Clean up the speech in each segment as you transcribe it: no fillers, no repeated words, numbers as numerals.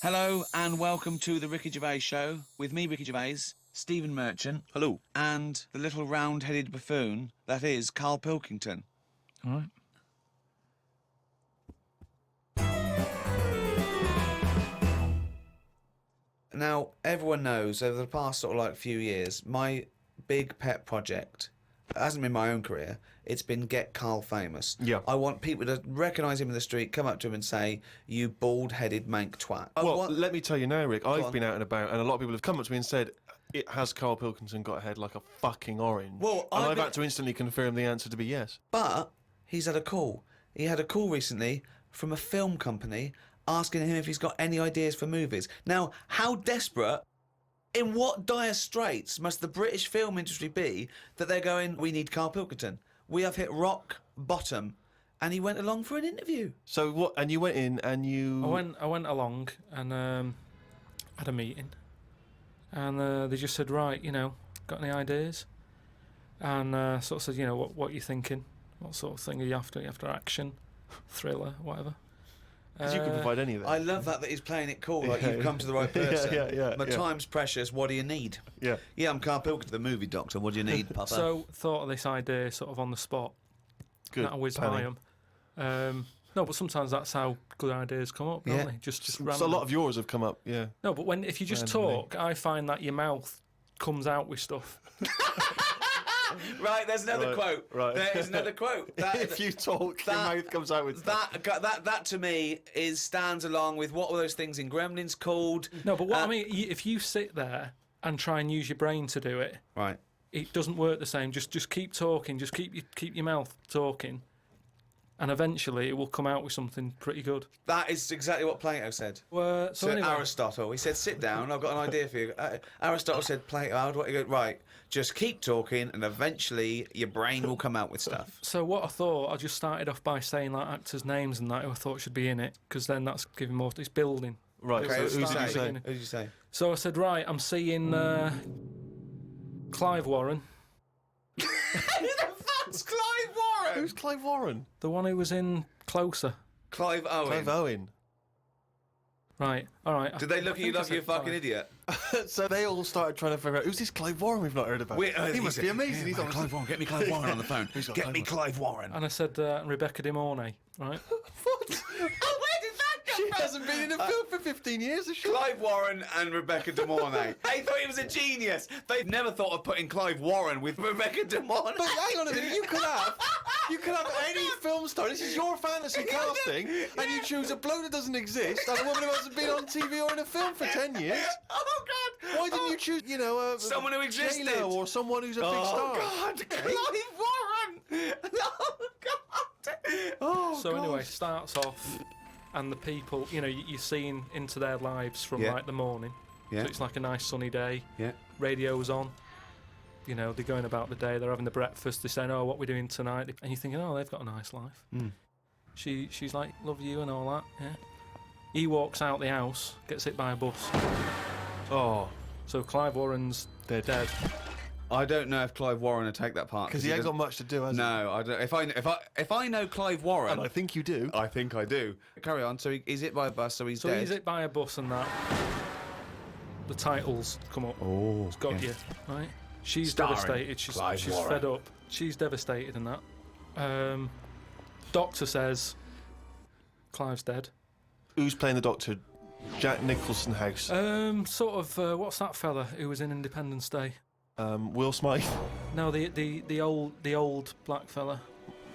Hello and welcome to the Ricky Gervais Show with me, Ricky Gervais, Stephen Merchant. Hello. And the little round-headed buffoon that is Carl Pilkington. All right. Now, everyone knows over the past sort of like few years, my big pet project, it hasn't been my own career, it's been get Carl famous. Yeah. I want people to recognise him in the street, come up to him and say, "You bald-headed mank twat." Well, let me tell you now, Rick, I've been out and about, and a lot of people have come up to me and said, "It has Carl Pilkington got a head like a fucking orange?" Well, and I've had to instantly confirm the answer to be yes. But he's had a call. He had a call recently from a film company asking him if he's got any ideas for movies. Now, how desperate, in what dire straits must the British film industry be that they're going, "We need Carl Pilkington. We have hit rock bottom," and he went along for an interview. So what? And you went in and you... I went along and had a meeting, and they just said, "Right, got any ideas?" And sort of said, what are you thinking? What sort of thing are you after? Are you after action, thriller, whatever? Because you can provide any of that. I love that he's playing it cool, like you've come to the right person. My time's precious, what do you need? Yeah, I'm Carl Pilkington, the movie doctor, what do you need, Papa? So, thought of this idea sort of on the spot. Good. That I whiz by him. No, but sometimes that's how good ideas come up, don't they? Just so a lot of yours have come up, yeah. No, but if you just talk, I find that your mouth comes out with stuff. Right, there's another quote. Right. There is another quote. If you talk, your mouth comes out with that to me stands along with what were those things in Gremlins called? No, but what I mean, if you sit there and try and use your brain to do it, right, it doesn't work the same. Just keep talking. Just keep your mouth talking, and eventually it will come out with something pretty good. That is exactly what Plato said. So anyway, Aristotle, he said, "Sit down. I've got an idea for you." Aristotle said, "Plato, how do I go?" Right, just keep talking, and eventually your brain will come out with stuff. So what I thought, I just started off by saying like actors' names and that who I thought should be in it, because then that's giving more. It's building. Right. Okay, So who did you say? Who did you say? So I said, right, I'm seeing Clive Warren. Who the fuck's Clive Warren? Who's Clive Warren? The one who was in Closer. Clive Owen. Clive Owen. Right, all right. Did they look at you like you're a fucking idiot? So they all started trying to figure out, who's this Clive Warren we've not heard about? He must be amazing. He's Clive Warren. Get me Clive Warren on the phone. Get me Clive Warren. And I said Rebecca De Mornay, right? What? Where did that come She from? hasn't been in a film for 15 years, has she? Clive Warren and Rebecca De Mornay. They thought he was a genius. They never thought of putting Clive Warren with Rebecca De Mornay. But hang on a minute, you could have any film star. This is your fantasy casting, and you choose a bloke that doesn't exist and a woman who hasn't been on TV or in a film for 10 years. Oh God! Why didn't you choose, someone who existed, J-Lo or someone who's a big star? Oh God! Clive Warren! Oh God! Oh So God. anyway, starts off, and the people, you're seeing into their lives from like the morning. Yeah. So it's like a nice sunny day. Yeah. Radio's on. They're going about the day. They're having the breakfast. They're saying, "Oh, what we're doing tonight?" And you're thinking, "Oh, they've got a nice life." Mm. She's like, "Love you" and all that. Yeah. He walks out the house, gets hit by a bus. Oh, So Clive Warren's dead. I don't know if Clive Warren would take that part because he ain't got much to do, has he? No, I don't. If I know Clive Warren, And I think you do. I think I do. Carry on. So he's hit by a bus, so he's So dead. he's hit by a bus and that. The titles come up. Oh, It's got you, right? She's Starring devastated. She's Warren. fed up. She's devastated and that. Doctor says Clive's dead. Who's playing the Doctor? Jack Nicholson House. What's that fella who was in Independence Day? Will Smythe. No, the old black fella.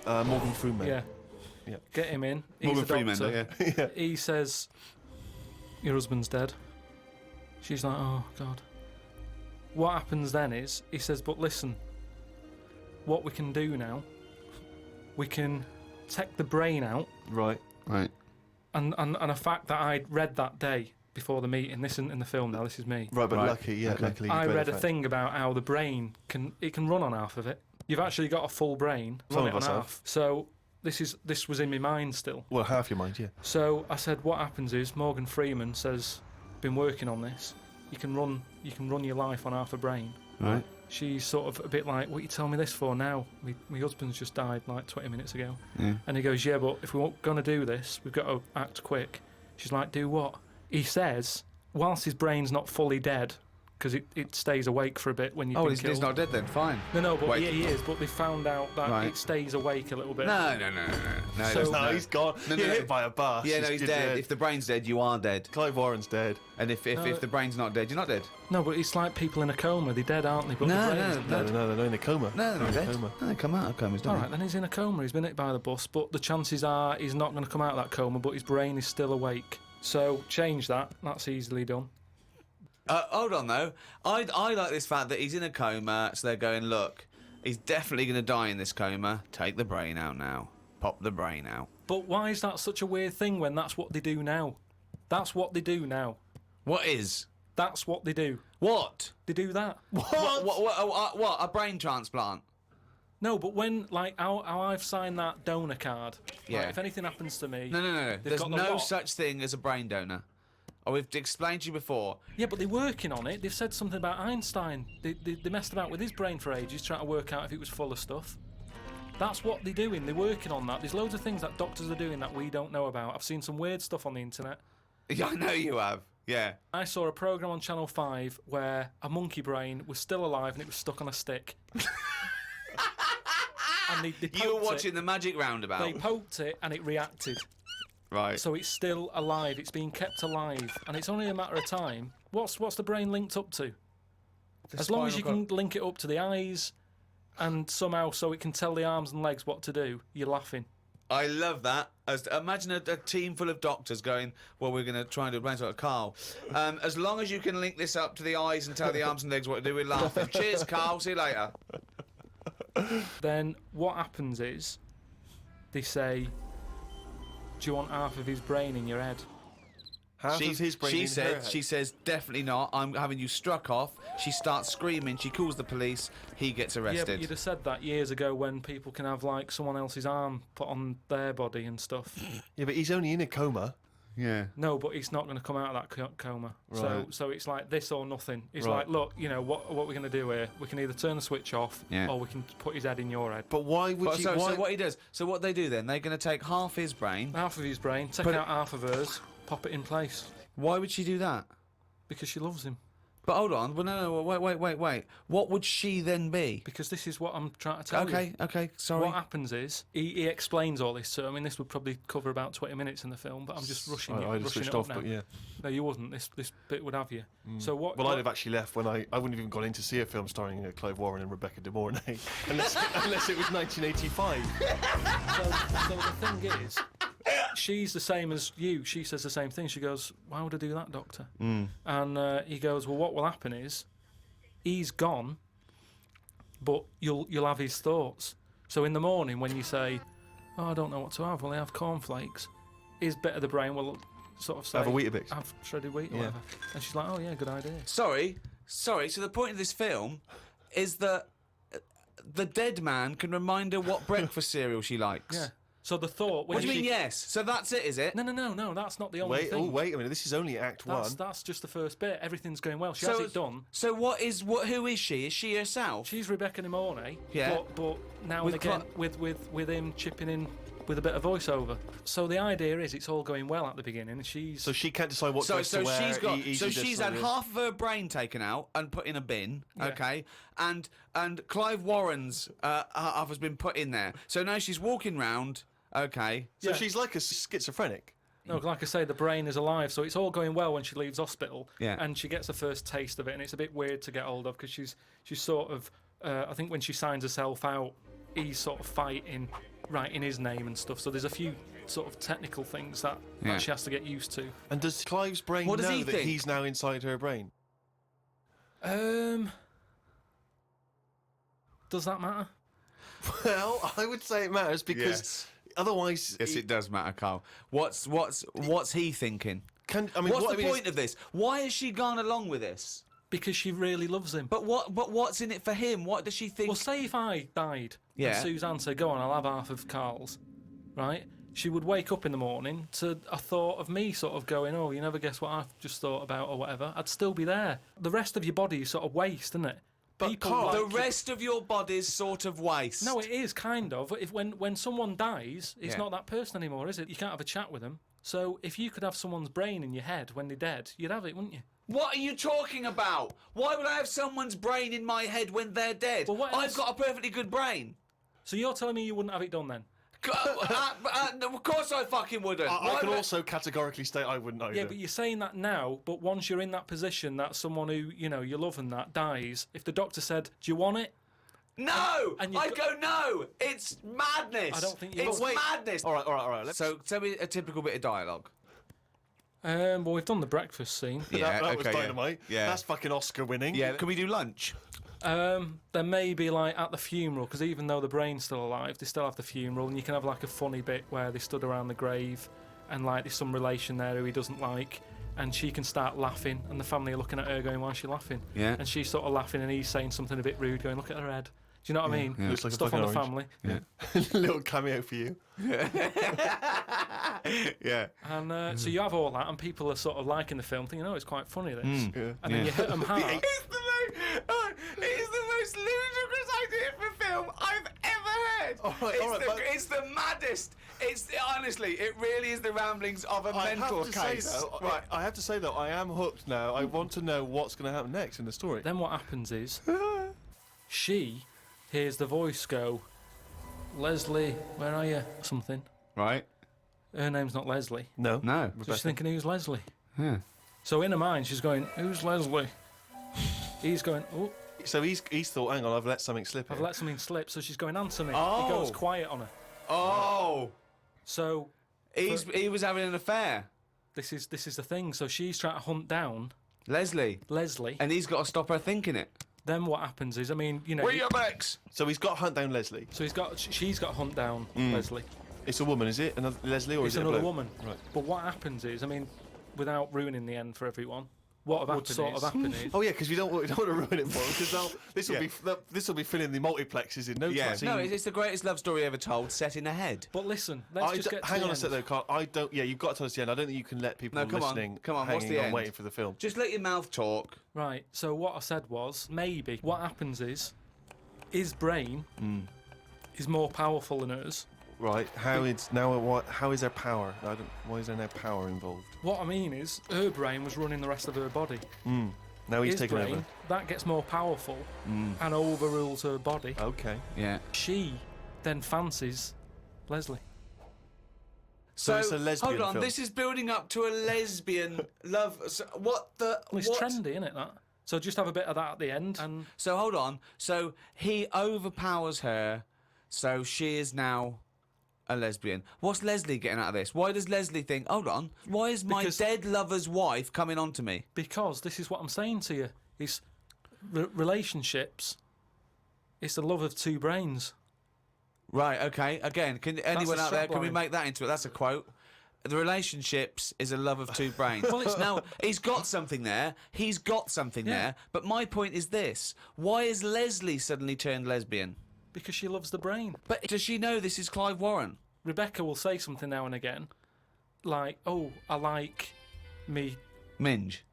Morgan Freeman. Yeah. Get him in. He's Morgan the Freeman, doctor. yeah. He says, "Your husband's dead." She's like, "Oh God." What happens then is he says, "But listen, what we can do now, we can take the brain out." Right. And a fact that I'd read that day before the meeting. This isn't in the film now. This is me. Right, but Right. luckily I you read a fact. thing about how the brain can run on half of it. You've actually got a full brain. Some Run of it us on have. half. So this was in my mind still. Well, half your mind, yeah. So I said, what happens is Morgan Freeman says, "Been working on this. You can run your life on half a brain." Right. She's sort of a bit like, "What are you telling me this for now? My husband's just died like 20 minutes ago." Yeah. And he goes, "Yeah, but if we're going to do this, we've got to act quick." She's like, "Do what?" he says, whilst his brain's not fully dead, because it stays awake for a bit when you've been killed. He's not dead then, fine. No, but Wait. he is, but they found out that it stays awake a little bit. No, So- he's gone. No, You're no. hit by a bus. Yeah, no, he's You're dead. If the brain's dead, you are dead. Clive Warren's dead. And if the brain's not dead, you're not dead. No, but it's like people in a coma. They're dead, aren't they? But No, the brain's no, No, they're in a coma. No, they're not in a dead. coma. No, they come out of comas, don't All right, then he's in a coma. He's been hit by the bus, but the chances are he's not going to come out of that coma, but his brain is still awake. So change that. That's easily done. Hold on, though. I like this fact that he's in a coma, so they're going, look, he's definitely going to die in this coma. Take the brain out now. Pop the brain out. But why is that such a weird thing when that's what they do now? That's what they do now. What is? That's what they do. What? They do that. What? A brain transplant? No, but when, like, how I've signed that donor card, Yeah. like, if anything happens to me... No. they've There's got the no lot. such thing as a brain donor. Oh, we've explained to you before. Yeah, but they're working on it. They've said something about Einstein. They messed about with his brain for ages, trying to work out if it was full of stuff. That's what they're doing. They're working on that. There's loads of things that doctors are doing that we don't know about. I've seen some weird stuff on the internet. Yeah, I know you have. Yeah. I saw a programme on Channel 5 where a monkey brain was still alive and it was stuck on a stick. And they You were poked watching it. the Magic Roundabout. They poked it and it reacted. Right. So it's still alive. It's being kept alive. And it's only a matter of time. What's the brain linked up to? As long as you can link it up to the eyes and somehow so it can tell the arms and legs what to do, you're laughing. I love that. Imagine a team full of doctors going, well, we're going to try and do a brain transplant. Carl, as long as you can link this up to the eyes and tell the arms and legs what to do, we're laughing. Cheers, Carl. See you later. Then what happens is they say, do you want half of his brain in your head? Half of his brain in her head. She says, definitely not. I'm having you struck off. She starts screaming. She calls the police. He gets Yeah, arrested. but you'd have said that years ago when people can have, like, someone else's arm put on their body and stuff. Yeah, but he's only in a coma. Yeah. No, but he's not going to come out of that coma. Right. So it's like this or nothing. It's Right. like, look, you know, what we're going to do here, we can either turn the switch off or we can put his head in your head. But why would you... So what he does, so what they do then, they're going to take half his brain. Half of his brain, take Put out half of hers, pop it in place. Why would she do that? Because she loves him. But hold on. Well, no, wait. What would she then be? Because this is what I'm trying to tell you. Okay, sorry. What happens is, he explains all this, so I mean, this would probably cover about 20 minutes in the film, but I'm just rushing I just rushing switched it up off, now. but yeah. No, you wouldn't. This bit would have you. So what... Well, I'd have actually left when I wouldn't have even gone in to see a film starring Clive Warren and Rebecca De Mornay, unless it was 1985. So the thing is, she's the same as you. She says the same thing. She goes, why would I do that, doctor? And he goes, well, what will happen is he's gone, but you'll have his thoughts. So in the morning when you say, oh, I don't know what to have, will I have cornflakes? His bit of the brain will sort of say, Have a Weetabix. Have shredded wheat or Yeah. whatever. And she's like, oh yeah, good idea. Sorry. So the point of this film is that the dead man can remind her what breakfast cereal she likes. Yeah. So the thought... What do you mean, yes? So that's it, is it? No, that's not the only Wait, thing. wait a minute. This is only Act 1. That's just the first bit. Everything's going well. She has it done. So who is she? Is she herself? She's Rebecca De Mornay, Yeah. but now With and again with him chipping in with a bit of voiceover. So the idea is it's all going well at the beginning. And So she can't decide what dress to wear. She's had half of her brain taken out and put in a bin, okay? And Clive Warren's half has been put in there. So now she's walking round, okay? So she's like a schizophrenic. No, like I say, the brain is alive, so it's all going well when she leaves hospital, Yeah. and she gets the first taste of it, and it's a bit weird to get hold of because she's sort of, I think when she signs herself out, he's sort of fighting, writing his name and stuff. So there's a few sort of technical things that she has to get used to. And does Clive's brain What does know he that think? he's now inside her brain? Does that matter? Well, I would say it matters because Yes. otherwise... Yes, it does matter, Carl. What's he thinking? What's What's the point of this? Why has she gone along with this? Because she really loves him. But what's in it for him? What does she think? Well, say if I died Yeah. and Suzanne said, go on, I'll have half of Carl's, right? She would wake up in the morning to a thought of me sort of going, oh, you never guess what I've just thought about or whatever. I'd still be there. The rest of your body is sort of waste, isn't it? But Carl, the rest of your body's sort of waste. No, it is kind of. If when someone dies, it's Yeah. not that person anymore, is it? You can't have a chat with them. So if you could have someone's brain in your head when they're dead, you'd have it, wouldn't you? What are you talking about? Why would I have someone's brain in my head when they're dead? Well, what I've else? got a perfectly good brain. So you're telling me you wouldn't have it done then? Of course I fucking wouldn't. I can also categorically state I wouldn't either. Yeah, but you're saying that now, but once you're in that position that someone who, you know, you love and that dies, if the doctor said, do you want it? No! And I go, no! It's madness! I don't think you It's would. madness! All right. So, tell me a typical bit of dialogue. Well, we've done the breakfast scene. Yeah, that was okay, yeah. dynamite. Yeah. That's fucking Oscar winning. Yeah, can we do lunch? There may be like at the funeral, because even though the brain's still alive, they still have the funeral, and you can have like a funny bit where they stood around the grave, and like there's some relation there who he doesn't like, and she can start laughing, and the family are looking at her going, why is she laughing? Yeah. And she's sort of laughing, and he's saying something a bit rude, going, look at her head. Do you know what I mean? Yeah. Looks like a Stuff on the fucking family. Yeah. Little cameo for you. Yeah. And so you have all that, and people are sort of liking the film, thinking, oh, it's quite funny, this. Yeah. And then you hit them hard. It's the most ludicrous idea for film I've ever heard. All right, but- It's the maddest. Honestly, it really is the ramblings of a mental case. Right. I have to say though, I am hooked now. I want to know what's going to happen next in the story. Then what happens is, she hears the voice go, Leslie, where are you? Something. Right? Her name's not Leslie. No. No. So she's thinking, who's Leslie? Yeah. So in her mind, she's going, who's Leslie? He's going, oh, So he's thought, hang on, I've let something slip. I've here. let something slip. So she's going, answer me. Oh. He goes quiet on her. Oh. So He was having an affair. this is the thing. So she's trying to hunt down Leslie. Leslie. And he's got to stop her thinking it. Then what happens is, I mean, you know. Where your Bex? So he's got to hunt down Leslie. So she's got to hunt down Leslie. It's a woman, is it? Another Leslie, or It's is it a another bloke? woman. Right. But what happens is, I mean, without ruining the end for everyone, what would sort of happen is. Oh yeah, because we don't want to ruin it for them, because this will be filling the multiplexes in no time. No, it's the greatest love story ever told, set in a head. But listen, let's just get to hang the on a end. sec though, Carl. I don't. Yeah, you've got to tell us the end. I don't think you can let people No, come on, listening come on, what's hanging the on end? waiting for the film. Just let your mouth talk. Right, so what I said was, maybe what happens is, his brain is more powerful than hers. Right. How is there power? Why is there no power involved? What I mean is, her brain was running the rest of her body. Now he's His taken brain, over. that gets more powerful and overrules her body. Okay. Yeah. She then fancies Leslie. So it's a lesbian hold on, film. this is building up to a lesbian love. So what the? Well, it's what? trendy, isn't it, that? So just have a bit of that at the end. And So hold on. So he overpowers her, so she is now a lesbian. What's Leslie getting out of this? Why does Leslie think, hold on, why is my Because- dead lover's wife coming on to me? because this is what I'm saying to you, is relationships, it's the love of two brains. Right, okay. Again, can anyone the out there, can we strapline. make that into it? That's a quote. The relationships is a love of two brains. Well, it's- now, he's got something there. He's got something Yeah. there. But my point is this. Why is Leslie suddenly turned lesbian? Because she loves the brain. But does she know this is Clive Warren? Rebecca will say something now and again, like, oh, I like me Minge.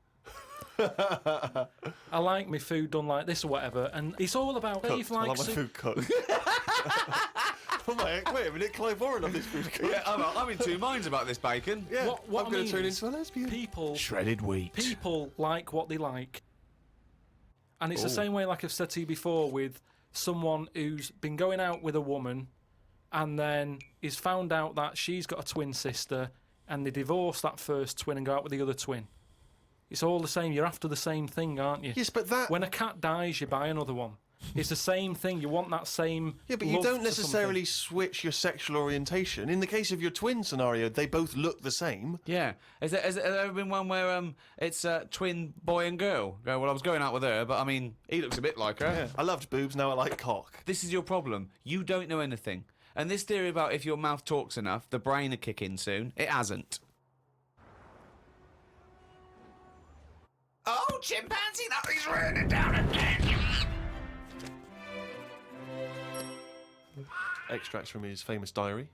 I like my food done like this or whatever, and it's all about Dave I like likes my it. food cooked. Wait a minute, Clive Warren on this food cooked. Yeah, I'm in two minds about this bacon. Yeah, What I'm I going mean to turn is into a lesbian. People Shredded wheat. people like what they like, and it's the same way, like I've said to you before, with someone who's been going out with a woman, and then is found out that she's got a twin sister, and they divorce that first twin and go out with the other twin. It's all the same. You're after the same thing, aren't you? Yes, but that. When a cat dies, you buy another one. It's the same thing. You want that same. Yeah, but you love don't for necessarily switch your sexual orientation. In the case of your twin scenario, they both look the same. Yeah. Has there ever been one where it's a twin boy and girl? Go, well, I was going out with her, but I mean, he looks a bit like her. Yeah. I loved boobs, now I like cock. This is your problem. You don't know anything. And this theory about if your mouth talks enough, the brain will kick in soon. It hasn't. Oh, chimpanzee, that is raining down again. Extracts from his famous diary.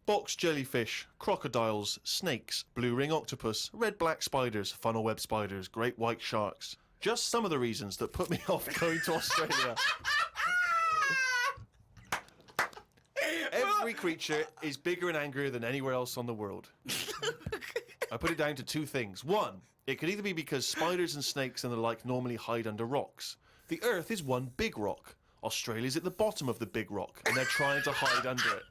Box jellyfish, crocodiles, snakes, blue ring octopus, red-black spiders, funnel web spiders, great white sharks. Just some of the reasons that put me off going to Australia. Every creature is bigger and angrier than anywhere else on the world. I put it down to two things. One, it could either be because spiders and snakes and the like normally hide under rocks. The Earth is one big rock. Australia's at the bottom of the big rock, and they're trying to hide under it.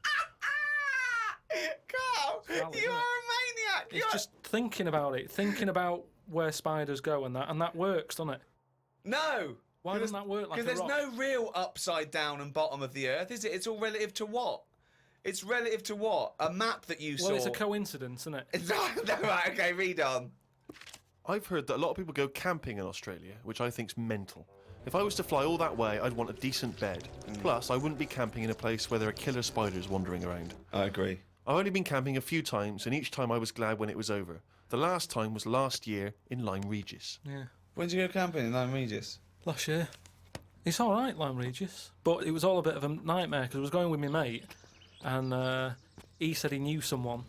Carl, valid, you isn't are it? a maniac. It's just thinking about it, thinking about where spiders go and that works, doesn't it? No. Why doesn't that work like a Because there's rock? no real upside down and bottom of the Earth, is it? It's all relative to what? It's relative to what? A map that you saw. Well, it's a coincidence, isn't it? No, right, okay, read on. I've heard that a lot of people go camping in Australia, which I think's mental. If I was to fly all that way, I'd want a decent bed. Plus, I wouldn't be camping in a place where there are killer spiders wandering around. I agree. I've only been camping a few times, and each time I was glad when it was over. The last time was last year in Lyme Regis. Yeah. When did you go camping in Lyme Regis? Last year. It's all right, Lyme Regis, but it was all a bit of a nightmare because I was going with my mate, and he said he knew someone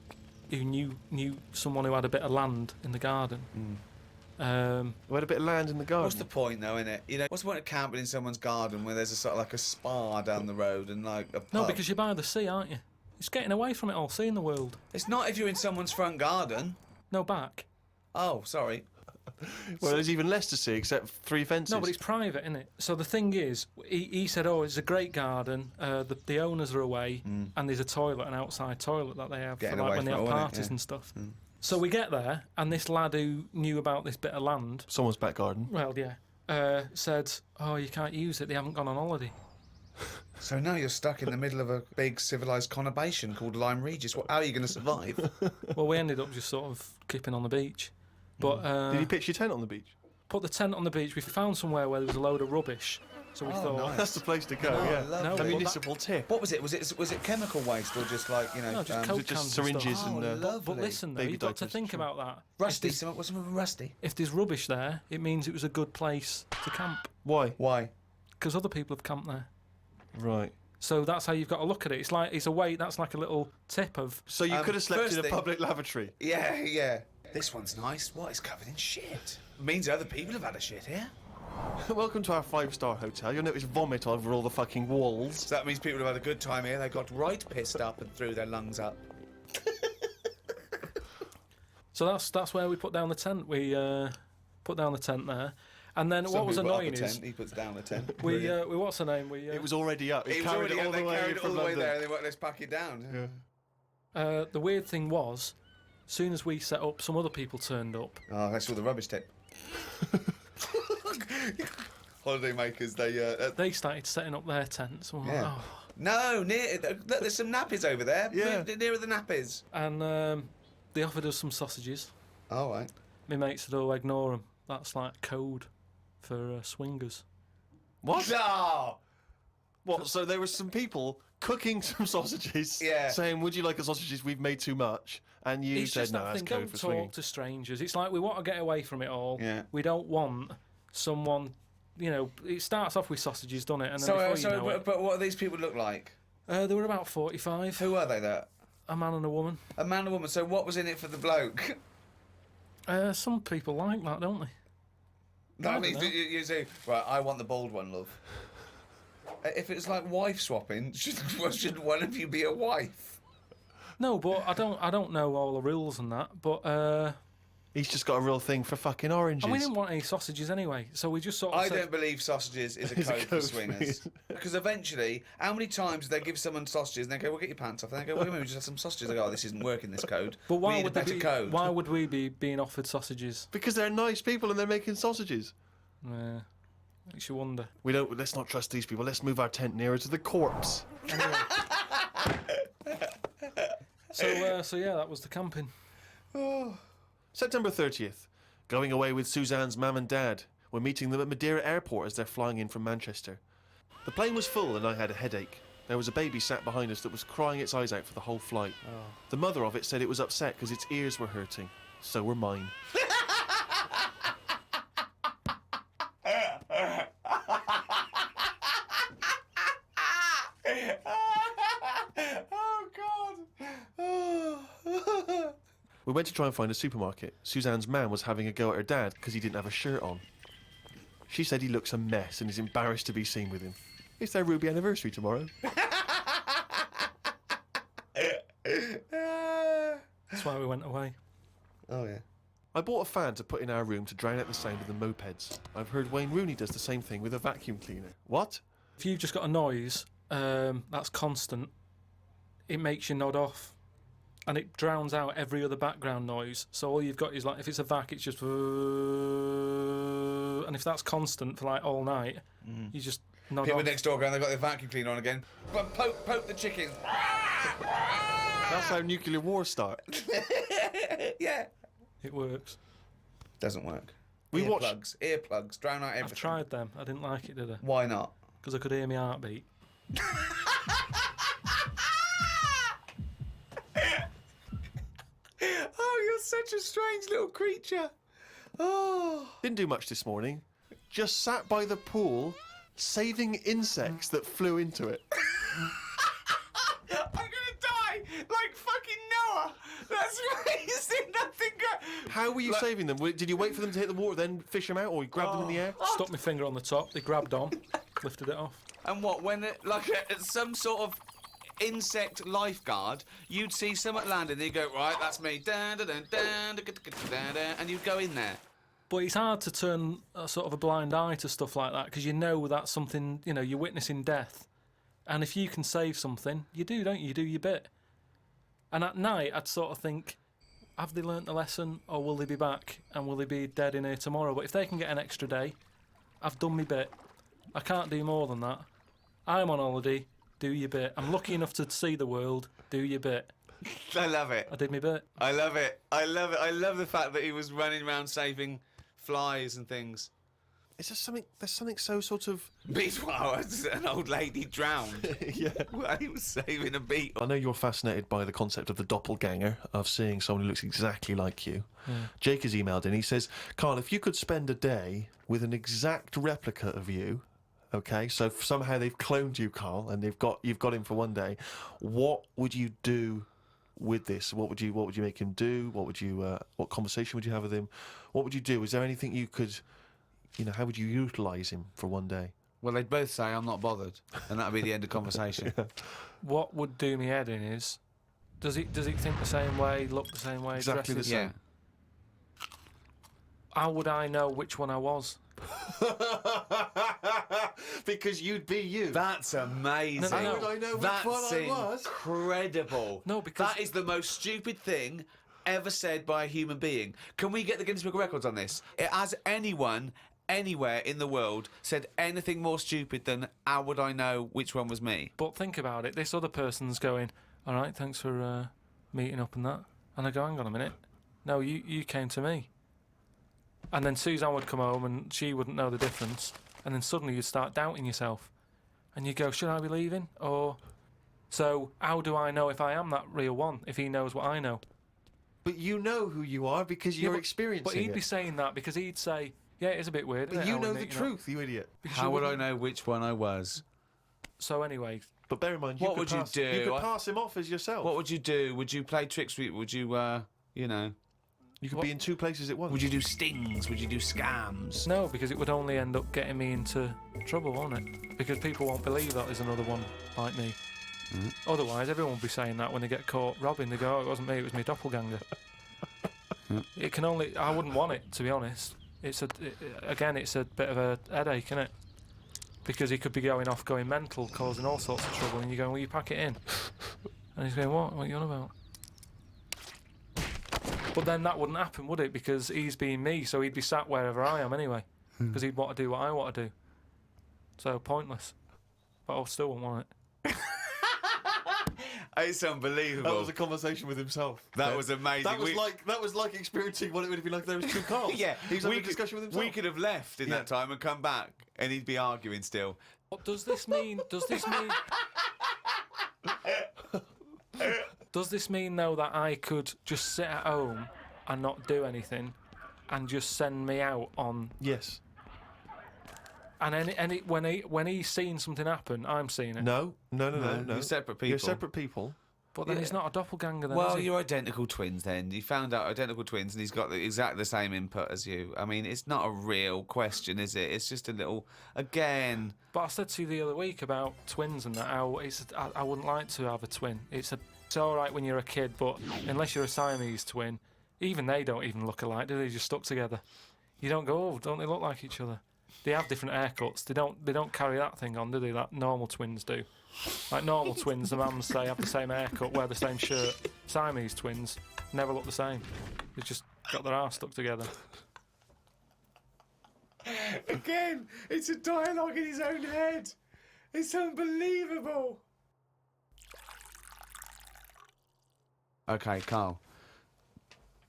who knew someone who had a bit of land in the garden. We had a bit of land in the garden. What's the point, though, innit? You know, what's the point of camping in someone's garden where there's a sort of like a spa down the road and like a pub? No, because you're by the sea, aren't you? It's getting away from it all, seeing the world. It's not if you're in someone's front garden. No back. Oh, sorry. Well, there's even less to see except 3 fences. No, but it's private, isn't it? So the thing is, he said, oh, it's a great garden, the owners are away, and there's a toilet, an outside toilet that they have Getting for, like, away when they from have it, innit? parties Yeah. and stuff. So we get there, and this lad who knew about this bit of land, Someone's back garden. well, yeah, said, oh, you can't use it, they haven't gone on holiday. So now you're stuck in the middle of a big civilised conurbation called Lyme Regis. How are you going to survive? Well, we ended up just sort of keeping on the beach. But Did you pitch your tent on the beach? put the tent on the beach. We found somewhere where there was a load of rubbish. So we thought, nice. That's the place to go, Oh, yeah. lovely. No, A but municipal tip. What was it? Was it chemical waste or just like, you know... no, just um, Coke was it just cans and syringes stuff. and, But lovely. listen, though, Baby you've got to diapers, think sure. about that. Rusty. What's something rusty? If there's rubbish there, it means it was a good place to camp. Why? Why? Because other people have camped there. Right. So that's how you've got to look at it. It's a way. That's like a little tip of. So you could have slept first in a thing- public lavatory. Yeah, yeah. This one's nice. What? It's covered in shit. Means other people have had a shit here. Welcome to our 5-star hotel. You'll notice vomit over all the fucking walls. So that means people have had a good time here. They got right pissed up and threw their lungs up. So that's where we put down the tent. We put down the tent there, and then Some what was people put up annoying a is tent, he puts down a tent. we what's the name? We It was already up. It was carried already it all they the way carried it all from the way London. there and they went, let's pack it down. Yeah. the weird thing was, as soon as we set up, some other people turned up. Oh, that's all the rubbish tip. Holiday makers, They started setting up their tents. And we're like, Yeah. oh. No, look, there's some nappies over there. Yeah. Nearer the nappies. And they offered us some sausages. All right. My mate said, "Oh, ignore them. That's like code for swingers." What? No! What? So there were some people cooking some sausages, Yeah. saying, "Would you like the sausages? We've made too much." And you It's said, just "No, that that's thing. code Don't for talk swinging." to strangers. It's like we want to get away from it all. Yeah. We don't want someone. You know, it starts off with sausages, doesn't it? And then So, before you know it, but what do these people look like? they were about 45. Who are they there? A man and a woman. A man and a woman. So what was in it for the bloke? Some people like that, don't they? That I means don't that you say, right, I want the bald one, love. If it's like wife swapping, should one of you be a wife? No, but I don't know all the rules and that. But He's just got a real thing for fucking oranges. and we didn't want any sausages anyway, so we just sort of I said, don't believe sausages is a Is a code for code for swingers. swingers. Because eventually, how many times do they give someone sausages and they go, well, get your pants off. And they go, wait a minute, we just have some sausages. They go, oh, this isn't working, this code. But we why need would a better they be, code. Why would we be being offered sausages? Because they're nice people and they're making sausages. Makes you wonder. We don't. Let's not trust these people. Let's move our tent nearer to the corpse. Anyway. So yeah, that was the camping. September 30th. Going away with Suzanne's mum and dad. We're meeting them at Madeira Airport as they're flying in from Manchester. The plane was full and I had a headache. There was a baby sat behind us that was crying its eyes out for the whole flight. The mother of it said it was upset because its ears were hurting. So were mine. Oh, God. We went to try and find a supermarket. Suzanne's man was having a go at her dad because he didn't have a shirt on. She said he looks a mess and is embarrassed to be seen with him. It's their Ruby anniversary tomorrow. That's why we went away. Oh, yeah. I bought a fan to put in our room to drown out the sound of the mopeds. I've heard Wayne Rooney does the same thing with a vacuum cleaner. What? If you've just got a noise that's constant, it makes you nod off. And it drowns out every other background noise. So all you've got is, like, if it's a vac, it's just... And if that's constant for, like, all night, you just nod People off. next door going, they've got their vacuum cleaner on again. Poke the chickens. That's how nuclear wars start. Yeah. It works. Doesn't work. We watched... Earplugs, drown out everything. I've tried them. I didn't like it, did I? Why not? Because I could hear my heartbeat. Oh, you're such a strange little creature. Oh. Didn't do much this morning. Just sat by the pool, saving insects that flew into it. I'm gonna die like fucking Noah. That's amazing. Nothing good. How were you saving them? Did you wait for them to hit the water, then fish them out, or you grabbed them in the air? Stuck my finger on the top. They grabbed on, lifted it off. And what, when it, like some sort of insect lifeguard, you'd see someone landing and you'd go, right, that's me, and you'd go in there. But it's hard to turn a sort of a blind eye to stuff like that because you know that's something, you know, you're witnessing death. And if you can save something, you do, don't you? You do your bit. And at night, I'd sort of think, have they learnt the lesson or will they be back and will they be dead in here tomorrow? But if they can get an extra day, I've done my bit. I can't do more than that. I'm on holiday. Do your bit. I'm lucky enough to see the world. Do your bit. I love it. I did my bit. I love it. I love it. I love the fact that he was running around saving flies and things. Is there something? There's something so sort of. Meanwhile, an old lady drowned. Yeah. While he was saving a beetle. I know you're fascinated by the concept of the doppelganger, of seeing someone who looks exactly like you. Yeah. Jake has emailed in. He says, Carl, if you could spend a day with an exact replica of you, okay, so somehow they've cloned you, Carl, and you've got him for one day, what would you do with this? What would you make him do? What conversation would you have with him? What would you do? Is there anything you could, how would you utilise him for one day? Well, they'd both say, I'm not bothered, and that'd be the end of conversation. Yeah. What would do me head in is, does it think the same way, look the same way, Exactly dress the same. Yeah. How would I know which one I was? Because you'd be you. That's amazing. No. How would I know which one I was? Incredible. No, because... That is the most stupid thing ever said by a human being. Can we get the Guinness Book of Records on this? Has anyone anywhere in the world said anything more stupid than how would I know which one was me? But think about it. This other person's going, all right, thanks for meeting up and that. And I go, hang on a minute. No, you came to me. And then Suzanne would come home and she wouldn't know the difference. And then suddenly you'd start doubting yourself. And you go, should I be leaving? Or... So how do I know if I am that real one, if he knows what I know? But you know who you are because you're experiencing But he'd it. be saying that because he'd say, yeah, it is a bit weird. But isn't it, you how know we the meet, truth, you idiot. Because How you would I wouldn't- know which one I was? So anyway... But bear in mind, What would you do? You could pass him off as yourself. What would you do? Would you play tricks? Would you, You could be in two places at once. would you do stings? Would you do scams? No, because it would only end up getting me into trouble, won't it? Because people won't believe that there's another one like me. Otherwise, everyone would be saying that when they get caught robbing. They go, oh, it wasn't me, it was my doppelganger. It can only... I wouldn't want it, to be honest. It's a bit of a headache, isn't it? Because he could be going off, going mental, causing all sorts of trouble, and you're going, will you pack it in? And he's going, what? What are you on about? But then that wouldn't happen, would it? Because he's being me, so he'd be sat wherever I am anyway. Because he'd want to do what I want to do. So, pointless. But I still wouldn't want it. It's unbelievable. That was a conversation with himself. That was amazing. That was like experiencing what it would have been like if there was two Carls. Yeah, He's having a discussion with himself. We could have left in that time and come back, and he'd be arguing still. What does this mean? Does this mean... Does this mean, though, that I could just sit at home and not do anything and just send me out on... Yes. And when he's seen something happen, I'm seeing it. No. You're separate people. You're separate people. But then he's not a doppelganger then, Well, is he? you're identical twins then. You found out identical twins and he's got exactly the same input as you. I mean, it's not a real question, is it? It's just a little... Again... But I said to you the other week about twins and that, how I wouldn't like to have a twin. It's a it's all right when you're a kid, but unless you're a Siamese twin, even they don't even look alike, do they? Just stuck together. You don't go, oh, don't they look like each other? They have different haircuts. They don't carry that thing on, do they? That normal twins do. Like normal twins, the mums say have the same haircut, wear the same shirt. Siamese twins never look the same. They've just got their arse stuck together. Again, it's a dialogue in his own head. It's unbelievable. Okay, Carl.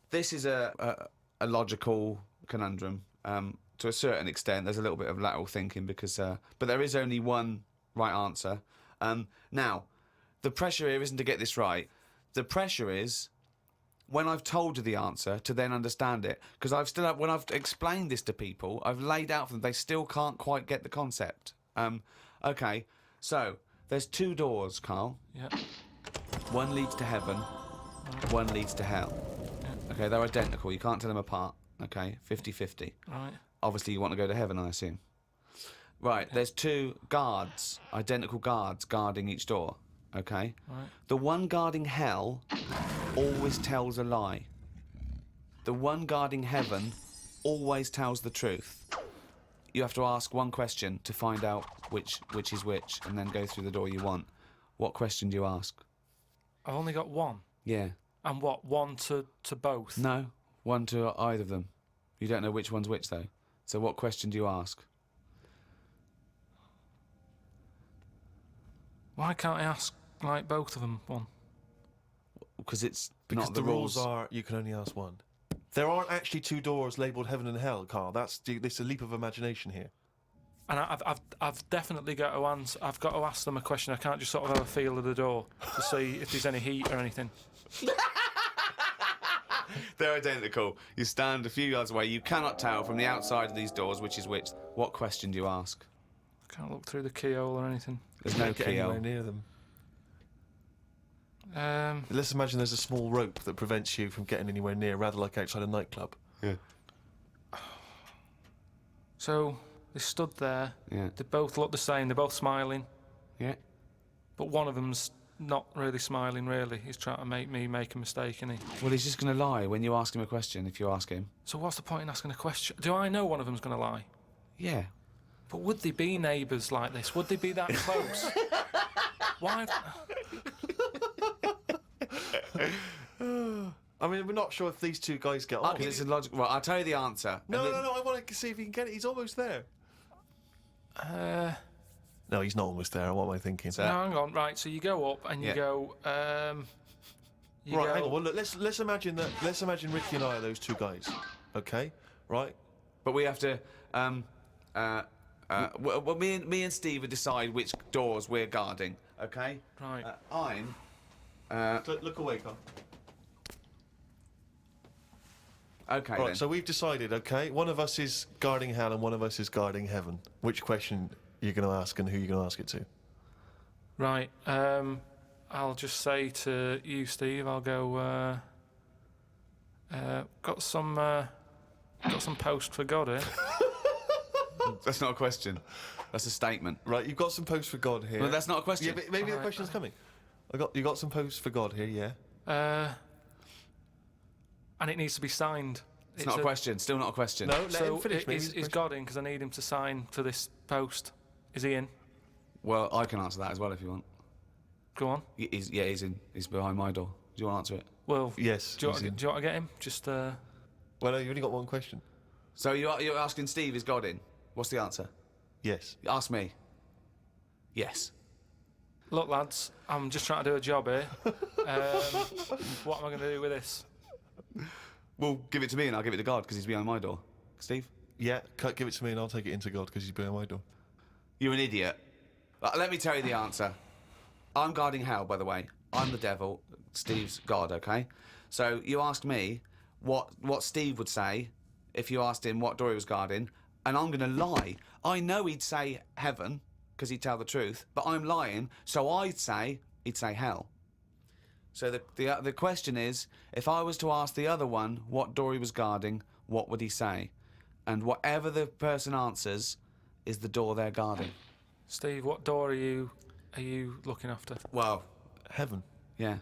This is a logical conundrum. To a certain extent, there's a little bit of lateral thinking because, but there is only one right answer. Now, the pressure here isn't to get this right. The pressure is when I've told you the answer to then understand it. Because when I've explained this to people, I've laid out for them, they still can't quite get the concept. Okay, so there's 2 doors, Carl. Yeah. One leads to heaven, one leads to hell. Yeah. Okay, they're identical. You can't tell them apart. Okay, 50-50. Right. Obviously, you want to go to heaven, I assume. Right, there's 2 guards, identical guards, guarding each door. Okay? Right. The one guarding hell always tells a lie. The one guarding heaven always tells the truth. You have to ask one question to find out which is which, and then go through the door you want. What question do you ask? I've only got one. Yeah. And what, one to both? No, one to either of them. You don't know which one's which, though. So what question do you ask? Why can't I ask, like, both of them one? Because it's Because not the rules are you can only ask one. There aren't actually 2 doors labelled heaven and hell, Carl. This is a leap of imagination here. And I've definitely got to answer. I've got to ask them a question. I can't just sort of have a feel of the door to see if there's any heat or anything. They're identical. You stand a few yards away. You cannot tell from the outside of these doors which is which. What question do you ask? I can't look through the keyhole or anything. There's no Get anywhere keyhole. near them. Let's imagine there's a small rope that prevents you from getting anywhere near, rather like outside a nightclub. Yeah. So they stood there. Yeah. They both look the same. They're both smiling. Yeah. But one of them's not really smiling, really. He's trying to make me make a mistake, isn't he? Well, he's just going to lie when you ask him a question, if you ask him. So what's the point in asking a question? Do I know one of them's going to lie? Yeah. But would they be neighbours like this? Would they be that close? Why? I mean, we're not sure if these 2 guys get on. Because it's a logical... Well, I'll tell you the answer. No, I want to see if he can get it. He's almost there. No, he's not almost there. What am I thinking? So- No, hang on. Right, so you go up and you Yeah. go. You Right, go, hang on. Well, look, let's imagine that. Let's imagine Ricky and I are those 2 guys. Okay, right? But we have to... well, me and Steve will decide which doors we're guarding, okay? Right. I'm... Look away, Carl. Okay, Right, then. so we've decided. Okay, one of us is guarding hell and one of us is guarding heaven. Which question you're going to ask and who you're going to ask it to? Right. I'll just say to you, Steve. I'll go. Got some post for God here. That's not a question. That's a statement. Right, you've got some posts for God here. No, that's not a question. Yeah, but maybe the Alright. question's coming. You got some posts for God here, yeah. And it needs to be signed. It's not a question. Still not a question. No, let So him finish. Maybe is it's a question. God in? Because I need him to sign for this post. Is he in? Well, I can answer that as well if you want. Go on. He's in. He's behind my door. Do you want to answer it? Well, Yes. do you, he's in. want to get him? Just. Well, no, you've only got one question. So you're asking Steve, is God in? What's the answer? Yes. Ask me. Yes. Look, lads, I'm just trying to do a job here. What am I going to do with this? Well, give it to me and I'll give it to God because he's behind my door. Steve? Yeah, give it to me and I'll take it into God because he's behind my door. You're an idiot. Let me tell you the answer. I'm guarding hell, by the way. I'm the devil. Steve's God, okay? So you asked me what Steve would say if you asked him what door he was guarding, and I'm going to lie. I know he'd say heaven because he'd tell the truth, but I'm lying, so he'd say hell. So the question is, if I was to ask the other one what door he was guarding, what would he say? And whatever the person answers is the door they're guarding. Steve, what door are you looking after? Well, Heaven. yeah.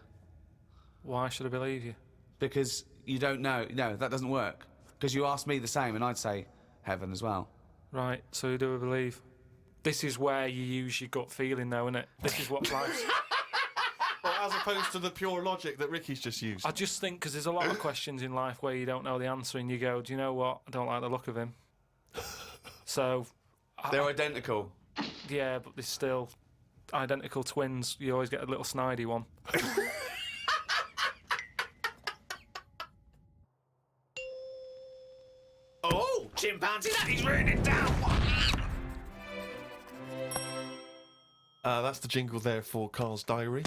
Why should I believe you? Because you don't know. No, that doesn't work. Because you asked me the same, and I'd say heaven as well. Right, so you do believe. This is where you use your gut feeling, though, isn't it? This is what life's... Well, as opposed to the pure logic that Ricky's just used. I just think, because there's a lot of questions in life where you don't know the answer, and you go, do you know what? I don't like the look of him. So... They're identical. Yeah, but they're still identical twins. You always get a little snidey one. Oh, chimpanzee, that is written it down. That's the jingle there for Carl's diary.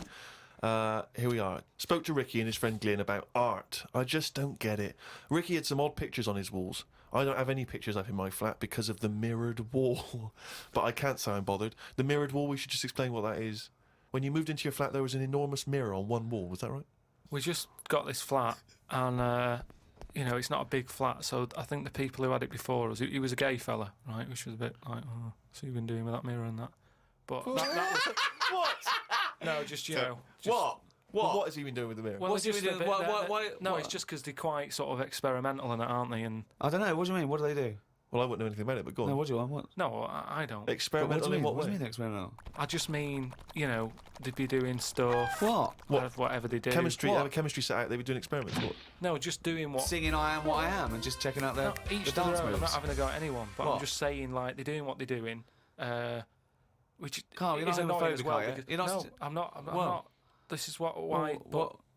Here we are. Spoke to Ricky and his friend Glyn about art. I just don't get it. Ricky had some odd pictures on his walls. I don't have any pictures up in my flat because of the mirrored wall. But I can't say I'm bothered. The mirrored wall, we should just explain what that is. When you moved into your flat, there was an enormous mirror on one wall. Was that right? We just got this flat, and it's not a big flat, so I think the people who had it before us, he was a gay fella, right, which was a bit like, oh, so you've been doing with that mirror and that. But that was... What? No, just, What? What has he been doing with the mirror? Well, What's he just been a doing? bit No, it's just because they're quite sort of experimental in it, aren't they? And I don't know. What do you mean? What do they do? Well, I wouldn't know anything about it, but go on. No, what do you want? What? no, I don't. Experimental in what What do way? you mean experimental? I just mean, they'd be doing stuff. What? Whatever they do. Chemistry. What? Have a chemistry set out. They were doing experiments. What? No, just doing what. Singing "I Am What I Am" and just checking out No, the each to dance their own. I'm moves. not having a go at anyone, but What? I'm just saying, like, they're doing what they're doing, which Carl, you're is not annoying homophobic, as well. are you? Because, You're not no, st- I'm not. I'm Well, not. This is why.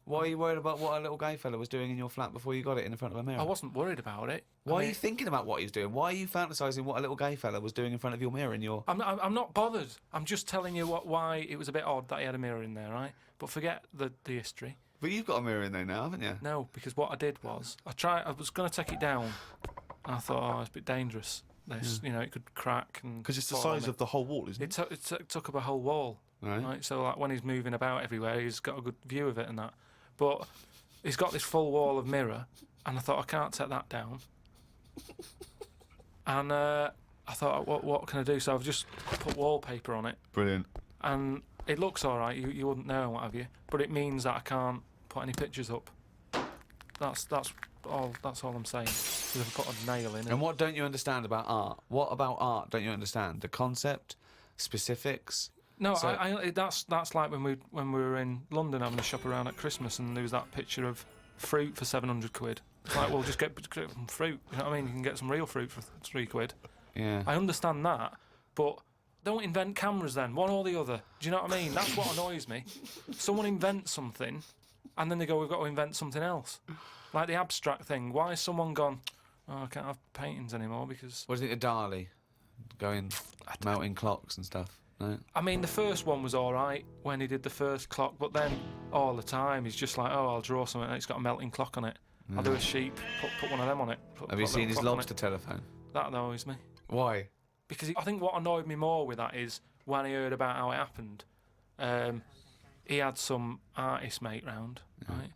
Why are you worried about what a little gay fella was doing in your flat before you got it in front of a mirror? I wasn't worried about it. Why are you thinking about what he was doing? Why are you fantasising what a little gay fella was doing in front of your mirror in your... I'm not bothered. I'm just telling you why it was a bit odd that he had a mirror in there, right? But forget the history. But you've got a mirror in there now, haven't you? No, because what I did was I was going to take it down, and I thought, oh, it's a bit dangerous. This, it could crack and. Because it's the fall on size me. of the whole wall, isn't it? It took up a whole wall, Right. right? So like when he's moving about everywhere, he's got a good view of it and that. But he's got this full wall of mirror, and I thought I can't take that down. And I thought, what can I do? So I've just put wallpaper on it, Brilliant. and it looks all right. You wouldn't know and what have you, but it means that I can't put any pictures up. That's all. That's all I'm saying. 'Cause I've got a nail in it. And what don't you understand about art? What about art don't you understand? The concept? Specifics? No, So- that's like when we were in London having a shop around at Christmas, and there was that picture of fruit for 700 quid. It's like, well, just get some fruit. You know what I mean? You can get some real fruit for 3 quid. Yeah. I understand that, but don't invent cameras then, one or the other. Do you know what I mean? That's what annoys me. Someone invents something, and then they go, we've got to invent something else. Like the abstract thing. Why has someone gone, oh, I can't have paintings anymore because... What do you think of Dali? Going, melting clocks and stuff? No? I mean, the first one was all right when he did the first clock, but then all the time he's just like, oh, I'll draw something and it's got a melting clock on it. I'll do a sheep, put one of them on it. Have you seen his lobster telephone? That annoys me. Why? Because I think what annoyed me more with that is when I heard about how it happened, he had some artist mate round, right?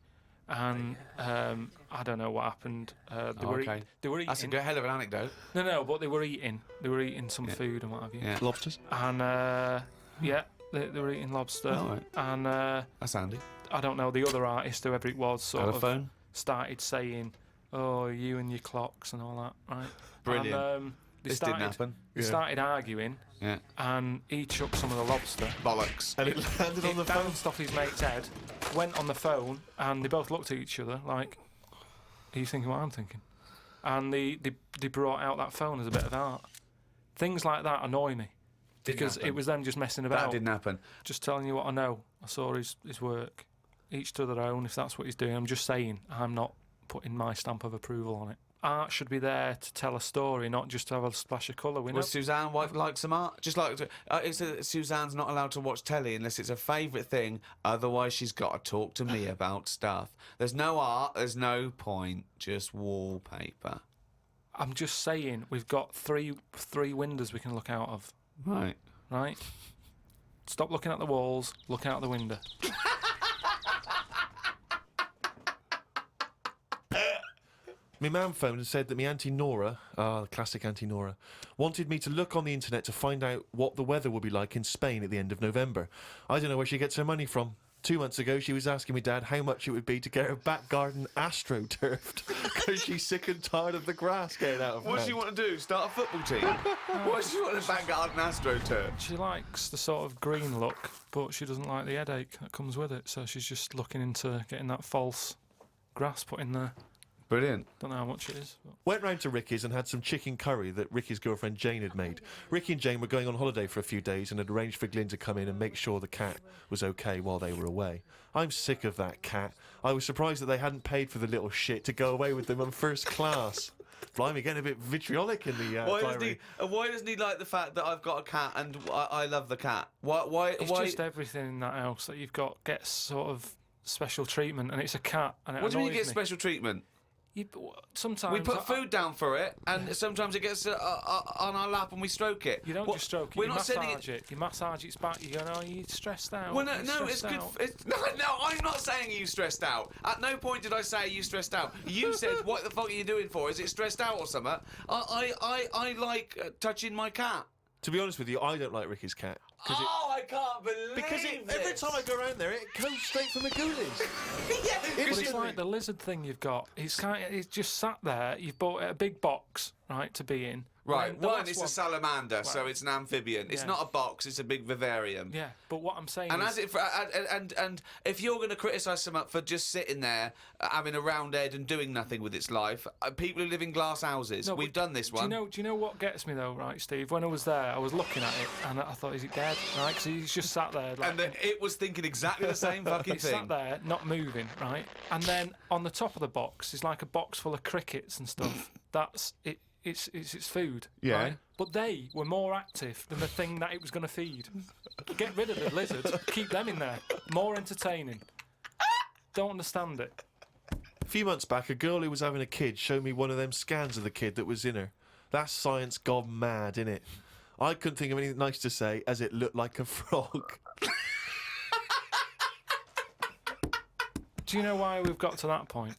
And I don't know what happened. They were eating. That's a good hell of an anecdote. No, but they were eating. They were eating some food and what have you. Yeah. Lobsters? And they were eating lobster. Oh, right. And That's handy. I don't know, the other artist, whoever it was, sort of Telephone? started saying, "Oh, you and your clocks and all that," right? Brilliant. And, This didn't happen. They started arguing, Yeah. and he chucked some of the lobster. Bollocks. And it landed on the It phone. bounced off his mate's head, went on the phone, and they both looked at each other like, "Are you thinking what I'm thinking?" And they brought out that phone as a bit of art. Things like that annoy me because happen. it was them just messing about. That didn't happen. Just telling you what I know. I saw his work. Each to their own. If that's what he's doing, I'm just saying. I'm not putting my stamp of approval on it. Art should be there to tell a story, not just to have a splash of colour. We know. Well, Suzanne like some art. Just like Suzanne's not allowed to watch telly unless it's a favourite thing. Otherwise, she's got to talk to me about stuff. There's no art. There's no point. Just wallpaper. I'm just saying we've got three windows we can look out of. Right. Right. Stop looking at the walls. Look out the window. My mum phoned and said that my Auntie Nora, the classic Auntie Nora, wanted me to look on the internet to find out what the weather will be like in Spain at the end of November. I don't know where she gets her money from. 2 months ago, she was asking me, Dad, how much it would be to get her back garden astroturfed because she's sick and tired of the grass getting out of What does hand. she want to do? Start a football team? What does she want to back garden AstroTurf? She likes the sort of green look, but she doesn't like the headache that comes with it. So she's just looking into getting that false grass put in there. Brilliant. Don't know how much it is. But. Went round to Ricky's and had some chicken curry that Ricky's girlfriend Jane had made. Ricky and Jane were going on holiday for a few days and had arranged for Glyn to come in and make sure the cat was okay while they were away. I'm sick of that cat. I was surprised that they hadn't paid for the little shit to go away with them on first class. Blimey, getting a bit vitriolic in the diary. Why doesn't he like the fact that I've got a cat and I love the cat? Why? It's just everything in that house that you've got gets sort of special treatment, and it's a cat. And it What do you mean you annoys get me. special treatment? Sometimes We put food down for it, and sometimes it gets on our lap and we stroke it. You don't just stroke it. We're You not sending massage it. You massage its back. You go, "Oh, you're stressed out." Well, You're no, it's stressed good. out." No, I'm not saying you stressed out. At no point did I say you stressed out. You said, "What the fuck are you doing for? Is it stressed out or something?" I like touching my cat. To be honest with you, I don't like Ricky's cat. I can't believe Because every this. time I go around there, it goes straight from the ghoulies. Yeah, But it's like the lizard thing you've got. It's just sat there. You've bought a big box, right, to be in. Right, The one, last it's a salamander, so it's an amphibian. It's Yeah. not a box, it's a big vivarium. Yeah, but what I'm saying And is... and if you're going to criticise someone for just sitting there, having a round head and doing nothing with its life, people who live in glass houses, No, we've but done this Do one. you know what gets me though, right, Steve? When I was there, I was looking at it and I thought, is it dead? Right, because he's just sat there. Like, And it was thinking exactly the same fucking he's sat thing. there, not moving, right? And then on the top of the box is like a box full of crickets and stuff. That's it. It's its food. Yeah. Right? But they were more active than the thing that it was going to feed. Get rid of the lizards. Keep them in there. More entertaining. Don't understand it. A few months back, a girl who was having a kid showed me one of them scans of the kid that was in her. That's science gone mad, innit? I couldn't think of anything nice to say, as it looked like a frog. Do you know why we've got to that point?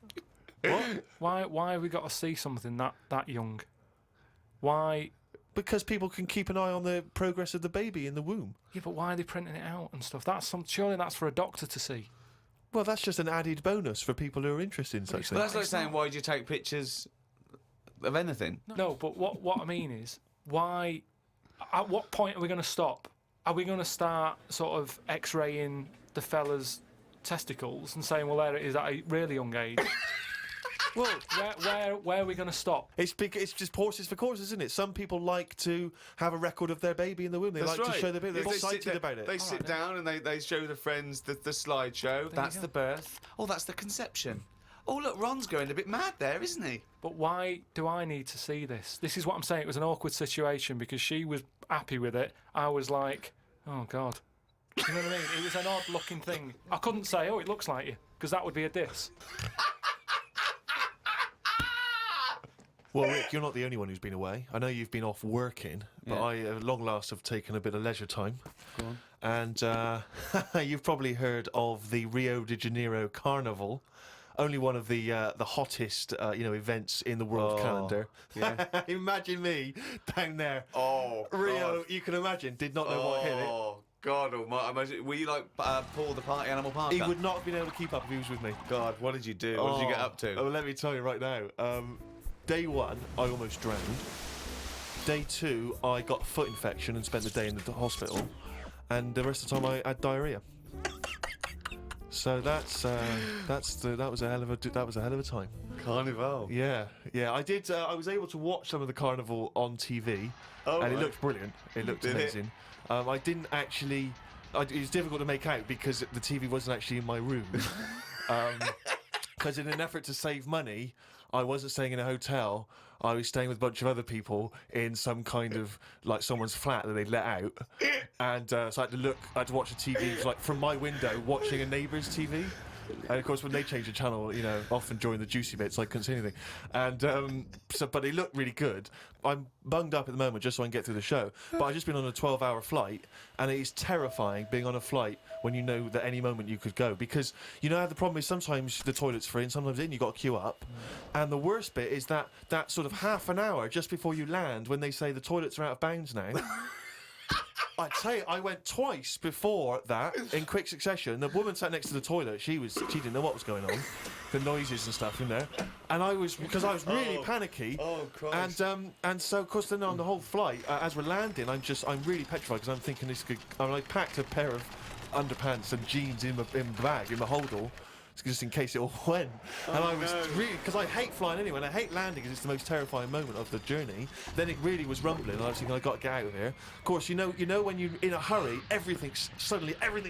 What? Why have we got to see something that young? Why? Because people can keep an eye on the progress of the baby in the womb. Yeah, but why are they printing it out and stuff? Surely that's for a doctor to see. Well, that's just an added bonus for people who are interested in such it's But things. that's like saying, why do you take pictures of anything? No, but what I mean is, why? At what point are we going to stop? Are we going to start sort of X-raying the fella's testicles and saying, well, there it is at a really young age? Well, where are we going to stop? It's just horses for courses, isn't it? Some people like to have a record of their baby in the womb. They That's like right. to show their baby. They're They sit excited there- about it. They sit down and they show the friends the slideshow. That's go. the birth. Oh, that's the conception. Oh, look, Ron's going a bit mad there, isn't he? But why do I need to see this? This is what I'm saying. It was an awkward situation because she was happy with it. I was like, oh, God. You know what I mean? It was an odd-looking thing. I couldn't say, oh, it looks like you, because that would be a diss. Well, Rick, you're not the only one who's been away. I know you've been off working, but Yeah. I, at long last, have taken a bit of leisure time. Go on. And you've probably heard of the Rio de Janeiro Carnival. Only one of the hottest, events in the world calendar. yeah. Imagine me down there. Oh, Rio, God. you can imagine, did not know what hit it. Oh, God almighty. Imagine, were you like Paul the Party Animal Parker? He would not have been able to keep up if he was with me. God, what did you do? What did you get up to? Oh, let me tell you right now. Day one, I almost drowned. Day two, I got a foot infection and spent the day in the hospital. And the rest of the time, I had diarrhea. So that was a hell of a time. Carnival. Yeah. I did. I was able to watch some of the carnival on TV, Oh, and it right. looked brilliant. It looked Did it? amazing. I didn't actually. It was difficult to make out because the TV wasn't actually in my room. Because in an effort to save money, I wasn't staying in a hotel. I was staying with a bunch of other people in some kind of like someone's flat that they'd let out, and so I had to watch the TV like from my window, watching a neighbour's TV. And of course, when they change the channel, often during the juicy bits, I couldn't see anything. And but it looked really good. I'm bunged up at the moment just so I can get through the show. But I've just been on a 12-hour flight, and it is terrifying being on a flight when you know that any moment you could go. Because you know how the problem is sometimes the toilet's free and sometimes you've got to queue up. And the worst bit is that sort of half an hour just before you land when they say the toilets are out of bounds now. I tell you, I went twice before that in quick succession. The woman sat next to the toilet. She didn't know what was going on, the noises and stuff in there, and because I was really panicky. Oh, Christ. And so of course then on the whole flight, as we're landing, I'm really petrified because I'm thinking I packed a pair of underpants and jeans in my bag in my holdall. Just in case it all went. And I was really, because I hate flying anyway, and I hate landing because it's the most terrifying moment of the journey. Then it really was rumbling, and I was thinking, I got to get out of here. Of course, you know when you're in a hurry, everything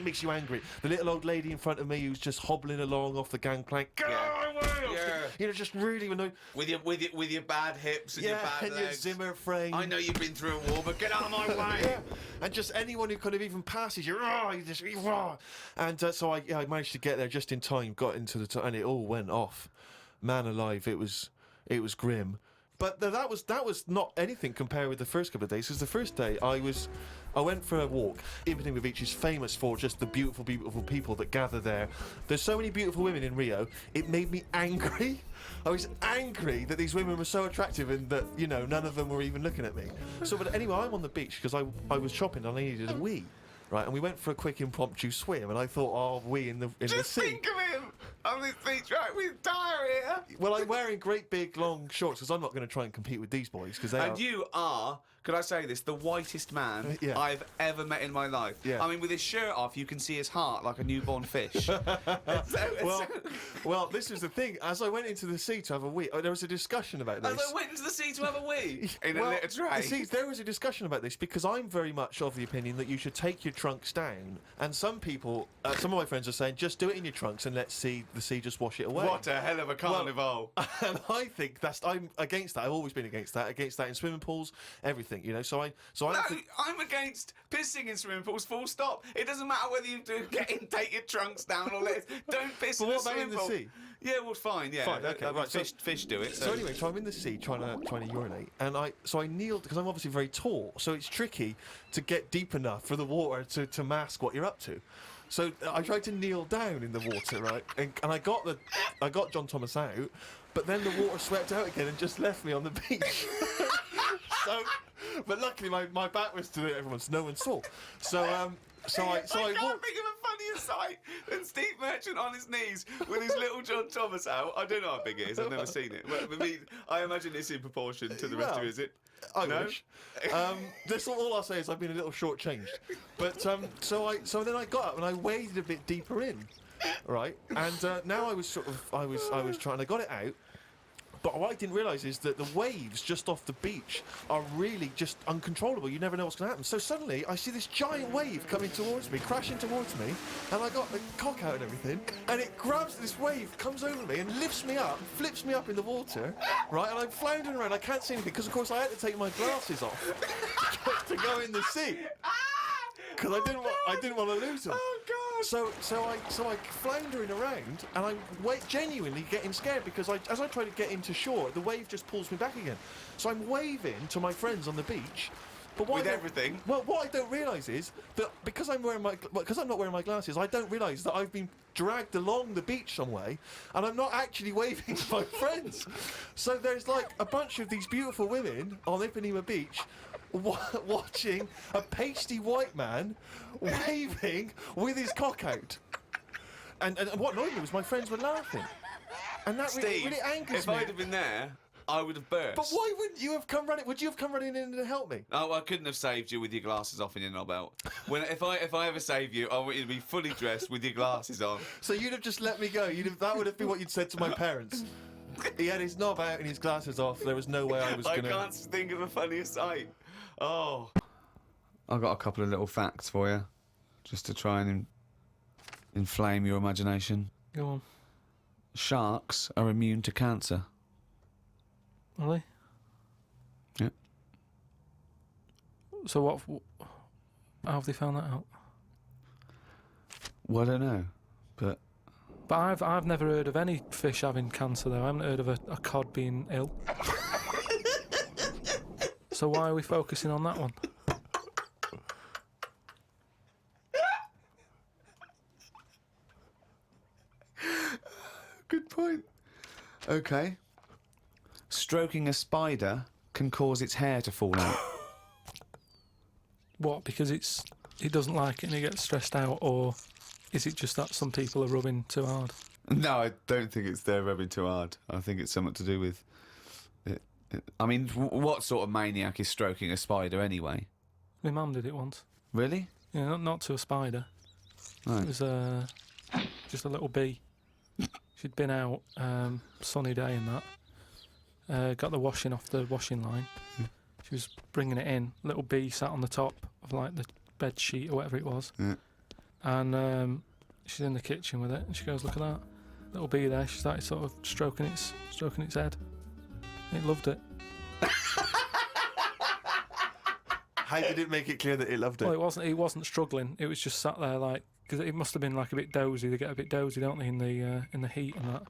makes you angry. The little old lady in front of me who's just hobbling along off the gangplank. You know, just really annoying. With your bad hips and your bad and legs. your Zimmer frame. I know you've been through a war, but get out of my way. Yeah. And just anyone who kind of even passes you, and so I managed to get there just in time. Got into and it all went off. Man alive, it was grim. But that was not anything compared with the first couple of days. Because the first day I went for a walk. Ipany Beach is famous for just the beautiful, beautiful people that gather there. There's so many beautiful women in Rio. It made me angry. I was angry that these women were so attractive and that, you know, none of them were even looking at me. So, but anyway, I'm on the beach because I was shopping and I needed a wee. Right, and we went for a quick impromptu swim, and I thought, oh, we in the sea. Just think of him on this beach, right, with diarrhea. Well, I'm wearing great big long shorts because I'm not going to try and compete with these boys because they are. And you are, could I say this, the whitest man Yeah. I've ever met in my life. Yeah. I mean, with his shirt off, you can see his heart like a newborn fish. Well, this was the thing. As I went into the sea to have a wee, there was a discussion about this. As I went into the sea to have a wee in Well, a litter tray. See, there was a discussion about this because I'm very much of the opinion that you should take your trunks down, and some people, some of my friends are saying, just do it in your trunks and let the sea just wash it away. What a hell of a carnival. And I think I'm against that. I've always been against that in swimming pools, everything, you know. So I I'm against pissing in swimming pools, full stop. It doesn't matter whether you do get in, take your trunks down or let don't piss But in the what about swimming in the pool. sea? Yeah, well, fine, yeah. Fine, okay, right, so- Fish do it. So anyway, so I'm in the sea trying to urinate, and I kneeled because I'm obviously very tall, so it's tricky to get deep enough for the water to mask what you're up to. So I tried to kneel down in the water, right, and I got John Thomas out, but then the water swept out again and just left me on the beach. But luckily my back was to everyone, so no one saw. I can't walked. think of a funnier sight than Steve Merchant on his knees with his little John Thomas out. I don't know how big it is. I've never seen it. But for me, I imagine it's in proportion to the rest of it. Is it? I No? wish. That's all I'll say is I've been a little shortchanged. But so then I got up and I waded a bit deeper in, right? And now I was trying. I got it out. But what I didn't realise is that the waves just off the beach are really just uncontrollable. You never know what's going to happen. So suddenly I see this giant wave coming towards me, crashing towards me, and I got the cock out and everything, and it grabs this wave, comes over me, and lifts me up, flips me up in the water, right? And I'm floundering around. I can't see anything because, of course, I had to take my glasses off to go in the sea because I didn't want to lose them. Oh God! So I floundering around, and I'm genuinely getting scared because as I try to get into shore, the wave just pulls me back again. So I'm waving to my friends on the beach. But With everything. Well, what I don't realise is that because I'm not wearing my glasses, I don't realise that I've been dragged along the beach some way, and I'm not actually waving to my friends. So there's like a bunch of these beautiful women on Ipanema Beach watching a pasty white man waving with his cock out. And what annoyed me was my friends were laughing. And that Steve, really angers if me. I'd have been there, I would have burst. But why wouldn't you have come running? Would you have come running in to help me? Oh, I couldn't have saved you with your glasses off and your knob out. If I ever save you, I want you to be fully dressed with your glasses on. So you'd have just let me go. That would have been what you'd said to my parents. He had his knob out and his glasses off. There was no way I was going to... I can't think of a funnier sight. Oh. I've got a couple of little facts for you, just to try and inflame your imagination. Go on. Sharks are immune to cancer. Are they? Yep. So how have they found that out? Well, I don't know, but... But I've never heard of any fish having cancer though. I haven't heard of a cod being ill. So why are we focusing on that one? Good point. Okay. Stroking a spider can cause its hair to fall out. What? Because he doesn't like it and he gets stressed out, or is it just that some people are rubbing too hard? No, I don't think it's they're rubbing too hard. I think it's something to do with it. I mean, what sort of maniac is stroking a spider anyway? My mum did it once. Really? Yeah, not to a spider. Right. It was just a little bee. She'd been out, sunny day and that. Got the washing off the washing line. She was bringing it in. Little bee sat on the top of like the bed sheet or whatever it was. Yeah. And she's in the kitchen with it, and she goes, "Look at that little bee there." She started sort of stroking its head. It loved it. How did it make it clear that it loved it? Well, it wasn't struggling. It was just sat there like, because it must have been like a bit dozy. They get a bit dozy, don't they, in the heat and that.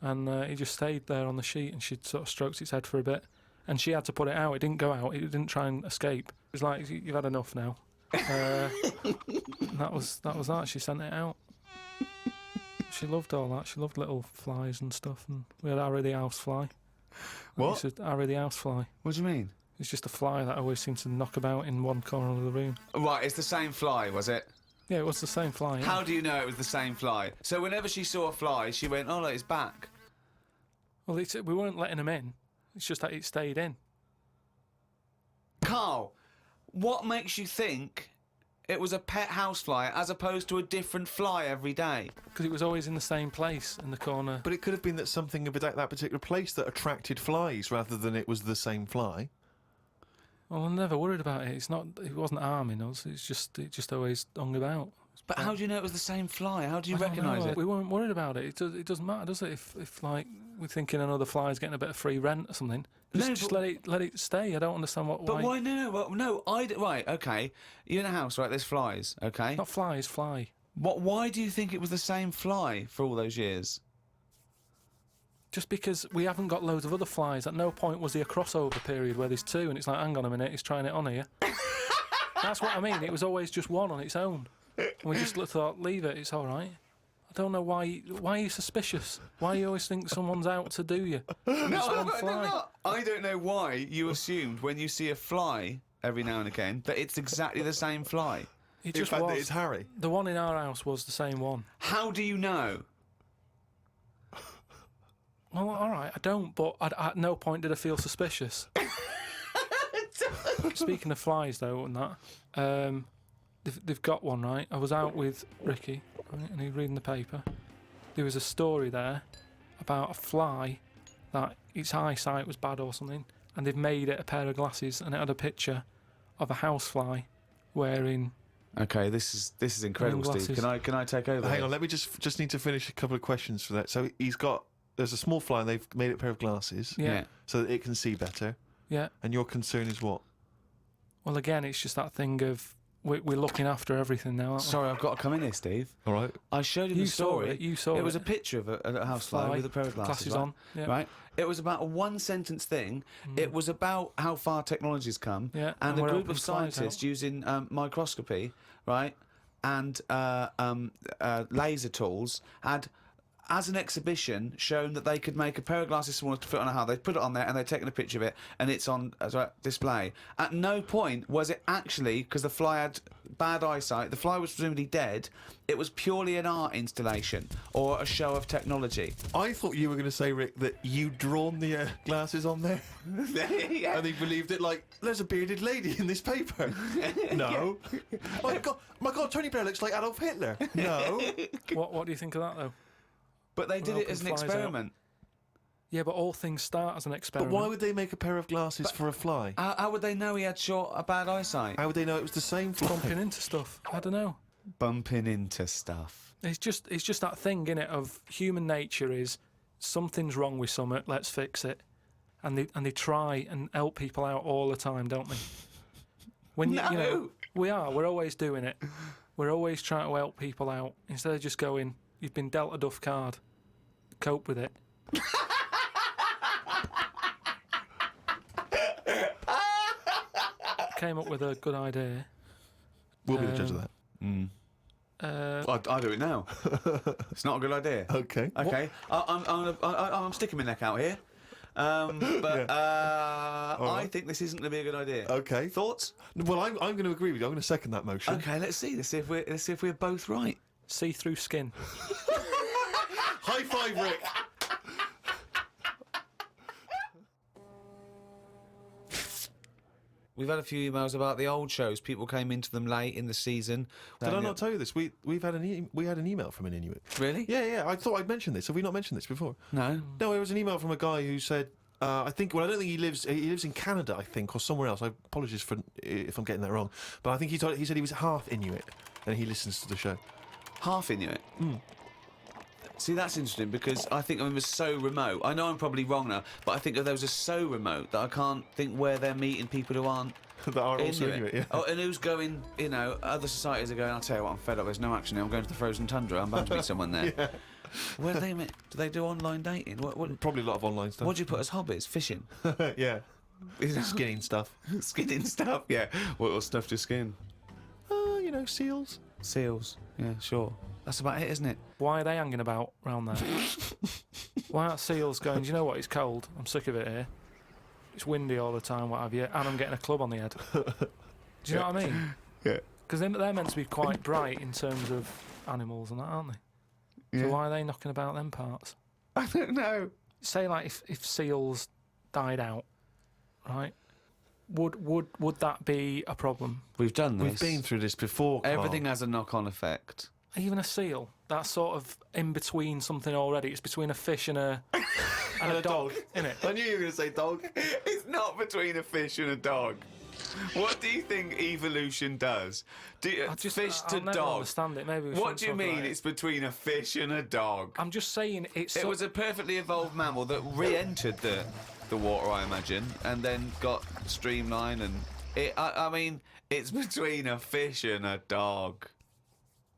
And it just stayed there on the sheet, and she sort of stroked its head for a bit, and she had to put it out. It didn't go out. It didn't try and escape. It was like, "You've had enough now." That was that. She sent it out. She loved all that. She loved little flies and stuff, and we had Harry the housefly. What? Harry the housefly. What do you mean? It's just a fly that always seems to knock about in one corner of the room. Right, it's the same fly, was it? Yeah, it was the same fly. Yeah. How do you know it was the same fly? So whenever she saw a fly, she went, "Oh, look, it's back." Well, we weren't letting him in. It's just that it stayed in. Carl, what makes you think it was a pet housefly as opposed to a different fly every day? Because it was always in the same place in the corner. But it could have been that something about that particular place that attracted flies rather than it was the same fly. Well, I'm never worried about it. It wasn't harming us. It just always hung about. But how do you know it was the same fly? How do you I don't recognise know. it? We weren't worried about it. It doesn't matter, does it? If like we're thinking another fly's getting a bit of free rent or something, just let it stay. I don't understand what. But why? No. Right. Okay. You're in a house, right? There's flies. Okay. Not flies, fly. What? Why do you think it was the same fly for all those years? Just because we haven't got loads of other flies. At no point was there a crossover period where there's two, and it's like, hang on a minute, he's trying it on here. That's what I mean. It was always just one on its own. And we just thought, leave it, it's all right. I don't know why are you suspicious? Why you always think someone's out to do you? No, I don't know why you assumed when you see a fly every now and again that it's exactly the same fly. It In just fact, was. it's Harry. The one in our house was the same one. How do you know? Well, all right, I don't, but at no point did I feel suspicious. Speaking of flies, though, and that, they've got one, right? I was out with Ricky, right, and he was reading the paper. There was a story there about a fly that its eyesight was bad or something, and they've made it a pair of glasses, and it had a picture of a housefly wearing. Okay, this is incredible, Steve. Can I take over? Hang on, let me just need to finish a couple of questions for that. So there's a small fly and they've made it a pair of glasses Yeah. so that it can see better. Yeah. And your concern is what? Well, again, it's just that thing of we're looking after everything now, aren't we? Sorry, I've got to come in here, Steve. All right. I showed him the story. You saw it. It was a picture of a housefly with a pair of glasses on. Yeah. Right. It was about a one-sentence thing. It was about how far technology's come, Yeah, and a we're group helping of flies scientists out. using microscopy, right, and laser tools had, as an exhibition, shown that they could make a pair of glasses smaller to fit on a house. They put it on there and they'd taken a picture of it, and it's on display. At no point was it actually, because the fly had bad eyesight, the fly was presumably dead, it was purely an art installation or a show of technology. I thought you were going to say, Rick, that you'd drawn the glasses on there. Yeah. And they believed it like, there's a bearded lady in this paper. No. My God, Tony Blair looks like Adolf Hitler. No. What do you think of that, though? But they did it as an Helping flies out. experiment. Yeah, but all things start as an But experiment. why would they make a pair of glasses for a fly? How would they know he had bad eyesight? How would they know it was the same fly? bumping into stuff? I don't know. Bumping into stuff. It's just that thing, innit, of human nature is something's wrong with something, let's fix it. And they try and help people out all the time, don't they? When you know, we're always doing it. We're always trying to help people out instead of just going, you've been dealt a duff card, cope with it. Came up with a good idea. We'll be the judge of that. I'll do it now. It's not a good idea. Okay. Okay. I'm sticking my neck out here. But I right. think this isn't going to be a good idea. Okay. Thoughts? Well, I'm going to agree with you. I'm going to second that motion. Okay, let's see. Let's see if we're both right. See-through skin. High five, Rick. We've had a few emails about the old shows. People came into them late in the season. Did I not tell you this? We had an email from an Inuit. Really? Yeah. I thought I'd mentioned this. Have we not mentioned this before? No. No, it was an email from a guy who said, I don't think he lives in Canada, I think, or somewhere else. I apologise if I'm getting that wrong. But I think he said he was half Inuit and he listens to the show. Half Inuit? See, that's interesting because I think of them as so remote. I know I'm probably wrong now, but I think of those as so remote that I can't think where they're meeting people who aren't That are also Inuit, yeah. Oh, and who's going, other societies are going, I'll tell you what, I'm fed up, there's no action here, I'm going to the frozen tundra, I'm bound to meet someone there. Yeah. Where do they meet? Do they do online dating? What Probably a lot of online stuff. do you put as hobbies? Fishing? Yeah. Skinning stuff. Skinning stuff? Yeah. What stuff to skin? Seals. Seals. Yeah, sure. That's about it, isn't it? Why are they hanging about round there? Why aren't seals going, do you know what, it's cold, I'm sick of it here. It's windy all the time, what have you, and I'm getting a club on the head. Do you know what I mean? Yeah. Because they're meant to be quite bright in terms of animals and that, aren't they? Yeah. So why are they knocking about them parts? I don't know. Say, like, if seals died out, right? Would that be a problem? We've done this. We've been through this before, Carl. Everything has a knock-on effect. Even a seal, that's sort of in between something already. It's between a fish and a dog, isn't it? I knew you were going to say dog. It's not between a fish and a dog. What do you think evolution does? Fish to I'll never dog. understand it. Maybe we What shouldn't do you talk mean about it. it's between a fish and a dog? I'm just saying it's. It was a perfectly evolved mammal that re-entered the water, I imagine, and then got streamlined. And I mean, it's between a fish and a dog.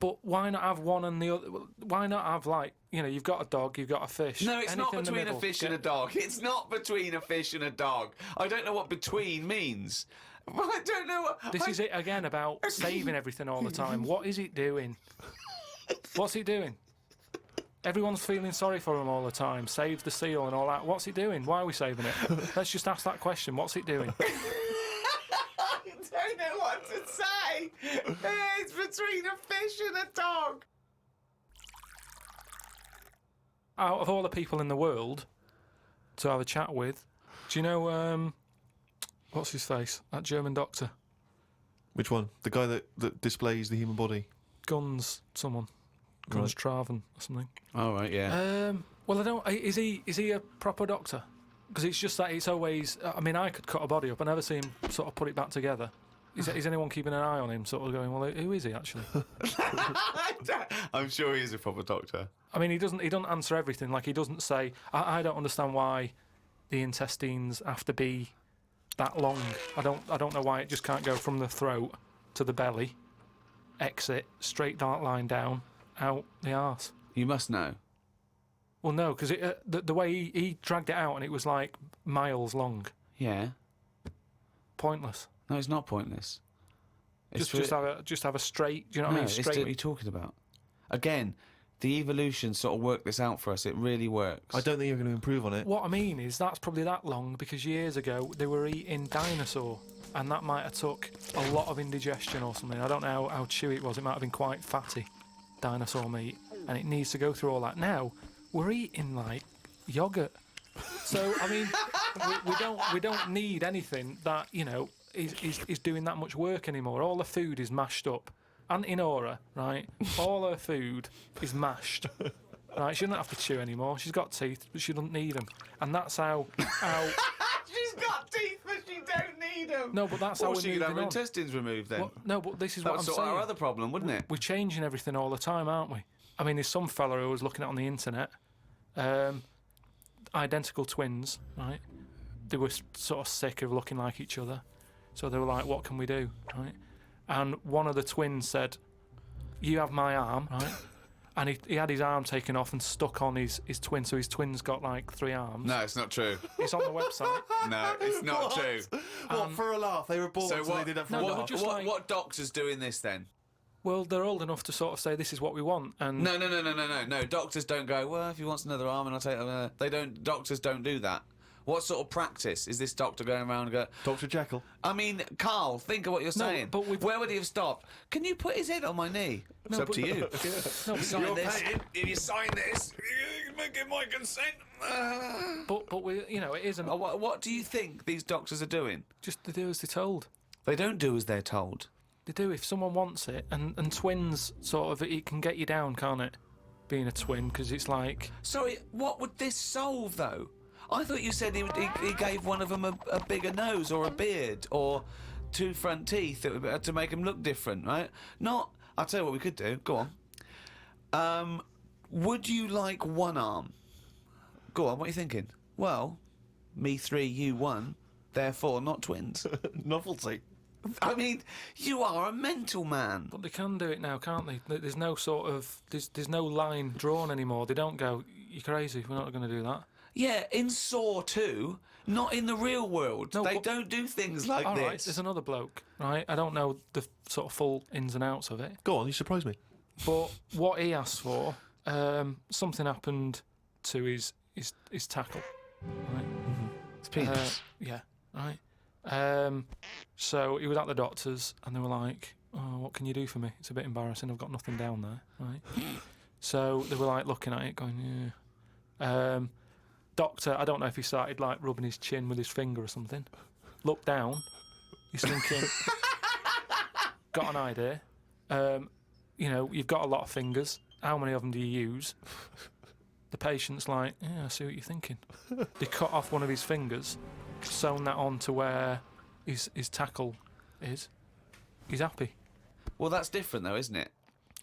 But why not have one and the other? Why not have, like, you've got a dog, you've got a fish. No, it's not Anything in the between a middle. fish and a dog. It's not between a fish and a dog. I don't know what between means. I don't know what... This is it again about saving everything all the time. What is it doing? What's it doing? Everyone's feeling sorry for him all the time. Save the seal and all that. What's it doing? Why are we saving it? Let's just ask that question. What's it doing? I don't know what to say. It's between a fish and a dog. Out of all the people in the world to have a chat with, do you know, what's his face? That German doctor. Which one? The guy that displays the human body? Guns Traven or something. All right, yeah. Well, I don't. Is he a proper doctor? Because it's just that it's always. I mean, I could cut a body up. I never see him sort of put it back together. Is anyone keeping an eye on him? Sort of going, well, who is he actually? I'm sure he is a proper doctor. I mean, he doesn't answer everything. Like, he doesn't say. I don't understand why the intestines have to be that long. I don't know why it just can't go from the throat to the belly, exit straight dark line down, out the arse. You must know. Well, no, because the way he dragged it out and it was like miles long. Yeah. Pointless. No, it's not pointless. It's Just have a straight. Do you know what I mean? It's Straight. what are you talking about? Again, the evolution sort of worked this out for us. It really works. I don't think you're going to improve on it. What I mean is that's probably that long because years ago they were eating dinosaur, and that might have took a lot of indigestion or something. I don't know how chewy it was. It might have been quite fatty, dinosaur meat, and it needs to go through all that. Now we're eating like yogurt. So I mean, we don't need anything that is doing that much work anymore. All the food is mashed up. Auntie Nora, right? All her food is mashed. Right? She doesn't have to chew anymore. She's got teeth, but she doesn't need them. And that's how. She's got teeth, but she don't need them. No, but that's how we're she could have her moving on. intestines removed then. Well, no, but this is That what would I'm sort saying. our other problem, wouldn't it? We're changing everything all the time, aren't we? I mean, there's some fella who I was looking at on the internet, identical twins, right? They were sort of sick of looking like each other, so they were like, "What can we do?" Right? And one of the twins said, "You have my arm," right? And he had his arm taken off and stuck on his twin, so his twin's got like 3 arms. No, it's not true. It's on the website. No, it's not true. What, for a laugh? They were born, so what, they did that for no, a but laugh. just like- what doctor's doing this then? Well, they're old enough to sort of say this is what we want, and No. Doctors don't go, well, if he wants another arm and I'll take another. They don't. Doctors don't do that. What sort of practice is this doctor going around and go? Dr. Jekyll. I mean, Carl, think of what you're saying. but where would he have stopped? Can you put his head on my knee? It's up to you. No, but Sign this. If you sign this, you give my consent. but we, you know, it isn't. What do you think these doctors are doing? Just to do as they're told. They don't do as they're told. They do if someone wants it, and twins sort of it can get you down, can't it? Being a twin, because it's like. Sorry, what would this solve though? I thought you said he gave one of them a bigger nose or a beard or 2 front teeth to make him look different, right? Not. I'll tell you what we could do. Go on. Would you like one arm? Go on. What are you thinking? Well, me 3, you 1. Therefore, not twins. Novelty. I mean, you are a mental man. But they can do it now, can't they? There's no sort of there's no line drawn anymore. They don't go, "You're crazy. We're not going to do that." Yeah, in Saw 2, not in the real world. No, they don't do things like all this. right, there's another bloke, right? I don't know the sort of full ins and outs of it. Go on, you surprise me. But what he asked for, something happened to his tackle, right? It's penis. Yeah, right. So he was at the doctor's, and they were like, "Oh, what can you do for me? It's a bit embarrassing. I've got nothing down there." Right. So they were like looking at it, going, "Yeah." Doctor, I don't know if he started like rubbing his chin with his finger or something. Looked down. He's thinking, got an idea. You know, you've got a lot of fingers. How many of them do you use? The patient's like, yeah, I see what you're thinking. They cut off one of his fingers, sewn that on to where his tackle is. He's happy. Well, that's different though, isn't it?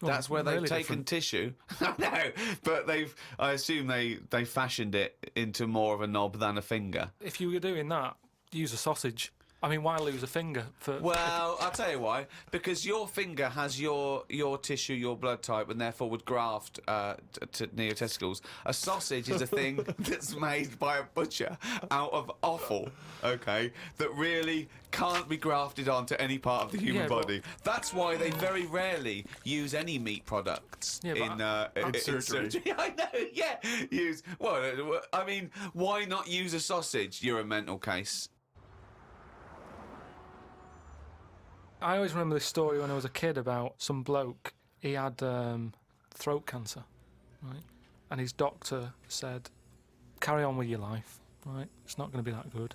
Well, That's where they've really taken different. tissue. No, but I assume they fashioned it into more of a knob than a finger. If you were doing that, use a sausage. I mean, why lose a finger? Well, I'll tell you why. Because your finger has your tissue, your blood type, and therefore would graft near your testicles. A sausage is a thing that's made by a butcher out of offal, okay, that really can't be grafted onto any part of the human body. That's why they very rarely use any meat products in surgery. I know, yeah. I mean, why not use a sausage? You're a mental case. I always remember this story when I was a kid about some bloke. He had throat cancer, right? And his doctor said, carry on with your life, right? It's not going to be that good,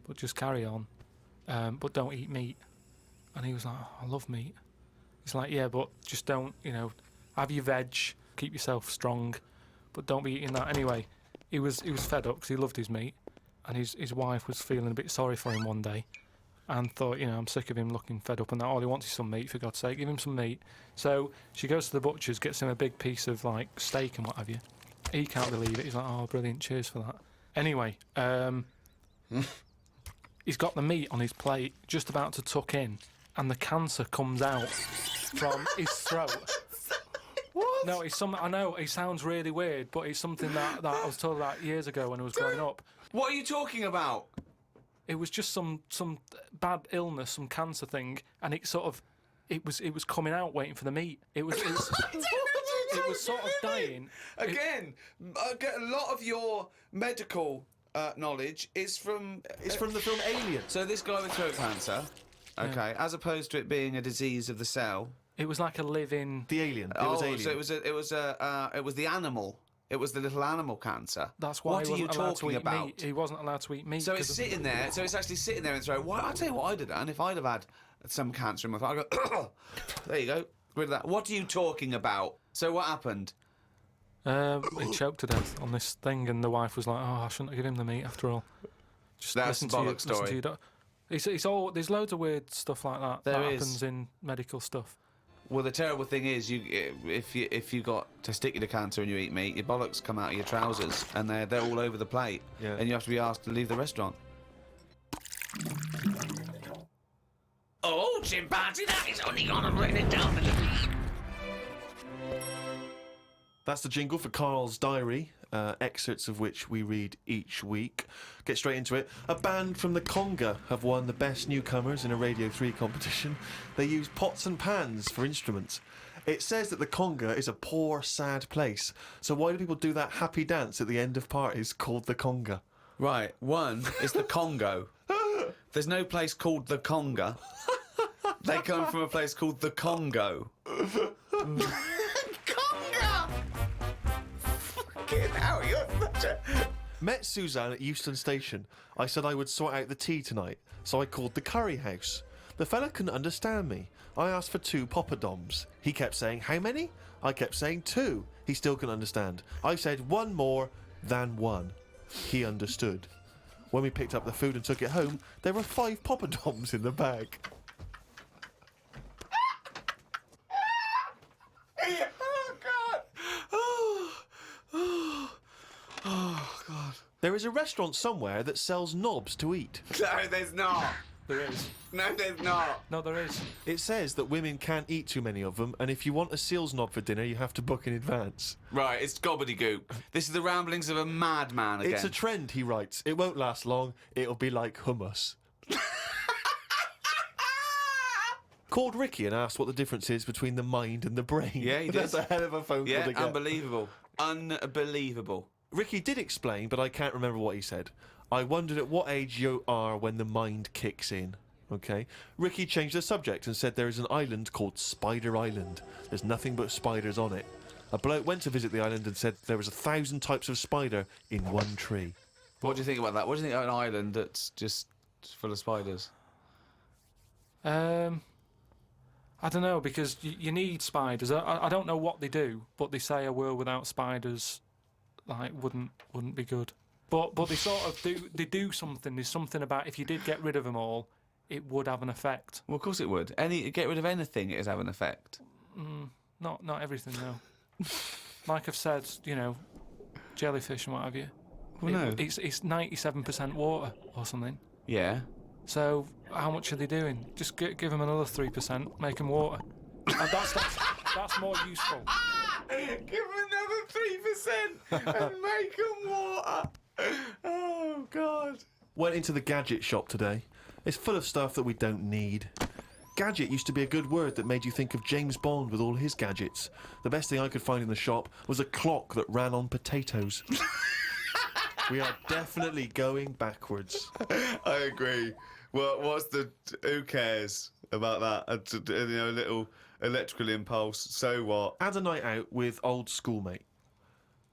but just carry on. But don't eat meat. And he was like, oh, I love meat. He's like, yeah, but just don't, have your veg, keep yourself strong, but don't be eating that. Anyway, he was fed up because he loved his meat, and his wife was feeling a bit sorry for him one day. And thought, I'm sick of him looking fed up and that. All he wants is some meat, for God's sake. Give him some meat. So she goes to the butcher's, gets him a big piece of, steak and what have you. He can't believe it. He's like, oh, brilliant, cheers for that. Anyway, he's got the meat on his plate, just about to tuck in, and the cancer comes out from his throat. What? No, it's something, I know, it sounds really weird, but it's something that I was told about years ago when I was growing up. What are you talking about? It was just some bad illness, some cancer thing, and it was coming out waiting for the meat. It was sort of dying. Again, a lot of your medical knowledge is from... It's from the film Alien. So this guy with throat cancer, okay, as opposed to it being a disease of the cell... It was like a living... The alien. It was alien. So it was the animal. It was the little animal cancer. That's why what he are you wasn't allowed to talking eat about? meat. He wasn't allowed to eat meat. So it's sitting there. So it's actually sitting there and throat. Well, I'll tell you what I'd have done if I'd have had some cancer in my throat. I'd go, there you go, rid of that. What are you talking about? So what happened? He choked to death on this thing, and the wife was like, "Oh, I shouldn't have given him the meat after all." Just That's listen a to bollock story. It's all. There's loads of weird stuff like that There that is. happens in medical stuff. Well, the terrible thing is, if you got testicular cancer and you eat meat, your bollocks come out of your trousers, and they're all over the plate, Yeah. and you have to be asked to leave the restaurant. Oh, chimpanzee, that is only gonna bring it down a little. That's the jingle for Carl's diary, excerpts of which we read each week. Get straight into it. A band from the Conga have won the Best Newcomers in a Radio 3 competition. They use pots and pans for instruments. It says that the Conga is a poor, sad place. So why do people do that happy dance at the end of parties called the Conga? Right, one is the Congo. There's no place called the Conga. They come from a place called the Congo. Conga! Fucking hell, you're such a... Met Suzanne at Euston Station. I said I would sort out the tea tonight, so I called the curry house. The fella couldn't understand me. I asked for 2 poppadoms. He kept saying, how many? I kept saying 2. He still couldn't understand. I said 1 more than 1. He understood. When we picked up the food and took it home, there were 5 poppadoms in the bag. Oh, God! Oh, God. There is a restaurant somewhere that sells knobs to eat. No, there's not. There is. No, there's not. No, there is. It says that women can't eat too many of them, and if you want a seal's knob for dinner, you have to book in advance. Right, it's gobbledygook. This is the ramblings of a madman again. It's a trend, he writes. It won't last long. It'll be like hummus. Called Ricky and asked what the difference is between the mind and the brain. Yeah, he did. That's a hell of a phone call Yeah, to get. unbelievable. Unbelievable. Ricky did explain, but I can't remember what he said. I wondered at what age you are when the mind kicks in. Okay. Ricky changed the subject and said there is an island called Spider Island. There's nothing but spiders on it. A bloke went to visit the island and said there was 1,000 types of spider in one tree. What do you think about that? What do you think of an island that's just full of spiders? I don't know, because you need spiders. I don't know what they do, but they say a world without spiders wouldn't be good. But they sort of do something. There's something about if you did get rid of them all, it would have an effect. Well, of course it would. Get rid of anything, it'd have an effect. Not everything, though. Like I've said, jellyfish and what have you. Well, no. It's 97% water or something. Yeah. So how much are they doing? Just give them another 3%, make them water. And that's more useful. Give them another 3% and make them water. Oh, God. Went into the gadget shop today. It's full of stuff that we don't need. Gadget used to be a good word that made you think of James Bond with all his gadgets. The best thing I could find in the shop was a clock that ran on potatoes. We are definitely going backwards. I agree. Well, who cares about that? A little electrical impulse. So what? Had a night out with old schoolmate.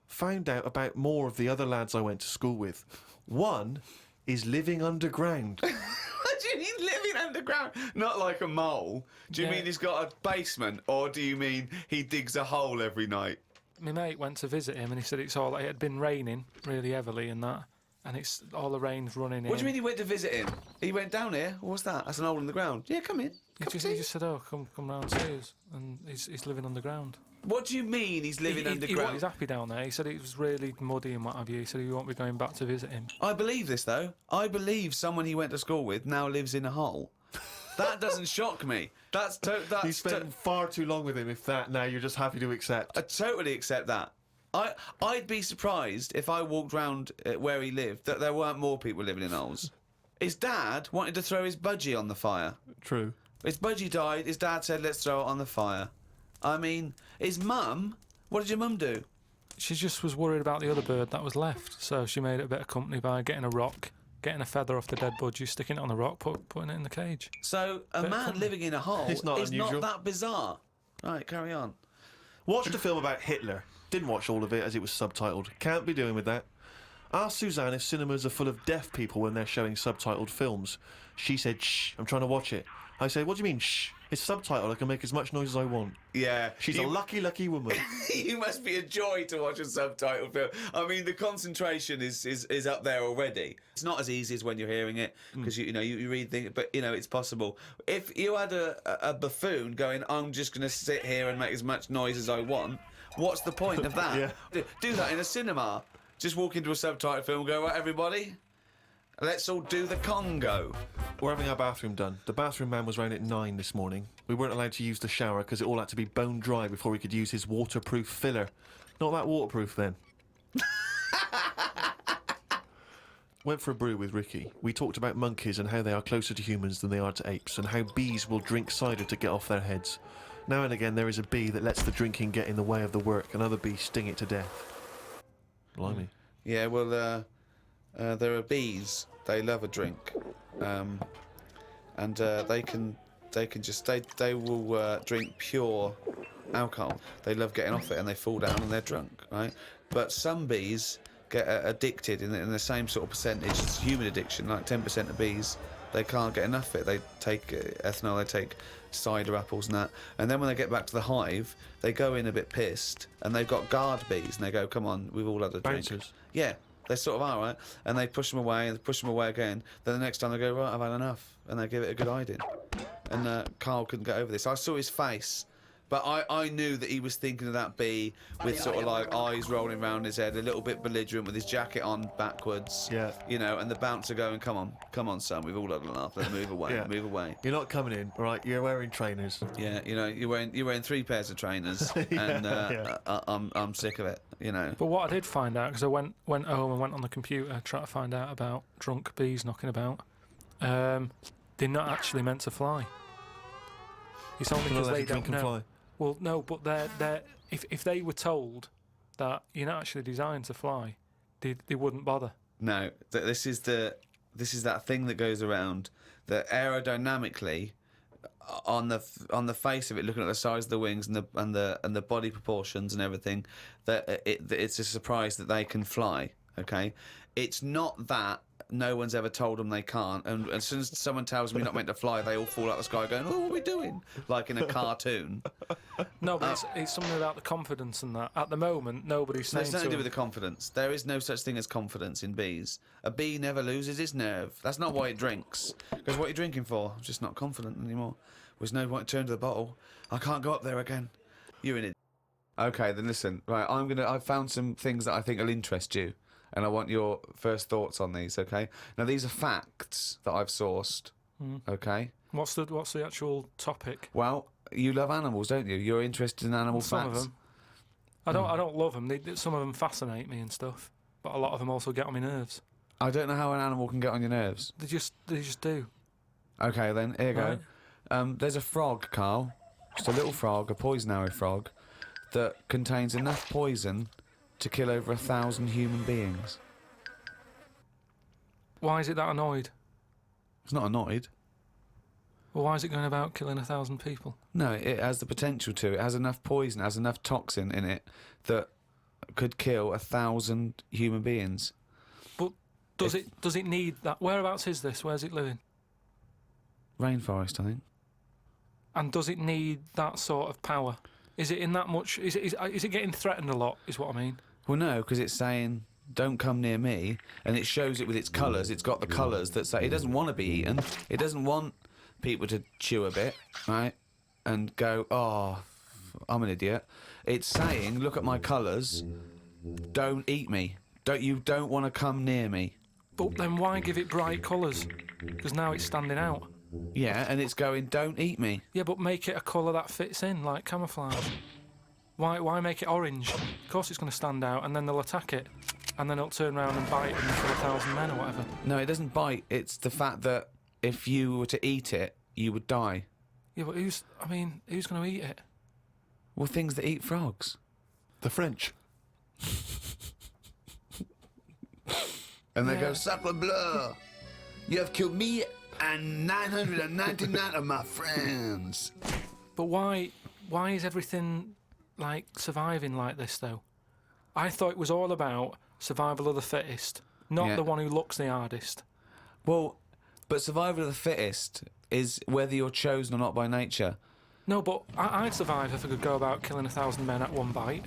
Found out about more of the other lads I went to school with. One is living underground. What do you mean living underground? Not like a mole. Do you mean he's got a basement, or do you mean he digs a hole every night? My mate went to visit him and he said it had been raining really heavily and that, and it's all the rain's running in. What do you mean he went to visit him? He went down here. What's that? That's an hole in the ground. Yeah, come in. He just said, "Oh, come round to us," and he's living underground. What do you mean he's living underground? He's happy down there. He said it was really muddy and what have you. He said he won't be going back to visit him. I believe this, though. I believe someone he went to school with now lives in a hole. That doesn't shock me. You spent far too long with him, if that, now you're just happy to accept. I totally accept that. I'd be surprised if I walked round where he lived that there weren't more people living in holes. His dad wanted to throw his budgie on the fire. True. His budgie died. His dad said, let's throw it on the fire. I mean, his mum... What did your mum do? She just was worried about the other bird that was left, so she made it a bit of company by getting a rock, getting a feather off the dead budgie, sticking it on the rock, putting it in the cage. So a man living in a hole It's not is unusual. not that bizarre. Right, carry on. Watched a film about Hitler. Didn't watch all of it as it was subtitled. Can't be doing with that. Asked Suzanne if cinemas are full of deaf people when they're showing subtitled films. She said, shh, I'm trying to watch it. I said, what do you mean, shh? It's subtitled, I can make as much noise as I want. Yeah. She's a lucky, lucky woman. You must be a joy to watch a subtitled film. I mean, the concentration is up there already. It's not as easy as when you're hearing it, because you read things, but it's possible. If you had a buffoon going, I'm just going to sit here and make as much noise as I want, what's the point of that? Yeah. Do that in a cinema. Just walk into a subtitled film and go, right, everybody, let's all do the Congo. We're having our bathroom done. The bathroom man was round at 9 this morning. We weren't allowed to use the shower because it all had to be bone dry before we could use his waterproof filler. Not that waterproof then. Went for a brew with Ricky. We talked about monkeys and how they are closer to humans than they are to apes, and how bees will drink cider to get off their heads. Now and again there is a bee that lets the drinking get in the way of the work, and other bees sting it to death. Blimey. Yeah, well, there are bees. They love a drink, and they will drink pure alcohol. They love getting off it, and they fall down and they're drunk, right? But some bees get addicted in the same sort of percentage as human addiction. Like 10% of bees, they can't get enough of it. They take ethanol, they take cider apples and that, and then when they get back to the hive, they go in a bit pissed, and they've got guard bees, and they go, "Come on, we've all had a drink." Bouncers. Yeah, they sort of are, right? And they push them away, and push them away again. Then the next time they go, "Right, I've had enough," and they give it a good hiding. And Carl couldn't get over this. I saw his face, but I knew that he was thinking of that bee with sort of like eyes rolling around his head, a little bit belligerent with his jacket on backwards. Yeah. You know, and the bouncer going, come on, son, we've all had enough. Let's move away, Yeah. move away. You're not coming in, all right? You're wearing trainers. Yeah, you know, you're wearing 3 pairs of trainers, and I'm sick of it. You know. But what I did find out, because I went home and went on the computer trying to find out about drunk bees knocking about, they're not actually meant to fly. It's only because they don't know. Fly. Well, no, but they're if they were told that you're not actually designed to fly, they wouldn't bother. No, this is that thing that goes around that aerodynamically, on the face of it, looking at the size of the wings and the body proportions and everything, that it's a surprise that they can fly. Okay, it's not that. No one's ever told them they can't, and as soon as someone tells me not meant to fly, they all fall out of the sky going, "Oh, what are we doing?" Like in a cartoon. No, but it's something about the confidence and that. At the moment, nobody's saying. It's nothing to do with the confidence. There is no such thing as confidence in bees. A bee never loses its nerve. That's not why it drinks. Because what are you drinking for? I'm just not confident anymore. There's no point to turn to the bottle. I can't go up there again. You're in it. Okay, then listen. Right, I've found some things that I think will interest you, and I want your first thoughts on these. Okay. Now these are facts that I've sourced. Okay. What's the actual topic? Well, you love animals, don't you? You're interested in animal Some facts. of them. I don't love them. Some of them fascinate me and stuff, but a lot of them also get on my nerves. I don't know how an animal can get on your nerves. They just do. Okay, then here you Right. go. There's a frog, Carl. Just a little frog, a poison arrow frog, that contains enough poison to kill over 1,000 human beings. Why is it that annoyed? It's not annoyed. Well, why is it going about killing 1,000 people? No, it has the potential to. It has enough poison, has enough toxin in it that could kill 1,000 human beings. But does it need that? Whereabouts is this? Where's it living? Rainforest, I think. And does it need that sort of power? Is it in that much? Is it getting threatened a lot? Is what I mean. Well, no, because it's saying, "Don't come near me," and it shows it with its colours. It's got the colours that say it doesn't want to be eaten. It doesn't want people to chew a bit, right, and go, "Oh, I'm an idiot." It's saying, "Look at my colours. Don't eat me. You don't want to come near me." But then why give it bright colours? Because now it's standing out. Yeah, and it's going, "Don't eat me." Yeah, but make it a colour that fits in, like camouflage. Why make it orange? Of course it's going to stand out, and then they'll attack it, and then it'll turn around and bite and kill 1,000 men or whatever. No, it doesn't bite. It's the fact that if you were to eat it, you would die. Yeah, but who's going to eat it? Well, things that eat frogs. The French. And they Yeah. go, "Sacre bleu! You have killed me and 999 of my friends." But why is everything like surviving like this though? I thought it was all about survival of the fittest, not Yeah. the one who looks the hardest. Well, but survival of the fittest is whether you're chosen or not by nature. No, but I'd survive if I could go about killing 1,000 men at one bite.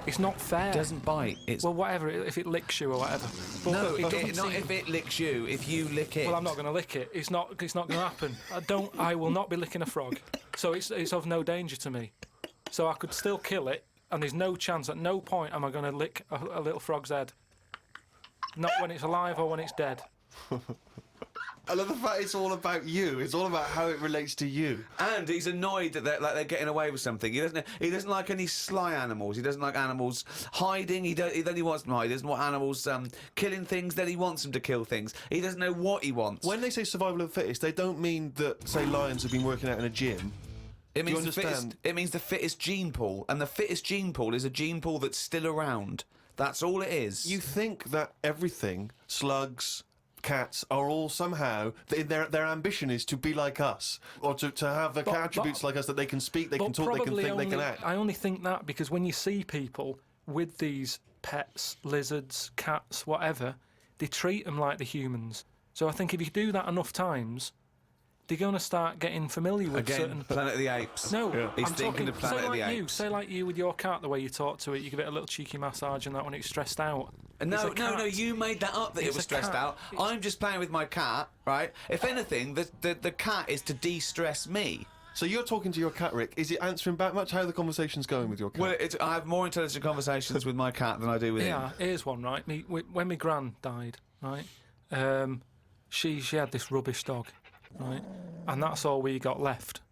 It's not fair. It doesn't bite. It's Well, whatever, if it licks you or whatever. But no, it doesn't not seem- if it licks you. If you lick it. Well, I'm not going to lick it. It's not going to happen. I will not be licking a frog. So it's of no danger to me. So I could still kill it, and there's no chance. At no point am I going to lick a little frog's head. Not when it's alive or when it's dead. I love the fact it's all about you. It's all about how it relates to you. And he's annoyed that they're getting away with something. He doesn't like any sly animals. He doesn't like animals hiding. Then he wants them to hide. He doesn't want animals killing things. Then he wants them to kill things. He doesn't know what he wants. When they say survival of the fittest, they don't mean that, say, lions have been working out in a gym. It means you the fittest. understand? It means the fittest gene pool, and the fittest gene pool is a gene pool that's still around. That's all it is. You think that everything, slugs, cats, are all somehow... Their ambition is to be like us, or to have the attributes like us, that they can speak, they can talk, they can think, they can act. I only think that because when you see people with these pets, lizards, cats, whatever, they treat them like the humans. So I think if you do that enough times, they're going to start getting familiar with certain... Planet of the Apes. No, He's I'm thinking talking, of Planet of the Apes. Say like you with your cat, the way you talk to it, you give it a little cheeky massage and that when it's stressed out. No, you made that up that it was stressed out. I'm just playing with my cat, right? If anything, the cat is to de-stress me. So you're talking to your cat, Rick. Is it answering back much? How are the conversation's going with your cat? Well, I have more intelligent conversations with my cat than I do with him. Yeah, here's one, right? When my gran died, right, she had this rubbish dog, right, and that's all we got left.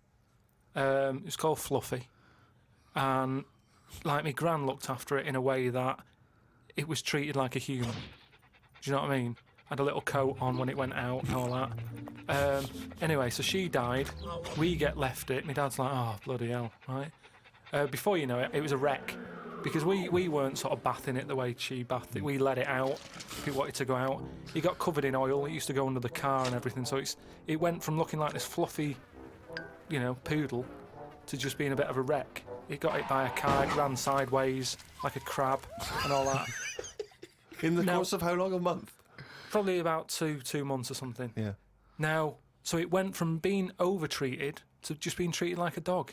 It was called Fluffy, and like my gran looked after it in a way that it was treated like a human. Do you know what I mean? Had a little coat on when it went out and all that. Anyway, so she died. We get left it. My dad's like, oh, bloody hell, right? Before you know it, it was a wreck. Because we weren't sort of bathing it the way she bathed it. We let it out if it wanted to go out. It got covered in oil. It used to go under the car and everything. So it went from looking like this fluffy, poodle to just being a bit of a wreck. It got hit by a car. It ran sideways like a crab and all that. In the course of how long? A month? Probably about two months or something. Yeah. Now, so it went from being over-treated to just being treated like a dog.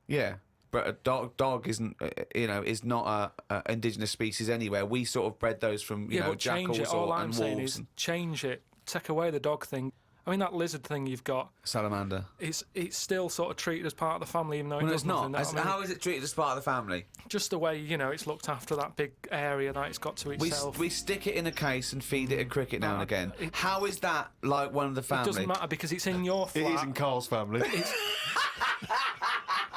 Yeah, but a dog isn't, is not a indigenous species anywhere. We sort of bred those from, but jackals change it. All I'm and saying wolves. is change it. Take away the dog thing. I mean, that lizard thing you've got... Salamander. It's still sort of treated as part of the family, even though it does it's not. nothing. How is it treated as part of the family? Just the way, it's looked after, that big area that it's got to itself. We stick it in a case and feed it a cricket now and again. How is that like one of the family? It doesn't matter because it's in your flat. It is in Carl's family.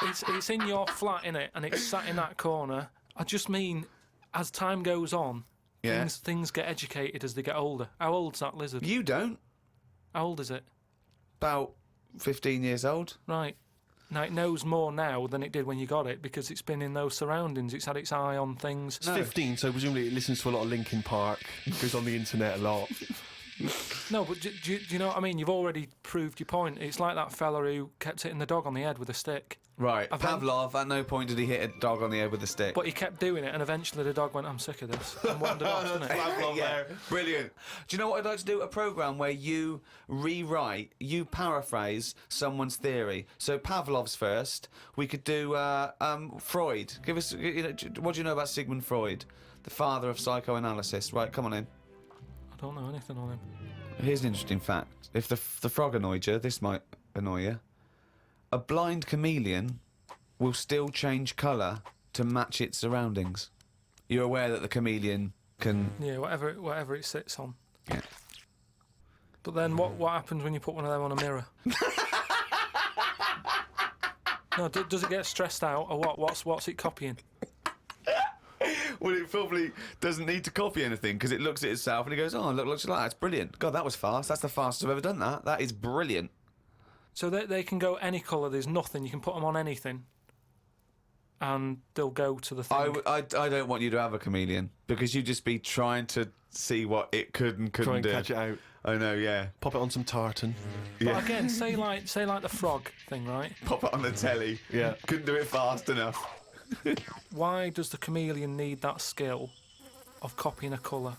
It's in your flat, innit? And it's sat in that corner. I just mean, as time goes on, things get educated as they get older. How old's that lizard? You don't. How old is it? About 15 years old. Right. Now, it knows more now than it did when you got it because it's been in those surroundings. It's had its eye on things. It's 15, so presumably it listens to a lot of Linkin Park, goes on the internet a lot. No, but do you know what I mean? You've already proved your point. It's like that fella who kept hitting the dog on the head with a stick. Right. Pavlov, at no point did he hit a dog on the head with a stick. But he kept doing it, and eventually the dog went, I'm sick of this, and wandered off, didn't it? Pavlov there. Brilliant. Do you know what I'd like to do? A programme where you you paraphrase someone's theory. So Pavlov's first. We could do Freud. Give us, what do you know about Sigmund Freud, the father of psychoanalysis? Right, come on in. I don't know anything on him. Here's an interesting fact. If the frog annoyed you, this might annoy you. A blind chameleon will still change colour to match its surroundings. You're aware that the chameleon can... Yeah, whatever it sits on. Yeah. But then what happens when you put one of them on a mirror? No, does it get stressed out or what? What's it copying? Well, it probably doesn't need to copy anything because it looks at itself and it goes, oh, look, looks like that. That's brilliant. God, that was fast. That's the fastest I've ever done that. That is brilliant. So they can go any colour. There's nothing. You can put them on anything, and they'll go to the thing. I don't want you to have a chameleon because you'd just be trying to see what it could and couldn't Try and do. catch it out. I know, yeah. Pop it on some tartan. But again, say like the frog thing, right? Pop it on the telly. Yeah. Couldn't do it fast enough. Why does the chameleon need that skill of copying a colour?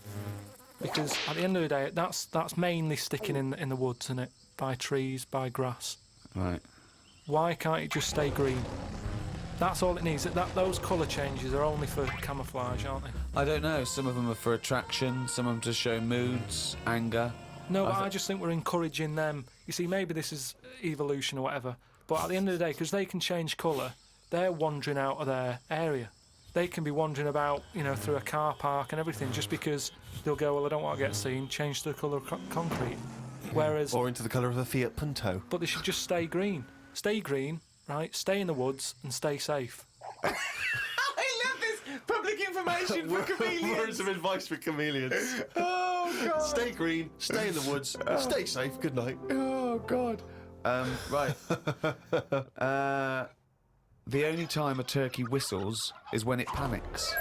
Because at the end of the day, that's mainly sticking in the woods, isn't it? By trees, by grass. Right. Why can't it just stay green? That's all it needs. Those colour changes are only for camouflage, aren't they? I don't know. Some of them are for attraction. Some of them to show moods, anger. No, I just think we're encouraging them. You see, maybe this is evolution or whatever, but at the end of the day, because they can change colour, they're wandering out of their area. They can be wandering about, through a car park and everything, just because they'll go, well, I don't want to get seen, change the colour of concrete. Whereas... Or into the colour of a Fiat Punto. But they should just stay green. Stay green, right? Stay in the woods and stay safe. I love this public information for chameleons. Words of advice for chameleons. Oh, God. Stay green, stay in the woods, stay safe, good night. Oh, God. Right. The only time a turkey whistles is when it panics.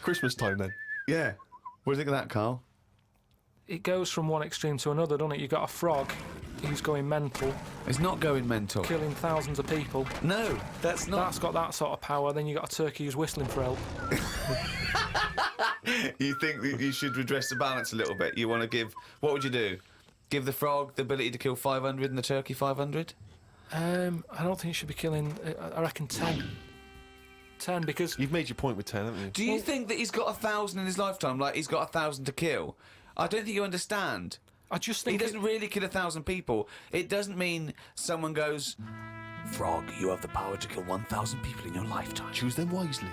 Christmas time then. Yeah. What do you think of that, Carl? It goes from one extreme to another, doesn't it? You got a frog who's going mental, It's not going mental. killing thousands of people. No, that's not. That's got that sort of power. Then you got a turkey who's whistling for help. You think that you should redress the balance a little bit? You want to give... What would you do? Give the frog the ability to kill 500 and the turkey 500? I don't think you should be killing. I reckon 10. 10 because You've made your point with 10, haven't you? Do you think that he's got 1,000 in his lifetime, like he's got 1,000 to kill? I don't think you understand. I just He think doesn't really kill 1,000 people. It doesn't mean someone goes, Frog, you have the power to kill 1,000 people in your lifetime. Choose them wisely.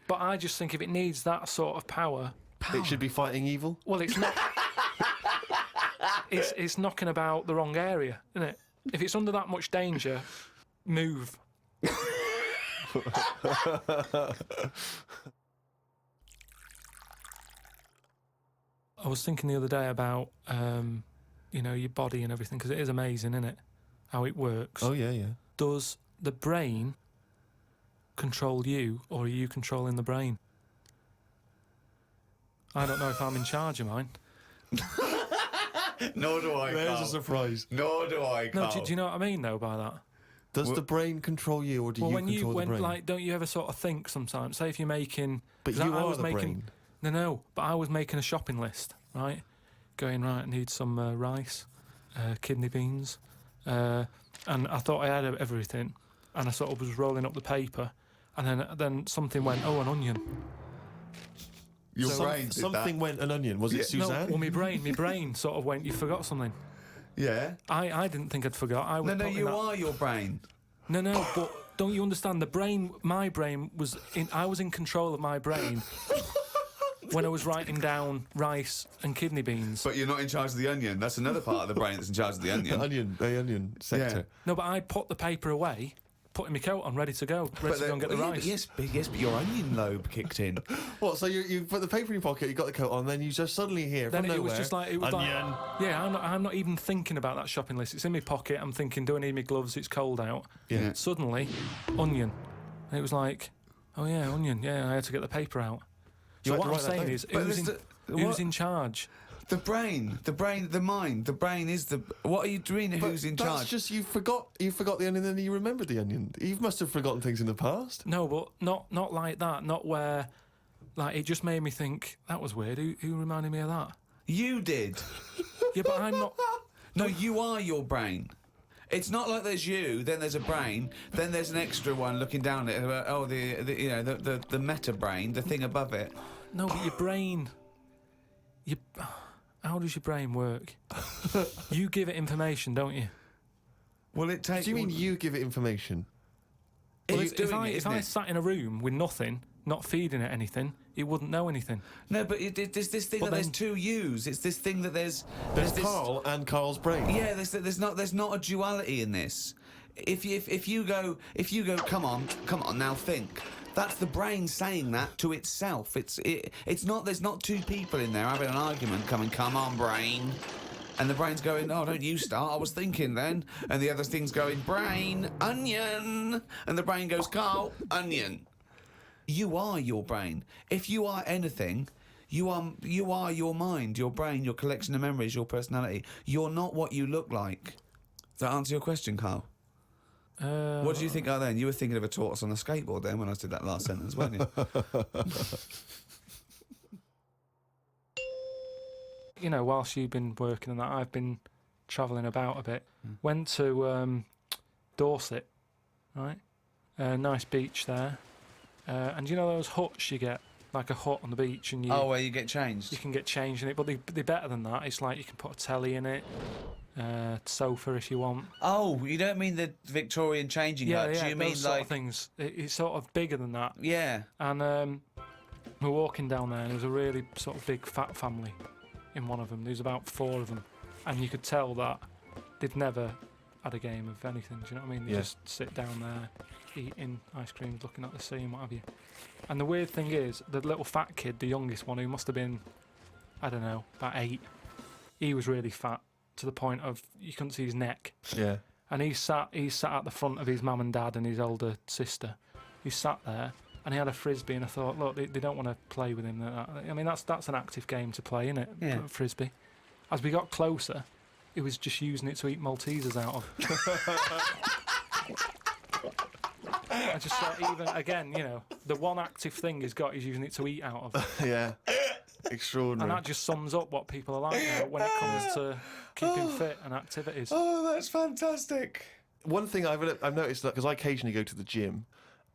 But I just think if it needs that sort of power, It should be fighting evil. well, it's not. it's knocking about the wrong area, isn't it? If it's under that much danger, move. I was thinking the other day about, your body and everything, because it is amazing, isn't it? How it works. Oh, yeah, yeah. Does the brain control you, or are you controlling the brain? I don't know if I'm in charge of mine. Nor do I, There's a surprise. Nor do I, No, do you know what I mean, though, by that? Does the brain control you, or do you control the brain? Don't you ever sort of think sometimes? Say if you're making, But 'cause you I are was the making, brain. No, but I was making a shopping list, right? Going right, I need some rice, kidney beans, and I thought I had everything, and I sort of was rolling up the paper, and then something went, oh, an onion. Your brain did Something that. went an onion. Was it No, Suzanne? well, my brain sort of went, you forgot something. Yeah. I didn't think I'd forgot. I was No, putting you that- are your brain. No, but don't you understand? My brain was I was in control of my brain when I was writing down rice and kidney beans. But you're not in charge of the onion. That's another part of the brain that's in charge of the onion. The onion sector. No, but I put the paper away, putting my coat on, ready to go and get the rice. Yes, but your onion lobe kicked in. What? So you put the paper in your pocket, you got the coat on, then you just suddenly hear Then from it nowhere, was just like onion. Yeah, I'm not even thinking about that shopping list. It's in my pocket. I'm thinking, do I need my gloves? It's cold out. Yeah. Suddenly, onion, and it was like, oh yeah, onion. Yeah, I had to get the paper out. You So had what to I'm write that saying down. is, But who's what? in charge? The brain, the mind. The brain is the... What are you doing? But Who's in that's charge? just you forgot the onion, then you remembered the onion. You must have forgotten things in the past. No, but not like that. Not where, like, it just made me think that was weird. Who reminded me of that? You did. Yeah, but I'm not. No, you are your brain. It's not like there's you, then there's a brain, then there's an extra one looking down at it. Oh, the meta brain, the thing above it. No, but your brain. How does your brain work? You give it information, don't you? Well, it takes. Do you mean you give it information? Well, if I sat in a room with nothing, not feeding it anything, it wouldn't know anything. No, but there's this thing But that there's then- two yous. It's this thing that there's There's this, Carl and Carl's brain. Yeah, there's not a duality in this. If you go, come on, now think. That's the brain saying that to itself. It's not. There's not two people in there having an argument. Come on, brain. And the brain's going, oh, don't you start, I was thinking then. And the other thing's going, brain, onion. And the brain goes, Carl, onion. You are your brain. If you are anything, you are your mind, your brain, your collection of memories, your personality. You're not what you look like. Does that answer your question, Carl? What do you think then? You were thinking of a tortoise on a skateboard then when I did that last sentence, weren't you? You know, whilst you've been working on that, I've been travelling about a bit. Went to Dorset, right? Nice beach there. And you know those huts you get, like a hut on the beach, and Oh, where you get changed? you can get changed in it, but they're better than that. It's like you can put a telly in it, sofa if you want. Oh, you don't mean the Victorian changing hut? Yeah, You mean those sort like... of things. It's sort of bigger than that. Yeah. And we're walking down there, and there was a really sort of big fat family in one of them. There was about 4 of them, and you could tell that they'd never had a game of anything. Do you know what I mean? They Yeah. just sit down there, eating ice creams, looking at the sea and what have you. And the weird thing is, the little fat kid, the youngest one, who must have been, I don't know, about 8, he was really fat to the point of you couldn't see his neck. Yeah. And he sat at the front of his mum and dad and his older sister, He sat there and he had a frisbee, and I thought, look, they don't want to play with him. I mean, that's an active game to play, isn't it? Yeah. Frisbee. As we got closer, he was just using it to eat Maltesers out of. I just thought, even again, the one active thing he's got, he's using it to eat out of. Yeah. Extraordinary. And that just sums up what people are like now when it comes to keeping fit and activities. Oh, that's fantastic. One thing I've noticed, that because I occasionally go to the gym,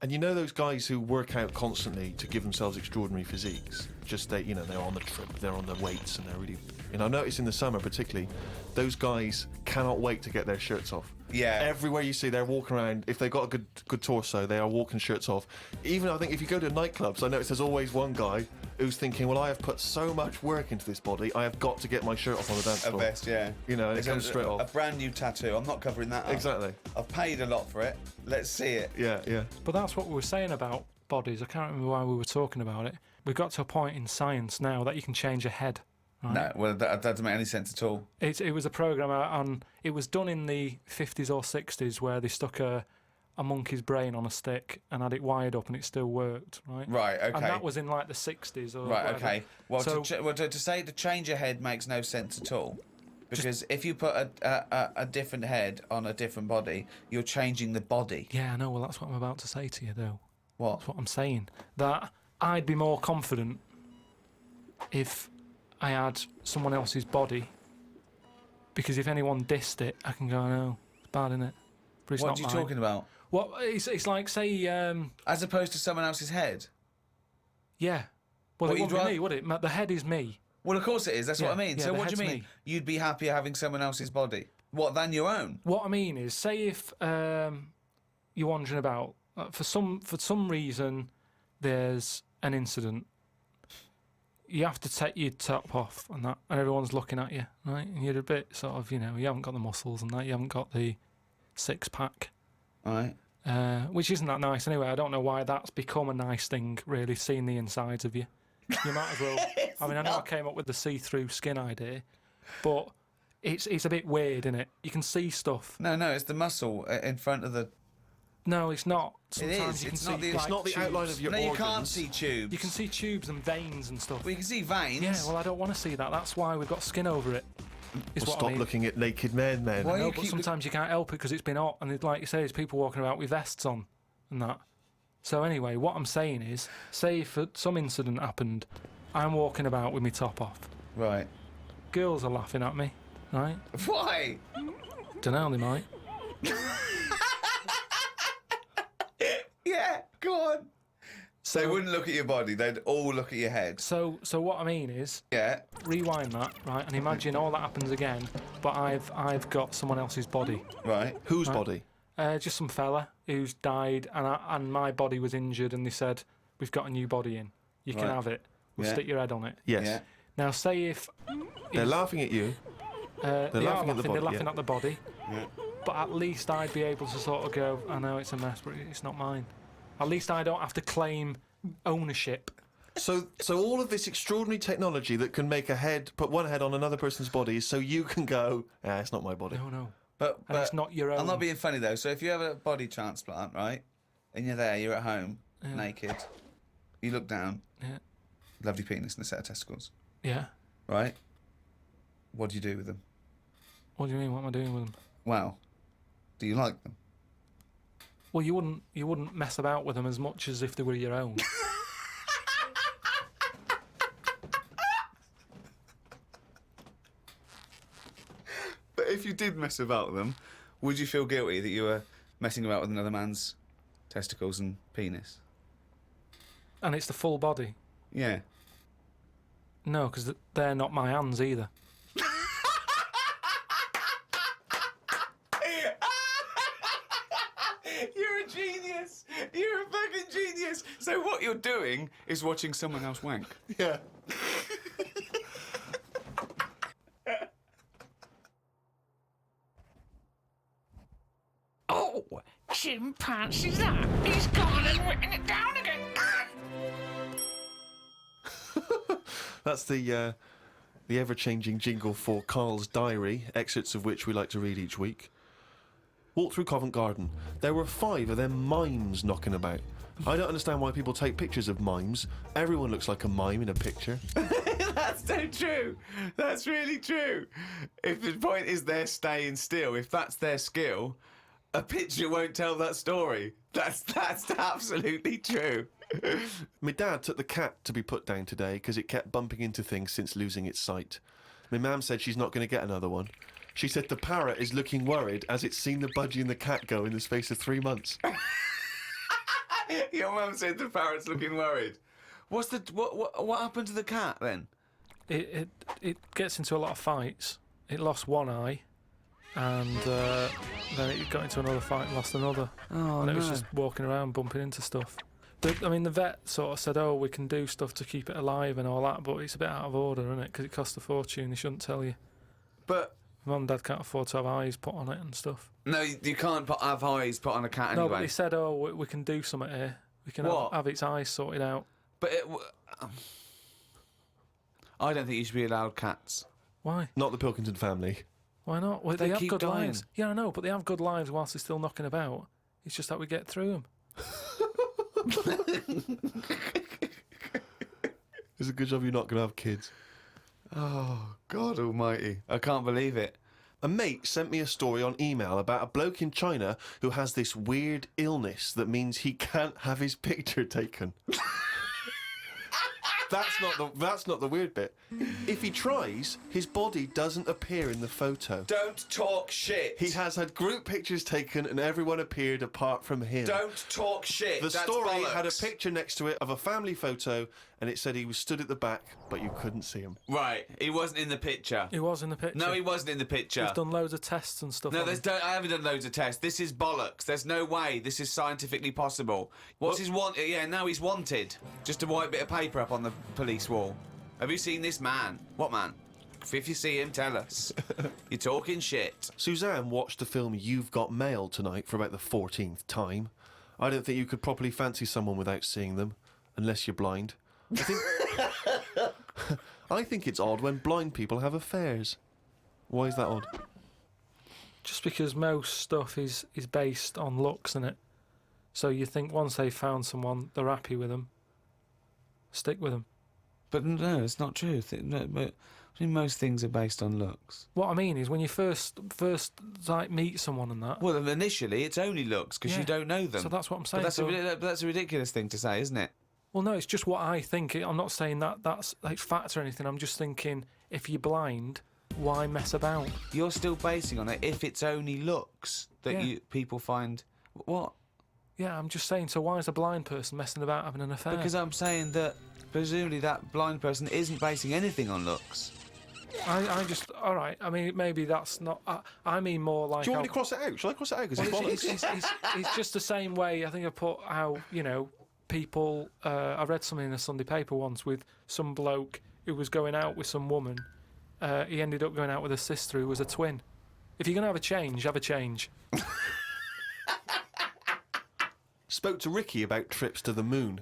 and those guys who work out constantly to give themselves extraordinary physiques, just they're on the trip, they're on the weights, and they're really. I notice in the summer particularly, those guys cannot wait to get their shirts off. Yeah. Everywhere you see, they're walking around. If they've got a good torso, they are walking shirts off. Even I think if you go to nightclubs, I notice there's always one guy who's thinking, well, I have put so much work into this body, I have got to get my shirt off on the dance floor. A vest, yeah. And it comes straight off. A brand new tattoo. I'm not covering that up. Exactly. I've paid a lot for it. Let's see it. Yeah. But that's what we were saying about bodies. I can't remember why we were talking about it. We've got to a point in science now that you can change a head. Right? No, well, that doesn't make any sense at all. It was a program on. It was done in the 50s or 60s where they stuck a monkey's brain on a stick and had it wired up and it still worked, right? Right, okay. And that was in like the 60s or Right, whatever. okay. Well, So- to say to change a head makes no sense at all. Because if you put a different head on a different body, you're changing the body. Yeah, I know. Well, that's what I'm about to say to you, though. What? That's what I'm saying. That I'd be more confident if I had someone else's body. Because if anyone dissed it, I can go, no, it's bad, innit? But it's What not are you mine. talking about? What? It's like, say, As opposed to someone else's head? yeah. Well, What, it you'd wouldn't be me, would it? The head is me. Well, of course it is. That's what I mean. Yeah, So the what do you head's mean? me. You'd be happier having someone else's body? What, than your own? What I mean is, say if you're wandering about, for some reason, there's an incident. You have to take your top off and that, and everyone's looking at you, right? And you're a bit sort of, you haven't got the muscles and that, you haven't got the six-pack, All right. which isn't that nice anyway. I don't know why that's become a nice thing, really, seeing the insides of you. You might as well. I mean, I know I came up with the see-through skin idea, but it's a bit weird, isn't it? You can see stuff. No, it's the muscle in front of the... No, it's not. It is. Sometimes you can It's see not the- It's like, not the tubes. outline of your No, you organs. can't see tubes. You can see tubes and veins and stuff. Well, you can see veins. Yeah, well, I don't want to see that. That's why we've got skin over it. Is Well, what stop I mean. looking at naked men, then. Why No, you but keep sometimes you can't help it because it's been hot, and like you say, there's people walking about with vests on and that. So anyway, what I'm saying is, say if some incident happened, I'm walking about with my top off. Right. Girls are laughing at me, right? Why? Dunno, they might. Yeah, go on. So They wouldn't look at your body. They'd all look at your head. So what I mean is, Yeah. rewind that, right, and imagine all that happens again, but I've got someone else's body. Right. Whose body? Just some fella who's died, and my body was injured, and they said, we've got a new body in. You can Right. have it. We'll Yeah. stick your head on it. Yes. Yeah. Now, say if They're laughing at you. they are laughing at the body, they're laughing yeah. at the body, Yeah. but at least I'd be able to sort of go, I know it's a mess, but it's not mine. At least I don't have to claim ownership. So all of this extraordinary technology that can make put one head on another person's body, is so you can go, it's not my body. No. But And it's not your own. I'm not being funny though. So if you have a body transplant, right, and you're there, you're at home, naked, you look down, Yeah. lovely penis and a set of testicles, Yeah. right? What do you do with them? What do you mean? What am I doing with them? Well, do you like them? Well, you wouldn't mess about with them as much as if they were your own. But if you did mess about with them, would you feel guilty that you were messing about with another man's testicles and penis? And it's the full body. Yeah. No, because they're not my hands either. You're a genius. You're a fucking genius. So what you're doing is watching someone else wank. Yeah. Oh, chimpanzee's that? He's gone and written it down again. That's the ever-changing jingle for Carl's diary, excerpts of which we like to read each week. Walked through Covent Garden. There were 5 of them mimes knocking about. I don't understand why people take pictures of mimes. Everyone looks like a mime in a picture. That's so true. That's really true. If the point is they're staying still, if that's their skill, a picture won't tell that story. That's absolutely true. My dad took the cat to be put down today because it kept bumping into things since losing its sight. My mum said she's not going to get another one. She said the parrot is looking worried as it's seen the budgie and the cat go in the space of 3 months. Your mum said the parrot's looking worried. What happened to the cat then? It gets into a lot of fights. It lost one eye, and then it got into another fight and lost another. Oh, and it was just walking around bumping into stuff. The vet sort of said, "Oh, we can do stuff to keep it alive and all that," but it's a bit out of order, isn't it? Because it costs a fortune. They shouldn't tell you. But Mum and Dad can't afford to have eyes put on it and stuff. no, you can't have eyes put on a cat anyway. No, but they said, "Oh, we can do something here. We can have its eyes sorted out." But I don't think you should be allowed cats. Why? Not the Pilkington family. Why not? Well, They they have keep good dying. lives. Yeah, I know, but they have good lives whilst they're still knocking about. It's just that we get through them. It's a good job you're not going to have kids. Oh, God almighty. I can't believe it. A mate sent me a story on email about a bloke in China who has this weird illness that means he can't have his picture taken. That's not the weird bit. If he tries, his body doesn't appear in the photo. Don't talk shit. He has had group pictures taken and everyone appeared apart from him. Don't talk shit. The That's story bollocks. had a picture next to it of a family photo and it said he was stood at the back, but you couldn't see him. Right, he wasn't in the picture. He was in the picture. No, he wasn't in the picture. We've done loads of tests and stuff. No, on him. I haven't done loads of tests. This is bollocks. There's no way this is scientifically possible. What's his want? Yeah, now he's wanted. Just a white bit of paper up on the police wall. Have you seen this man? What man? If you see him, tell us. You're talking shit. Suzanne watched the film You've Got Mail tonight for about the 14th time. I don't think you could properly fancy someone without seeing them, unless you're blind. I think it's odd when blind people have affairs. Why is that odd? Just because most stuff is based on looks, isn't it? So you think once they've found someone, they're happy with them, stick with them. But no, it's not true. Most things are based on looks. What I mean is when you first like meet someone and that. Well, initially it's only looks because you don't know them. So that's what I'm saying. But that's a ridiculous thing to say, isn't it? Well, no, it's just what I think. I'm not saying that's like fact or anything. I'm just thinking if you're blind, why mess about? You're still basing on it if it's only looks that people find. What? Yeah, I'm just saying. So why is a blind person messing about having an affair? Because I'm saying that presumably that blind person isn't basing anything on looks. I just all right. I mean, maybe that's not. I mean more like. Do you want me to cross it out? Shall I cross it out? Because it's just the same way. I think I put how people. I read something in a Sunday paper once with some bloke who was going out with some woman. He ended up going out with a sister who was a twin. If you're gonna have a change, have a change. Spoke to Ricky about trips to the moon.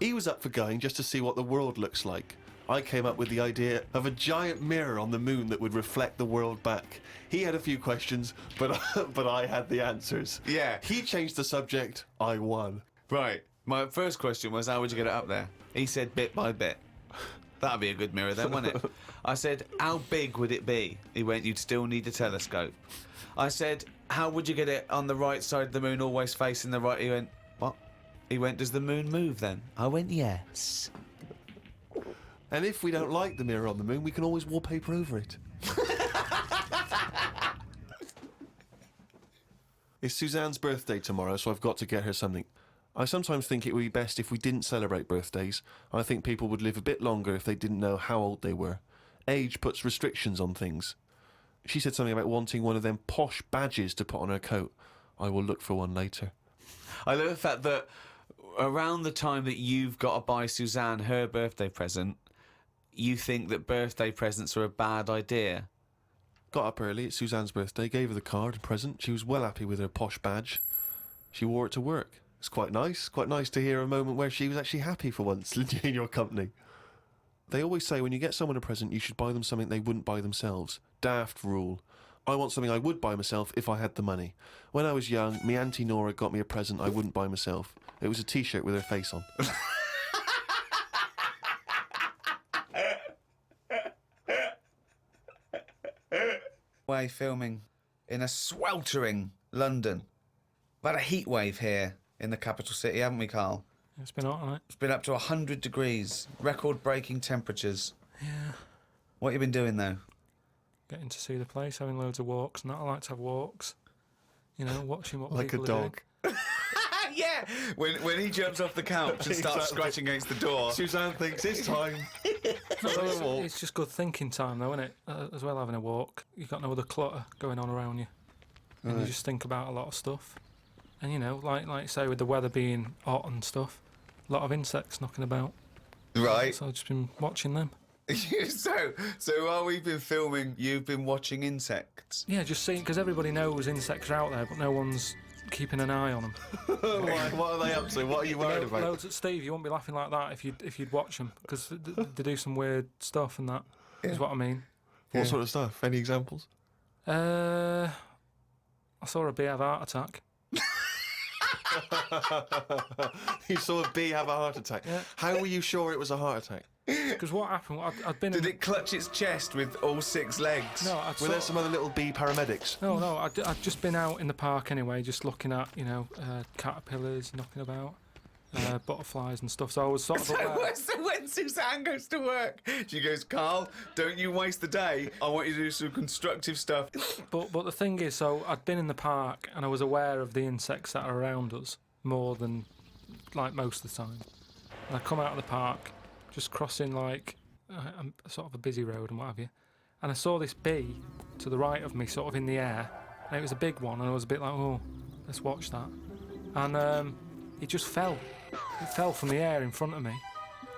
He was up for going just to see what the world looks like. I came up with the idea of a giant mirror on the moon that would reflect the world back. He had a few questions, but I had the answers. Yeah. He changed the subject. I won. Right. My first question was, how would you get it up there? He said bit by bit. That'd be a good mirror then, wouldn't it? I said, how big would it be? He went, you'd still need a telescope. I said, how would you get it on the right side of the moon, always facing the right? He went, what? He went, does the moon move then? I went, yes. And if we don't like the mirror on the moon, we can always wallpaper over it. It's Suzanne's birthday tomorrow, so I've got to get her something. I sometimes think it would be best if we didn't celebrate birthdays. I think people would live a bit longer if they didn't know how old they were. Age puts restrictions on things. She said something about wanting one of them posh badges to put on her coat. I will look for one later. I love the fact that around the time that you've got to buy Suzanne her birthday present, you think that birthday presents are a bad idea. Got up early, it's Suzanne's birthday, gave her the card and present. She was well happy with her posh badge. She wore it to work. It's quite nice to hear a moment where she was actually happy for once in your company. They always say when you get someone a present, you should buy them something they wouldn't buy themselves. Daft rule. I want something I would buy myself if I had the money. When I was young, me Auntie Nora got me a present I wouldn't buy myself. It was a T-shirt with her face on. Way filming in a sweltering London. We've had a heat wave here in the capital city, haven't we, Carl? It's been hot, hasn't it? It's been up to 100 degrees, record-breaking temperatures. Yeah. What have you been doing, though? Getting to see the place, having loads of walks, and that. I like to have walks. You know, watching what Like a people are dog. doing. Yeah! When he jumps off the couch and starts Exactly. scratching against the door. Suzanne thinks it's time. It's just good thinking time, though, isn't it? As well, having a walk. You've got no other clutter going on around you. And you just think about a lot of stuff. And, you know, like say, with the weather being hot and stuff, a lot of insects knocking about. Right. So I've just been watching them. so while we've been filming, you've been watching insects. Yeah, just seeing, because everybody knows insects are out there, but no one's keeping an eye on them. What are they up to? What are you worried about? Loads at Steve, you won't be laughing like that if you'd watch them, because they do some weird stuff and that is what I mean. What sort of stuff? Any examples? I saw a bee have a heart attack. You saw a bee have a heart attack. Yeah. How were you sure it was a heart attack? Because what happened? I'd been. Did it clutch its chest with all 6 legs? No, Were there some other little bee paramedics? No, I'd just been out in the park anyway, just looking at caterpillars knocking about, butterflies and stuff. So I was sort of aware. So when Suzanne goes to work, she goes, Carl, don't you waste the day. I want you to do some constructive stuff. But the thing is, so I'd been in the park and I was aware of the insects that are around us more than like most of the time. And I come out of the park, just crossing like sort of a busy road and what have you, and I saw this bee to the right of me, sort of in the air, and it was a big one, and I was a bit like, oh, let's watch that. And it just fell. It fell from the air in front of me,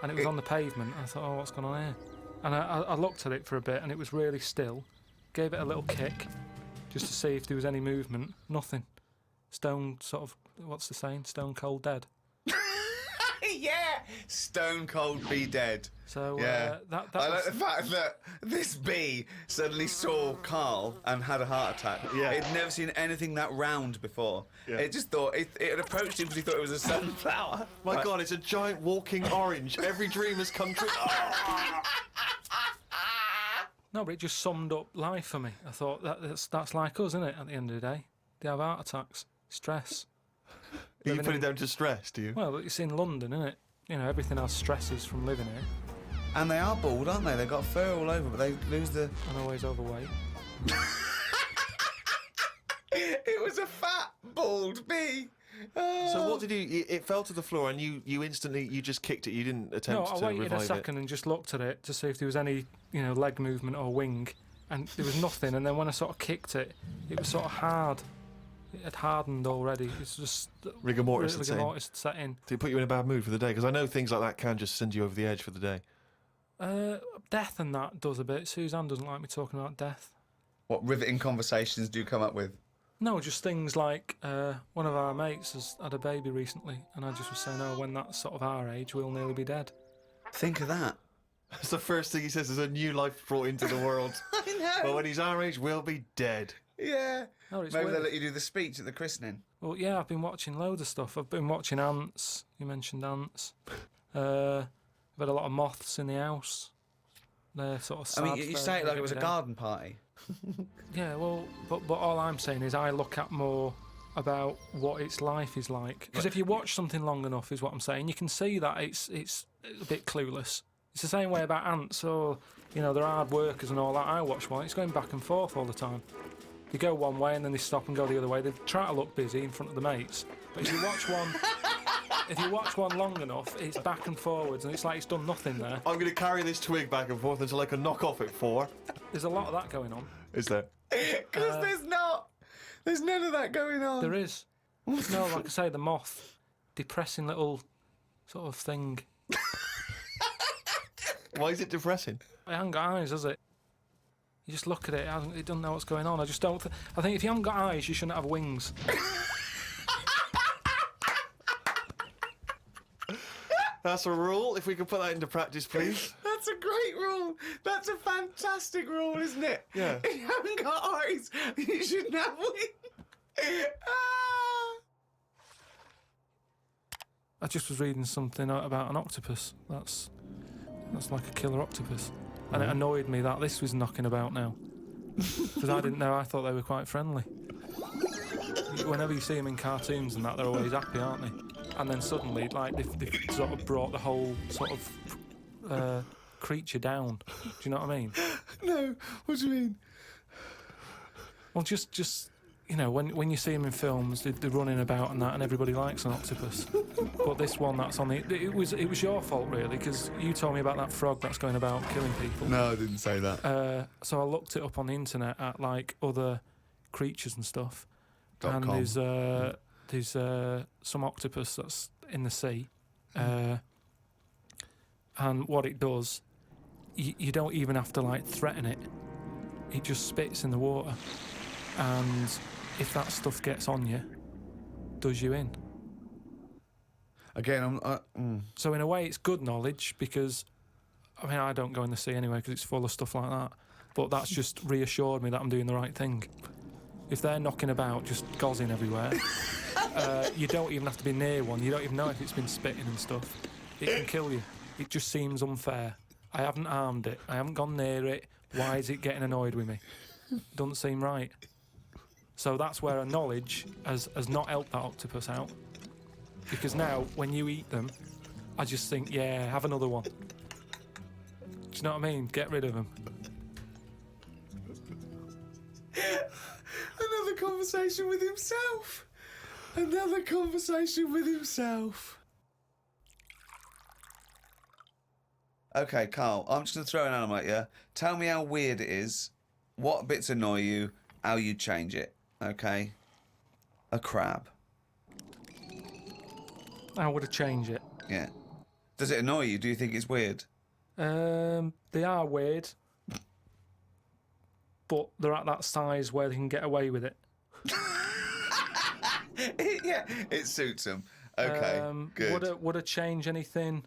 and it was on the pavement. And I thought, oh, what's going on here? And I looked at it for a bit, and it was really still. Gave it a little kick, just to see if there was any movement. Nothing. Stone sort of, what's the saying? Stone cold dead. Yeah, stone cold bee dead. So Yeah, that I like was, the fact that this bee suddenly saw Carl and had a heart attack. Yeah. It'd never seen anything that round before. Yeah. It just thought it had approached him because he thought it was a sunflower. My God, it's a giant walking orange. Every dream has come true. no, but it just summed up life for me. I thought that's like us, isn't it? At the end of the day, they have heart attacks, stress. You Living put in- it down to stress, do you? Well, it's in London, isn't it? You know, everything has stresses from living here. And they are bald, aren't they? They've got fur all over, but they lose the... I'm always overweight. It was a fat, bald bee. Oh. So what did you? It fell to the floor, and you instantly just kicked it. You didn't No, attempt I to waited a revive second and just looked at it to see if there was any, leg movement or wing, and there was nothing. And then when I sort of kicked it, it was sort of hard. It had hardened already. It's just Rigor mortis had rigor set in. mortis had set in. Did it put you in a bad mood for the day? Because I know things like that can just send you over the edge for the day. Death and that does a bit. Suzanne doesn't like me talking about death. What riveting conversations do you come up with? No, just things like one of our mates has had a baby recently, and I just was saying, oh, when that's sort of our age, we'll nearly be dead. Think of that. That's the first thing he says. There's a new life brought into the world. I know. But when he's our age, we'll be dead. Yeah. No, it's Maybe weird. they'll let you do the speech at the christening. Well, yeah, I've been watching loads of stuff. I've been watching ants. You mentioned ants. I've had a lot of moths in the house. They're sort of sad. I mean, you say it like it was a garden party. Yeah, well, but all I'm saying is I look at more about what its life is like. Because if you watch something long enough, is what I'm saying, you can see that it's a bit clueless. It's the same way about ants. Or, they're hard workers and all that. I watch one. It's going back and forth all the time. They go one way and then they stop and go the other way. They try to look busy in front of the mates. But if you watch one long enough, it's back and forwards, and it's like it's done nothing there. I'm going to carry this twig back and forth until I can knock off at 4. There's a lot of that going on. Is there? Because there's not. There's none of that going on. There is. No, like I say, the moth. Depressing little sort of thing. Why is it depressing? It hasn't got eyes, has it? You just look at it, it doesn't know what's going on. I just don't... I think if you haven't got eyes, you shouldn't have wings. That's a rule. If we could put that into practice, please. That's That's a great rule. That's a fantastic rule, isn't it? Yeah. If you haven't got eyes, you shouldn't have wings. Ah. I just was reading something about an octopus. That's like a killer octopus. And it annoyed me that this was knocking about now. Because I didn't know, I thought they were quite friendly. Whenever you see them in cartoons and that, they're always happy, aren't they? And then suddenly, like, they've sort of brought the whole sort of creature down. Do you know what I mean? No, what do you mean? Well, just you know, when you see them in films, they're running about and that, and everybody likes an octopus. But this one that's on it was your fault, really, because you told me about that frog that's going about killing people. No, I didn't say that. So I looked it up on the internet at, like, other creatures and stuff. .com. And there's some octopus that's in the sea. And what it does, you don't even have to, like, threaten it. It just spits in the water. And if that stuff gets on you, does you in. Again, So in a way, it's good knowledge because, I mean, I don't go in the sea anyway because it's full of stuff like that. But that's just reassured me that I'm doing the right thing. If they're knocking about, just gozzing everywhere, you don't even have to be near one. You don't even know if it's been spitting and stuff. It can kill you. It just seems unfair. I haven't harmed it. I haven't gone near it. Why is it getting annoyed with me? Doesn't seem right. So that's where our knowledge has not helped that octopus out. Because now, when you eat them, I just think, yeah, have another one. Do you know what I mean? Get rid of them. another conversation with himself. Another conversation with himself. Okay, Carl, I'm just going to throw an animal at you. Tell me how weird it is, what bits annoy you, how you change it. Okay? A crab. How would I change it? Yeah. Does it annoy you? Do you think it's weird? They are weird, but they're at that size where they can get away with it. Yeah, it suits them. Okay, good. Would I change anything?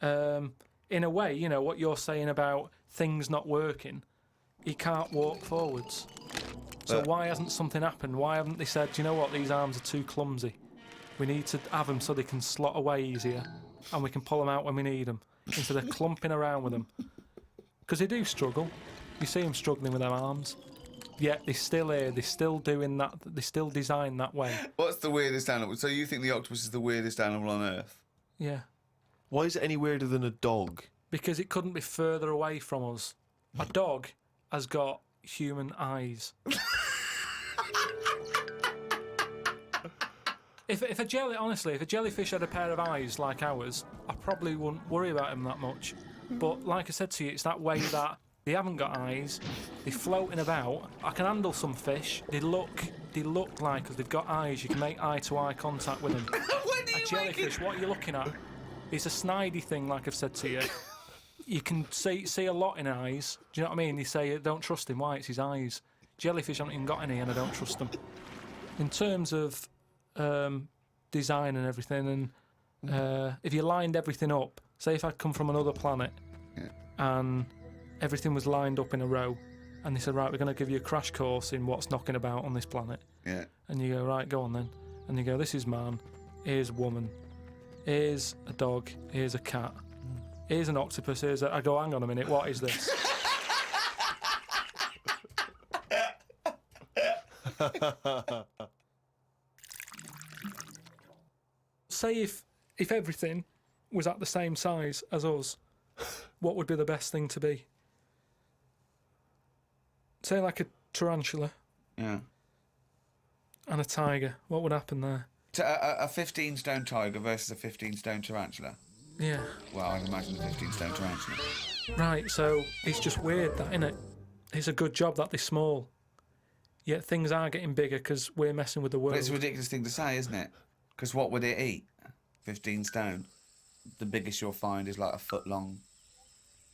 In a way, you know, what you're saying about things not working, he can't walk forwards. So why hasn't something happened? Why haven't they said, do you know what, these arms are too clumsy. We need to have them so they can slot away easier and we can pull them out when we need them, instead of clumping around with them. Because they do struggle. You see them struggling with their arms. Yet they're still here, they're still doing that, they're still designed that way. What's the weirdest animal? So you think the octopus is the weirdest animal on Earth? Yeah. Why is it any weirder than a dog? Because it couldn't be further away from us. A dog has got human eyes. If a jellyfish had a pair of eyes like ours, I probably wouldn't worry about him that much. But like I said to you, it's that way that they haven't got eyes, they're floating about. I can handle some fish. They look like us. They've got eyes. You can make eye-to-eye contact with them. A jellyfish, what are you looking at? It's a snidey thing, like I've said to you. You can see a lot in eyes. Do you know what I mean? They say, don't trust him. Why? It's his eyes. Jellyfish haven't even got any, and I don't trust them. In terms of design and everything, and if you lined everything up, say if I'd come from another planet, and everything was lined up in a row, and they said, right, we're going to give you a crash course in what's knocking about on this planet. Yeah. And you go, right, go on then. And you go, this is man, here's woman, here's a dog, here's a cat, here's an octopus, I go, hang on a minute, what is this? Say if everything was at the same size as us, what would be the best thing to be? Say like a tarantula. Yeah. And a tiger. What would happen there? A 15-stone tiger versus a 15-stone tarantula. Yeah. Well, I'd imagine a 15-stone tarantula. Right, so it's just weird that, innit? It's a good job that they're small. Yet things are getting bigger because we're messing with the world. But it's a ridiculous thing to say, isn't it? Because what would it eat? 15 stone. The biggest you'll find is like a foot-long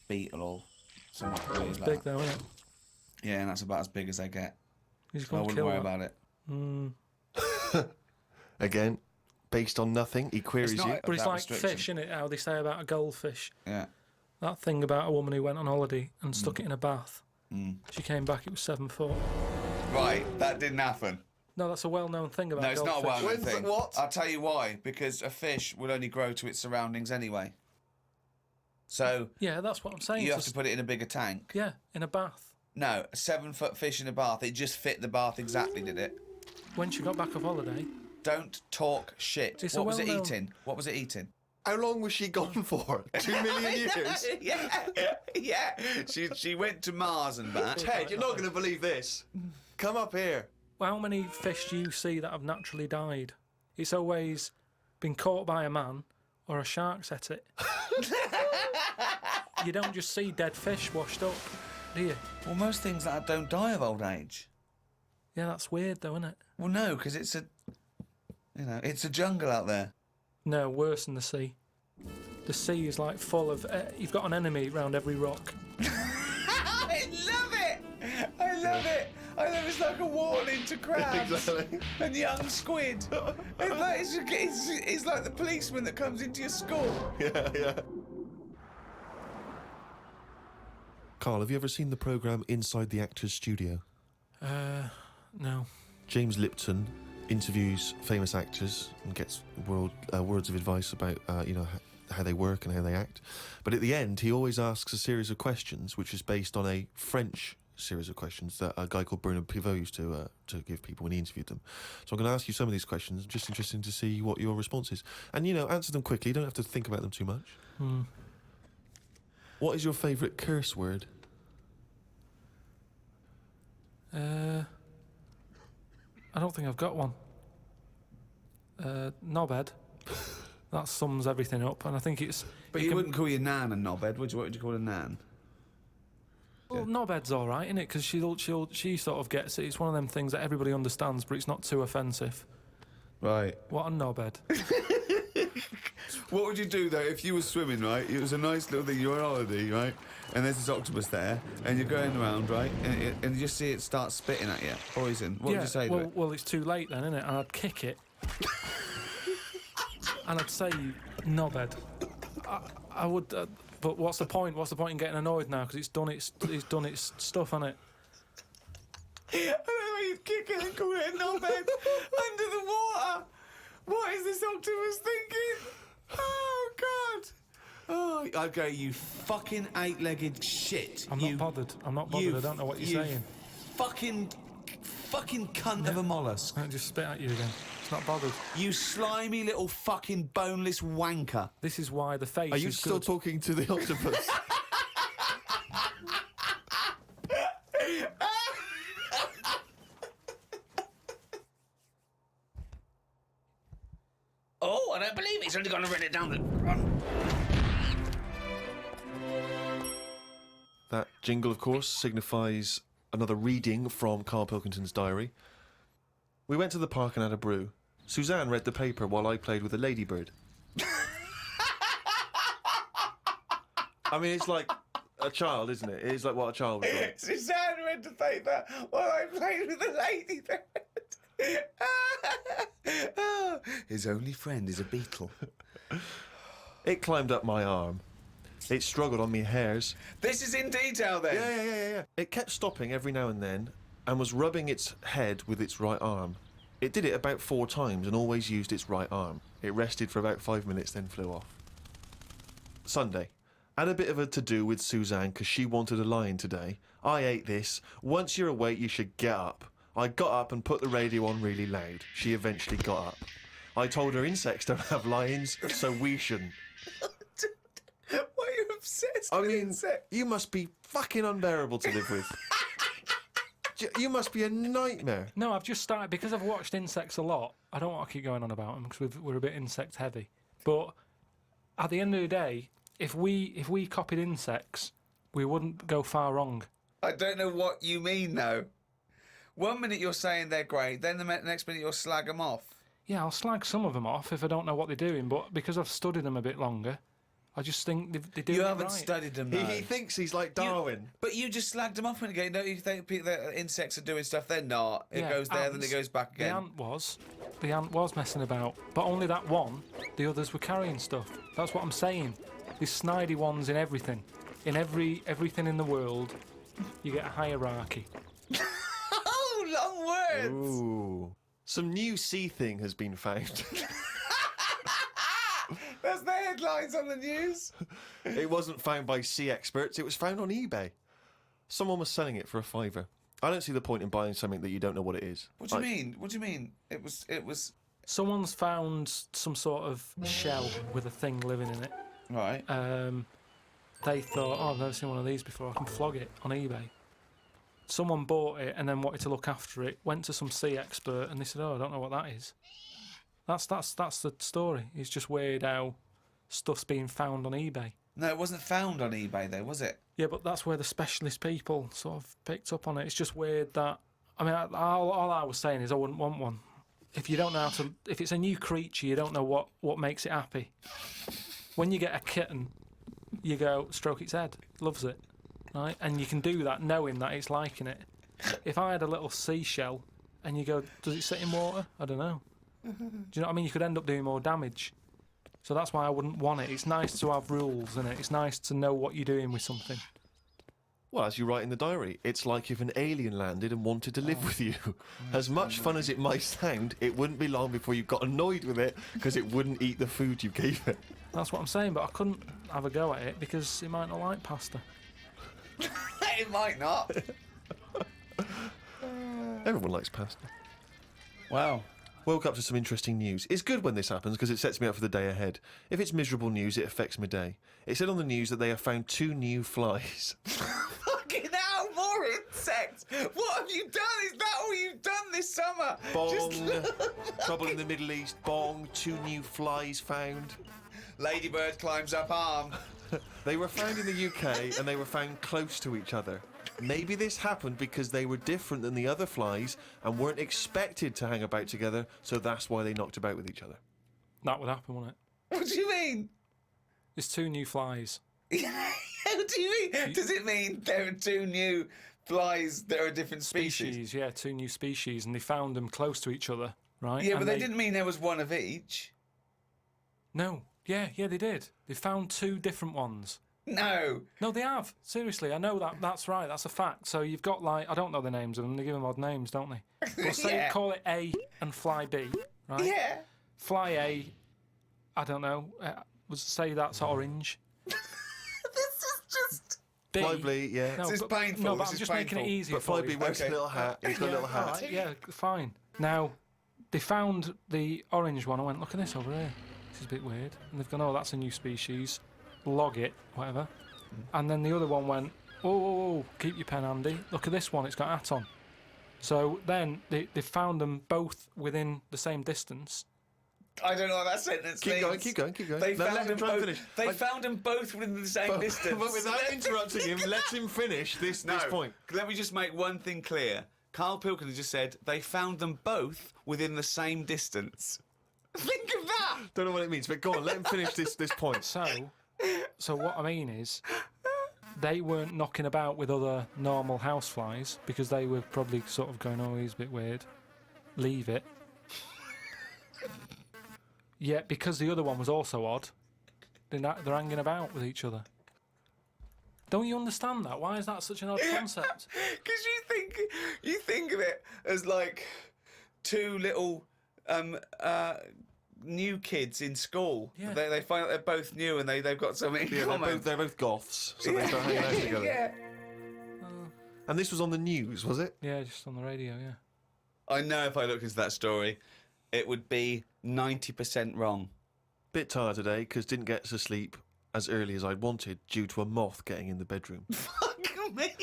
beetle or something weird like big that. though, isn't it? Yeah, and that's about as big as they get. So I wouldn't worry about it. Again, based on nothing, he queries you. But it's like fish, isn't it? How they say about a goldfish. Yeah. That thing about a woman who went on holiday and stuck it in a bath. She came back, it was 7 foot. Right, that didn't happen. No, that's a well-known thing about No, it's not a goldfish. well-known When's thing. it- what? I'll tell you why. Because a fish will only grow to its surroundings anyway. So Yeah, that's what I'm saying. you have to put it in a bigger tank. Yeah, in a bath. No, a 7-foot fish in a bath. It just fit the bath exactly, did it? When she got back off holiday, Don't talk shit. It's What a was it well-known- eating? What was it eating? How long was she gone for? 2 million years? yeah. She went to Mars and back. Ted, you're not going to believe this. Come up here. well, how many fish do you see that have naturally died? It's always been caught by a man or a shark's at it. You don't just see dead fish washed up, do you? Well, most things that don't die of old age. Yeah, that's weird though, isn't it? Well, no, because it's a jungle out there. No, worse than the sea. The sea is like full of... you've got an enemy around every rock. I love it. I love it. It's like a warning to crabs Exactly. and young squid. It's like the policeman that comes into your school. Yeah. Carl, have you ever seen the programme Inside the Actors Studio? No. James Lipton interviews famous actors and gets words of advice about, how they work and how they act. But at the end, he always asks a series of questions, which is based on a French series of questions that a guy called Bruno Pivot used to give people when he interviewed them. So I'm going to ask you some of these questions. Just interesting to see what your response is. And, answer them quickly. You don't have to think about them too much. What is your favourite curse word? I don't think I've got one. Knobhead. That sums everything up, and I think it's... But you wouldn't call your nan a knobhead, would you? What would you call a nan? Well, knobhead's all right, isn't it? Because she sort of gets it. It's one of them things that everybody understands, but it's not too offensive. Right. What a knobhead. What would you do, though, if you were swimming, right? It was a nice little thing, you're on holiday, right? And there's this octopus there, and you're going around, right? And you just see it start spitting at you, poison. What would you say to it? Well, it's too late then, isn't it? And I'd kick it. And I'd say, knobhead. I would... but what's the point? What's the point in getting annoyed now? Because it's done its stuff, hasn't it? I don't know why you'd kick it and call it a knobhead under the water. What is this octopus thinking? Oh, God. Oh, I'd go, you fucking eight-legged shit. I'm not bothered. I don't know what you're saying. Fucking cunt of a mollusk. I'll just spit at you again. It's not bothered. You slimy little fucking boneless wanker. This is why the face Are you is still good. talking to the octopus? Oh, I don't believe it. He's only going to run it down the... That jingle, of course, signifies another reading from Carl Pilkington's diary. We went to the park and had a brew. Suzanne read the paper while I played with a ladybird. I mean, it's like a child, isn't it? It's like what a child would do. Suzanne read the paper while I played with a ladybird. His only friend is a beetle. It climbed up my arm. It struggled on me hairs. This is in detail then. Yeah. It kept stopping every now and then and was rubbing its head with its right arm. It did it about 4 times and always used its right arm. It rested for about 5 minutes, then flew off. Sunday. Had a bit of a to-do with Suzanne because she wanted a lion today. I ate this. Once you're awake, you should get up. I got up and put the radio on really loud. She eventually got up. I told her insects don't have lions, so we shouldn't. Why are you obsessed I with mean, insects? you must be fucking unbearable to live with. You must be a nightmare. No, I've just started because I've watched insects a lot. I don't want to keep going on about them because we're a bit insect heavy. But at the end of the day, if we copied insects, we wouldn't go far wrong. I don't know what you mean, though. 1 minute you're saying they're great, then the next minute you'll slag them off. Yeah, I'll slag some of them off if I don't know what they're doing, but because I've studied them a bit longer, I just think they do You it haven't right. studied them, though. He thinks he's like Darwin. But you just slagged them off when you go, no, you think that insects are doing stuff, they're not. It Yeah, goes there, then ants. it goes back The again. ant was messing about, but only that one. The others were carrying stuff. That's what I'm saying. There's snidey ones in everything. In everything in the world, you get a hierarchy. Oh, long words. Ooh. Some new sea thing has been found. That's the headlines on the news. It wasn't found by sea experts, it was found on eBay. Someone was selling it for a £5. I don't see the point in buying something that you don't know what it is. What do you mean? What do you mean? It was Someone's found some sort of shell with a thing living in it. right. They thought, oh, I've never seen one of these before, I can flog it on eBay. Someone bought it and then wanted to look after it, went to some sea expert and they said, oh, I don't know what that is. That's the story. It's just weird how stuff's being found on eBay. No, it wasn't found on eBay though, was it? Yeah, but that's where the specialist people sort of picked up on it. It's just weird that... I mean, all I was saying is I wouldn't want one. If you don't know how to... If it's a new creature, you don't know what makes it happy. When you get a kitten, you go, stroke its head, loves it, right? And you can do that knowing that it's liking it. If I had a little seashell and you go, does it sit in water? I don't know. Do you know what I mean? You could end up doing more damage. So that's why I wouldn't want it. It's nice to have rules in it. It's nice to know what you're doing with something. Well, as you write in the diary, it's like if an alien landed and wanted to live with you. As much fun as it might sound, it wouldn't be long before you got annoyed with it because it wouldn't eat the food you gave it. That's what I'm saying, but I couldn't have a go at it because it might not like pasta. It might not. Everyone likes pasta. Wow. Woke up to some interesting news. It's good when this happens because it sets me up for the day ahead. If it's miserable news, it affects my day. It said on the news that they have found 2 new flies. Fucking hell, more insects. What have you done? Is that all you've done this summer? Bong. Trouble in the Middle East. Bong. 2 new flies found. Ladybird climbs up arm. They were found in the UK and they were found close to each other. Maybe this happened because they were different than the other flies and weren't expected to hang about together, so that's why they knocked about with each other. That would happen, wouldn't it? What do you mean? There's 2 new flies. What do you mean? Does it mean there are 2 new flies that are a different species? Yeah, 2 new species, and they found them close to each other, right? Yeah, and but they didn't mean there was one of each. No. Yeah, they did. They found 2 different ones. No. No, they have. Seriously, I know that. That's right. That's a fact. So you've got, like, I don't know the names of them. They give them odd names, don't they? Well, say, Yeah. call it A and Fly B, right? Yeah. Fly A, I don't know. Say that's orange. This is just... B. Fly B, yeah. No, This is but, painful. No, but This I'm is just making it painful. easier But for Fly B you. wears a little hat. He's got a little hat. All right, yeah, fine. Now, they found the orange one. I went, look at this over here. This is a bit weird. And they've gone, oh, that's a new species. Log it, whatever. And then the other one went, oh, keep your pen handy. Look at this one, it's got a hat on. So then they found them both within the same distance. I don't know what that sentence means. Keep going. They No, found let him them try and both. finish. They found them both within the same distance. But without interrupting him, let him finish this point. Let me just make one thing clear. Carl Pilkington just said they found them both within the same distance. Think of that. Don't know what it means, but go on, let him finish this point. So what I mean is, they weren't knocking about with other normal houseflies because they were probably sort of going, oh, he's a bit weird. Leave it. Yet, because the other one was also odd, they're hanging about with each other. Don't you understand that? Why is that such an odd concept? Because you think of it as like 2 little new kids in school. Yeah. They find out they're both new and they've got something in Yeah, common. they're both goths, so they start hanging out together. Yeah. And this was on the news, was it? Yeah, just on the radio, yeah. I know if I looked into that story, it would be 90% wrong. Bit tired today because didn't get to sleep as early as I'd wanted due to a moth getting in the bedroom. Fuck me.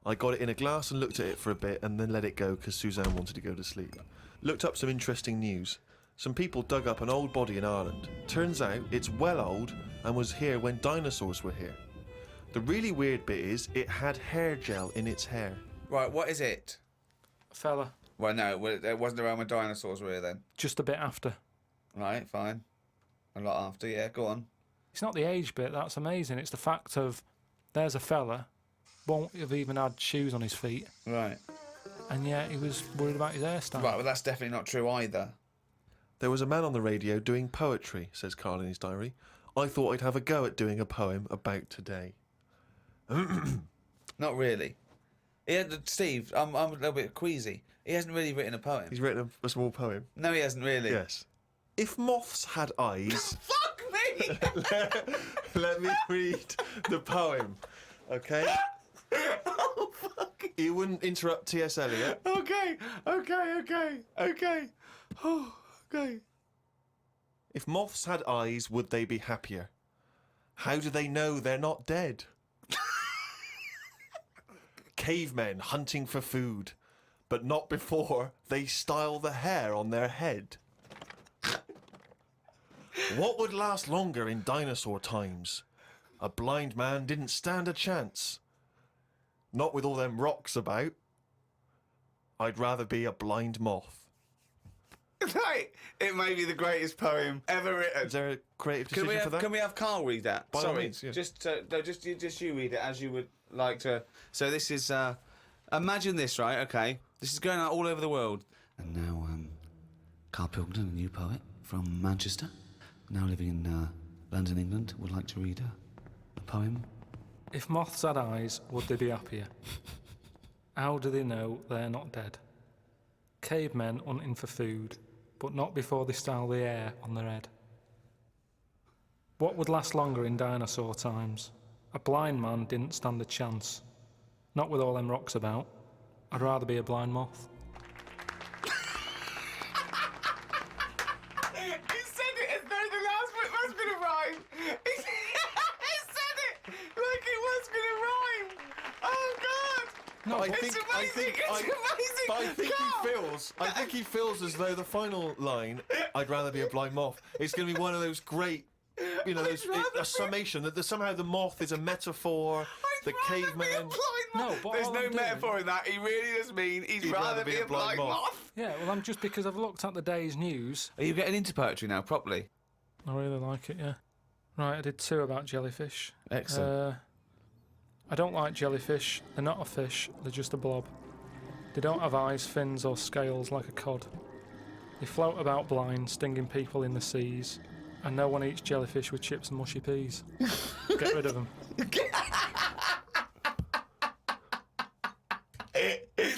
I got it in a glass and looked at it for a bit and then let it go because Suzanne wanted to go to sleep. Looked up some interesting news. Some people dug up an old body in Ireland. Turns out it's well old and was here when dinosaurs were here. The really weird bit is it had hair gel in its hair. Right, what is it? Fella, Well, no, it wasn't around when dinosaurs were here then. just a bit after. Right, fine. A lot after, yeah, go on. It's not the age bit, that's amazing. It's the fact of, there's a fella, won't have even had shoes on his feet, Right. and yet he was worried about his hairstyle. Right, well, that's definitely not true either. There was a man on the radio doing poetry, says Carl in his diary. I thought I'd have a go at doing a poem about today. Not really. Steve, I'm a little bit queasy. He hasn't really written a poem. He's written a small poem. No, he hasn't really. Yes. If moths had eyes... Fuck me! Let me read the poem, okay? Oh, fuck. You wouldn't interrupt T.S. Eliot. Okay. Oh, okay. If moths had eyes, would they be happier? How do they know they're not dead? Cavemen hunting for food, but not before they style the hair on their head. What would last longer in dinosaur times? A blind man didn't stand a chance. Not with all them rocks about. I'd rather be a blind moth. Right. It may be the greatest poem ever written. Is there a creative decision for that? Can we have Carl read that? By all Sorry, means, yeah. just you read it as you would like to. So this is imagine this, right? Okay, this is going out all over the world. And now, Carl Pilkington, a new poet from Manchester, now living in London, England, would like to read a poem. If moths had eyes, would they be happier? How do they know they're not dead? Cavemen hunting for food, but not before they style the hair on their head. What would last longer in dinosaur times? A blind man didn't stand a chance. Not with all them rocks about. I'd rather be a blind moth. He said it as though the last bit was going to rhyme. He said it like it was going to rhyme. Oh God! No, I but- It's amazing. It's amazing. But I think he feels as though the final line, I'd rather be a blind moth, is going to be one of those great, a summation that somehow the moth is a metaphor, the caveman. No, but there's all no I'm doing- metaphor in that. He really does mean he'd rather be a blind moth. Yeah, well, I'm just because I've looked at the day's news. Are you getting into poetry now, properly? I really like it, yeah. Right, I did 2 about jellyfish. Excellent. I don't like jellyfish. They're not a fish, they're just a blob. They don't have eyes, fins or scales like a cod. They float about blind, stinging people in the seas. And no one eats jellyfish with chips and mushy peas. Get rid of them.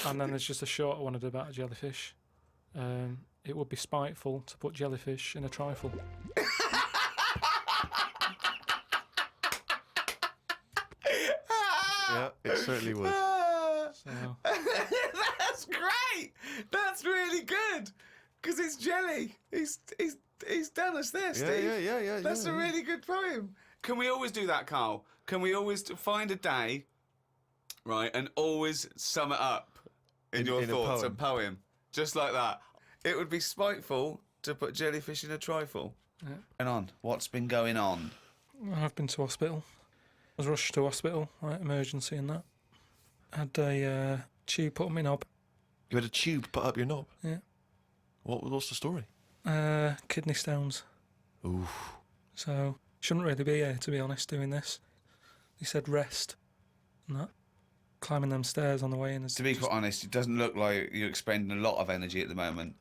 And then there's just a shorter one I did about a jellyfish. It would be spiteful to put jellyfish in a trifle. Yeah, it certainly would. So, That's great. That's really good. Because it's jelly. He's done us there, Steve. Yeah. That's yeah. a really good poem. Can we always do that, Carl? Can we always find a day, right, and always sum it up in your in a thoughts, a poem. poem, just like that? It would be spiteful to put jellyfish in a trifle. Yeah. And on. What's been going on? I've been to hospital. I was rushed to hospital, like emergency and that. Had a tube put on my knob. You had a tube put up your knob? Yeah. What's the story? Kidney stones. Ooh. So, shouldn't really be here, to be honest, doing this. They said rest and that. Climbing them stairs on the way in. Is To be just- quite honest, it doesn't look like you're expending a lot of energy at the moment.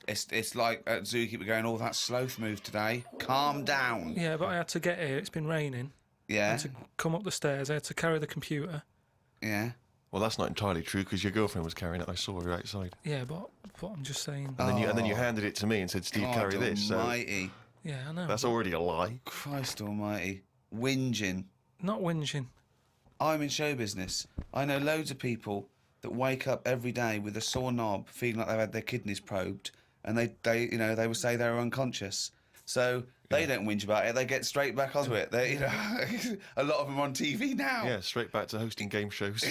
It's like at Zookeeper going, oh, that sloth move today. Calm down. Yeah, but I had to get here. It's been raining. I Yeah, had to come up the stairs. I had to carry the computer. yeah. Well, that's not entirely true because your girlfriend was carrying it. I saw her outside, Yeah, but I'm just saying. and then you handed it to me and said, "Steve, God carry this." So almighty. Yeah, I know. that's but already a lie. Christ almighty. Whinging. not whinging. I'm in show business. I know loads of people that wake up every day with a sore knob, feeling like they've had their kidneys probed, and they would say they were unconscious. So they don't whinge about it. They get straight back onto it. They, a lot of them are on TV now. Yeah, straight back to hosting game shows.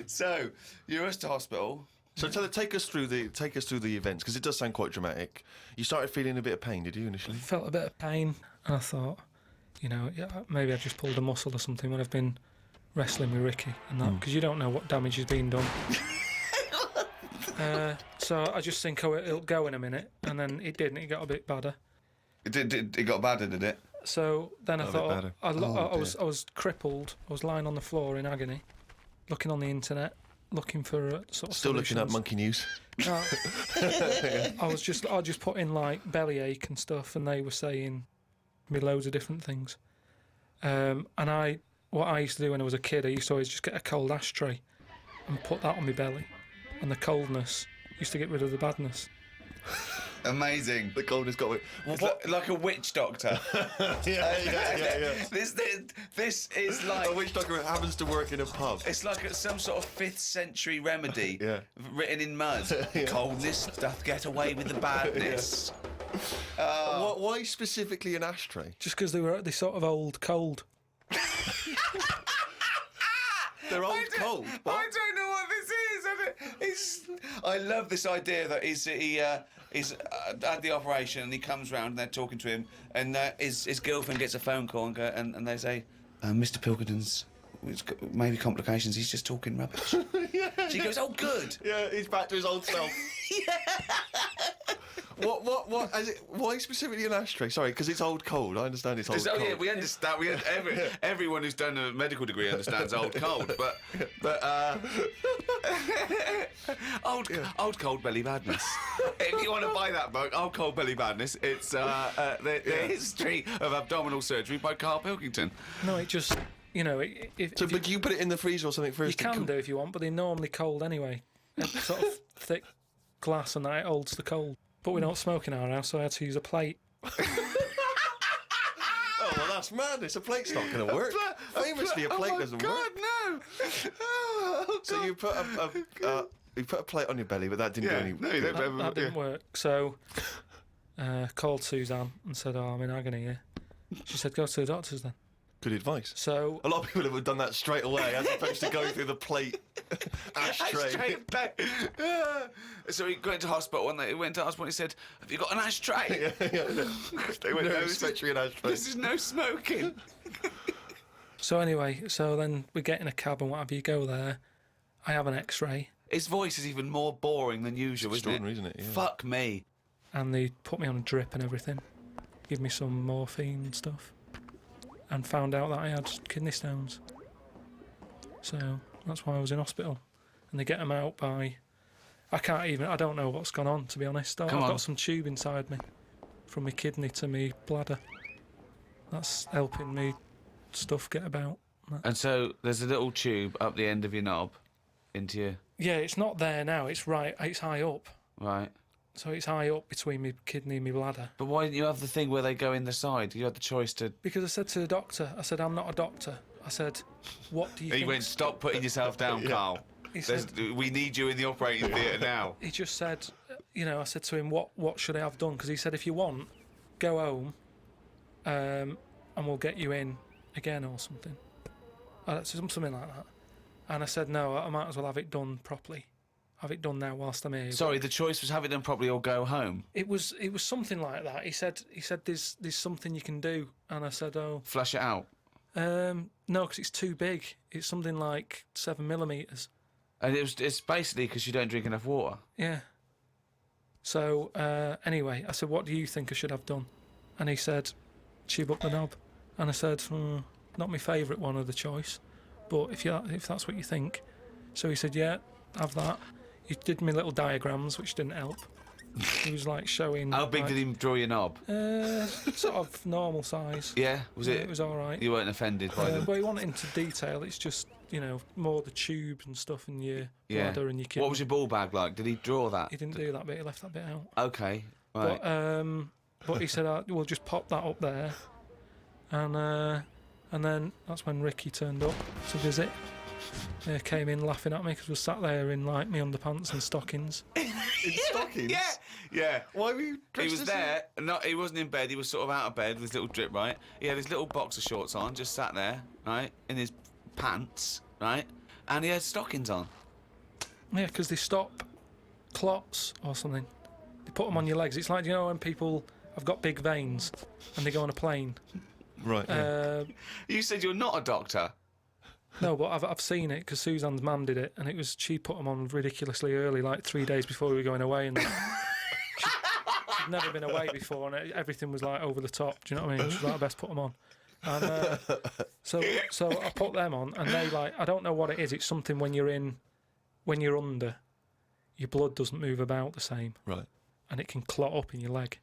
So you're rushed to hospital. So take us through the events because it does sound quite dramatic. You started feeling a bit of pain, did you initially? Felt a bit of pain, and I thought, maybe I just pulled a muscle or something when I've been wrestling with Ricky and that, because you don't know what damage has been done. So I just think, it'll go in a minute, and then it didn't. It got a bit badder. It got badder, did it? So then I A bit thought, badder. I was crippled. I was lying on the floor in agony, looking on the internet, looking for sort of Still looking at solutions. monkey news. I just put in like bellyache and stuff, and they were saying me loads of different things. And what I used to do when I was a kid, I used to always just get a cold ashtray and put that on my belly, and the coldness used to get rid of the badness. Amazing. The coldness got me. It's like a witch doctor. Yeah. This is like... A witch doctor happens to work in a pub. It's like some sort of 5th century remedy Yeah. written in mud. Coldness doth get away with the badness. Why specifically an ashtray? Just because they sort of old cold. They're old cold. I don't know what this is. I love this idea that he had the operation and he comes round and they're talking to him and his girlfriend gets a phone call and they say, Mr. Pilkington's maybe complications. He's just talking rubbish. She goes, oh, good. Yeah, he's back to his old self. What? Why specifically an ashtray? Sorry, because it's old cold. I understand it's old cold. Yeah, we understand. Everyone who's done a medical degree understands old cold, but old cold belly badness. If you want to buy that book, Old Cold Belly Badness, it's the history of abdominal surgery by Carl Pilkington. No, it just But you put it in the freezer or something you first. can do if you want, but they're normally cold anyway. It's sort of thick glass and that it holds the cold. But we don't smoke in our house, so I had to use a plate. Oh, well, that's madness. A plate's not going to work. Famously, a plate doesn't work. No! Oh, So you put a plate on your belly, but that didn't do any. That didn't work. So called Suzanne and said, "Oh, I'm in agony here." She said, "Go to the doctors then." Good advice. So A lot of people have done that straight away, as opposed to going through the plate ashtray. So he went to hospital and he went to hospital and he said, have you got an ashtray? They went, No, no, especially an ashtray. this is no smoking. So anyway, then we get in a cab and what have you, go there. I have an X-ray His voice is even more boring than usual, isn't it? Extraordinary, isn't it? Yeah. Fuck me. and they put me on a drip and everything. Give me some morphine and stuff. And found out that I had kidney stones. So that's why I was in hospital. And they get them out by... I don't know what's gone on, to be honest. I've got some tube inside me. From my kidney to my bladder. That's helping me stuff get about. And so there's a little tube up the end of your knob into your... Yeah, it's not there now. It's high up. Right. So it's high up between my kidney and my bladder. But why didn't you have the thing where they go in the side? You had the choice to... Because I said to the doctor, I'm not a doctor. I said, what do you think? He went, stop putting yourself down, Carl. He said, we need you in the operating theatre now. he just said, I said to him, what should I have done? Because he said, if you want, go home and we'll get you in again or something. Something like that. And I said, no, I might as well have it done properly. Have it done now whilst I'm here. Sorry, the choice was have it done properly or go home. It was something like that. He said there's something you can do, and I said, oh, Flush it out. no, because it's too big. It's something like 7 millimeters. And it's basically because you don't drink enough water. Yeah. So anyway, I said, what do you think I should have done? And he said, tube up the knob. And I said, not my favourite one of the choice, but if that's what you think. So he said, yeah, have that. He did me little diagrams, which didn't help. He was like showing. How big did he draw your knob? Sort of normal size. Yeah, was it? It was all right. You weren't offended by them. But he wanted into detail. It's just more the tubes and stuff in your bladder and your kidney. What was your ball bag like? Did he draw that? He didn't do that bit. He left that bit out. Okay, right. But he said, we'll just pop that up there, and then that's when Ricky turned up to visit. Came in laughing at me because we sat there in like me underpants and stockings. In stockings? Yeah. Why were you dressed He was as there. No, he wasn't in bed. He was sort of out of bed with his little drip, right? He had his little boxer shorts on, just sat there, right, in his pants, right, and he had stockings on. Yeah, because they stop clots or something. They put them on your legs. It's like, when people have got big veins and they go on a plane. Right. Yeah. You said you're not a doctor. No, but I've seen it because Suzanne's mum did it, and she put them on ridiculously early, like 3 days before we were going away, and she'd never been away before, and everything was like over the top. Do you know what I mean? She's like, I best put them on. And so I put them on, and they I don't know what it is. It's something when you're in when you're under, your blood doesn't move about the same, Right. and it can clot up in your leg.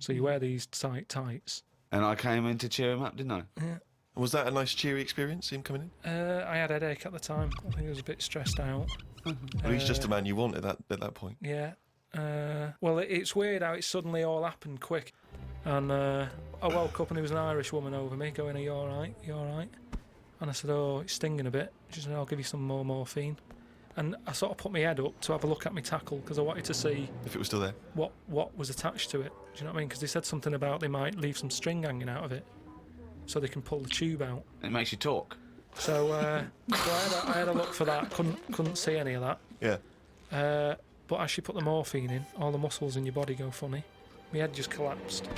So you wear these tight tights. And I came in to cheer him up, didn't I? Yeah. Was that a nice, cheery experience, him coming in? I had a headache at the time. I think I was a bit stressed out. Well, he's just a man you want at that point. Yeah. Well, it's weird how it suddenly all happened quick. And I woke up and there was an Irish woman over me going, "Are you all right? You all right?" And I said, "Oh, it's stinging a bit." She said, "I'll give you some more morphine." And I sort of put my head up to have a look at my tackle because I wanted to see If it was still there. what was attached to it. Do you know what I mean? Because they said something about they might leave some string hanging out of it so they can pull the tube out. It makes you talk. So, I had a look for that. Couldn't see any of that. Yeah. But as she put the morphine in, all the muscles in your body go funny. My head just collapsed.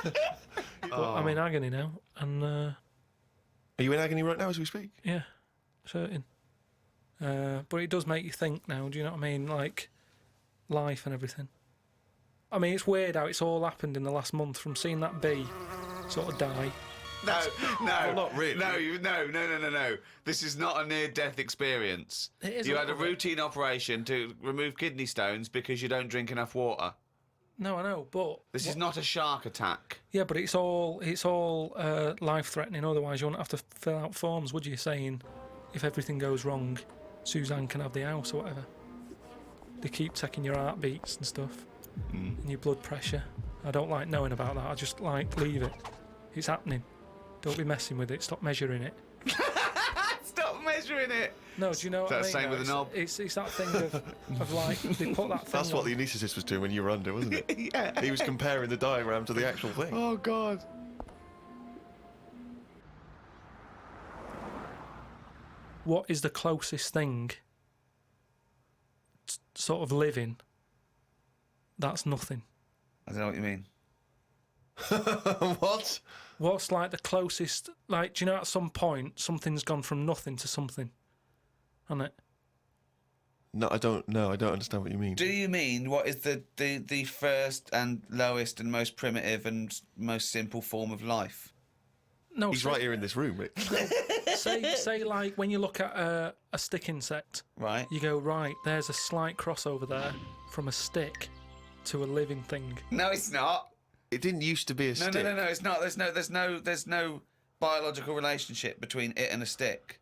But I'm in agony now, and Are you in agony right now as we speak? yeah, certain. But it does make you think now. Do you know what I mean? Like life and everything. I mean, it's weird how it's all happened in the last month. From seeing that bee sort of die. No, Well, not really. No. This is not a near-death experience. It is You a had a little bit. routine operation to remove kidney stones because you don't drink enough water. No, I know, but This is not a shark attack. yeah, but it's all life-threatening. Otherwise, you wouldn't have to fill out forms, would you? Saying if everything goes wrong, Suzanne can have the house or whatever. They keep taking your heartbeats and stuff and your blood pressure. I don't like knowing about that. I just like leave it. It's happening. Don't be messing with it. Stop measuring it. Stop measuring it. No, do you know what I That's mean? the same with a knob. It's that thing of like they put that thing. That's what on. the anaesthetist was doing when you were under, wasn't it? Yeah. He was comparing the diagram to the actual thing. Oh, God. What is the closest thing sort of living that's nothing? I don't know what you mean. What? What's like the closest, like, do you know at some point something's gone from nothing to something? Hasn't it? No, I don't know. I don't understand what you mean. Do you mean what is the first and lowest and most primitive and most simple form of life? No, He's say, right here in this room, Rick. say like when you look at a stick insect, Right? you go, right, there's a slight crossover there from a stick to a living thing. No, it's not. It didn't used to be a No, stick. no, it's not. There's no biological relationship between it and a stick.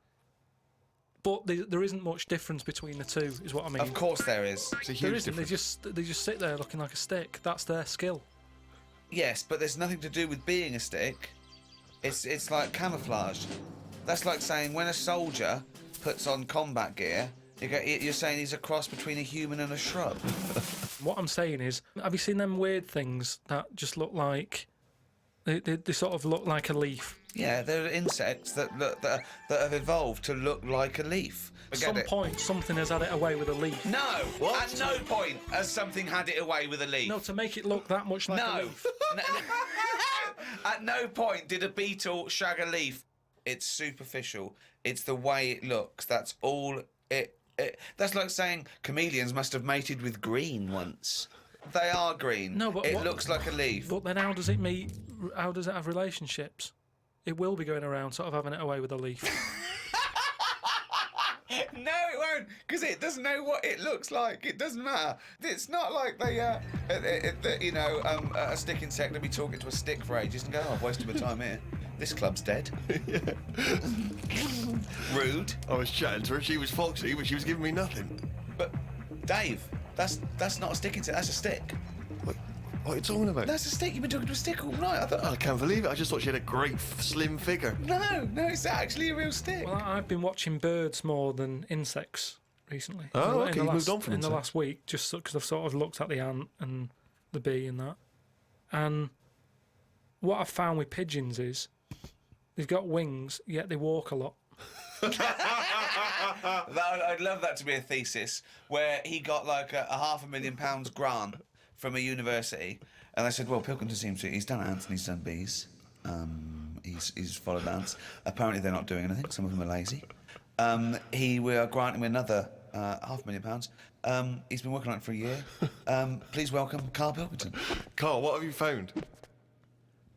But there isn't much difference between the two, is what I mean. Of course there is. It's a There huge isn't. difference. They just sit there looking like a stick. That's their skill. Yes, but there's nothing to do with being a stick. It's like camouflage. That's like saying when a soldier puts on combat gear, you're saying he's a cross between a human and a shrub. What I'm saying is, have you seen them weird things that just look like they sort of look like a leaf? Yeah, there are insects that have evolved to look like a leaf. At Forget some it. point, something has had it away with a leaf. No, What? at no point has something had it away with a leaf. No, to make it look that much like a No. leaf. At no point did a beetle shag a leaf. It's superficial. It's the way it looks. That's all it. That's like saying chameleons must have mated with green once. They are green. No, but it what- looks like a leaf. But then how does it meet? How does it have relationships? It will be going around sort of having it away with a leaf. No, it won't, because it doesn't know what it looks like. It doesn't matter. It's not like a stick insect will be talking to a stick for ages and go, "Oh, I've wasted my time here. This club's dead." Rude. I was chatting to her. She was foxy, but she was giving me nothing. But Dave, that's not a stick insect. That's a stick. What are you talking about? That's a stick. You've been talking to a stick all night. I thought. I can't believe it. I just thought she had a great, slim figure. No, it's actually a real stick. Well, I've been watching birds more than insects recently. Oh, okay, you've moved on from in the insects. last week, just because I've sort of looked at the ant and the bee and that. And what I've found with pigeons is they've got wings, yet they walk a lot. I'd love that to be a thesis where he got like a £500,000 grant from a university, and they said, "Well, Pilkington seems to. He's done ants and he's done bees. He's followed ants. Apparently, they're not doing anything. Some of them are lazy. We are granting him another £500,000. He's been working on it for a year. Please welcome Carl Pilkington." Carl, what have you found?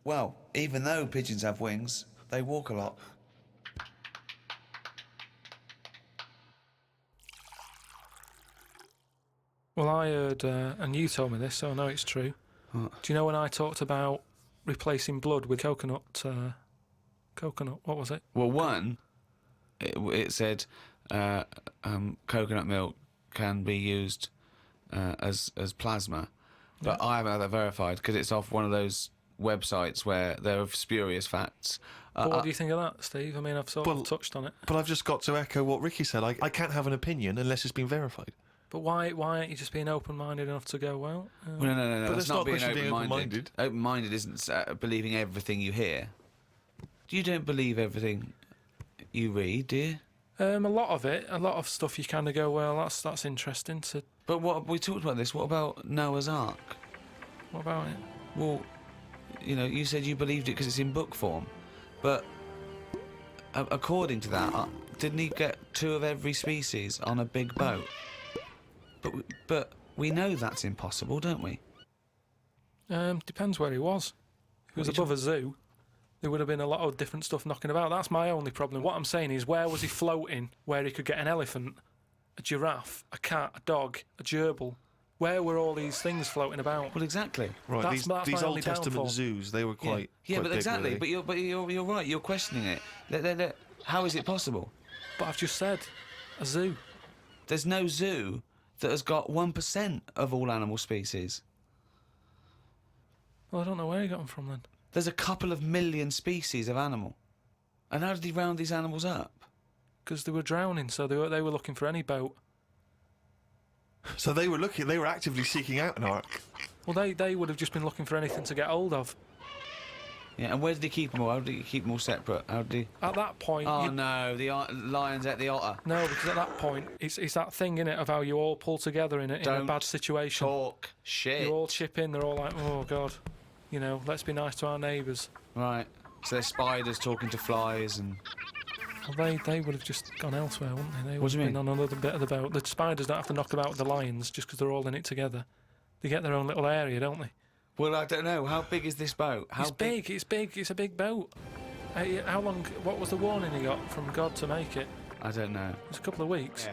Well, even though pigeons have wings, they walk a lot. Well, I heard, and you told me this, so I know it's true. What? Do you know when I talked about replacing blood with coconut, what was it? Well, one, it said coconut milk can be used as plasma, but I haven't had that verified because it's off one of those websites where there are spurious facts. But what do you think of that, Steve? I mean, I've sort of touched on it. But I've just got to echo what Ricky said. I can't have an opinion unless it's been verified. But why aren't you just being open-minded enough to go, well... Well, no. But That's that's not not being question of being open-minded. Open-minded isn't believing everything you hear. You don't believe everything you read, do you? A lot of stuff you kind of go, well, that's interesting. But what we talked about this. What about Noah's Ark? What about it? Well, you said you believed it because it's in book form, but according to that, didn't he get 2 of every species on a big boat? But we know that's impossible, don't we? Depends where he was. If he was above a zoo, there would have been a lot of different stuff knocking about. That's my only problem. What I'm saying is, where was he floating where he could get an elephant, a giraffe, a cat, a dog, a gerbil? Where were all these things floating about? Well, exactly. Right, That's my these only Old Testament downfall. zoos, they were quite Yeah, quite but big, exactly. weren't But you're right. You're questioning it. How is it possible? But I've just said, a zoo. There's no zoo that has got 1% of all animal species. Well, I don't know where he got them from then. There's a couple of million species of animal. And how did he round these animals up? Because they were drowning, so they were looking for any boat. they? So they were actively seeking out an ark. Well, they would have just been looking for anything to get hold of. Yeah, and where did he keep them all? How did he keep them all separate? How did he... At that point... Oh, no, the lions ate the otter. No, because at that point, it's that thing, innit, of how you all pull together in a Don't bad situation. Talk shit. You all chip in, they're all like, oh, God, let's be nice to our neighbours. Right. So there's spiders talking to flies and... Well, they would have just gone elsewhere, wouldn't they? They What would do you have been mean? on another bit of the boat. The spiders don't have to knock about with the lions just because they're all in it together. They get their own little area, don't they? Well, I don't know. How big is this boat? It's big, it's a big boat. How long, what was the warning he got from God to make it? I don't know. It was a couple of weeks.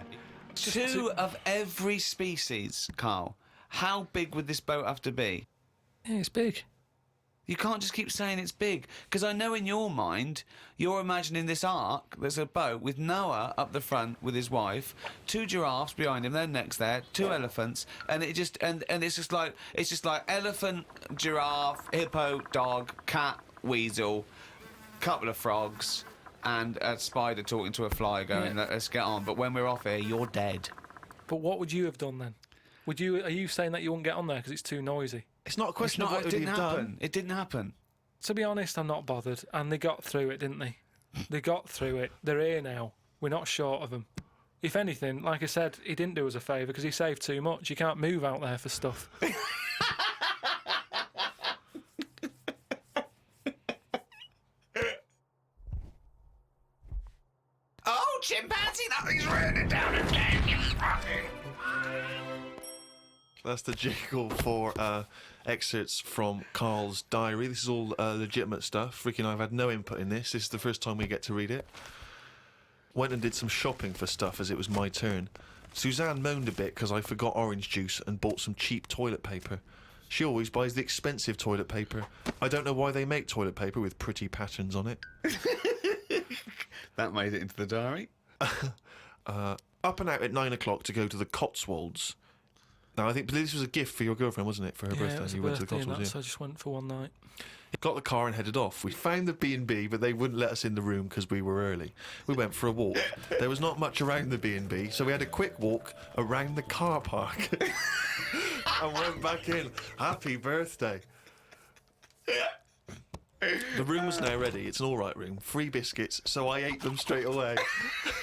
Two of every species, Carl. How big would this boat have to be? Yeah, it's big. You can't just keep saying it's big, because I know in your mind you're imagining this ark. There's a boat with Noah up the front with his wife, 2 giraffes behind him, their necks there, 2 elephants, and it just and it's just like elephant, giraffe, hippo, dog, cat, weasel, couple of frogs, and a spider talking to a fly going, let's get on. But when we're off here, you're dead. But what would you have done then? Are you saying that you wouldn't get on there because it's too noisy? It's not a question of what it would didn't have happen. done. It didn't happen. To be honest, I'm not bothered. And they got through it, didn't they? They got through it. They're here now. We're not short of them. If anything, like I said, he didn't do us a favour because he saved too much. You can't move out there for stuff. Oh, chimpanzee, nothing's raining down again, you fucking... That's the jingle for excerpts from Carl's diary. This is all legitimate stuff. Ricky and I have had no input in this. This is the first time we get to read it. Went and did some shopping for stuff as it was my turn. Suzanne moaned a bit because I forgot orange juice and bought some cheap toilet paper. She always buys the expensive toilet paper. I don't know why they make toilet paper with pretty patterns on it. That made it into the diary. Up and out at 9 o'clock to go to the Cotswolds. Now, I think this was a gift for your girlfriend, wasn't it, for her birthday? It was a You went to the birthday and Cotswolds, so I just went for one night. Got the car and headed off. We found the B&B, but they wouldn't let us in the room because we were early. We went for a walk. There was not much around the B&B, so we had a quick walk around the car park and went back in. Happy birthday. The room was now ready. It's an all right room. 3 biscuits, so I ate them straight away.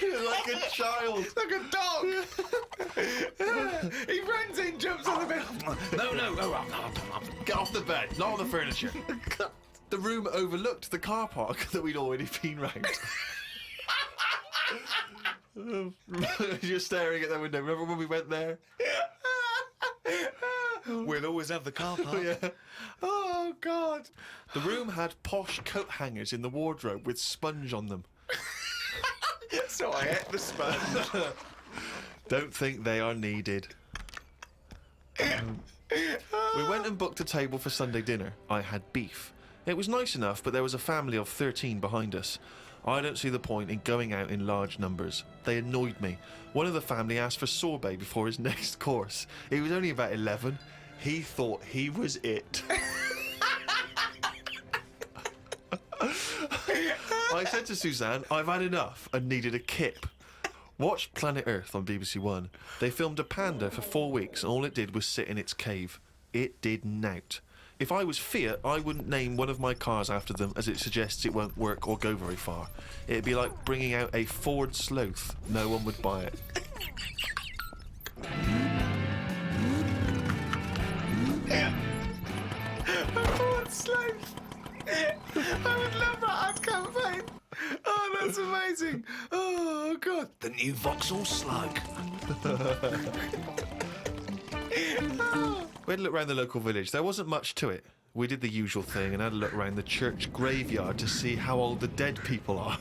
Like a child. Like a dog. He runs in, jumps on the bed. No. Get off the bed, not on the furniture. The room overlooked the car park that we'd already been round. You're staring at that window. Remember when we went there? We'll always have the car park. Yeah. Oh, God. The room had posh coat hangers in the wardrobe with sponge on them. So I ate the sponge. Don't think they are needed. We went and booked a table for Sunday dinner. I had beef. It was nice enough, but there was a family of 13 behind us. I don't see the point in going out in large numbers. They annoyed me. One of the family asked for sorbet before his next course. He was only about 11. He thought he was it. I said to Suzanne, I've had enough and needed a kip. Watched Planet Earth on BBC One. They filmed a panda for 4 weeks and all it did was sit in its cave. It did nout. If I was Fiat, I wouldn't name one of my cars after them as it suggests it won't work or go very far. It'd be like bringing out a Ford Sloth. No one would buy it. Ford Sloth. I would love that ad campaign. Oh, that's amazing. Oh, God. The new Vauxhall Slug. We had a look around the local village. There wasn't much to it. We did the usual thing and had a look around the church graveyard to see how old the dead people are.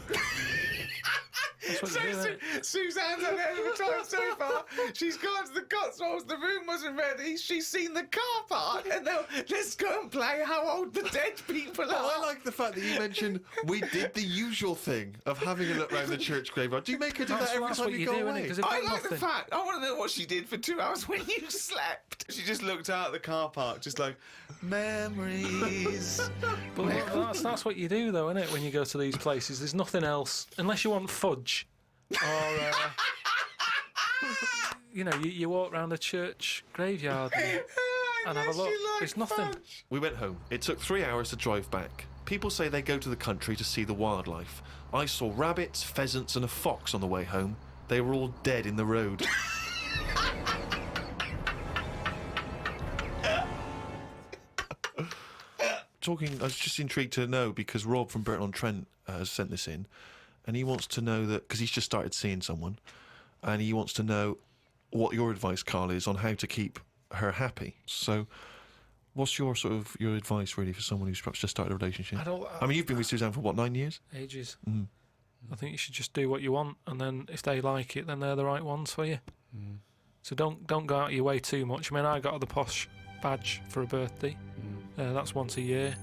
Suzanne's had a hell of a time so far. She's gone to the Cotswolds, the room wasn't ready, she's seen the car park, and now let's go and play how old the dead people are. I like the fact that you mentioned we did the usual thing of having a look around the church graveyard. Do you make her do that every time you go away? I like the fact. I want to know what she did for 2 hours when you slept. She just looked out at the car park, just like, memories. But that's what you do, though, isn't it? When you go to these places, there's nothing else unless you want fudge, or you walk around the church graveyard and have a look. There's nothing. We went home. It took 3 hours to drive back. People say they go to the country to see the wildlife. I saw rabbits, pheasants, and a fox on the way home. They were all dead in the road. I was just intrigued to know because Rob from Burton-on-Trent has sent this in, and he wants to know that because he's just started seeing someone, and he wants to know what your advice, Carl, is on how to keep her happy. So, what's your advice really for someone who's perhaps just started a relationship? I mean, you've been with Suzanne for what, 9 years? Ages. I think you should just do what you want, and then if they like it, then they're the right ones for you. So don't go out of your way too much. I mean, I got the posh badge for a birthday. That's once a year.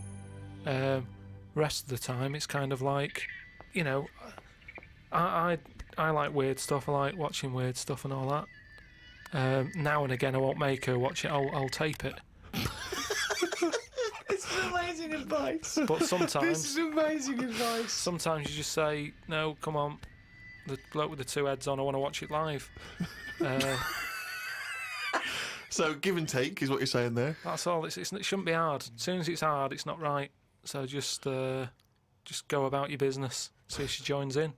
Rest of the time, it's kind of like, I like weird stuff. I like watching weird stuff and all that. Now and again, I won't make her watch it. I'll tape it. This is amazing advice. But sometimes This is amazing advice. Sometimes you just say, no, come on, the bloke with the 2 heads on, I want to watch it live. So give and take is what you're saying there. That's all. It shouldn't be hard. As soon as it's hard, it's not right. So just go about your business. See if she joins in.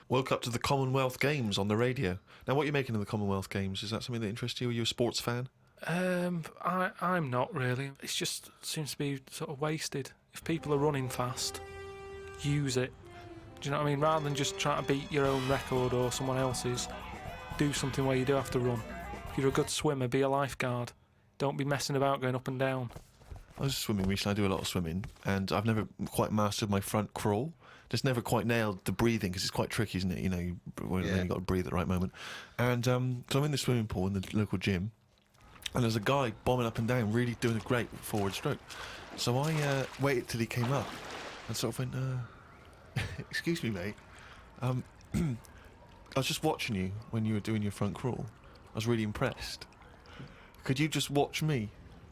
Woke up to the Commonwealth Games on the radio. Now, what are you making of the Commonwealth Games? Is that something that interests you? Are you a sports fan? I'm not really. It just seems to be sort of wasted. If people are running fast, use it. Do you know what I mean? Rather than just trying to beat your own record or someone else's, do something where you do have to run. If you're a good swimmer, be a lifeguard. Don't be messing about going up and down. I was swimming recently. I do a lot of swimming, and I've never quite mastered my front crawl. Just never quite nailed the breathing because it's quite tricky, isn't it? You've got to breathe at the right moment. And so I'm in the swimming pool in the local gym, and there's a guy bombing up and down, really doing a great forward stroke. So I waited till he came up and sort of went, excuse me, mate. I was just watching you when you were doing your front crawl. I was really impressed. Could you just watch me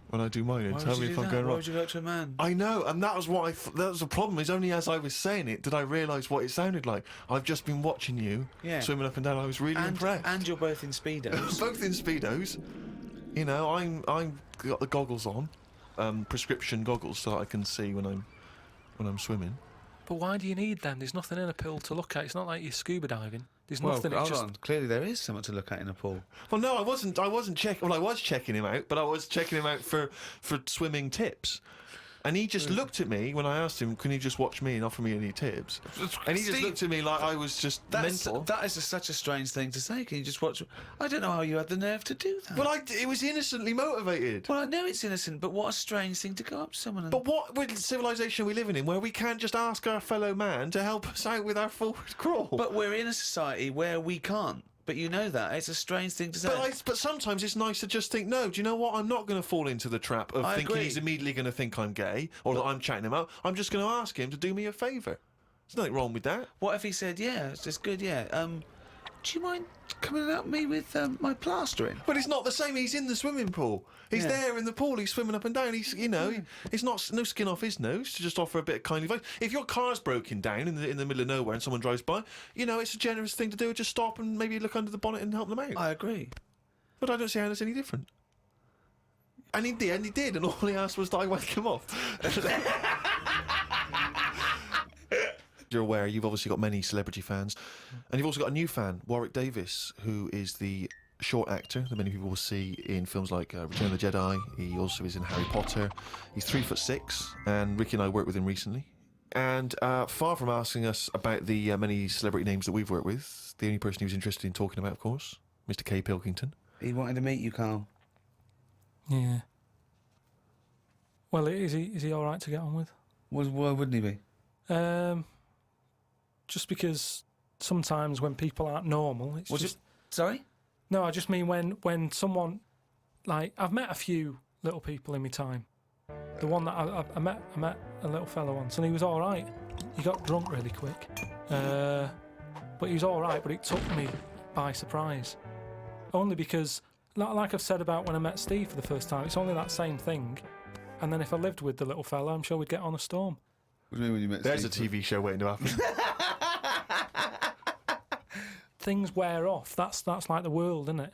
when I do mine and tell me if I'm going Why wrong? would you go to a man? I know, and that was what that was the problem. Is only as I was saying it did I realise what it sounded like. I've just been watching you swimming up and down. I was really impressed. And you're both in speedos. Both in speedos. I'm got the goggles on, prescription goggles, so that I can see when I'm swimming. But why do you need them? There's nothing in a pool to look at. It's not like you're scuba diving. There's nothing. Hold on. Clearly, there is something to look at in a pool. Well, no, I wasn't checking. Well, I was checking him out, but I was checking him out for swimming tips. And he just looked at me when I asked him, "Can you just watch me and offer me any tips?" And he just looked at me like I was just mental. That is such a strange thing to say. Can you just watch? I don't know how you had the nerve to do that. Well, it was innocently motivated. Well, I know it's innocent, but what a strange thing to go up to someone and... But what civilization are we living in where we can't just ask our fellow man to help us out with our forward crawl? But we're in a society where we can't, But you know that. It's a strange thing to say. But sometimes it's nice to just think, no, do you know what? I'm not going to fall into the trap of I thinking agree. he's immediately going to think I'm gay or that I'm chatting him up. I'm just going to ask him to do me a favour. There's nothing wrong with that. What if he said, yeah, it's just good, yeah. Do you mind coming and help me with my plastering? But it's not the same. He's in the swimming pool. He's Yeah. there in the pool. He's swimming up and down. He's, it's not no skin off his nose to just offer a bit of kindly advice. If your car's broken down in the middle of nowhere and someone drives by, it's a generous thing to do. Just stop and maybe look under the bonnet and help them out. I agree. But I don't see how that's any different. And in the end, he did, and all he asked was that I wank him off. You're aware, you've obviously got many celebrity fans, and you've also got a new fan, Warwick Davis, who is the short actor that many people will see in films like Return of the Jedi. He also is in Harry Potter. He's 3'6", and Ricky and I worked with him recently. And far from asking us about the many celebrity names that we've worked with, the only person he was interested in talking about, of course, Mr. K. Pilkington. He wanted to meet you, Carl. Yeah. Well, is he all right to get on with? Why wouldn't he be? Just because sometimes when people aren't normal, it's just... Sorry? No, I just mean when someone... Like, I've met a few little people in my time. The one that I met a little fella once, and he was all right. He got drunk really quick. But he was all right, but it took me by surprise. Only because, like I've said about when I met Steve for the first time, it's only that same thing. And then if I lived with the little fella, I'm sure we'd get on a storm. What do you mean when you met There's Steve? a TV show waiting to happen. Things wear off. That's like the world, isn't it?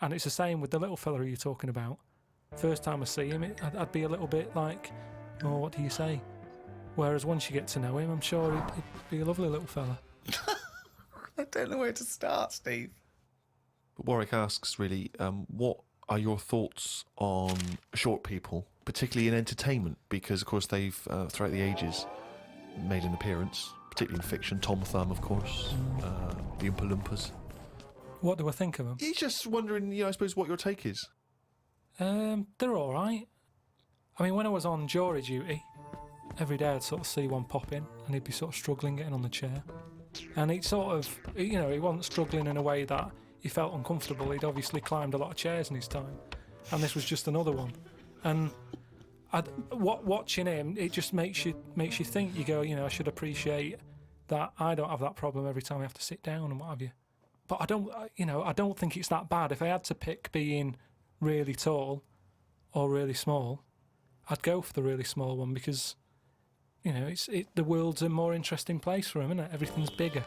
And it's the same with the little fella you're talking about. First time I see him, I'd be a little bit like, oh, what do you say? Whereas once you get to know him, I'm sure he'd be a lovely little fella. I don't know where to start, Steve. But Warwick asks, really, what are your thoughts on short people, particularly in entertainment? Because, of course, they've, throughout the ages, made an appearance, particularly in fiction. Tom Thumb, of course, the Oompa Loompas. What do I think of them? He's just wondering, I suppose, what your take is. They're all right. I mean, when I was on jury duty, every day I'd sort of see one pop in, and he'd be sort of struggling getting on the chair. And he'd sort of, he wasn't struggling in a way that he felt uncomfortable. He'd obviously climbed a lot of chairs in his time, and this was just another one. And watching him, it just makes you think. You go, I should appreciate that I don't have that problem every time I have to sit down and what have you. But I don't think it's that bad. If I had to pick being really tall or really small, I'd go for the really small one because, the world's a more interesting place for him, isn't it? Everything's bigger.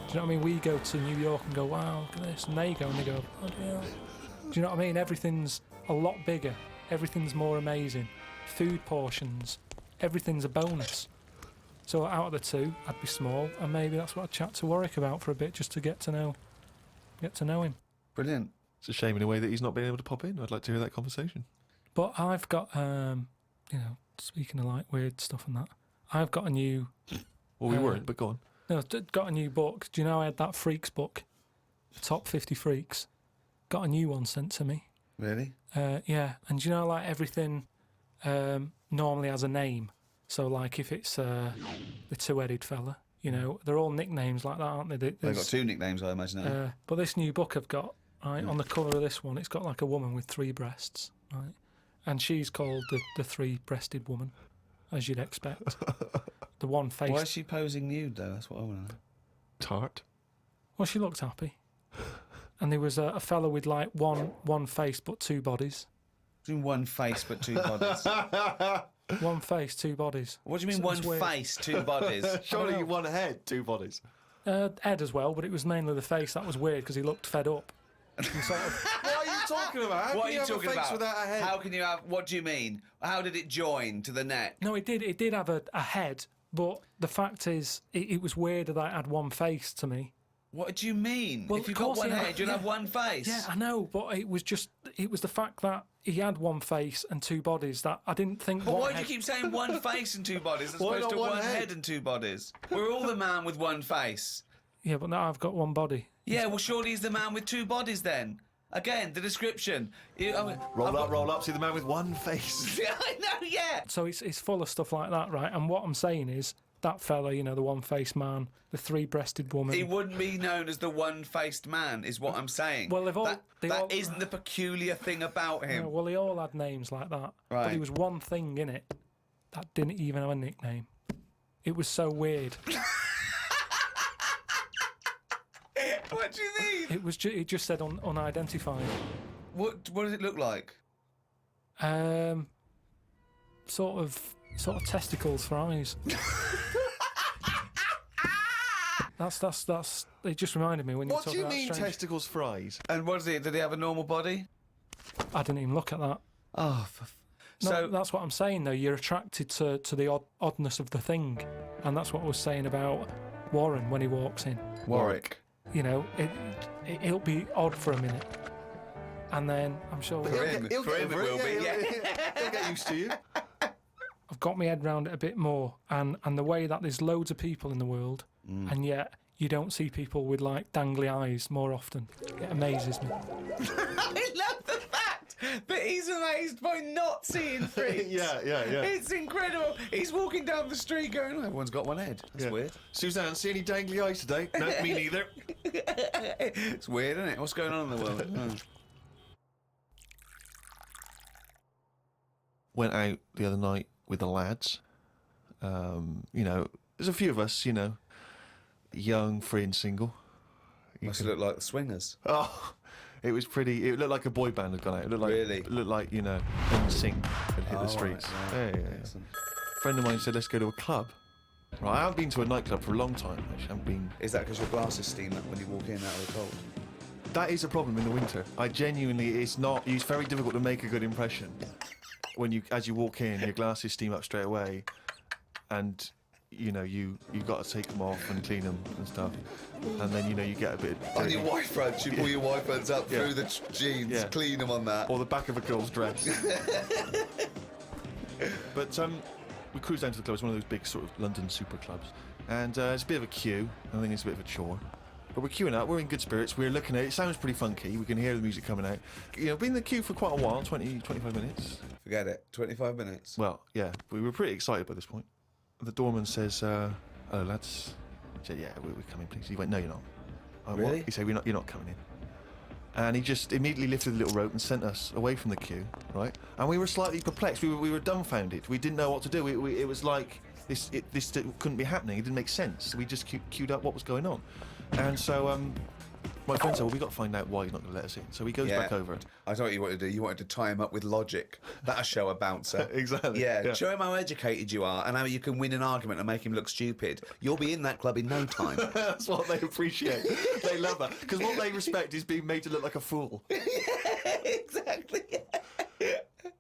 Do you know what I mean? We go to New York and go, wow, look at this. And they go and they go, oh, yeah. Do you know what I mean? Everything's a lot bigger. Everything's more amazing. Food portions. Everything's a bonus. So out of the two, I'd be small, and maybe that's what I'd chat to Warwick about for a bit, just to get to know him. Brilliant. It's a shame in a way that he's not been able to pop in. I'd like to hear that conversation. But I've got, speaking of like weird stuff and that, I've got a new... Well, we weren't, but go on. No, got a new book. Do you know I had that Freaks book? Top 50 Freaks. Got a new one sent to me. Really? Yeah, and do you know like everything normally has a name? So like if it's the two-headed fella, they're all nicknames like that, aren't they? They've got two nicknames, I imagine. But this new book I've got, right, on the cover of this one, it's got like a woman with three breasts, right? And she's called the three-breasted woman, as you'd expect. The one face. Why is she posing nude, though? That's what I want to know. Tart. Well, she looked happy. And there was a fella with like one face but two bodies. In one face but two bodies. One face, two bodies. What do you mean So one it's weird. face, two bodies? Surely one head, two bodies. Ed as well, but it was mainly the face that was weird because he looked fed up. He sort of, What are you talking about? How What can are you you have talking a face about? without a head? How can you have... What do you mean? How did it join to the neck? no, it did have a head, but the fact is, it was weird that it had one face to me. What do you mean? Well, if you've of got course one he had- head, you'll have one face. Yeah, I know, but it was the fact that he had one face and two bodies that I didn't think. But one why do you head- keep saying one face and two bodies as Why opposed not to one one head? head and two bodies? We're all the man with one face. Yeah, but now I've got one body. Yeah, well, surely he's the man with two bodies then. Again, the description. Roll up, see the man with one face. Yeah, I know, yeah. So it's full of stuff like that, right? And what I'm saying is, that fella, you know, the one-faced man, the three-breasted woman. He wouldn't be known as the one-faced man, is what I'm saying. Well, they all isn't the peculiar thing about him. well, they all had names like that. Right. But there was one thing in it that didn't even have a nickname. It was so weird. What do you mean? It just said unidentified. What does it look like? Sort of testicles for eyes. That's. It just reminded me when you were What do talking you about mean strange. testicles for eyes? And what is it? Did he have a normal body? I didn't even look at that. Oh, No, so that's what I'm saying, though. You're attracted to the oddness of the thing, and that's what I was saying about Warren when he walks in. Warwick. You know, it'll be odd for a minute, and then I'm sure For him it will be. Yeah. He'll get used to you. I've got my head round it a bit more, and the way that there's loads of people in the world, and yet you don't see people with like dangly eyes more often. It amazes me. I love the fact that he's amazed by not seeing freaks. Yeah. It's incredible. He's walking down the street going, oh, everyone's got one head. That's weird. Suzanne, see any dangly eyes today? No, me neither. It's weird, isn't it? What's going on in the world? Oh. Went out the other night with the lads. You know, there's a few of us, you know, young, free and single. Must look like the Swingers. Oh, it was pretty. It looked like a boy band had gone out. It looked like, Really? It looked like, you know, NSYNC had hit the streets. Right, Yeah. Excellent. A friend of mine said, let's go to a club. Right, I haven't been to a nightclub for a long time. Actually, I haven't been. Is that because your glasses steam up when you walk in out of the cold? That is a problem in the winter. I genuinely, it's very difficult to make a good impression when as you walk in, your glasses steam up straight away, and you know you got to take them off and clean them and stuff, and then you know you get a bit On dirty. your white fronts, you pull your white fronts up Yeah. through the jeans, Yeah. clean them on that. or the back of a girl's dress. But we cruised down to the club. It's one of those big sort of London super clubs, and it's a bit of a queue. I think it's a bit of a chore. But we're queuing up, we're in good spirits, we're looking at it, sounds pretty funky, we can hear the music coming out. You know, been in the queue for quite a while, 20, 25 minutes. Forget it. 25 minutes. Well, yeah, we were pretty excited by this point. The doorman says, hello lads. I said, yeah, we're coming please. He went, no you're not. I went, Really? "What?" He said, you're not coming in. And he just immediately lifted the little rope and sent us away from the queue, right? And we were slightly perplexed, we were dumbfounded, we didn't know what to do. It was like, this couldn't be happening, it didn't make sense. We just queued up what was going on. And so my friend said, well, we got to find out why he's not going to let us in. So he goes back over. I thought what you wanted to do. You wanted to tie him up with logic. That'll show a bouncer. Exactly. Yeah, show him how educated you are and how you can win an argument and make him look stupid. You'll be in that club in no time. That's what they appreciate. They love that. Because what they respect is being made to look like a fool. Exactly.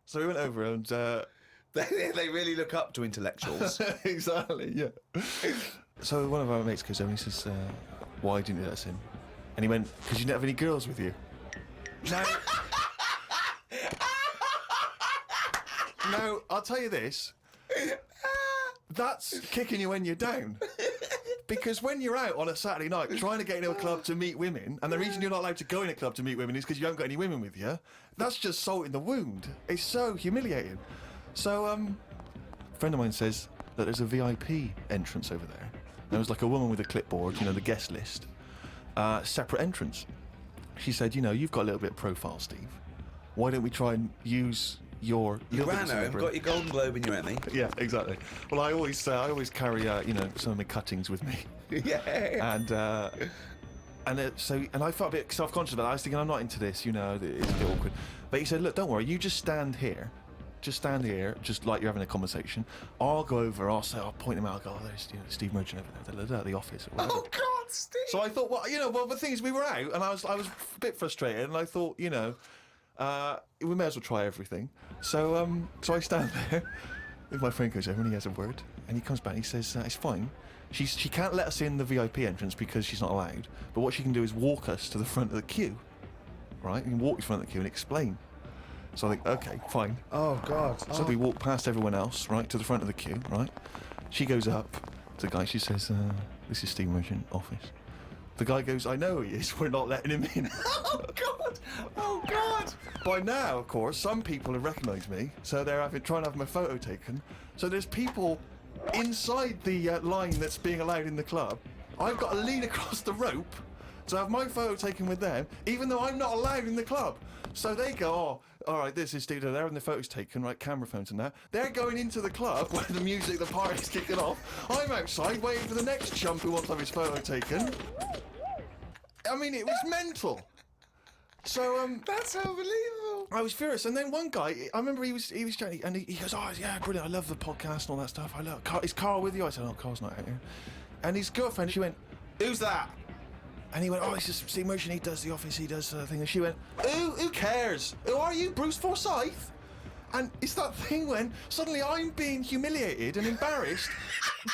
So we went over and... They really look up to intellectuals. Exactly, yeah. So one of our mates goes over and he says, why didn't you let us in? And he went, because you didn't have any girls with you. Now, now, I'll tell you this. That's kicking you when you're down. Because when you're out on a Saturday night trying to get into a club to meet women, and the reason you're not allowed to go in a club to meet women is because you haven't got any women with you, that's just salt in the wound. It's so humiliating. So, a friend of mine says that there's a VIP entrance over there. There was like a woman with a clipboard, you know, the guest list. Separate entrance. She said, you know, you've got a little bit of profile, Steve. Why don't we try and use your... You ran out and got your Golden Globe in your Emmy. Yeah, exactly. Well, I always carry, you know, some of my cuttings with me. Yeah. And I felt a bit self-conscious about that. I was thinking, I'm not into this, you know, it's a bit awkward. But he said, look, don't worry, you just stand here. Just stand here, just like you're having a conversation. I'll go over, I'll point him out, I'll go, oh, there's Steve Merchant over there, at the office. Or whatever. Oh, God, Steve. So I thought, well, the thing is, we were out, and I was a bit frustrated, and I thought, you know, we may as well try everything. So I stand there, my friend goes over, and he has a word, and he comes back, and he says, it's fine. She can't let us in the VIP entrance because she's not allowed, but what she can do is walk us to the front of the queue, right? You can walk to the front of the queue and explain. So I think, okay, fine. Oh, God. So we walk past everyone else, right, to the front of the queue, right? She goes up to the guy, she says, this is Steve Merchant office. The guy goes, I know he is, we're not letting him in. Oh, God. Oh, God. By now, of course, some people have recognised me, so they're trying to have my photo taken. So there's people inside the line that's being allowed in the club. I've got to lean across the rope to have my photo taken with them, even though I'm not allowed in the club. So they go, oh, all right, this is Steve. They're having the photos taken, right, camera phones and that. They're going into the club where the music, the party's kicking off. I'm outside waiting for the next chump who wants to have his photo taken. I mean, it was mental. So, That's unbelievable. I was furious, and then one guy, I remember he was chatting, and he goes, oh yeah, brilliant, I love the podcast and all that stuff. I love, is Carl with you? I said, oh, Carl's not out here. And his girlfriend, she went, who's that? And he went, oh, it's just Steve Merchant, he does the office, he does the thing. And she went, who cares? Who are you, Bruce Forsyth? And it's that thing when suddenly I'm being humiliated and embarrassed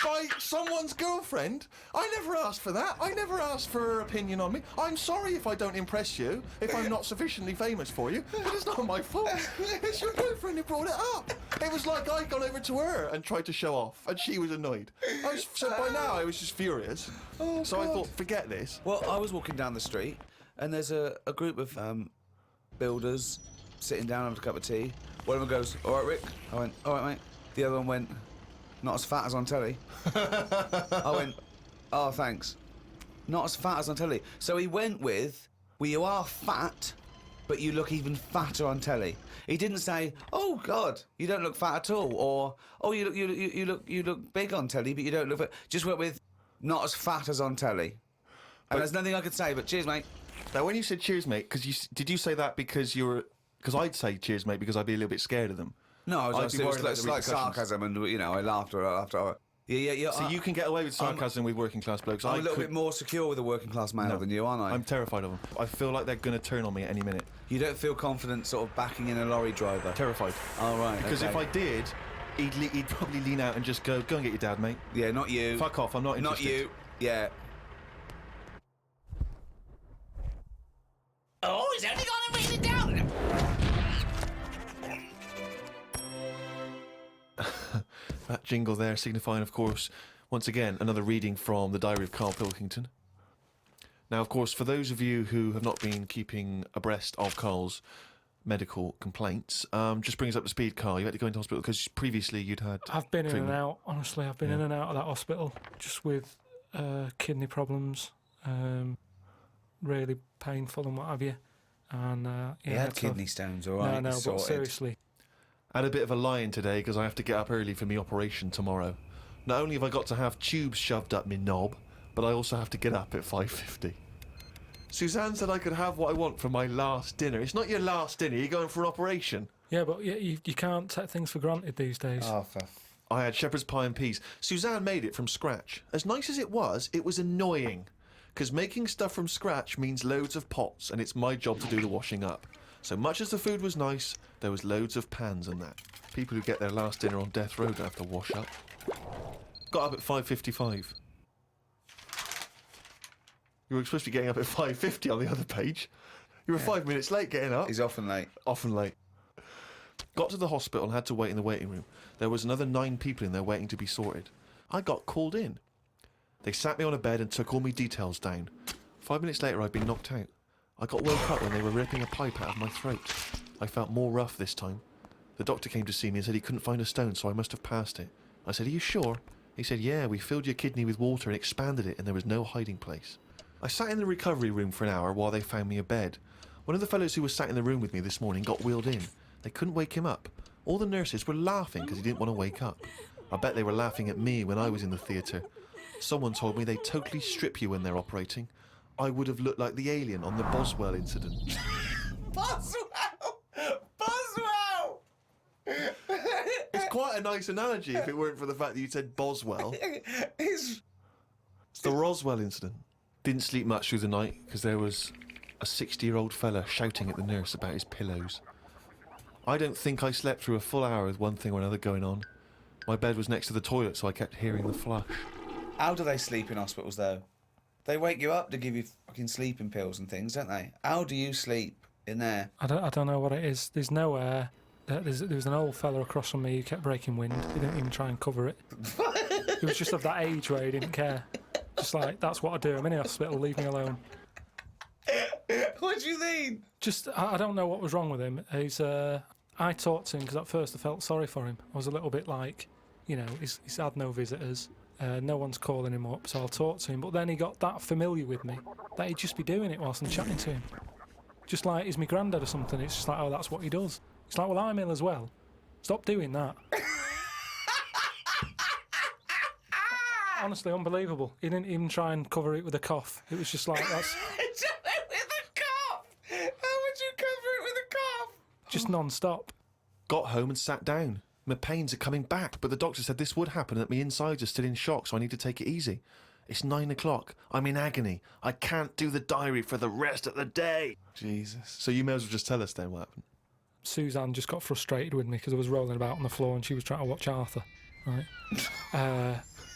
by someone's girlfriend. I never asked for that. I never asked for her opinion on me. I'm sorry if I don't impress you, if I'm not sufficiently famous for you, but it's not my fault. It's your girlfriend who brought it up. It was like I'd gone over to her and tried to show off, and she was annoyed. So by now I was just furious. Oh, so I God. thought, forget this. Well, I was walking down the street, and there's a group of builders sitting down having a cup of tea. One of them goes, all right, Rick. I went, all right, mate. The other one went, not as fat as on telly. I went, oh, thanks. Not as fat as on telly. So he went with, well, you are fat, but you look even fatter on telly. He didn't say, oh, God, you don't look fat at all, or, oh, you look big on telly, but you don't look fat. Just went with, not as fat as on telly. And there's nothing I could say, but cheers, mate. Now, when you said cheers, mate, did you say that because you were... Because I'd say cheers, mate, because I'd be a little bit scared of them. No, I'd it be was worried about like the slight repercussions. sarcasm, and I laughed after. Yeah. So you can get away with sarcasm with working class blokes. I'm a little bit more secure with a working class male than you, aren't I? I'm terrified of them. I feel like they're going to turn on me at any minute. You don't feel confident sort of backing in a lorry driver? Terrified. Oh, right. Because okay. if I did, he'd probably lean out and just go and get your dad, mate. Yeah, not you. Fuck off, I'm not interested. Not you. Yeah. Oh, he's only gonna read it down. That jingle there signifying, of course, once again, another reading from the Diary of Carl Pilkington. Now, of course, for those of you who have not been keeping abreast of Carl's medical complaints, just bring us up to speed, Carl. You had to go into hospital because previously you'd had... I've been in treatment. and out, honestly. I've been in and out of that hospital just with kidney problems, really painful and what have you. And He had kidney stones, all right? No, but sorted. seriously. I had a bit of a lie-in today because I have to get up early for my operation tomorrow. Not only have I got to have tubes shoved up my knob, but I also have to get up at 5:50. Suzanne said I could have what I want for my last dinner. It's not your last dinner, you're going for an operation. Yeah, but you can't take things for granted these days. Oh, for... I had shepherd's pie and peas. Suzanne made it from scratch. As nice as it was annoying. Because making stuff from scratch means loads of pots, and it's my job to do the washing up. So much as the food was nice, there was loads of pans and that. People who get their last dinner on death row don't have to wash up. Got up at 5:55. You were supposed to be getting up at 5:50 on the other page. You were 5 minutes late getting up. He's often late. Often late. Got to the hospital and had to wait in the waiting room. There was another 9 people in there waiting to be sorted. I got called in. They sat me on a bed and took all my details down. 5 minutes later, I'd been knocked out. I got woke up when they were ripping a pipe out of my throat. I felt more rough this time. The doctor came to see me and said he couldn't find a stone, so I must have passed it. I said, are you sure? He said, yeah, we filled your kidney with water and expanded it, and there was no hiding place. I sat in the recovery room for an hour while they found me a bed. One of the fellows who was sat in the room with me this morning got wheeled in. They couldn't wake him up. All the nurses were laughing because he didn't want to wake up. I bet they were laughing at me when I was in the theatre. Someone told me they totally strip you when they're operating. I would have looked like the alien on the Boswell incident. Boswell! Boswell! It's quite a nice analogy if it weren't for the fact that you said Boswell. It's The Roswell incident. Didn't sleep much through the night because there was a 60-year-old fella shouting at the nurse about his pillows. I don't think I slept through a full hour with one thing or another going on. My bed was next to the toilet, so I kept hearing the flush. How do they sleep in hospitals, though? They wake you up to give you fucking sleeping pills and things, don't they? How do you sleep in there? I don't know what it is. There's no air. There was an old fella across from me who kept breaking wind. He didn't even try and cover it. He was just of that age where he didn't care. Just like, that's what I do. I'm in the hospital, leave me alone. What do you mean? Just, I don't know what was wrong with him. I talked to him because at first I felt sorry for him. I was a little bit like, you know, he's had no visitors. No one's calling him up, so I'll talk to him. But then he got that familiar with me that he'd just be doing it whilst I'm chatting to him. Just like he's my granddad or something. It's just like, oh, that's what he does. It's like, well, I'm ill as well. Stop doing that. Honestly, unbelievable. He didn't even try and cover it with a cough. It was just like, that's With a cough! How would you cover it with a cough? just non-stop. Got home and sat down. My pains are coming back, but the doctor said this would happen and that my insides are still in shock, so I need to take it easy. It's 9 o'clock. I'm in agony. I can't do the diary for the rest of the day. Jesus. So you may as well just tell us then what happened. Suzanne just got frustrated with me because I was rolling about on the floor and she was trying to watch Arthur, right?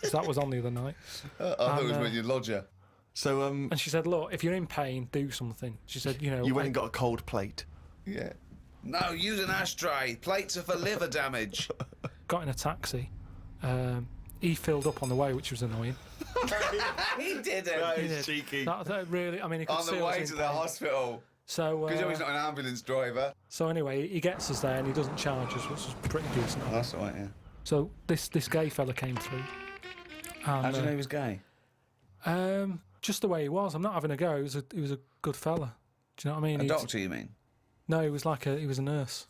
So that was on the other night. I thought it was with your lodger. So, And she said, look, if you're in pain, do something. She said, you know... you went and got a cold plate. Yeah. No, use an ashtray. Plates are for liver damage. Got in a taxi. He filled up on the way, which was annoying. He didn't. That He is did. cheeky. That really... I mean, he could On see the I was way in to the pain. hospital. So, Because he's not an ambulance driver. so anyway, he gets us there and he doesn't charge us, which is pretty decent. That's all right, yeah. So this gay fella came through. And, How do you know he was gay? just the way he was. I'm not having a go. He was a good fella. Do you know what I mean? A doctor, you mean? No, he was a nurse.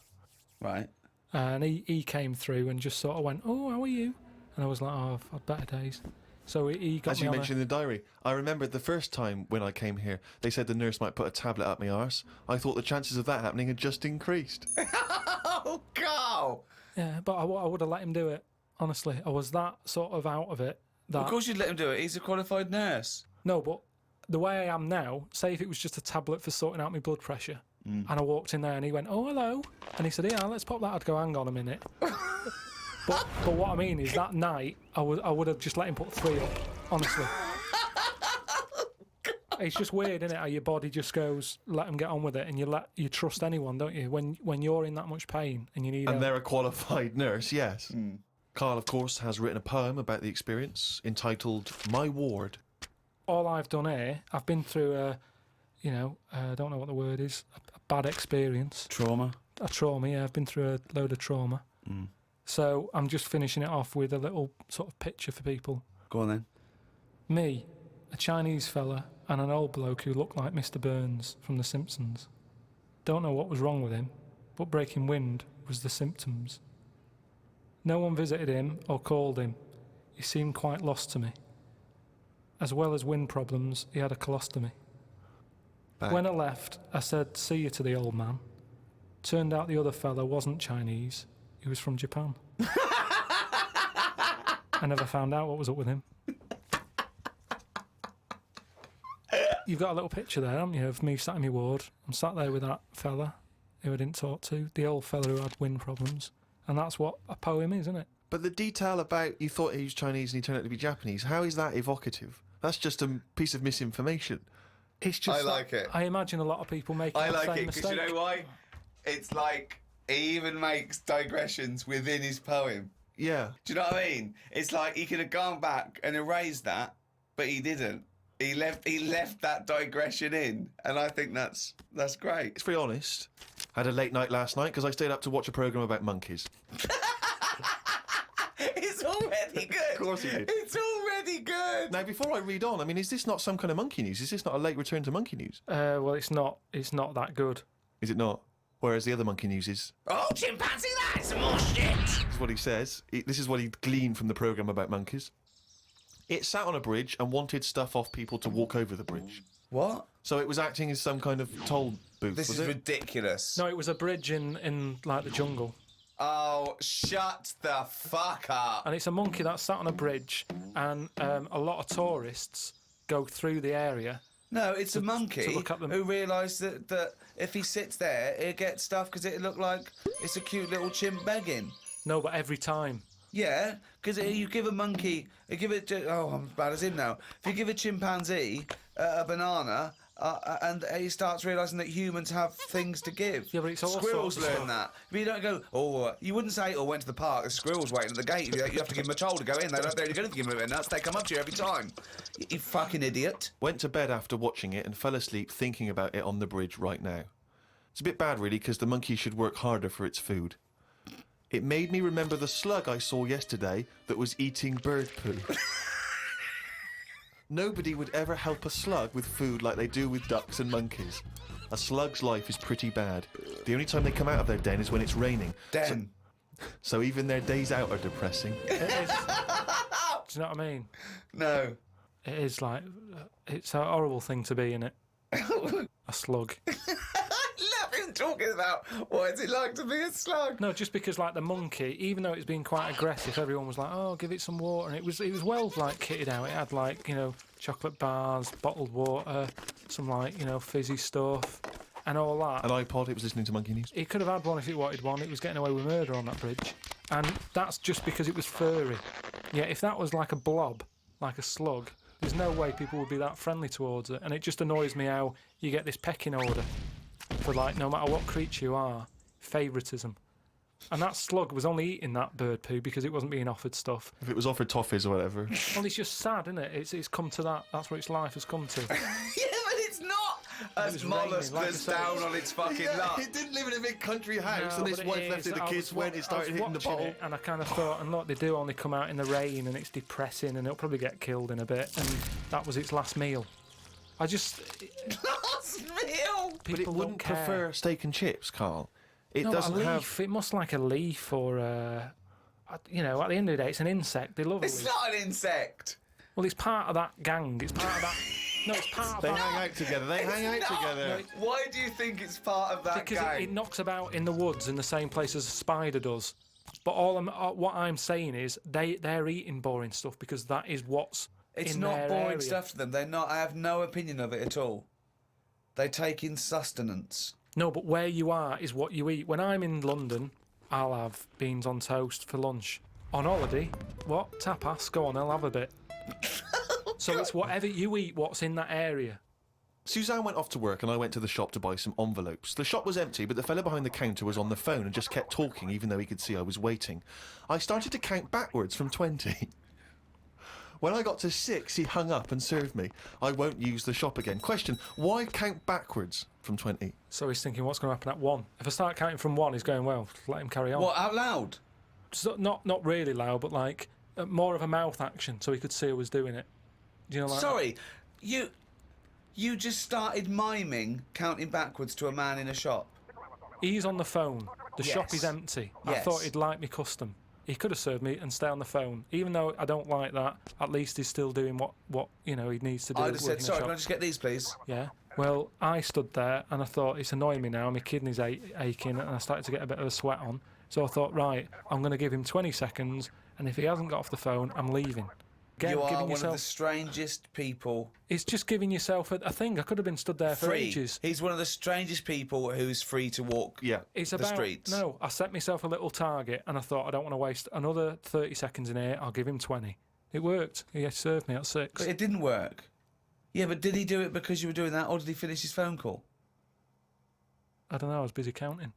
Right. And he came through and just sort of went, oh, how are you? And I was like, oh, I've had better days. So he got As me you on mentioned in the diary, I remember the first time when I came here, they said the nurse might put a tablet up my arse. I thought the chances of that happening had just increased. Oh, Carl! Yeah, but I would have let him do it. Honestly, I was that sort of out of it. That Of course you'd let him do it. He's a qualified nurse. No, but the way I am now, say if it was just a tablet for sorting out my blood pressure, and I walked in there and he went, oh, hello. And he said, yeah, let's pop that. I'd go, hang on a minute. But what I mean is that night, I would have just let him put 3 up, honestly. It's just weird, isn't it, how your body just goes, let them get on with it, and you trust anyone, don't you? When you're in that much pain and you need And help. they're a qualified nurse, yes. Carl, of course, has written a poem about the experience entitled My Ward. All I've done here, I've been through I don't know what the word is, a bad experience. Trauma. A trauma, yeah. I've been through a load of trauma. So I'm just finishing it off with a little sort of picture for people. Go on then. Me, a Chinese fella, and an old bloke who looked like Mr. Burns from The Simpsons. Don't know what was wrong with him, but breaking wind was the symptoms. No one visited him or called him. He seemed quite lost to me. As well as wind problems, he had a colostomy. Back. When I left, I said, see you to the old man. Turned out the other fella wasn't Chinese. He was from Japan. I never found out what was up with him. You've got a little picture there, haven't you, of me sat in my ward. I'm sat there with that fella who I didn't talk to, the old fella who had wind problems. And that's what a poem is, isn't it? But the detail about you thought he was Chinese and he turned out to be Japanese, how is that evocative? That's just a piece of misinformation. It's just I like it. I imagine a lot of people make I the like same it because mistake. you know why? It's like he even makes digressions within his poem. Yeah. Do you know what I mean? It's like he could have gone back and erased that, but he didn't. He left that digression in, and I think that's great. It's very honest. Had a late night last night because I stayed up to watch a programme about monkeys. It's already good. Of course he did. It's already good. Now, before I read on, I mean, is this not some kind of monkey news? Is this not a late return to monkey news? Well, it's not that good. Is it not? Whereas the other monkey news is... Oh, chimpanzee, that's some more shit. This is what he says. This is what he gleaned from the programme about monkeys. It sat on a bridge and wanted stuff off people to walk over the bridge. What? So it was acting as some kind of toll booth, This was is it? ridiculous. No, it was a bridge in like the jungle. Oh, shut the fuck up. And it's a monkey that sat on a bridge, and a lot of tourists go through the area. No, it's a monkey to look at them. who realised that if he sits there, he'll get stuff because it look like it's a cute little chimp begging. No, but every time. Yeah, because you give a monkey, I'm as bad as him now. If you give a chimpanzee a banana, and he starts realising that humans have things to give. Yeah, but it's all Squirrels sorts of learn stuff. that. But you don't go, you wouldn't say, went to the park, there's squirrels waiting at the gate. You have to give them a toll to go in. They're only going to give them a nuts. They come up to you every time. You fucking idiot. Went to bed after watching it and fell asleep thinking about it on the bridge right now. It's a bit bad, really, because the monkey should work harder for its food. It made me remember the slug I saw yesterday that was eating bird poo. Nobody would ever help a slug with food like they do with ducks and monkeys. A slug's life is pretty bad. The only time they come out of their den is when it's raining. Den. So even their days out are depressing. It is. Do you know what I mean? No. It is like, it's a horrible thing to be, in it. A slug. I love him talking about what is it like to be a slug. No, just because like the monkey, even though it's been quite aggressive, everyone was like, "Oh, give it some water," and it was well like kitted out. It had like, you know, chocolate bars, bottled water, some like, you know, fizzy stuff, and all that. An iPod, it was listening to Monkey News. He could have had one if he wanted one. It was getting away with murder on that bridge, and that's just because it was furry. Yeah, if that was like a blob, like a slug, there's no way people would be that friendly towards it. And it just annoys me how you get this pecking order for like, no matter what creature you are, favouritism. And that slug was only eating that bird poo because it wasn't being offered stuff. If it was offered toffees or whatever. Well, it's just sad, isn't it? It's come to that. That's what its life has come to. Yeah, but it's not as was mollusk raining, like that's I say. down on its fucking luck. It didn't live in a big country house, No, and his but it wife left is. it. The I kids was went. It started hitting the watching bottle. it, and I kind of thought, and look, they do only come out in the rain, and it's depressing, and it'll probably get killed in a bit. And that was its last meal. I just Last meal. But it people wouldn't don't care. prefer steak and chips, Carl. It No, doesn't a leaf. have. It must like a leaf or you know. At the end of the day, it's an insect. They love a It's leaf. not an insect. Well, it's part of that gang. It's part of that. No, it's part of They that. hang out together. They hang out It's not. together. Why do you think it's part of that Because gang? it knocks about in the woods in the same place as a spider does. But what I'm saying is they're eating boring stuff because that is what's It's in not their boring area. stuff to them. They're not. I have no opinion of it at all. They take in sustenance. No, but where you are is what you eat. When I'm in London, I'll have beans on toast for lunch. On holiday, what? Tapas? Go on, I'll have a bit. So it's whatever you eat, what's in that area. Suzanne went off to work and I went to the shop to buy some envelopes. The shop was empty, but the fella behind the counter was on the phone and just kept talking even though he could see I was waiting. I started to count backwards from 20. When I got to 6, he hung up and served me. I won't use the shop again. Question, why count backwards from 20? So he's thinking, what's going to happen at 1? If I start counting from 1, he's going, well, let him carry on. What, out loud? So not really loud, but like more of a mouth action, so he could see I was doing it. Do you know, like Sorry, you just started miming counting backwards to a man in a shop. He's on the phone. The shop Yes. is empty. I Yes. thought he'd like me custom. He could have served me and stay on the phone. Even though I don't like that, at least he's still doing what you know he needs to do. I'd have said, working in a sorry, shop." can I just get these, please? Yeah. Well, I stood there and I thought, it's annoying me now. My kidneys aching and I started to get a bit of a sweat on. So I thought, right, I'm going to give him 20 seconds, and if he hasn't got off the phone, I'm leaving. You are giving one yourself, of the strangest people. It's just giving yourself a thing. I could have been stood there for Free. ages. He's one of the strangest people who's free to walk. Yeah. It's the about streets. No, I set myself a little target, and I thought I don't want to waste another 30 seconds in here. I'll give him 20. It worked. He served me at 6. But it didn't work. Yeah, but did he do it because you were doing that, or did he finish his phone call? I don't know. I was busy counting.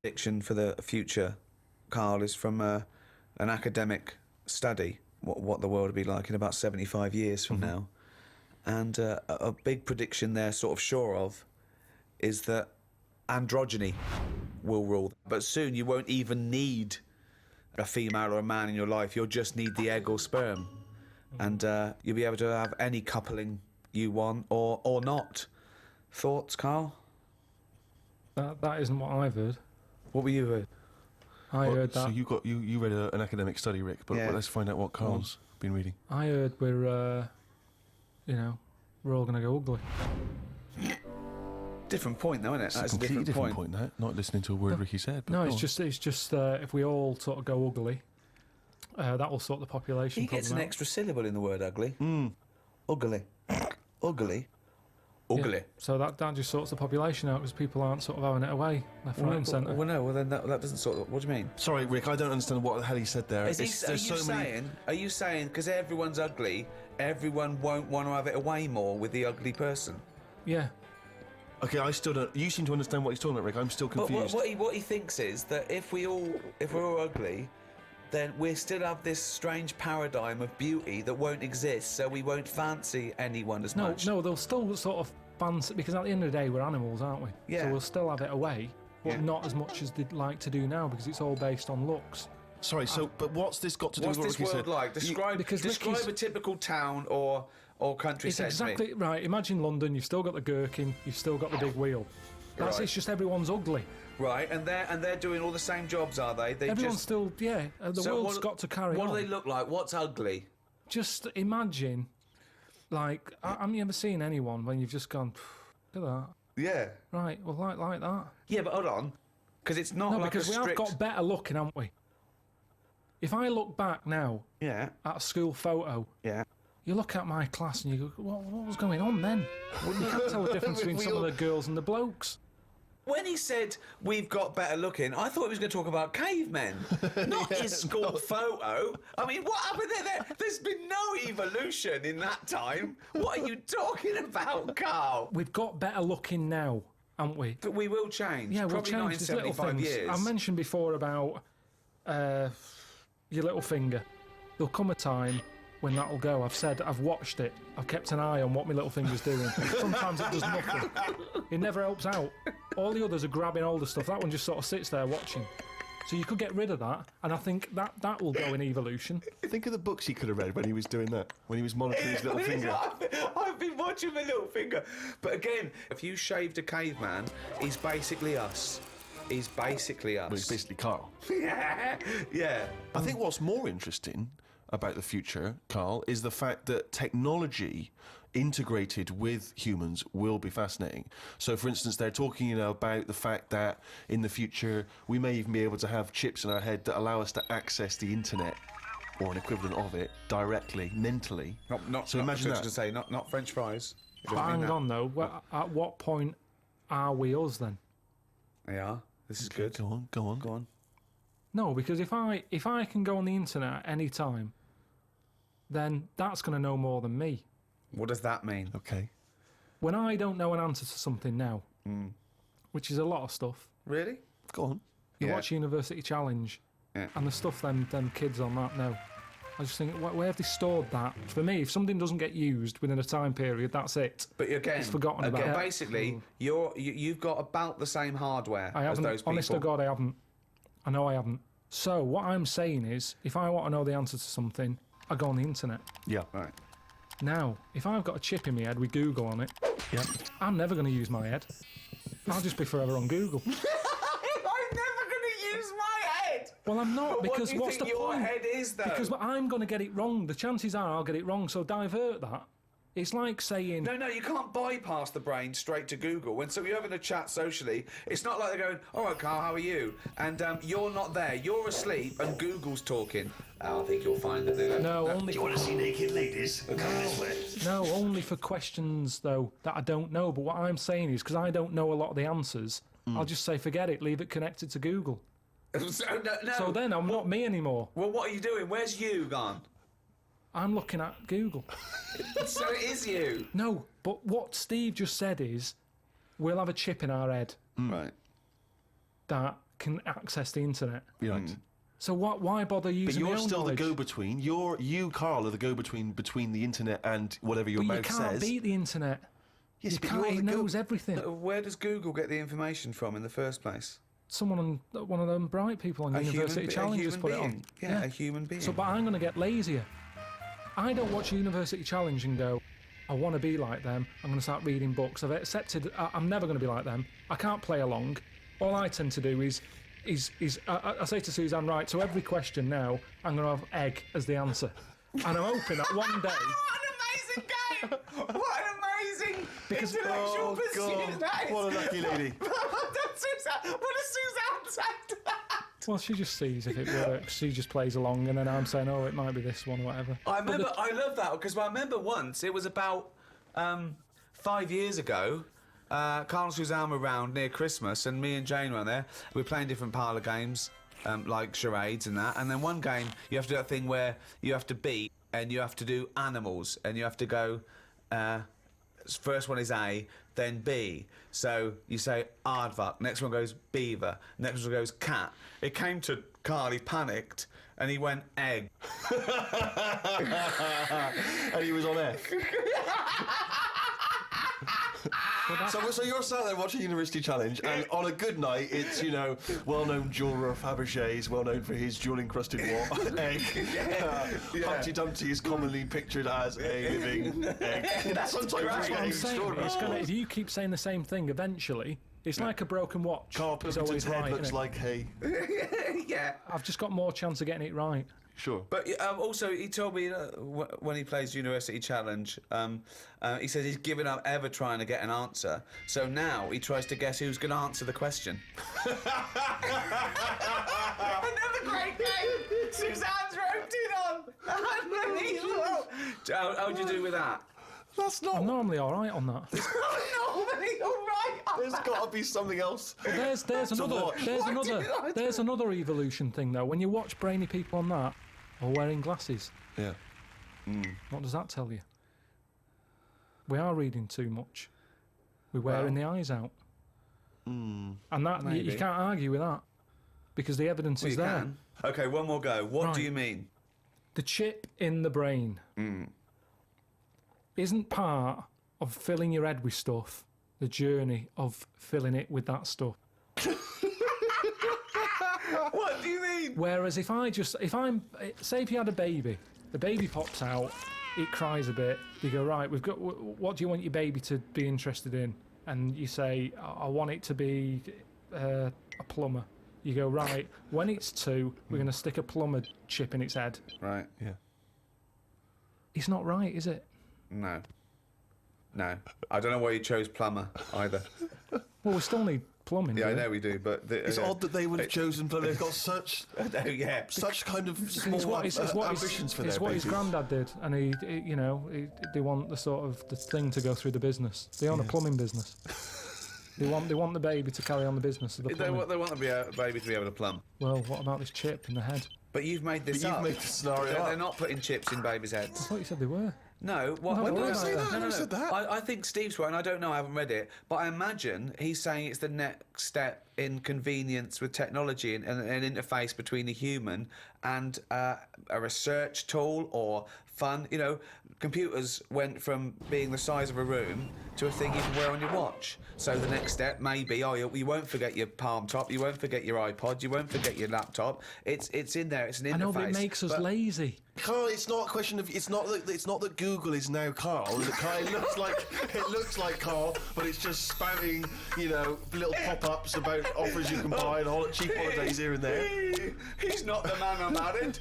Prediction for the future, Carl, is from an academic study, what the world will be like in about 75 years from now. And a big prediction they're sort of sure of is that androgyny will rule. But soon you won't even need a female or a man in your life. You'll just need the egg or sperm. And you'll be able to have any coupling you want or not. Thoughts, Carl? That isn't what I've heard. What were you heard? I heard So that. you read an academic study, Rick, but Yeah. let's find out what Carl's been reading. I heard we're all going to go ugly. Different point, though, isn't it? It's a That's completely different point, that. Not listening to a word Ricky said. But No, go it's on. just if we all sort of go ugly, that will sort the population He gets an problem out. extra syllable in the word ugly. Ugly. Ugly. Yeah. Ugly. So that just sorts the population out because people aren't sort of having it away left, right, and centre. Well, no, well, then that doesn't sort of... What do you mean? Sorry, Rick, I don't understand what the hell he said there. Are you saying, because everyone's ugly, everyone won't want to have it away more with the ugly person? Yeah. Okay, I still don't... You seem to understand what he's talking about, Rick. I'm still But confused. what he thinks is that if we're all ugly, then we still have this strange paradigm of beauty that won't exist, so we won't fancy anyone as much. No, they'll still sort of fancy, because at the end of the day we're animals, aren't we? Yeah. So we'll still have it away, but Yeah. not as much as they'd like to do now, because it's all based on looks. Sorry, but what's this got to do What's with what this Ricky world said? like? Describe because describe Ricky's- a typical town or country It's set to me. exactly right. Imagine London. You've still got the gherkin. You've still got the big wheel. That's Right. It's just everyone's ugly. Right, and they're doing all the same jobs, are they? They Everyone's just still the So world's got to carry What on. do they look like? What's ugly? Just imagine, like, have you ever seen anyone when you've just gone, look at that? Yeah. Right, well, like that. Yeah, but hold on, because it's not No, like because a we have strict. got better looking, haven't we? If I look back now Yeah, at a school photo, yeah. you look at my class and you go, what was going on then? You can't tell the difference between some of the girls and the blokes. When he said we've got better looking, I thought he was going to talk about cavemen, not his school photo. I mean, what happened there? There's been no evolution in that time. What are you talking about, Carl? We've got better looking now, haven't we? But we will change. Yeah, we'll Probably not in change these little 75 things. years. I mentioned before about your little finger. There'll come a time when that'll go. I've watched it. I've kept an eye on what my little finger's doing. Sometimes it does nothing. It never helps out. All the others are grabbing older stuff. That one just sort of sits there watching. So you could get rid of that, and I think that will go in evolution. Think of the books he could have read when he was doing that, when he was monitoring his little finger. I've been watching my little finger. But again, if you shaved a caveman, he's basically us. He's basically us. Well, he's basically Carl. Yeah, yeah. I think what's more interesting about the future, Carl, is the fact that technology integrated with humans will be fascinating. So, for instance, they're talking about the fact that in the future we may even be able to have chips in our head that allow us to access the internet or an equivalent of it directly, mentally. So imagine that. To say, not French fries. But hang on though, at what point are we us then? Yeah, this is good. Go on. Go on. No, because if I can go on the internet at any time, then that's going to know more than me. What does that mean? Okay. When I don't know an answer to something now, which is a lot of stuff, Really? Go on. you Yeah. watch University Challenge, Yeah. and the stuff them kids on that now. I just think, where have they stored that? For me, if something doesn't get used within a time period, that's it. But again, It's forgotten about. again, basically, you've got about the same hardware I as haven't. those people. Honest to God, I haven't. I know I haven't. So what I'm saying is, if I want to know the answer to something, I go on the internet. Yeah. Right. Now, if I've got a chip in my head with Google on it, Yeah. I'm never going to use my head. I'll just be forever on Google. I'm never going to use my head. Well, I'm not, But because what do you what's think the your point? head is, though? Because I'm going to get it wrong. The chances are I'll get it wrong, so divert that. It's like saying... No, you can't bypass the brain straight to Google. When you're having a chat socially, it's not like they're going, all right, Carl, how are you? And you're not there. You're asleep and Google's talking. Oh, I think you'll find that they're... No, only for, see naked ladies? Come this way. no, only for questions, though, that I don't know. But what I'm saying is, because I don't know a lot of the answers, I'll just say, forget it, leave it connected to Google. So, no. So then I'm not me anymore. Well, what are you doing? Where's you gone? I'm looking at Google. So it is you. No, but what Steve just said is, we'll have a chip in our head Right. that can access the internet. Right. So why bother But using my you're own still knowledge? the go-between. You, Carl, are the go-between between the internet and whatever your But you mouth can't says. beat the internet. Yes, You but can't, you're it the knows everything. Where does Google get the information from in the first place? Someone on one of them bright people on University Challenge has put it on. Yeah, a human being. So, but I'm going to get lazier. I don't watch University Challenge and go, I want to be like them. I'm going to start reading books. I've accepted I'm never going to be like them. I can't play along. All I tend to do is I say to Suzanne, right, so every question now, I'm going to have egg as the answer. And I'm hoping that one day... What an amazing game! What an amazing intellectual pursuit that is! What a lucky lady. What does Suzanne say to that? Well, she just sees if it works. She just plays along, and then I'm saying, oh, it might be this one or whatever. I love that, because I remember once, it was about 5 years ago, Carl and Suzanne were around near Christmas, and me and Jane were there. We were playing different parlour games, like charades and that. And then one game, you have to do that thing where you have to beat, and you have to do animals, and you have to go... first one is A, then B. So you say aardvark, next one goes beaver, next one goes cat. It came to Carl, he panicked, and he went egg. And he was on air. So you're sat there watching University Challenge, and on a good night, it's, well-known jeweller Fabergé is well known for his jewel-encrusted egg. Humpty Dumpty is commonly pictured as a living egg. Sometimes it's getting extraordinary. If you keep saying the same thing, eventually, it's like a broken watch. Carl It's Pilkington's always head right, looks innit? like hay. Yeah. I've just got more chance of getting it right. Sure. But also, he told me when he plays University Challenge, he says he's given up ever trying to get an answer. So now he tries to guess who's going to answer the question. Another great game. Suzanne's roped in on. Unbelievable. How'd you do with that? That's not. I'm normally all right on that. Normally, all right. There's got to be something else. There's watch. another evolution thing though. When you watch brainy people on that, or wearing glasses, Yeah. what does that tell you? We are reading too much. We're wearing the eyes out, and that you Maybe. can't argue with that because the evidence is You there. can. Okay, one more go. What do Right. you mean? The chip in the brain isn't part of filling your head with stuff. The journey of filling it with that stuff. What do you mean? Whereas if you had a baby, the baby pops out, it cries a bit. You go, right, we've got. What do you want your baby to be interested in? And you say, I want it to be a plumber. You go, right. When it's 2, we're going to stick a plumber chip in its head. Right. Yeah. It's not right, is it? No. I don't know why you chose plumber either. Well, we still need plumbing. Yeah, I do we? know we do, but It's odd that they would have chosen, but they've got such kind of small ambitions for their It's what his babies. granddad did, and they want the sort of the thing to go through the business. They own a plumbing business. They want the baby to carry on the business of the They plumbing. want the baby to be able to plumb. Well, what about this chip in the head? But you've made this But you've up. made the scenario They're up. not putting chips in babies' heads. I thought you said they were. No, what? No, when I did I didn't say say that? that. No, I said that. I think Steve's right, and I don't know. I haven't read it, but I imagine he's saying it's the next step in convenience with technology and an interface between a human and a research tool or fun. Computers went from being the size of a room to a thing you can wear on your watch. So the next step may be, you won't forget your palm top, you won't forget your iPod, you won't forget your laptop. It's in there. It's an interface. I know, but it makes us lazy. Carl, it's not a question of. It's not that Google is now Carl. It looks like Carl, but it's just spouting, little pop-ups about offers you can buy and cheap holidays here and there. He's not the man I'm married.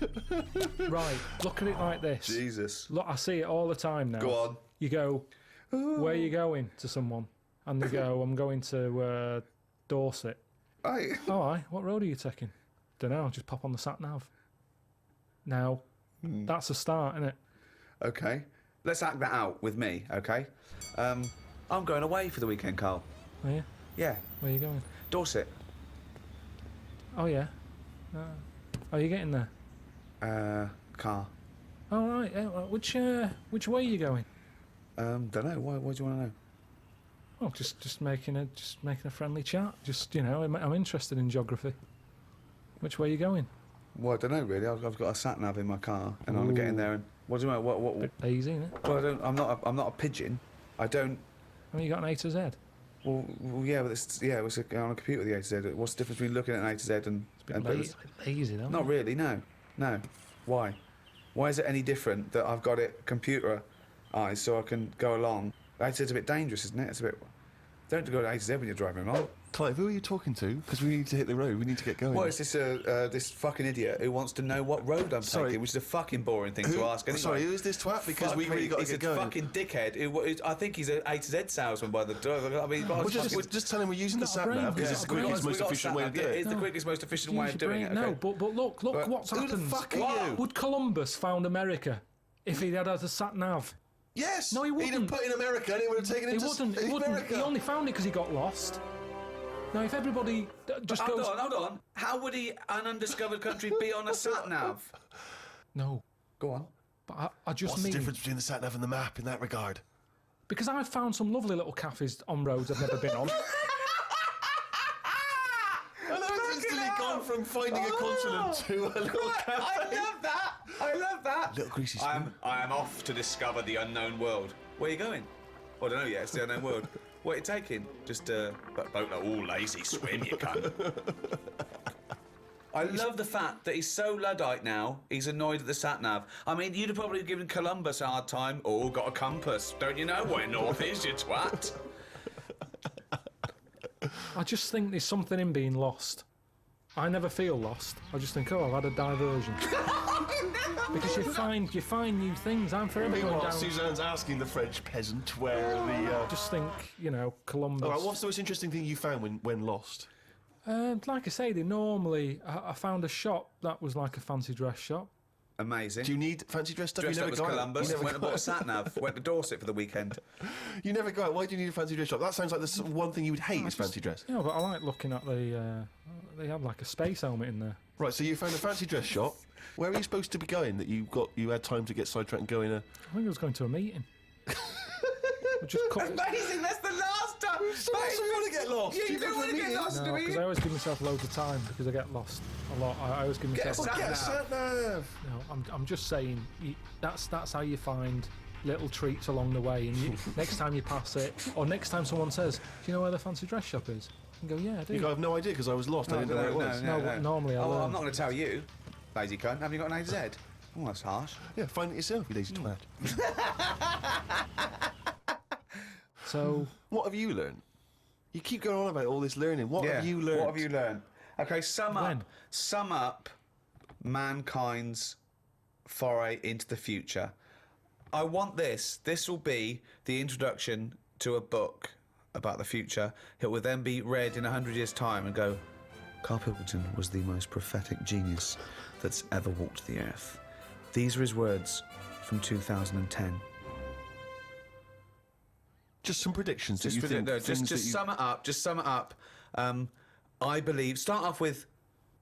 Right, look at it like this. Jesus. Look, I see it all the time now. Go on. You go, where are you going to someone? And they go, I'm going to Dorset. Right. Oh, aye, what road are you taking? Don't know, just pop on the sat-nav. Now, that's a start, isn't it? Okay. Let's act that out with me, okay? I'm going away for the weekend, Carl. Are you? Yeah. Where are you going? Dorset. Oh, yeah. Are you getting there? Car. Oh, right, yeah. Well, which way are you going? Don't know. Why do you want to know? Oh, just making a friendly chat. Just, I'm interested in geography. Which way are you going? Well, I don't know really. I've got a sat nav in my car, and I'm getting there. And what do you want? What? Bit lazy, isn't it? Well, I'm not a pigeon. I don't. I mean, you got an A to Z. Well, yeah, but it's on a computer the A to Z. What's the difference between looking at an A to Z and? It's a bit lazy, though. Not really. No. Why? Why is it any different that I've got it computer eyes so I can go along? A to Z's a bit dangerous, isn't it? It's a bit. Don't go to A to Z when you're driving along. Clive, who are you talking to? Because we need to hit the road. We need to get going. What is this? This fucking idiot who wants to know what road I'm taking, which is a fucking boring thing to ask. Anyway. Sorry, who is this twat? Because we really got to he's get a going. fucking dickhead. I think he's an A to Z salesman by the driver. I mean, We'll just tell him we're using the Got a sat brain, nav because yeah. it's the quickest, most efficient way to do it. It's the quickest, most efficient way Use of your doing brain. it. No, Okay. but look what's Who happened. the fuck are you? Would Columbus found America if he'd had a sat nav? Yes. No, he He'd have wouldn't. put in America and it would have taken him He to wouldn't. He wouldn't. America. He only found it because he got lost. Now, if everybody just Hold goes, on. How would an undiscovered country be on a sat nav? no, Go on. but I just What's mean the difference between the sat nav and the map in that regard? because I've found some lovely little cafes on roads I've never been on. And I was instantly gone from finding a continent to a little cafe. I love that. Little greasy spoon. I am off to discover the unknown world. Where are you going? Well, I don't know yet. It's the unknown world. What are you taking? Just a boat, all lazy swim, you cunt. I love the fact that he's so Luddite now, he's annoyed at the sat-nav. I mean, you'd have probably given Columbus a hard time. Oh, got a compass. Don't you know where north is, you twat? I just think there's something in being lost. I never feel lost. I just think, I've had a diversion. Because you find new things. I'm forever going Meanwhile, down. Suzanne's asking the French peasant where the... I just think, Columbus. All right, what's the most interesting thing you found when lost? Like I say, I found a shop that was like a fancy dress shop. Amazing. Do you need fancy dress stuff? Dressed You up never as go Columbus, out. went and bought a sat-nav, went to Dorset for the weekend. You never go out. Why do you need a fancy dress shop? That sounds like the one thing you would hate is fancy dress. Yeah, but I like looking at they have like a space helmet in there. Right, so you found a fancy dress shop. Where are you supposed to be going that you had time to get sidetracked and go in a... I think I was going to a meeting. Just cut Amazing, that's the last time! So you want to get lost? Yeah, you don't want to get lost, do because you? I always give myself loads of time because I get lost a lot. I always give myself... Get a sat-nav! No, I'm just saying, that's how you find little treats along the way, and next time you pass it, or next time someone says, do you know where the fancy dress shop is? You can go, yeah, I do. You go, I have no idea because I was lost. I didn't know where it was. No, normally I learn. I'm not going to tell you, lazy cunt. Have you got an AZ? Oh, that's harsh. Yeah, find it yourself, you lazy twat. So... What have you learned? You keep going on about all this learning. What have you learned? What have you learned? Okay, sum up mankind's foray into the future. I want this. This will be the introduction to a book about the future. It will then be read in 100 years' time and go, Carl Pilkington was the most prophetic genius that's ever walked the earth. These are his words from 2010. Just some predictions. Just sum it up. Just sum it up. I believe. Start off with,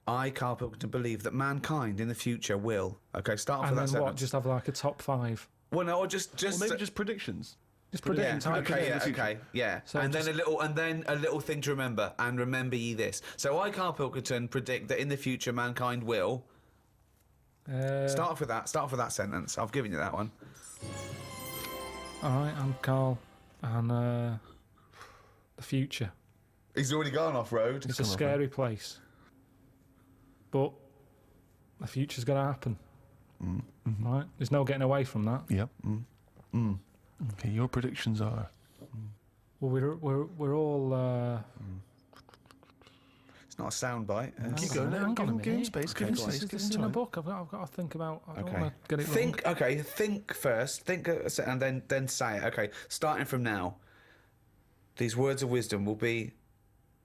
I, Carl Pilkington, believe that mankind in the future will. Okay, start off And with that then what? sentence. Just have like a top 5. Well, no, or just. Or maybe just predictions. Just predictions. Yeah, how okay, it yeah, goes. okay, yeah. So and just- then a little thing to remember. And remember ye this. So I, Carl Pilkington, predict that in the future mankind will. Start off with that. Start off with that sentence. I've given you that one. All right, I'm Carl, and the future. He's already gone off road. It's a scary place, but the future's going to happen. Right? There's no getting away from that. Yep. Okay, your predictions are... Well, we're all. It's not a soundbite. Keep going. Hang on a Give him minute. space. Okay, Give him this space. is Give him in a time. book. I've got to think about. I don't Okay. want to get it Think. wrong. Okay. Think first. Think, and then say it. Okay. Starting from now, these words of wisdom will be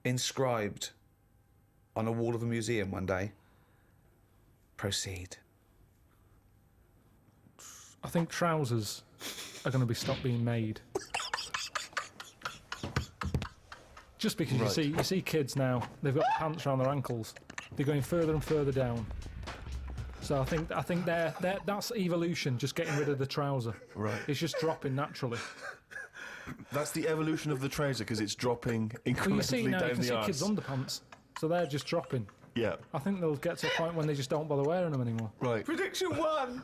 inscribed on a wall of a museum one day. Proceed. I think trousers are going to be stopped being made. Just because Right. you see kids now, they've got pants around their ankles. They're going further and further down. So I think that's evolution, just getting rid of the trouser. Right. It's just dropping naturally. That's the evolution of the trouser because it's dropping incrementally Well, you see now, you down can the see arse. kids' underpants, so they're just dropping. Yeah. I think they'll get to a point when they just don't bother wearing them anymore. Right. Prediction 1.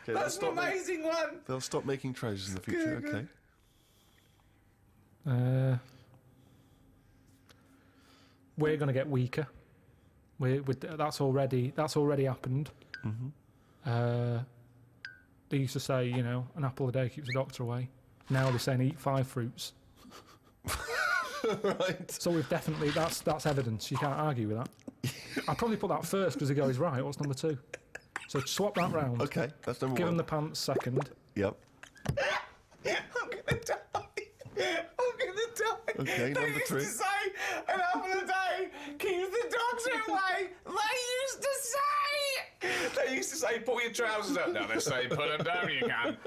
Okay, That's an amazing one. They'll stop making trousers in the future. Good, Okay. We're going to get weaker. That's already happened. They used to say, an apple a day keeps the doctor away. Now they're saying eat 5 fruits. Right. So we've definitely that's evidence. You can't argue with that. I'd probably put that first because the guy is right. What's number 2? So swap that round. Okay, that's number Give 1. him the pants second. Yep. I'm gonna die. I'm gonna die. Okay, They number used 3. to say an apple a day keeps the doctor away. They used to say pull your trousers up. Now they say put them down. You can.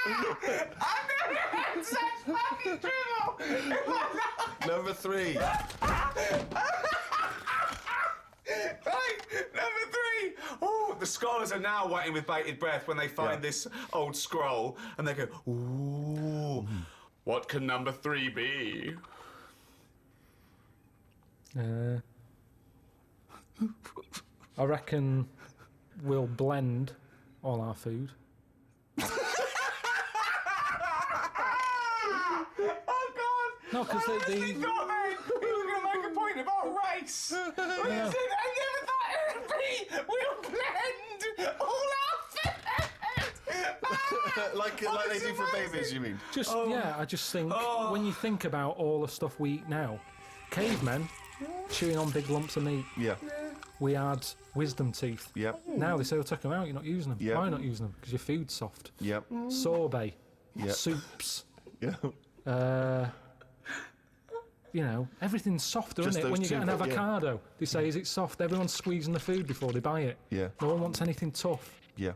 I've never had such fucking trouble. Number 3. Right, number 3. Oh, the scholars are now waiting with bated breath when they find this old scroll and they go, ooh, what can number 3 be? I reckon we'll blend all our food. No, because I honestly thought then he was going to make a point about race. He said, I never thought it would be. We'll blend all our like they do for babies, you mean? just I just think when you think about all the stuff we eat now, cavemen chewing on big lumps of meat. Yeah. We had wisdom teeth. Yep. Now they say, take them out, you're not using them. Yeah. Why not using them? Because your food's soft. Yep. Sorbet. Yeah. Soups. Yeah. You know, everything's softer, Just isn't it? those When you get an two, yeah. avocado, they say, is it soft? Everyone's squeezing the food before they buy it. Yeah. No one wants anything tough. Yeah.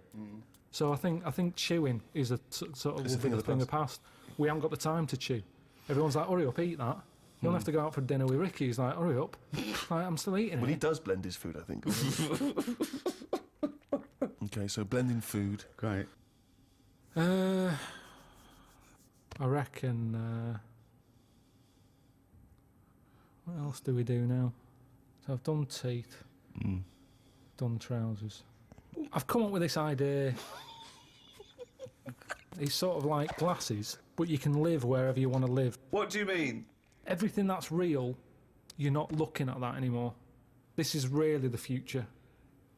So I think chewing is a sort of It's a thing of the of the past. We haven't got the time to chew. Everyone's like, hurry up, eat that. You don't have to go out for dinner with Ricky. He's like, hurry up. Like, I'm still eating Well, he it. does blend his food, I think. Okay, so blending food. Great. I reckon. What else do we do now? So I've done teeth, done trousers. I've come up with this idea. It's sort of like glasses, but you can live wherever you want to live. What do you mean? Everything that's real, you're not looking at that anymore. This is really the future.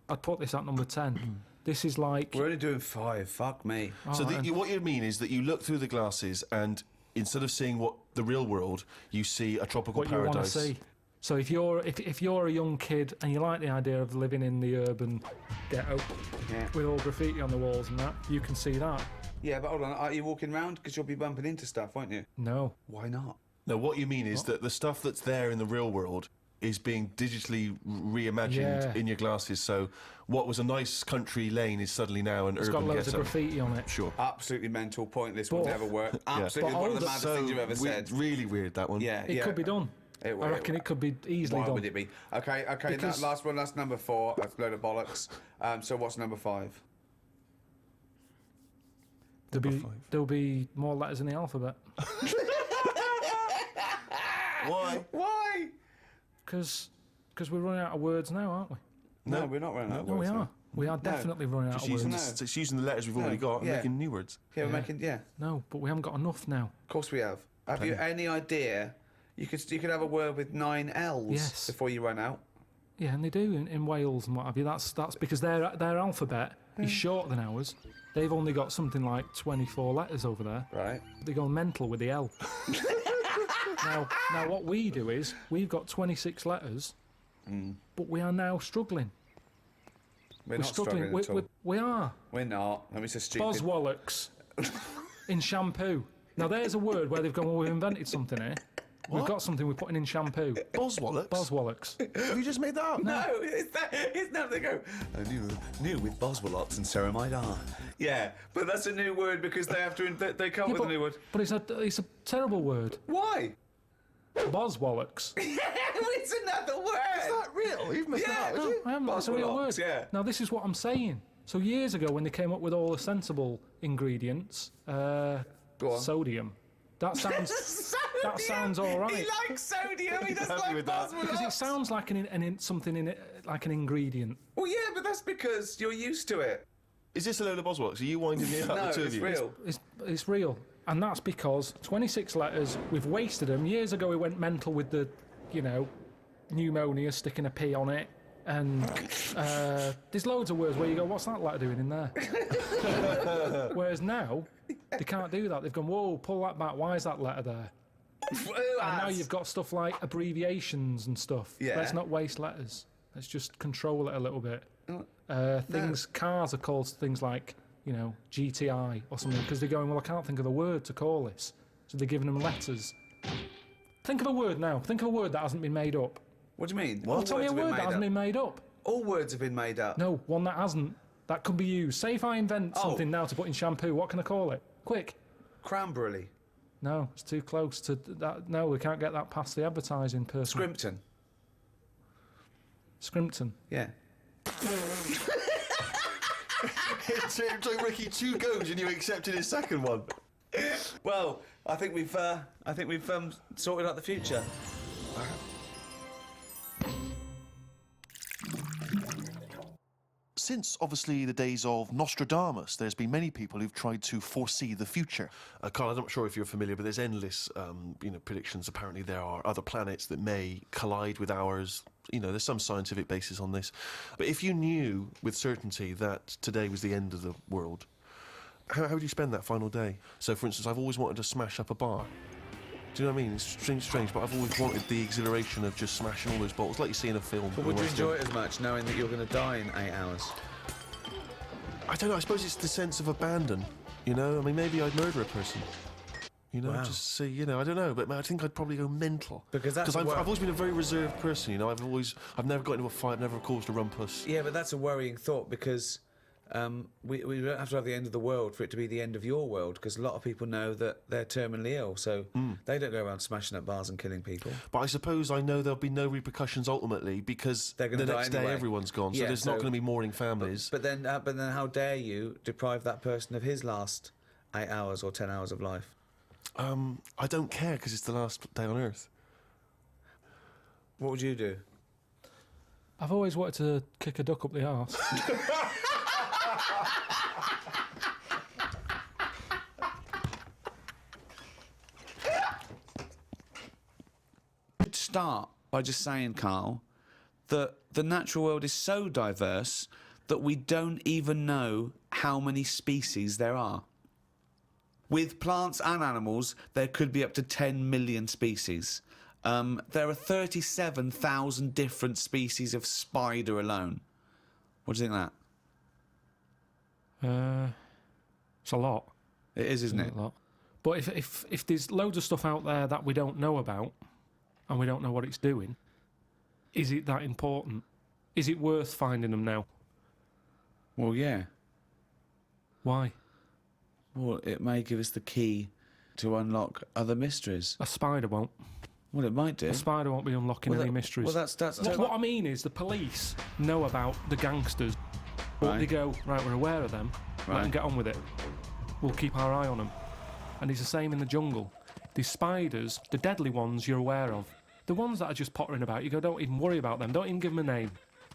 I'd put this at number 10. This is like... We're only doing 5. Fuck me. So Alright. what you mean is that you look through the glasses and instead of seeing what the real world, you see a tropical what you want to paradise. see. So if you're a young kid and you like the idea of living in the urban ghetto Yeah. with all graffiti on the walls and that, you can see that. Yeah, but hold on. Are you walking around? Because you'll be bumping into stuff, won't you? No. Why not? No, what you mean is that the stuff that's there in the real world is being digitally reimagined Yeah. in your glasses. So what was a nice country lane is suddenly now an It's urban got loads ghetto. of graffiti on it. Sure. Absolutely mental, pointless, will But- never work. Absolutely But one of the older- maddest things you've ever said. Really weird, that one. Yeah, It yeah. could be done. It will, I reckon it could be easily Why done. would it be? Okay, Because- that last one, that's number 4. That's a load of bollocks. So what's number 5? There'll be more letters in the alphabet. Why? Why? Because we're running out of words now, aren't we? No, we're not running out of No, we words are. now. We are definitely running out Just of words. using, it's using the letters we've already got and yeah. making new words. Yeah, we're making, yeah. No, but we haven't got enough now. Of course we have. Have you any idea? You could have a word with 9 L's Yes. before you run out. Yeah, and they do in Wales and what have you. That's because their alphabet is shorter than ours. They've only got something like 24 letters over there. Right. They go mental with the L. now what we do is we've got 26 letters, but we are now struggling. We're not struggling. struggling at all. We are. We're not. I mean, it's a stupid... Boswallocks in shampoo. Now there's a word where they've gone, well, we've invented something here. We've got something we're putting in shampoo. Boswallocks? Boswallocks. Have you just made that up? No, it's now they go, new with Boswallops and ceramide R. Yeah, but that's a new word because they have to, they come up with a new word. But it's a terrible word. Why? Boswallocks. It's another word. Is that real? You've made that up, No, I haven't. It's a real word. Boswallops, yeah. Now this is what I'm saying. So years ago, when they came up with all the sensible ingredients, Go on. sodium. That sounds Sodium. sounds all right. He likes sodium. He doesn't happy like with that. Boswallops. because it sounds like something in it, like an ingredient. Well, yeah, but that's because you're used to it. Is this a load of Boswallocks? Are you winding me up, No, the two it's of you? real. It's real, and that's because 26 letters. We've wasted them. Years ago, we went mental with the, pneumonia, sticking a P on it. And there's loads of words where you go, what's that letter doing in there? Whereas now, they can't do that. They've gone, whoa, pull that back. Why is that letter there? And now you've got stuff like abbreviations and stuff. Yeah. Let's not waste letters. Let's just control it a little bit. Cars are called things like, GTI or something, because they're going, well, I can't think of a word to call this. So they're giving them letters. Think of a word now. Think of a word that hasn't been made up. What do you mean? Well, tell me a words have word been that made hasn't up. been made up. All words have been made up. No, one that hasn't. That could be used. Say if I invent Oh. something now to put in shampoo, what can I call it? Quick. Cranberry. No, it's too close to that. No, we can't get that past the advertising person. Scrimpton. Scrimpton. Yeah. It took Ricky 2 goes and you accepted his second one. Well, I think we've sorted out the future. since, obviously, the days of Nostradamus, there's been many people who've tried to foresee the future. Carl, I'm not sure if you're familiar, but there's endless, predictions. Apparently there are other planets that may collide with ours. There's some scientific basis on this. But if you knew with certainty that today was the end of the world, how would you spend that final day? So, for instance, I've always wanted to smash up a bar. Do you know what I mean? It's strange, but I've always wanted the exhilaration of just smashing all those bottles, like you see in a film. But would you enjoy it as much knowing that you're going to die in 8 hours? I don't know. I suppose it's the sense of abandon. I mean, maybe I'd murder a person. Wow. Just see. I don't know, but I think I'd probably go mental. Because I've always been a very reserved person. I've never got into a fight. I've never caused a rumpus. Yeah, but that's a worrying thought because we don't have to have the end of the world for it to be the end of your world, because a lot of people know that they're terminally ill, so they don't go around smashing up bars and killing people. But I suppose I know there'll be no repercussions ultimately, because They're gonna the die next anyway. day everyone's gone, so Yeah, there's not going to be mourning families. But then how dare you deprive that person of his last 8 hours or 10 hours of life? I don't care, because it's the last day on Earth. What would you do? I've always wanted to kick a duck up the arse. Start by just saying, Carl, that the natural world is so diverse that we don't even know how many species there are. With plants and animals, there could be up to 10 million species. There are 37,000 different species of spider alone. What do you think of that? It's a lot. It is, isn't it? A lot. But if there's loads of stuff out there that we don't know about, and we don't know what it's doing, is it that important? Is it worth finding them now? Well, yeah. Why? Well, it may give us the key to unlock other mysteries. A spider won't. Well, it might do. A spider won't be unlocking any mysteries. Well, that's What I mean is the police know about the gangsters, but Right. they go, right, we're aware of them, let Right. them get on with it. We'll keep our eye on them. And it's the same in the jungle. These spiders, the deadly ones you're aware of, the ones that are just pottering about, you go, don't even worry about them, don't even give them a name.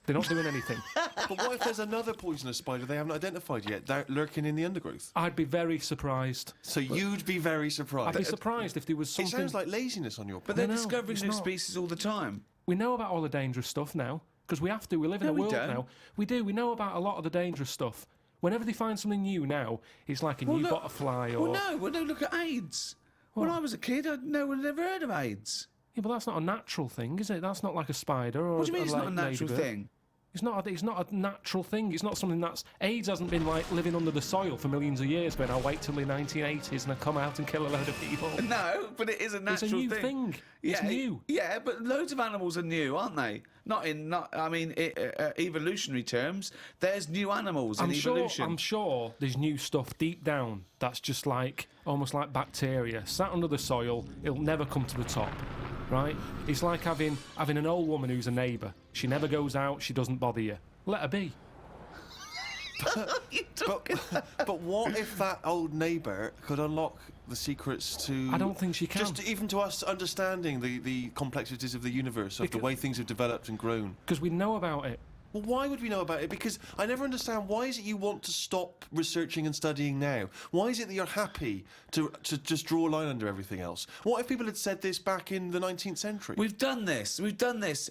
They're not doing anything. But what if there's another poisonous spider they haven't identified yet, they're lurking in the undergrowth? I'd be very surprised. So you'd be very surprised. I'd be surprised if there was It something... sounds like laziness on your But part. they're No, discovering it's new not. species all the time. We know about all the dangerous stuff now, because we have to. We live in No, a we world don't. now. We do. We know about a lot of the dangerous stuff. Whenever they find something new now, it's like a new look- butterfly or... Well, no, look at AIDS. When I was a kid, no one had ever heard of AIDS. Yeah, but that's not a natural thing, is it? That's not like a spider or What do you mean it's not a natural ladybird. thing? It's not a natural thing. It's not something that's... AIDS hasn't been like living under the soil for millions of years, going, I'll wait till the 1980s and I come out and kill a load of people. No, but it is a natural It's a new thing. thing. It's new. Yeah, but loads of animals are new, aren't they? Evolutionary terms. There's new animals in evolution. I'm sure there's new stuff deep down that's just like, almost like bacteria, sat under the soil, it'll never come to the top, right? It's like having an old woman who's a neighbour. She never goes out, she doesn't bother you. Let her be. But what if that old neighbour could unlock the secrets to... I don't think she can. Just even to us understanding the complexities of the universe, of the way things have developed and grown. Because we know about it. Well, why would we know about it? Because I never understand, why is it you want to stop researching and studying now? Why is it that you're happy to just draw a line under everything else? What if people had said this back in the 19th century? We've done this.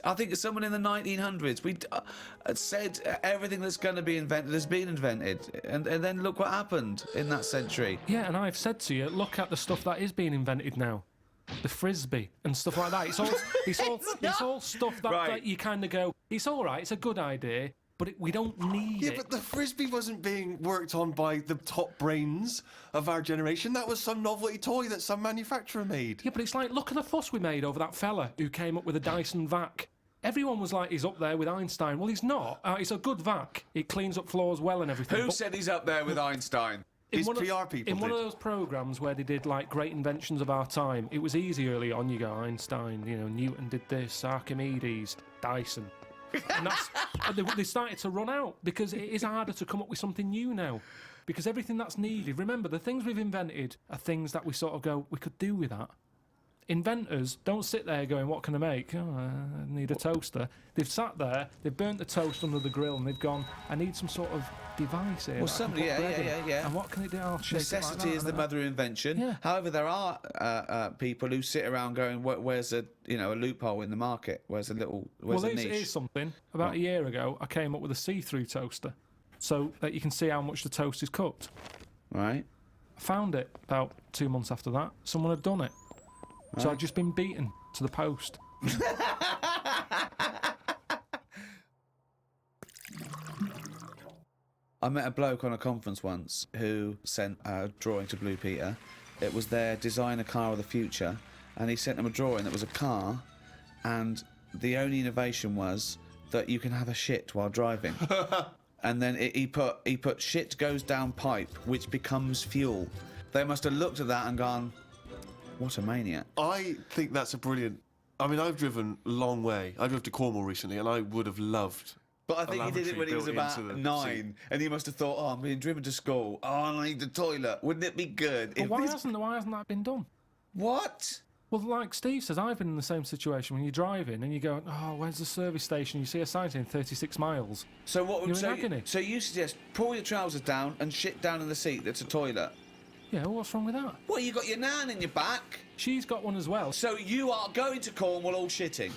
I think someone in the 1900s said everything that's going to be invented has been invented, and then look what happened in that century. Yeah, and I've said to you, look at the stuff that is being invented now. The frisbee and stuff like that. It's all stuff that, Right. that you kind of go, it's all right, it's a good idea, but we don't need Yeah, it. but the frisbee wasn't being worked on by the top brains of our generation. That was some novelty toy that some manufacturer made. Yeah, but it's like, look at the fuss we made over that fella who came up with a Dyson vac. Everyone was like, he's up there with Einstein. Well, he's not. It's a good vac. It cleans up floors well and everything. Who but said he's up there with Einstein? in His one of- PR people In one of did. those programmes where they did, like, great inventions of our time, it was easy early on. You go, Einstein, Newton did this, Archimedes, Dyson. And they started to run out because it is harder to come up with something new now. Because everything that's needed, remember, the things we've invented are things that we sort of go, we could do with that. inventors don't sit there going, what can I make? Oh, I need a toaster. They've sat there, they've burnt the toast under the grill, and they've gone, I need some sort of device here. Well, that I can somebody, put bread in. yeah. And what can it do? I'll shake it like Necessity that, is the and mother of invention. Yeah. However, there are people who sit around going, "Where's a loophole in the market? Where's a niche?" Here's something. About a year ago, I came up with a see-through toaster, so that you can see how much the toast is cooked. Right. I found it about 2 months after that. Someone had done it. So I'd just been beaten to the post. I met a bloke on a conference once who sent a drawing to Blue Peter. It was their designer car of the future, and he sent them a drawing that was a car, and the only innovation was that you can have a shit while driving. And then he put shit goes down pipe, which becomes fuel. They must have looked at that and gone, what a maniac. I think that's a brilliant... I mean, I've driven a long way. I drove to Cornwall recently, and I would have loved... But I think he did it when he was built about into the 9, seat. and he must have thought, oh, I'm being driven to school. Oh, I need the toilet. Wouldn't it be good? But if why this- hasn't that been done? What? Well, like Steve says, I've been in the same situation when you're driving and you go, oh, where's the service station? You see a sign saying 36 miles. So what would You're in agony. so you suggest pull your trousers down and shit down in the seat that's a toilet? Yeah, well, what's wrong with that? What, you got your nan in your back? She's got one as well. So you are going to Cornwall all shitting?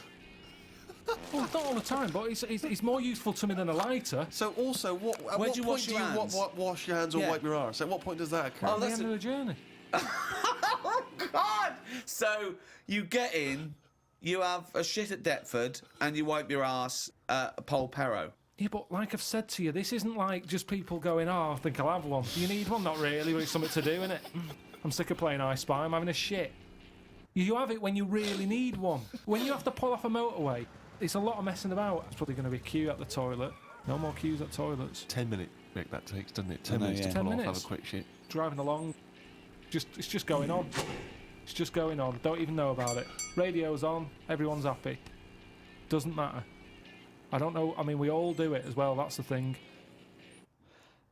Well, not all the time, but it's more useful to me than a lighter. So also, at Where what do you point wash do your you hands? wash your hands or Yeah. wipe your arse? At what point does that occur? Oh, At the that's end of the journey. Oh, God! So you get in, you have a shit at Deptford, and you wipe your arse at Polperro. Yeah, but like I've said to you, this isn't like just people going, oh, I think I'll have one. Do you need one? Not really, but it's something to do, innit? I'm sick of playing I Spy. I'm having a shit. You have it when you really need one. When you have to pull off a motorway, it's a lot of messing about. It's probably going to be a queue at the toilet. No more queues at toilets. 10 minute break that takes, doesn't it? 10 know, minutes yeah. to 10 pull off, minutes. have a quick shit. Driving along, it's just going on. It's just going on. Don't even know about it. Radio's on. Everyone's happy. Doesn't matter. I don't know. I mean, we all do it as well. That's the thing.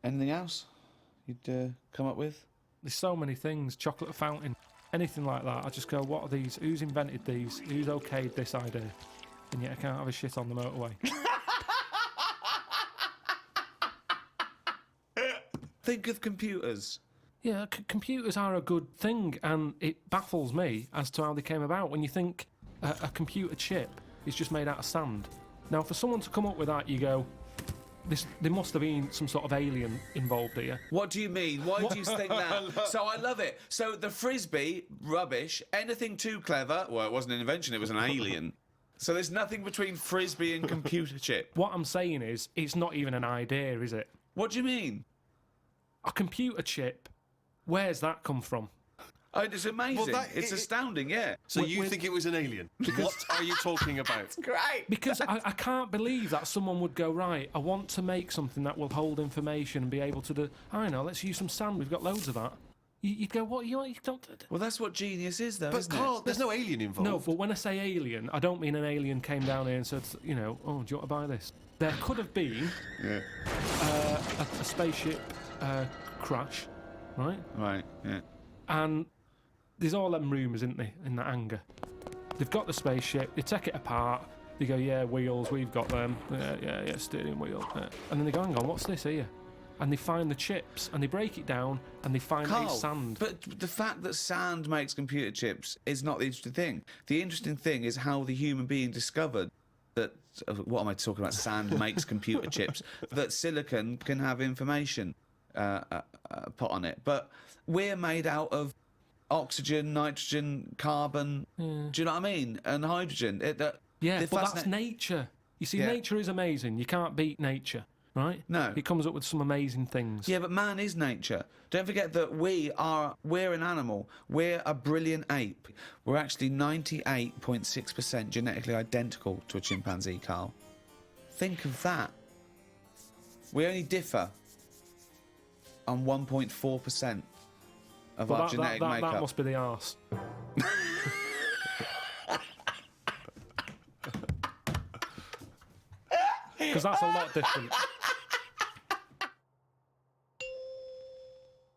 Anything else you'd come up with? There's so many things. Chocolate fountain, anything like that. I just go, what are these? Who's invented these? Who's okayed this idea? And yet I can't have a shit on the motorway. Think of computers. Yeah, computers are a good thing, and it baffles me as to how they came about. When you think a computer chip is just made out of sand. Now, for someone to come up with that, you go, there must have been some sort of alien involved here. What do you mean? Why do you think that? So I love it. So the frisbee, rubbish. Anything too clever? Well, it wasn't an invention, it was an alien. So there's nothing between frisbee and computer chip. What I'm saying is, it's not even an idea, is it? What do you mean? A computer chip, where's that come from? Oh, it's amazing. It's astounding, yeah. So you think it was an alien? What are you talking about? Great. Because I can't believe that someone would go, right, I want to make something that will hold information and be able to do, I don't know, let's use some sand, we've got loads of that. You'd go, what, you don't... Well, that's what genius is, though, But isn't Carl, it? there's no alien involved. No, but when I say alien, I don't mean an alien came down here and said, you know, oh, do you want to buy this? There could have been a spaceship crash, right? Right, yeah. And there's all them rumours, isn't there, in that hangar. They've got the spaceship, they take it apart, they go, yeah, wheels, we've got them, yeah, steering wheel. And then they go, hang on, what's this here? And they find the chips, and they break it down, and they find Carl, it's sand. but the fact that sand makes computer chips is not the interesting thing. The interesting thing is how the human being discovered that, what am I talking about, sand makes computer chips, that silicon can have information put on it. But we're made out of oxygen, nitrogen, carbon, do you know what I mean? And hydrogen. Yeah, but that's nature. You see, nature is amazing. You can't beat nature, right? No. It comes up with some amazing things. Yeah, but man is nature. Don't forget that we're an animal. We're a brilliant ape. We're actually 98.6% genetically identical to a chimpanzee, Carl. Think of that. We only differ on 1.4% of our genetic makeup. That must be the arse. Because that's a lot different.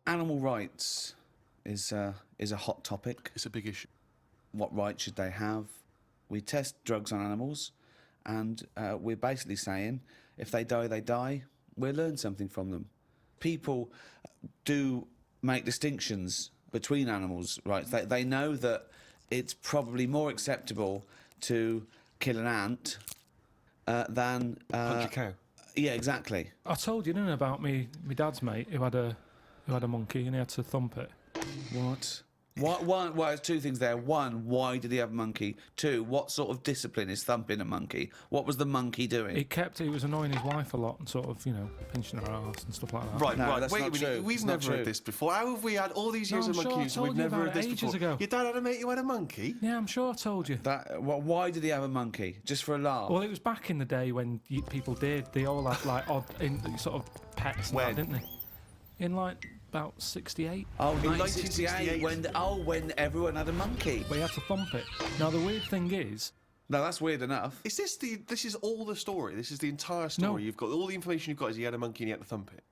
Animal rights is a hot topic. It's a big issue. What right should they have? We test drugs on animals, and we're basically saying if they die, they die. We'll learn something from them. People do make distinctions between animals, right? They know that it's probably more acceptable to kill an ant than... Punch a cow. Yeah, exactly. I told you, didn't I, about me dad's mate who had a monkey and he had to thump it. What? Well, there's two things there. One, why did he have a monkey? Two, what sort of discipline is thumping a monkey? What was the monkey doing? He was annoying his wife a lot and sort of, pinching her arse and stuff like that. Right, No, right. that's Wait a not minute. true. We've It's not never true. heard this before. How have we had all these years No, of I'm sure I monkeys and told we've you never about heard this it ages before? ago. Your dad had a mate who had a monkey? Yeah, I'm sure I told you. Why did he have a monkey? Just for a laugh? Well, it was back in the day when people did. They all had like odd sort of pets and When? that, didn't they? In like about 68. Oh, In 1968, 1968. when everyone had a monkey. But he had to thump it. Now the weird thing is, No, that's weird enough. Is this this is all the story? This is the entire story? No. You've got all the information you've got is he had a monkey and he had to thump it.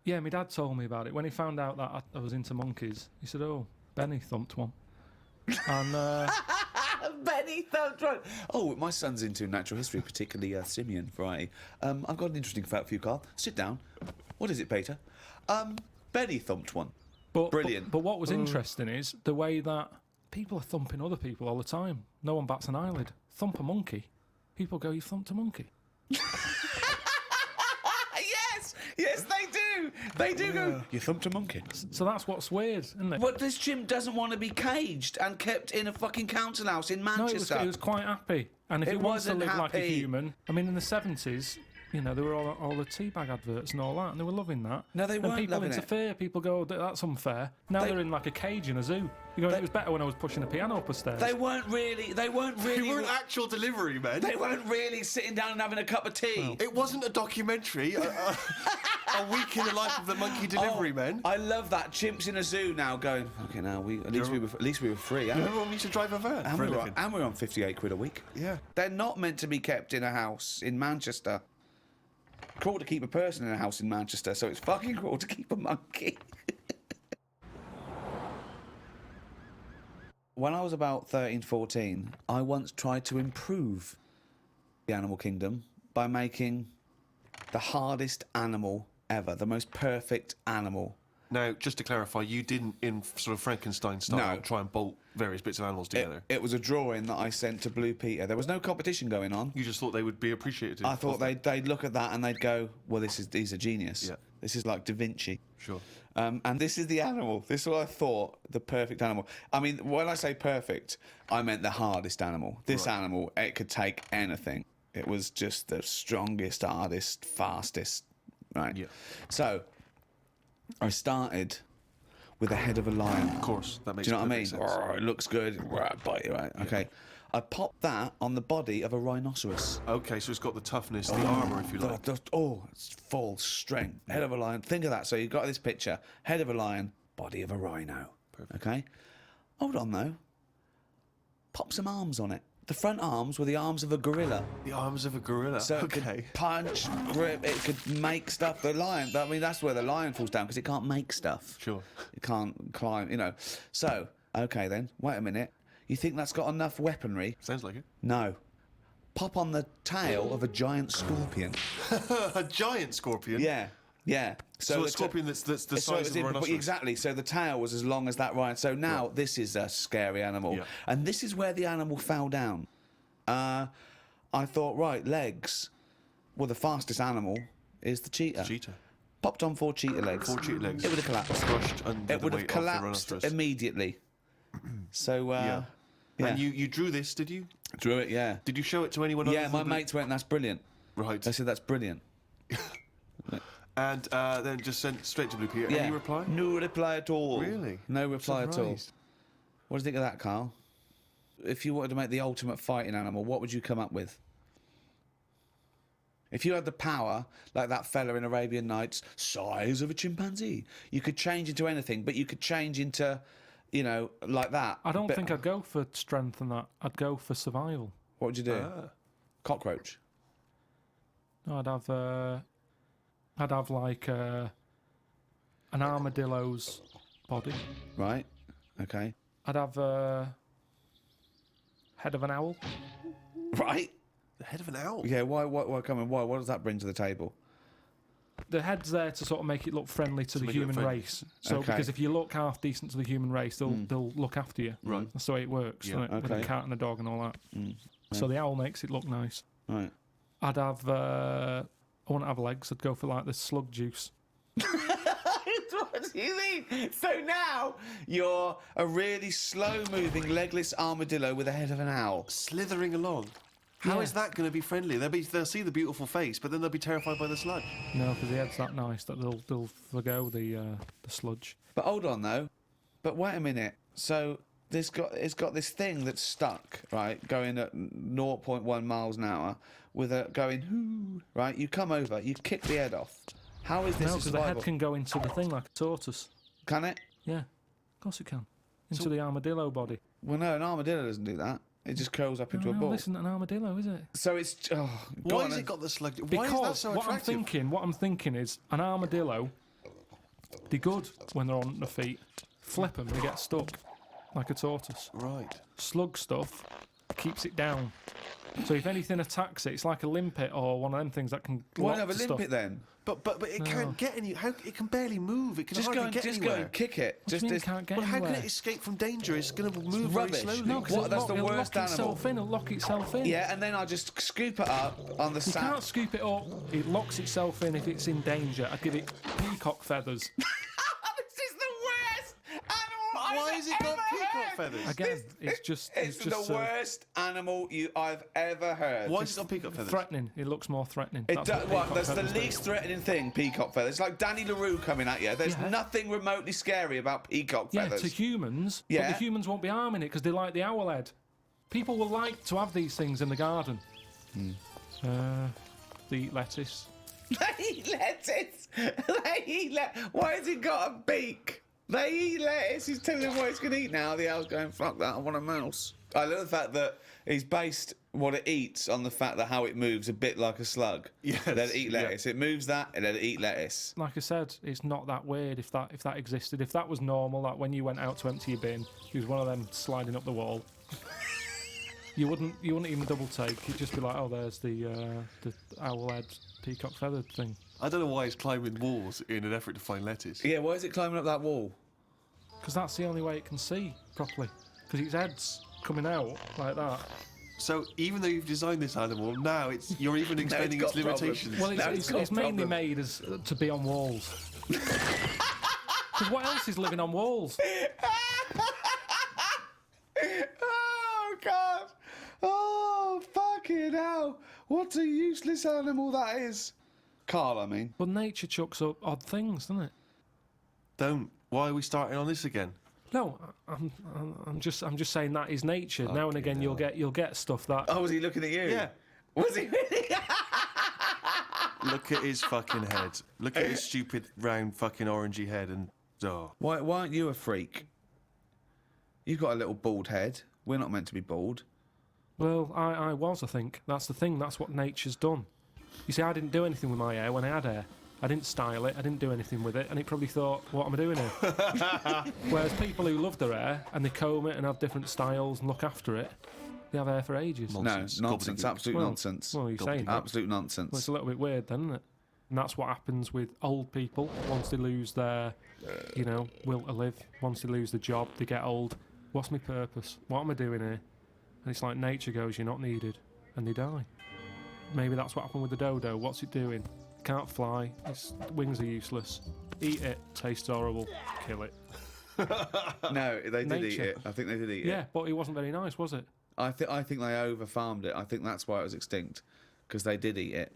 yeah, my dad told me about it. When he found out that I was into monkeys, he said, "Oh, Benny thumped one." And Benny thumped one. Oh, my son's into natural history, particularly simian variety. I've got an interesting fact for you, Carl. Sit down. What is it, Peter? Benny thumped one. Brilliant. But what was interesting is the way that people are thumping other people all the time. No one bats an eyelid. Thump a monkey. People go, "You thumped a monkey." Yes, they do. They do go, "You thumped a monkey." So that's what's weird, isn't it? But this chimp doesn't want to be caged and kept in a fucking council house in No, Manchester. it was quite happy. And if It it wants to wasn't live like a happy. human, I mean, in the 70s, there were all the teabag adverts and all that, and they were loving that. No, they and weren't people loving it. interfere. People go, "That's unfair." Now They- they're in like a cage in a zoo. You go, "It was better when I was pushing a piano up the stairs." They weren't really. They weren't actual delivery men. They weren't really sitting down and having a cup of tea. It wasn't a documentary. A week in the life of the monkey delivery men. I love that. Chimps in a zoo now going, "Okay, now at least we were free." Huh? Remember when we used to drive a van And for a we, were, living? and we're on 58 quid a week. Yeah. They're not meant to be kept in a house in Manchester. Cruel to keep a person in a house in Manchester, so it's fucking cruel to keep a monkey. When I was about 13, 14, I once tried to improve the animal kingdom by making the hardest animal ever, the most perfect animal. Now, just to clarify, you didn't, in sort of Frankenstein style, No. try and bolt various bits of animals together. It was a drawing that I sent to Blue Peter. There was no competition going on. You just thought they would be appreciated. I thought they'd look at that and they'd go, "Well, he's a genius. Yeah. This is like Da Vinci." Sure. And this is the animal. This is what I thought, the perfect animal. I mean, when I say perfect, I meant the hardest animal. This Right. animal, it could take anything. It was just the strongest, hardest, fastest. Right. Yeah. So I started with the head of a lion. Of course, that makes Do you know what I mean? perfect sense. It looks good. Bite you, right? Okay. I popped that on the body of a rhinoceros. Okay, so it's got the toughness, the armour, if you like. It's full strength. Head of a lion. Think of that. So you've got this picture. Head of a lion, body of a rhino. Perfect. Okay? Hold on, though. Pop some arms on it. The front arms were the arms of a gorilla. The arms of a gorilla. So it okay. could punch, grip, it could make stuff. The lion, I mean, that's where the lion falls down, because it can't make stuff. Sure. It can't climb, So, okay then, wait a minute. You think that's got enough weaponry? Sounds like it. No. Pop on the tail of a giant scorpion. A giant scorpion. Yeah, yeah. So a the scorpion that's the so size of a rhinoceros. exactly. So the tail was as long as that rhino. So now this is a scary animal, Yeah. and this is where the animal fell down. I thought, right, legs. Well, the fastest animal is the cheetah. Cheetah. Popped on 4 cheetah legs. 4 cheetah legs. It would have collapsed. Crushed under It the would have weight of the collapsed rhinoceros. immediately. So, Yeah. yeah. And you drew this, did you? Drew it, yeah. Did you show it to anyone Yeah, other my than mates went, "That's brilliant." Right. They said, "That's brilliant." And then just sent straight to Blue Peter. Yeah. Any reply? No reply at all. Really? No reply at all. Surprised. What do you think of that, Carl? If you wanted to make the ultimate fighting animal, what would you come up with? If you had the power, like that fella in Arabian Nights, size of a chimpanzee, you could change into anything, but you could change into, like that. I don't But think I'd go for strength and that. I'd go for survival. What would you do? Ah. Cockroach. No, I'd have like an armadillo's body. Right. Okay. I'd have head of an owl. Right? The head of an owl. Yeah, why come on, why? What does that bring to the table? The head's there to sort of make it look friendly to the make it look human friendly. race. So Okay. because if you look half decent to the human race, they'll look after you. Right. That's the way it works, Yeah, isn't it? With a okay. cat and a dog and all that. So the owl makes it look nice. Right. I'd have. I wouldn't have legs. I'd go for like the slug juice. What do you mean? So now you're a really slow-moving, legless armadillo with the head of an owl. Slithering along. How is that going to be friendly? They'll see the beautiful face, but then they'll be terrified by the sludge. No, because the head's that nice that they'll forgo the sludge. But hold on though. But wait a minute. So it's got this thing that's stuck, right, going at 0.1 miles an hour, with a going hoo, right? You come over, you kick the head off. How is this No, a because the survival? head can go into the thing like a tortoise. Can it? Yeah, of course it can. Into the armadillo body. Well, no, an armadillo doesn't do that. It just curls up into a No, ball. this isn't an armadillo, is it? So it's go Why on has then. it got the slug? Why is that Because so what attractive? I'm thinking is an armadillo. They're good when they're on their feet. Flip them, they get stuck like a tortoise. Right. Slug stuff keeps it down. So if anything attacks it, it's like a limpet or one of them things that can. Why lock not have a to stuff. limpet then? But it can't get any. How it can barely move. It can Just hardly get go anywhere. and kick it. What do you mean it can't get Well, how anywhere? can it escape from danger? It's going to move very rubbish. slowly. No, because What, that's the it'll worst lock itself animal. in. It'll lock itself in. Yeah, and then I just scoop it up on the You sand. can't scoop it up. It locks itself in if it's in danger. I'd give it peacock feathers. This is the worst animal Why has it got peacock feathers? Again, it's just the worst animal I've ever heard. Why has it got peacock feathers? threatening. It looks more threatening. It That's does, what peacock that's the feathers do. least threatening thing, peacock feathers. It's like Danny LaRue coming at you. There's Yeah. nothing remotely scary about peacock Yeah, feathers. to humans, Yeah. but the humans won't be harming it because they like the owl head. People will like to have these things in the garden. They eat lettuce. They eat lettuce. Why has it got a beak? They eat lettuce. He's telling them what it's going to eat now. The owl's going, fuck that, I want a mouse. I love the fact that he's based what it eats on the fact that how it moves a bit like a slug. Yes, Let it eat yeah. lettuce. It moves that and let it eat lettuce. Like I said, it's not that weird if that existed. If that was normal, that when you went out to empty your bin, there was one of them sliding up the wall. You wouldn't even double take. You'd just be like, oh, there's the owl head peacock feathered thing. I don't know why it's climbing walls in an effort to find lettuce. Yeah, why is it climbing up that wall? Because that's the only way it can see properly. Because its head's coming out like that. So even though you've designed this animal, now you're even expanding got its problems. limitations. Well, Now it's got mainly problem. made as to be on walls. Because what else is living on walls? Oh, God. Oh, fucking hell. What a useless animal that is. Carl, I mean. But nature chucks up odd things, doesn't it? Don't. Why are we starting on this again? No, I'm just saying that is nature. Now and again, you'll get stuff that. Oh, was he looking at you? Yeah. Was he really? Look at his fucking head. Look at his stupid round fucking orangey head and Why aren't you a freak? You've got a little bald head. We're not meant to be bald. Well, I was. I think that's the thing. That's what nature's done. You see, I didn't do anything with my hair when I had hair. I didn't style it. I didn't do anything with it, and it probably thought, "What am I doing here?" Whereas people who love their hair and they comb it and have different styles and look after it, they have hair for ages. Nonsense. No, nonsense. Gobbledygook. Absolute Well, nonsense. Well, you're saying that. Absolute Well, nonsense. it's a little bit weird, then, isn't it? And that's what happens with old people once they lose their, will to live. Once they lose the job, they get old. What's my purpose? What am I doing here? And it's like nature goes, you're not needed, and they die. Maybe that's what happened with the dodo. What's it doing? Can't fly. Its wings are useless. Eat it. Tastes horrible. Kill it. No, they did eat Nature. it. I think they did eat Yeah, it. but it wasn't very nice, was it? I think they over-farmed it. I think that's why it was extinct. Because they did eat it.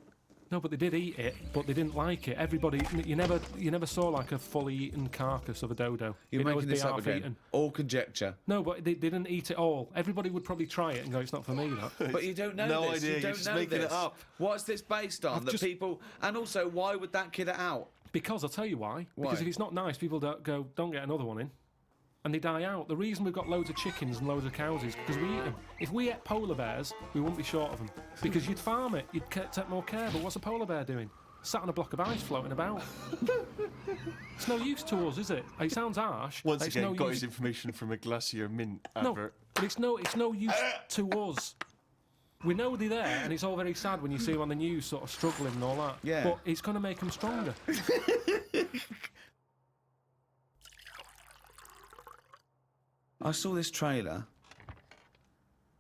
No, but they did eat it, but they didn't like it. Everybody, you never saw like a fully eaten carcass of a dodo. You're It'd always making be this up half again. eaten. All conjecture. No, but they didn't eat it all. Everybody would probably try it and go, it's not for me, that. But you don't know No this. idea, You you're don't just know making it this. up. What's this based on? I've That just- people... And also, why would that kid it out? Because I'll tell you why. Because Why? if it's not nice, people don't get another one in. And they die out. The reason we've got loads of chickens and loads of cows is because we eat them. If we ate polar bears, we wouldn't be short of them. Because you'd farm it, you'd take more care. But what's a polar bear doing? Sat on a block of ice floating about. It's it's no use to us, is it? It sounds harsh. Once it's again, no got use... his information from a Glacier Mint No, advert. but it's no use to us. We know they're there, and it's all very sad when you see them on the news sort of struggling and all that. Yeah. But it's going to make them stronger. I saw this trailer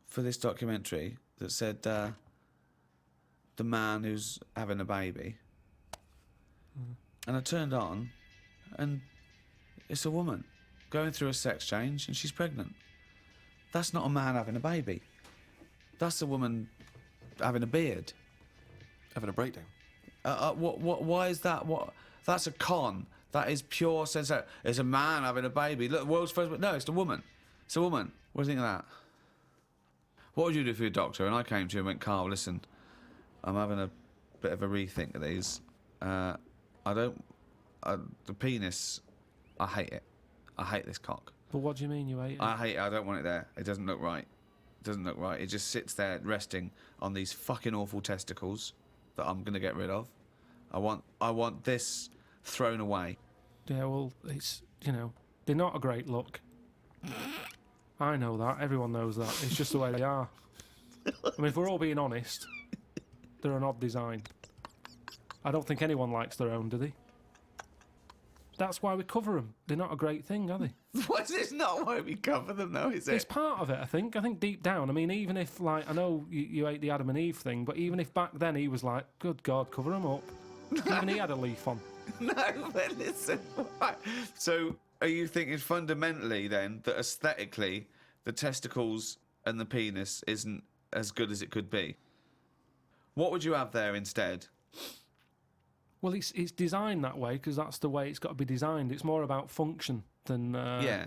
for this documentary that said the man who's having a baby. And I turned on, and it's a woman going through a sex change, and she's pregnant. That's not a man having a baby. That's a woman having a beard. Having a breakdown. Why is that? That's a con. That is pure sense. It's a man having a baby. Look, world's first. No, it's a woman. It's a woman. What do you think of that? What would you do for your doctor? And I came to you and went, Carl, listen, I'm having a bit of a rethink of these. The penis, I hate it. I hate this cock. But what do you mean you hate it? I hate it. I don't want it there. It doesn't look right. It doesn't look right. It just sits there resting on these fucking awful testicles that I'm going to get rid of. I want this thrown away. Yeah, well, it's, they're not a great look. I know that. Everyone knows that. It's just the way they are. I mean, if we're all being honest, they're an odd design. I don't think anyone likes their own, do they? That's why we cover them. They're not a great thing, are they? What? It's not why we cover them, though, is it? It's part of it, I think. I think deep down, I mean, even if, I know you hate the Adam and Eve thing, but even if back then he was like, good God, cover them up. Even he had a leaf on. No, but listen. Right. So, are you thinking fundamentally, then, that aesthetically, the testicles and the penis isn't as good as it could be? What would you have there instead? Well, it's designed that way because that's the way it's got to be designed. It's more about function than Yeah.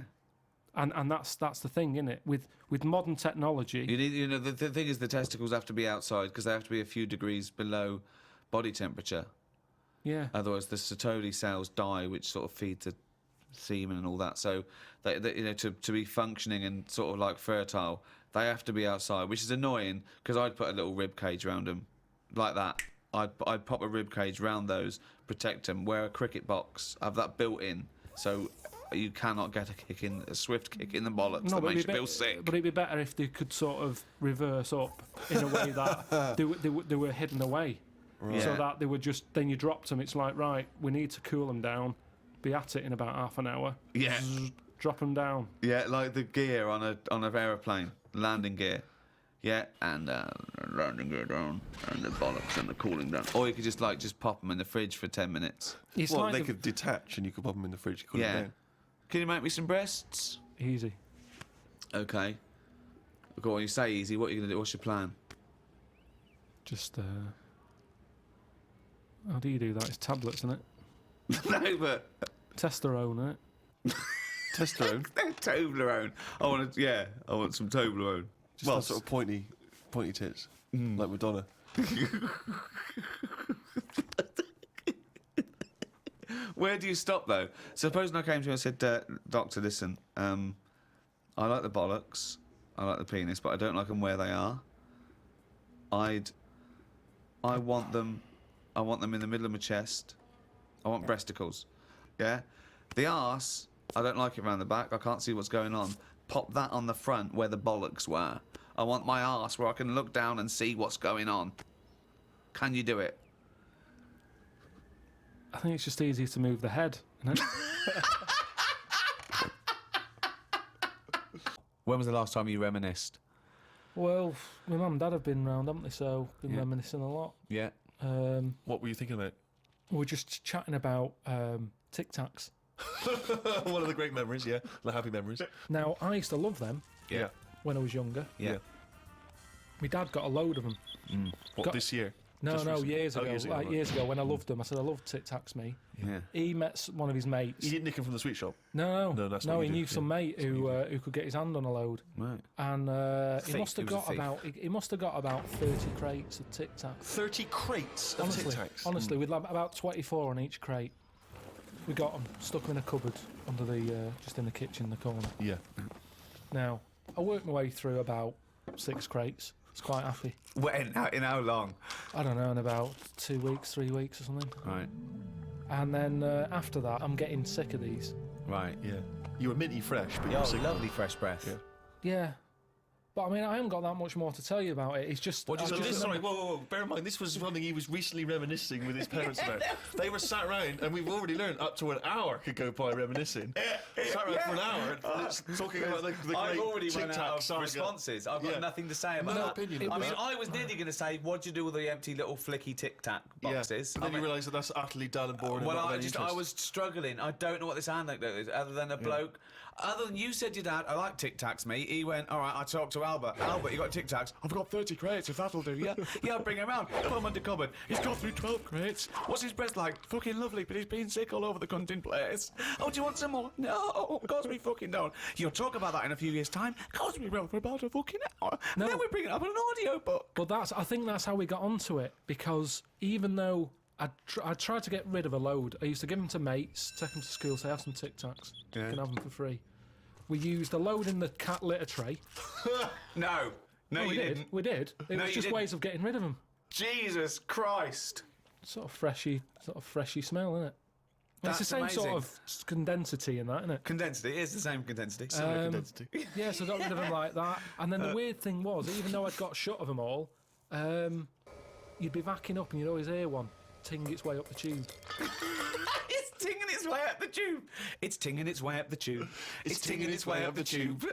and that's the thing, isn't it? With modern technology, You need, the thing is, the testicles have to be outside because they have to be a few degrees below body temperature. yeah. Otherwise, the Sertoli cells die, which sort of feed the semen and all that. So, they, to be functioning and sort of like fertile, they have to be outside, which is annoying because I'd put a little rib cage around them, like that. I'd pop a rib cage round those, protect them, wear a cricket box, have that built in, so you cannot get a swift kick in the bollocks that makes you feel sick. But it'd be better if they could sort of reverse up in a way that they were hidden away, Right. so Yeah. that they were just. Then you dropped them. It's like, right, we need to cool them down. Be at it in about half an hour. Yeah. Drop them down. Yeah, like the gear on an aeroplane, landing gear. Yeah, and landing gear down, and the bollocks and the cooling down. Or you could just pop them in the fridge for 10 minutes. It's Well, like they could detach and you could pop them in the fridge. Cool Yeah. them down. Can you make me some breasts? easy. Okay. Go on, you say easy. What are you gonna do? What's your plan? Just how do you do that? It's tablets, isn't it? No, but Testosterone, isn't it? Testosterone. Toblerone. I want some Toblerone. Well, have sort of pointy tits, like Madonna. Where do you stop though? Supposing I came to you and said, Doctor, listen, I like the bollocks, I like the penis, but I don't like them where they are. I want them in the middle of my chest. I want breasticles. Yeah? The arse, I don't like it around the back. I can't see what's going on. Pop that on the front where the bollocks were. I want my arse where I can look down and see what's going on. Can you do it? I think it's just easier to move the head, isn't it? When was the last time you reminisced? Well, my mum and dad have been round, haven't they? So been reminiscing a lot. Yeah. What were you thinking about? We're just chatting about Tic Tacs. One of the great memories, yeah. The happy memories. Now, I used to love them Yeah. when I was younger. Yeah. My dad got a load of them. What, Got- this year? No, Just recently? years Oh, ago. right. Years ago when I loved them. I said, I love Tic Tacs, me. Yeah. He met one of his mates. You didn't nick him from the sweet shop? No, No, that's what he you knew did, some yeah. mate who could get his hand on a load. Right. And he Thief, must have he was a got thief. he must have got about 30 crates of Tic Tacs. 30 crates of Honestly, Tic Tacs. honestly, with like about 24 on each crate. We got them stuck in a cupboard under the just in the kitchen, in the corner. Yeah. Now, I worked my way through about 6 crates. I was quite happy. When? In how long? I don't know, in about 2 weeks, 3 weeks or something. Right. And then after that, I'm getting sick of these. Right. Yeah. You were minty fresh, but you Oh, were sick. lovely fresh breath. Yeah. Yeah. But I mean, I haven't got that much more to tell you about it. It's just. What did I you just do? remember- Whoa. Bear in mind, this was something he was recently reminiscing with his parents about. They were sat around, and we've already learned up to an hour could go by reminiscing. Sat around for an hour, talking about the I've great already run Tic out Tac of saga. responses. I've got Yeah. nothing to say about No that. opinion I on mean, that. I was nearly going to say, what do you do with the empty little flicky Tic Tac boxes? Yeah. But then you realise that that's utterly dull and boring. Well, and not of I any just interest. I was struggling. I don't know what this anecdote is, other than a bloke. Other than you said your dad, I like Tic Tacs, mate. He went, all right, I talked to Albert. Albert, you got Tic Tacs? I've got 30 crates, if that'll do, yeah? Yeah, I'll bring him round. Put him under cupboard. He's got through 12 crates. What's his breath like? Fucking lovely, but he's been sick all over the cunting place. Oh, do you want some more? No, of course we fucking don't. You'll talk about that in a few years' time. Of course we will, for about a fucking hour. No. Then we bring it up in an audio book. But I think that's how we got onto it, because even though I tried to get rid of a load, I used to give them to mates, take them to school, say, have some Tic Tacs. You can have them for free. We used a load in the cat litter tray. No, Oh, you didn't. We did. It No, was you just didn't. ways of getting rid of them. Jesus Christ. Sort of freshy smell, isn't it? It's the That's same sort amazing. of condensity in that, isn't it? Condensity, it is the same condensity. Condensity. Yeah, so I got rid of them like that. And then the weird thing was, even though I'd got shut of them all, you'd be backing up and you'd always hear one ting its way up the tube. It's tinging its way up the tube. It's tinging its way up the tube. It's tinging its way up the tube.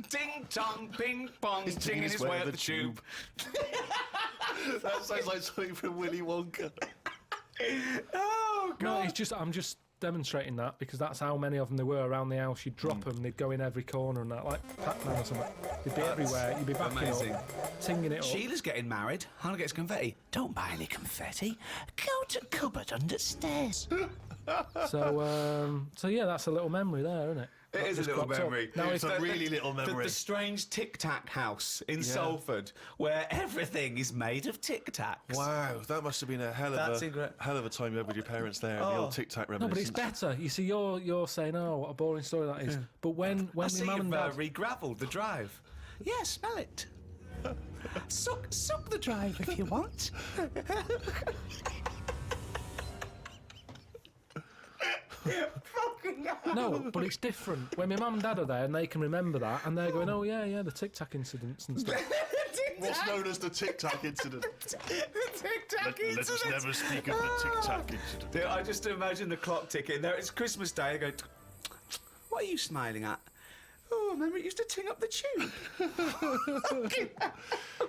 Ding tong, ping pong. It's tinging its way up the tube. That sounds like something from Willy Wonka. Oh No, God. it's just I'm just demonstrating that because that's how many of them there were around the house. You'd drop them, they'd go in every corner and that, like Pac-Man or something. They'd be everywhere. You'd be backing amazing. up, tinging it up. Sheila's getting married. Hannah gets confetti. Don't buy any confetti. Go to cupboard under stairs. So yeah, that's a little memory there, isn't it? It That is a just little cropped up. memory. Now, It's if a really little memory. The strange Tic Tac house in Salford, where everything is made of Tic Tacs. Wow, that must have been a hell That's of incredible. a hell of a time you had with your parents there. The old Tic Tac no, but it's reminiscence. better. You see, you're saying, oh, what a boring story that is. But when I my see mum and you've dad, re-gravelled the drive. Yeah, smell it. Suck the drive if you want. Fucking hell. no, but it's different. When my mum and dad are there and they can remember that, and they're going, oh yeah, the Tic Tac incidents and stuff. What's known as the Tic Tac incident. The Tic Tac Let us incident. never speak of the Tic Tac incident. Dude, I just imagine the clock ticking. There, it's Christmas Day. I go, what are you smiling at? Oh, remember it used to ting up the tube.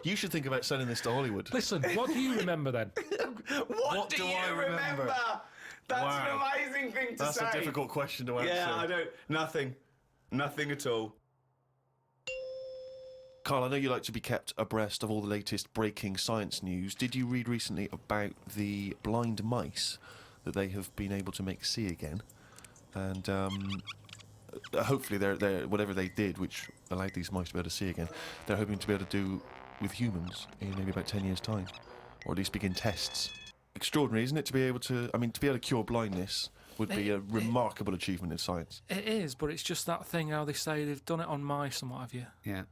You should think about selling this to Hollywood. Listen, what do you remember then? What do do you I remember? That's Wow. an amazing thing to That's say. a difficult question to answer. Yeah, I don't. Nothing at all. Carl, I know you like to be kept abreast of all the latest breaking science news. Did you read recently about the blind mice that they have been able to make see again? And hopefully, they're whatever they did, which allowed these mice to be able to see again, they're hoping to be able to do with humans in maybe about 10 years' time, or at least begin tests. Extraordinary, isn't it, to be able to cure blindness would be a remarkable achievement in science. It is, but it's just that thing how they say they've done it on mice and what have you. Yeah,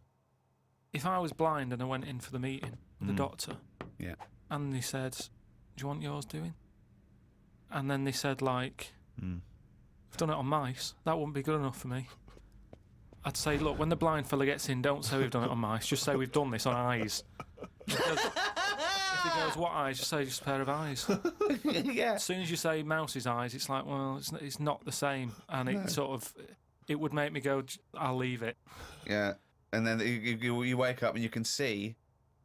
If I was blind and I went in for the meeting with the doctor, yeah. and they said, do you want yours doing? And then they said, like, we've done it on mice. That wouldn't be good enough for me. I'd say, look, when the blind fella gets in, don't say we've done it on mice. Just say we've done this on eyes. Because if he goes, what eyes? Just say just a pair of eyes. Yeah. As soon as you say mouse's eyes, it's like, well, it's not the same. And it sort of, it would make me go, I'll leave it. Yeah, and then you wake up and you can see,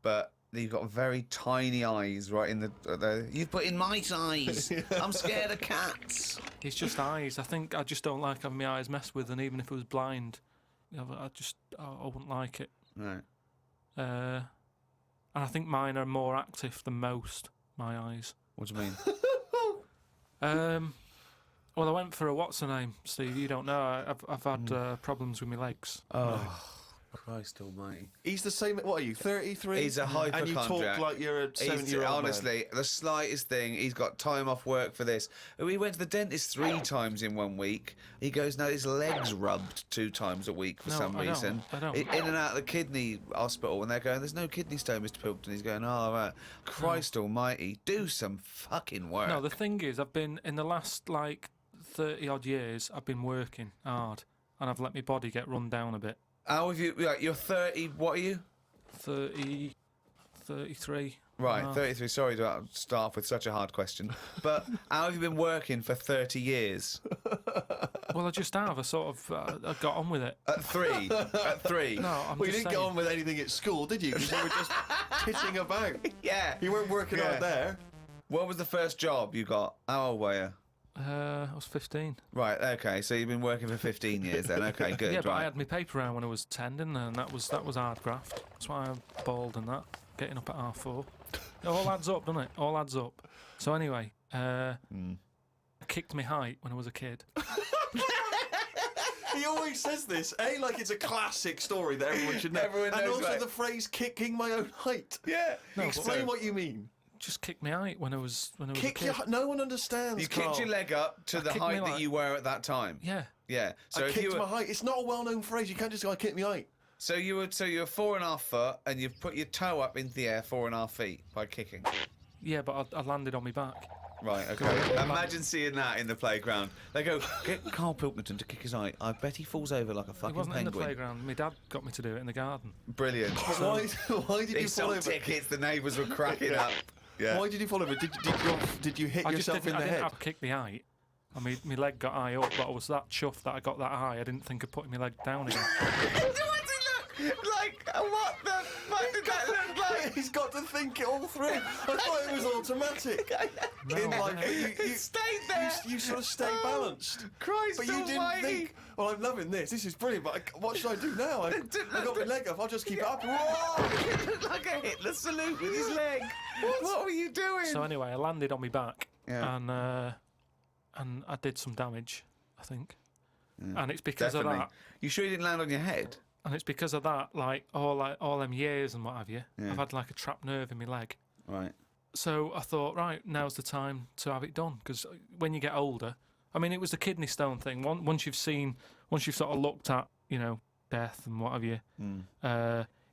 but you've got very tiny eyes right in the. You've put in mice eyes. I'm scared of cats. It's just eyes. I think I just don't like having my eyes messed with, and even if I was blind, I wouldn't like it. Right. And I think mine are more active than most, my eyes. What do you mean? Well, I went for a what's her name, Steve. You don't know. I've had problems with my legs. Oh. Christ almighty. He's the same. What are you? 33. He's a And you hypochondriac. talk like you're a 70-year-old. Honestly, the slightest thing, he's got time off work for this. We went to the dentist 3 times in 1 week. He goes, now his leg's rubbed 2 times a week for some reason. I don't. In and out of the kidney hospital, and they're going, there's no kidney stone, Mr. Pilkington. He's going, oh, right. Christ almighty, do some fucking work. No, the thing is, I've been, in the last, 30-odd years, I've been working hard, and I've let my body get run down a bit. How have you, you're 30, what are you? 30, 33. Right, 33. Sorry to start off with such a hard question. But how have you been working for 30 years? Well, I just have. I sort of I got on with it. At 3? At 3? No, I'm Well, you just didn't saying. go on with anything at school, did you? Because you were just pitching about. Yeah. You weren't working Yeah. out there. What was the first job you got? How old were you? I was 15. Right, okay, so you've been working for 15 years then. Okay, good, Yeah, but I right. had my paper round when I was 10, didn't I? And that was hard graft. That's why I'm bald and that. Getting up at 4:30. It all adds up, doesn't it? All adds up. So anyway, I kicked my height when I was a kid. He always says this, like it's a classic story that everyone should know. Everyone and knows also that. the phrase "kicking my own height." Yeah. No, but- Explain what you mean. Just kicked my height when I was a Kick kid. your. No one understands. You kicked Carl. your leg up to the kicked me height that like- you were at that time. Yeah. Yeah. So I if kicked you were, my height. It's not a well-known phrase. You can't just go, "I kicked my height." so you're 4.5 foot and you've put your toe up into the air 4.5 feet by kicking. Yeah, but I landed on my back. Right, okay. Imagine seeing that in the playground. They go, get Carl Pilkington to kick his height. I bet he falls over like a It fucking wasn't in the penguin. playground. My dad got me to do it in the garden. Brilliant. But why did He you fall sold over? tickets, the neighbours were cracking up. Yeah. Why did you fall over? Did you hit I just yourself didn't, in the I didn't head? have kicked my height. I mean, my leg got high up, but I was that chuffed that I got that high. I didn't think of putting my leg down again. What did it look like? What the fuck did that look like? He's got to think it all through. I thought it was automatic. In like, It stayed there. You sort of stay balanced. Christ But you didn't almighty. think, well, I'm loving this. This is brilliant, but what should I do now? I got my leg up. I'll just keep it up. Whoa! It looked like a Hitler salute with his leg. What were you doing? So anyway, I landed on my back, Yeah. and I did some damage, I think. And it's because Definitely. of that. You sure you didn't land on your head? And it's because of that, all them years and what have you. Yeah. I've had like a trapped nerve in my leg. Right. So I thought, right, now's the time to have it done. Because when you get older, I mean, it was the kidney stone thing. Once you've sort of looked at, death and what have you,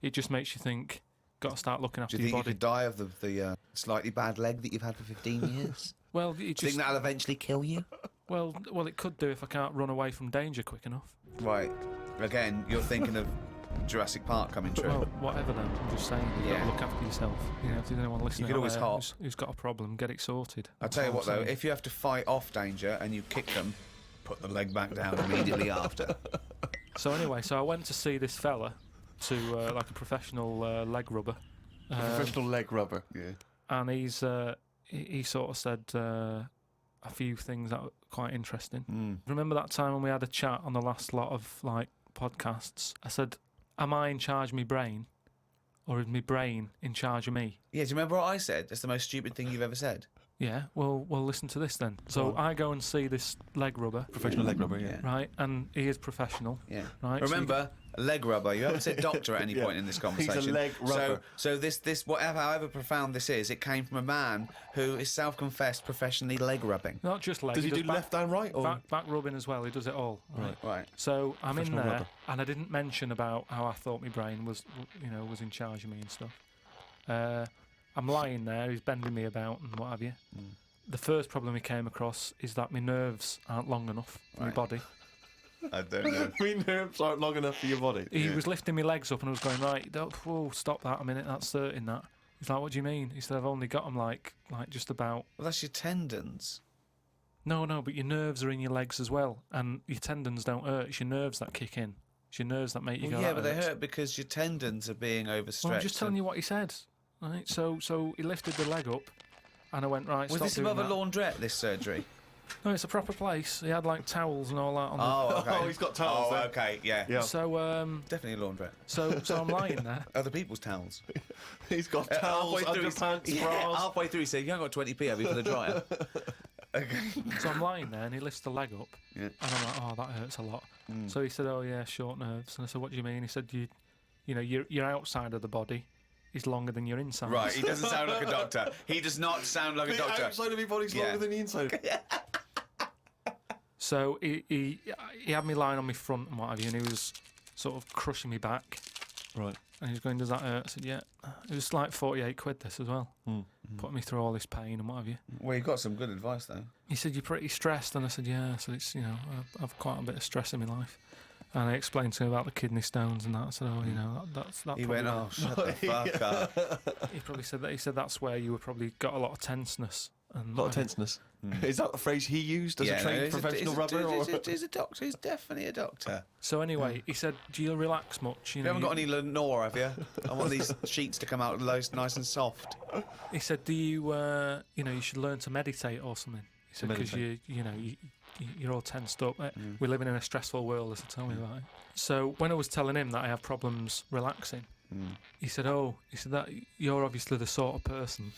it just makes you think, got to start looking after Do you your think you body. could die of the slightly bad leg that you've had for 15 years? Well, it Do you just think that'll eventually kill you? well, it could do if I can't run away from danger quick enough. Right. Again, you're thinking of Jurassic Park coming true. Well, whatever then. I'm just saying, you've got Yeah. to look after yourself. If there's anyone listening, could out always there hop. who's got a problem, get it sorted. I'll tell you what, That's all though, I'm saying. if you have to fight off danger and you kick them, put the leg back down immediately after. So anyway, I went to see this fella, to like a professional leg rubber, Professional leg rubber. Yeah. and he sort of said a few things that were quite interesting. Remember that time when we had a chat on the last lot of podcasts? I said, "Am I in charge of my brain, or is my brain in charge of me?" Yeah, do you remember what I said? That's the most stupid thing you've ever said. Yeah. Well, listen to this then. So I go and see this leg rubber, Professional leg rubber, yeah. right? And he is professional. Yeah. Right, so Remember, a leg rubber. You haven't said doctor at any Yeah. point in this He's a conversation. leg rubber. So this however profound this is, it came from a man who is self-confessed professionally leg rubbing. Not just leg. Does he do back, left and right? Or? back rubbing as well? He does it all. Right. Right. So I'm in Professional there, rubber. and I didn't mention about how I thought my brain was in charge of me and stuff. I'm lying there. He's bending me about and what have you. The first problem he came across is that my nerves aren't long enough for my Right. body. I don't know. My nerves aren't long enough for your body. He was lifting my legs up and I was going, right, whoa, stop that a minute, that's hurting that. He's like, what do you mean? He said, I've only got them like just about. Well, that's your tendons. No, but your nerves are in your legs as well. And your tendons don't hurt, it's your nerves that kick in. It's your nerves that make you Well, go, yeah, that but they hurts." hurt because your tendons are being overstretched. Well, I'm just telling you what he said. Right, so he lifted the leg up and I went, right, Was stop this doing above a that. laundrette, this surgery? No, it's a proper place. He had like towels and all that on the... Oh, okay. Oh, he's got towels Oh, there. okay, yeah. Yeah. So, Definitely a laundrette. so I'm lying there. Other people's towels. He's got towels, underpants, yeah, bras. halfway through he said, you haven't got 20p, have you, for the dryer? Okay. So I'm lying there and he lifts the leg up Yeah. and I'm like, oh, that hurts a lot. So he said, oh yeah, short nerves. And I said, what do you mean? He said, your outside of the body is longer than your inside. Right, he doesn't sound like a doctor. He does not sound like a The doctor. outside of your body's Yeah. longer than the inside. So he had me lying on my front and what have you, and he was sort of crushing me back. Right. And he was going, "Does that hurt?" I said, "Yeah." It was like 48 quid this as well. Putting me through all this pain and what have you. Well, you got some good advice, though. He said, "You're pretty stressed," and I said, "Yeah." So it's I've quite a bit of stress in my life. And I explained to him about the kidney stones and that. I said, "Oh, that's that." He probably went, "Oh, shut the fuck up." He probably said that. He said that's where you were probably got a lot of tenseness. And A lot of tenseness. Is that the phrase he used as a trained professional rubber? He's a doctor. He's definitely a doctor. So anyway, he said, "Do you relax much?" You haven't got any Lenore, have you? I want these sheets to come out nice and soft. He said, "Do you, you should learn to meditate or something." He said, "Because you're all tensed up. We're living in a stressful world," as he told me about it. So when I was telling him that I have problems relaxing, he said, that you're obviously the sort of person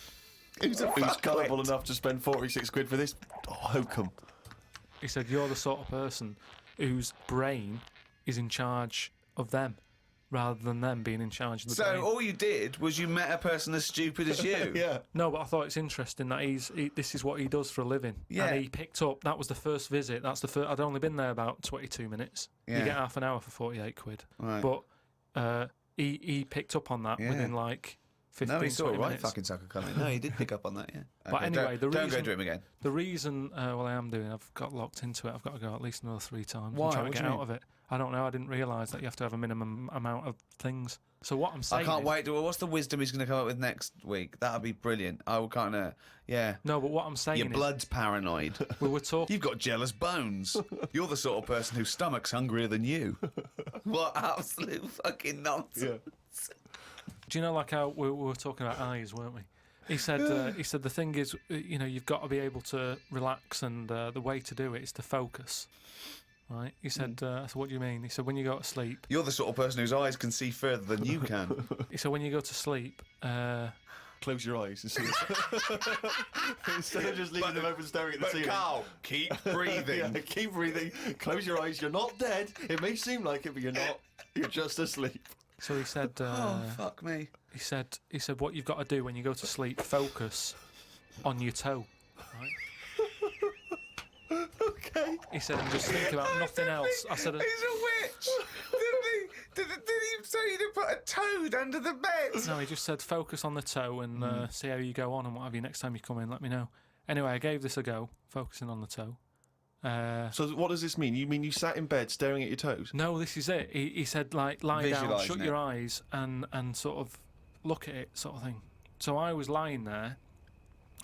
Who's gullible enough to spend 46 quid for this hokum? He said, "You're the sort of person whose brain is in charge of them, rather than them being in charge of the brain." So all you did was you met a person as stupid as you. Yeah. No, but I thought it's interesting that this is what he does for a living. Yeah. And he picked up, that was the first visit. That's the first. I'd only been there about 22 minutes. Yeah. You get half an hour for 48 quid. Right. But he picked up on that Yeah. within like 15, No, he saw 20 a right minutes. fucking sucker coming. No, he did pick up on that, yeah. But anyway, don't the go reason- to him again. The reason, I am doing, I've got locked into it. I've got to go at least another 3 times. Why? I'm trying What to do get you out of it. I don't know. I didn't realise that you have to have a minimum amount of things. So what I'm saying I can't is, wait. What's the wisdom he's going to come up with next week? That'll be brilliant. I will kind of, yeah. No, but what I'm saying Your is, blood's paranoid. we were talking. You've got jealous bones. You're the sort of person whose stomach's hungrier than you. What absolute fucking nonsense. Do you know, like how we were talking about eyes, weren't we? He said the thing is, you've got to be able to relax, and the way to do it is to focus. Right? He said, so what do you mean? He said, when you go to sleep. You're the sort of person whose eyes can see further than you can. He said, when you go to sleep. Close your eyes and see. Instead of just leaving them open, staring at the ceiling. Carl, keep breathing. Yeah, keep breathing. Close your eyes. You're not dead. It may seem like it, but you're not. You're just asleep. So he said. Oh, fuck me. He said, what you've got to do when you go to sleep, focus on your toe. Right? Okay. He said, and just think about nothing else. I said, He's a witch. Did he say you to put a toad under the bed? no, he just said, focus on the toe and see how you go on and what have you. Next time you come in, let me know. Anyway, I gave this a go, focusing on the toe. So what does this mean? You mean you sat in bed staring at your toes? No, this is it. He said, like, lie down, Visualising shut it. your eyes and sort of look at it, sort of thing. So I was lying there.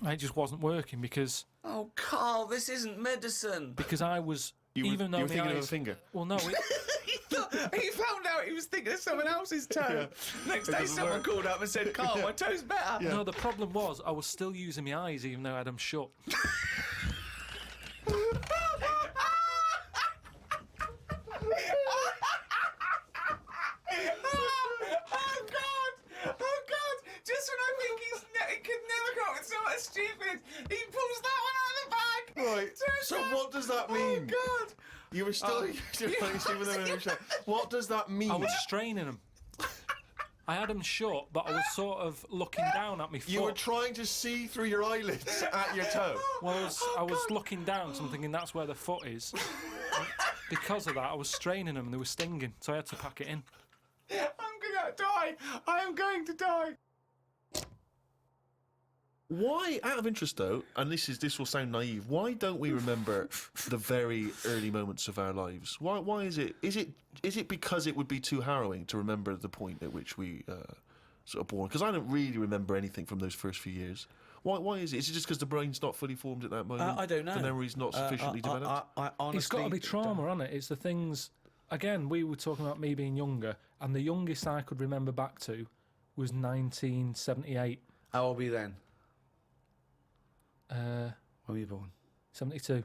It just wasn't working because Oh, Carl, this isn't medicine. I was, You even were though the thinking of a eyes... finger. Well, no, He found out he was thinking of someone else's toe. Next day, doesn't someone work. called up and said, Carl, my toe's better. no, the problem was I was still using my eyes even though I had them shut. Oh God! Just when I think he could never come up with something stupid, he pulls that one out of the bag. Right. So what does that mean? Oh God! You were still sleeping with them in a shot. What does that mean? I was straining them. I had them shut, but I was sort of looking down at my foot. You were trying to see through your eyelids at your toe. Well, I was looking down, so I'm thinking that's where the foot is. Because of that, I was straining them and they were stinging, so I had to pack it in. I'm gonna die! I am going to die! Why, out of interest though, and this will sound naive, why don't we remember the very early moments of our lives? Why is it? Is it because it would be too harrowing to remember the point at which we sort of born? Because I don't really remember anything from those first few years. Why is it? Is it just because the brain's not fully formed at that moment? I don't know. The memory's not sufficiently developed? I honestly It's got to be trauma, hasn't it? It's the things... Again, we were talking about me being younger, and the youngest I could remember back to was 1978. How old were you then? Uh, When were you born? 72. And it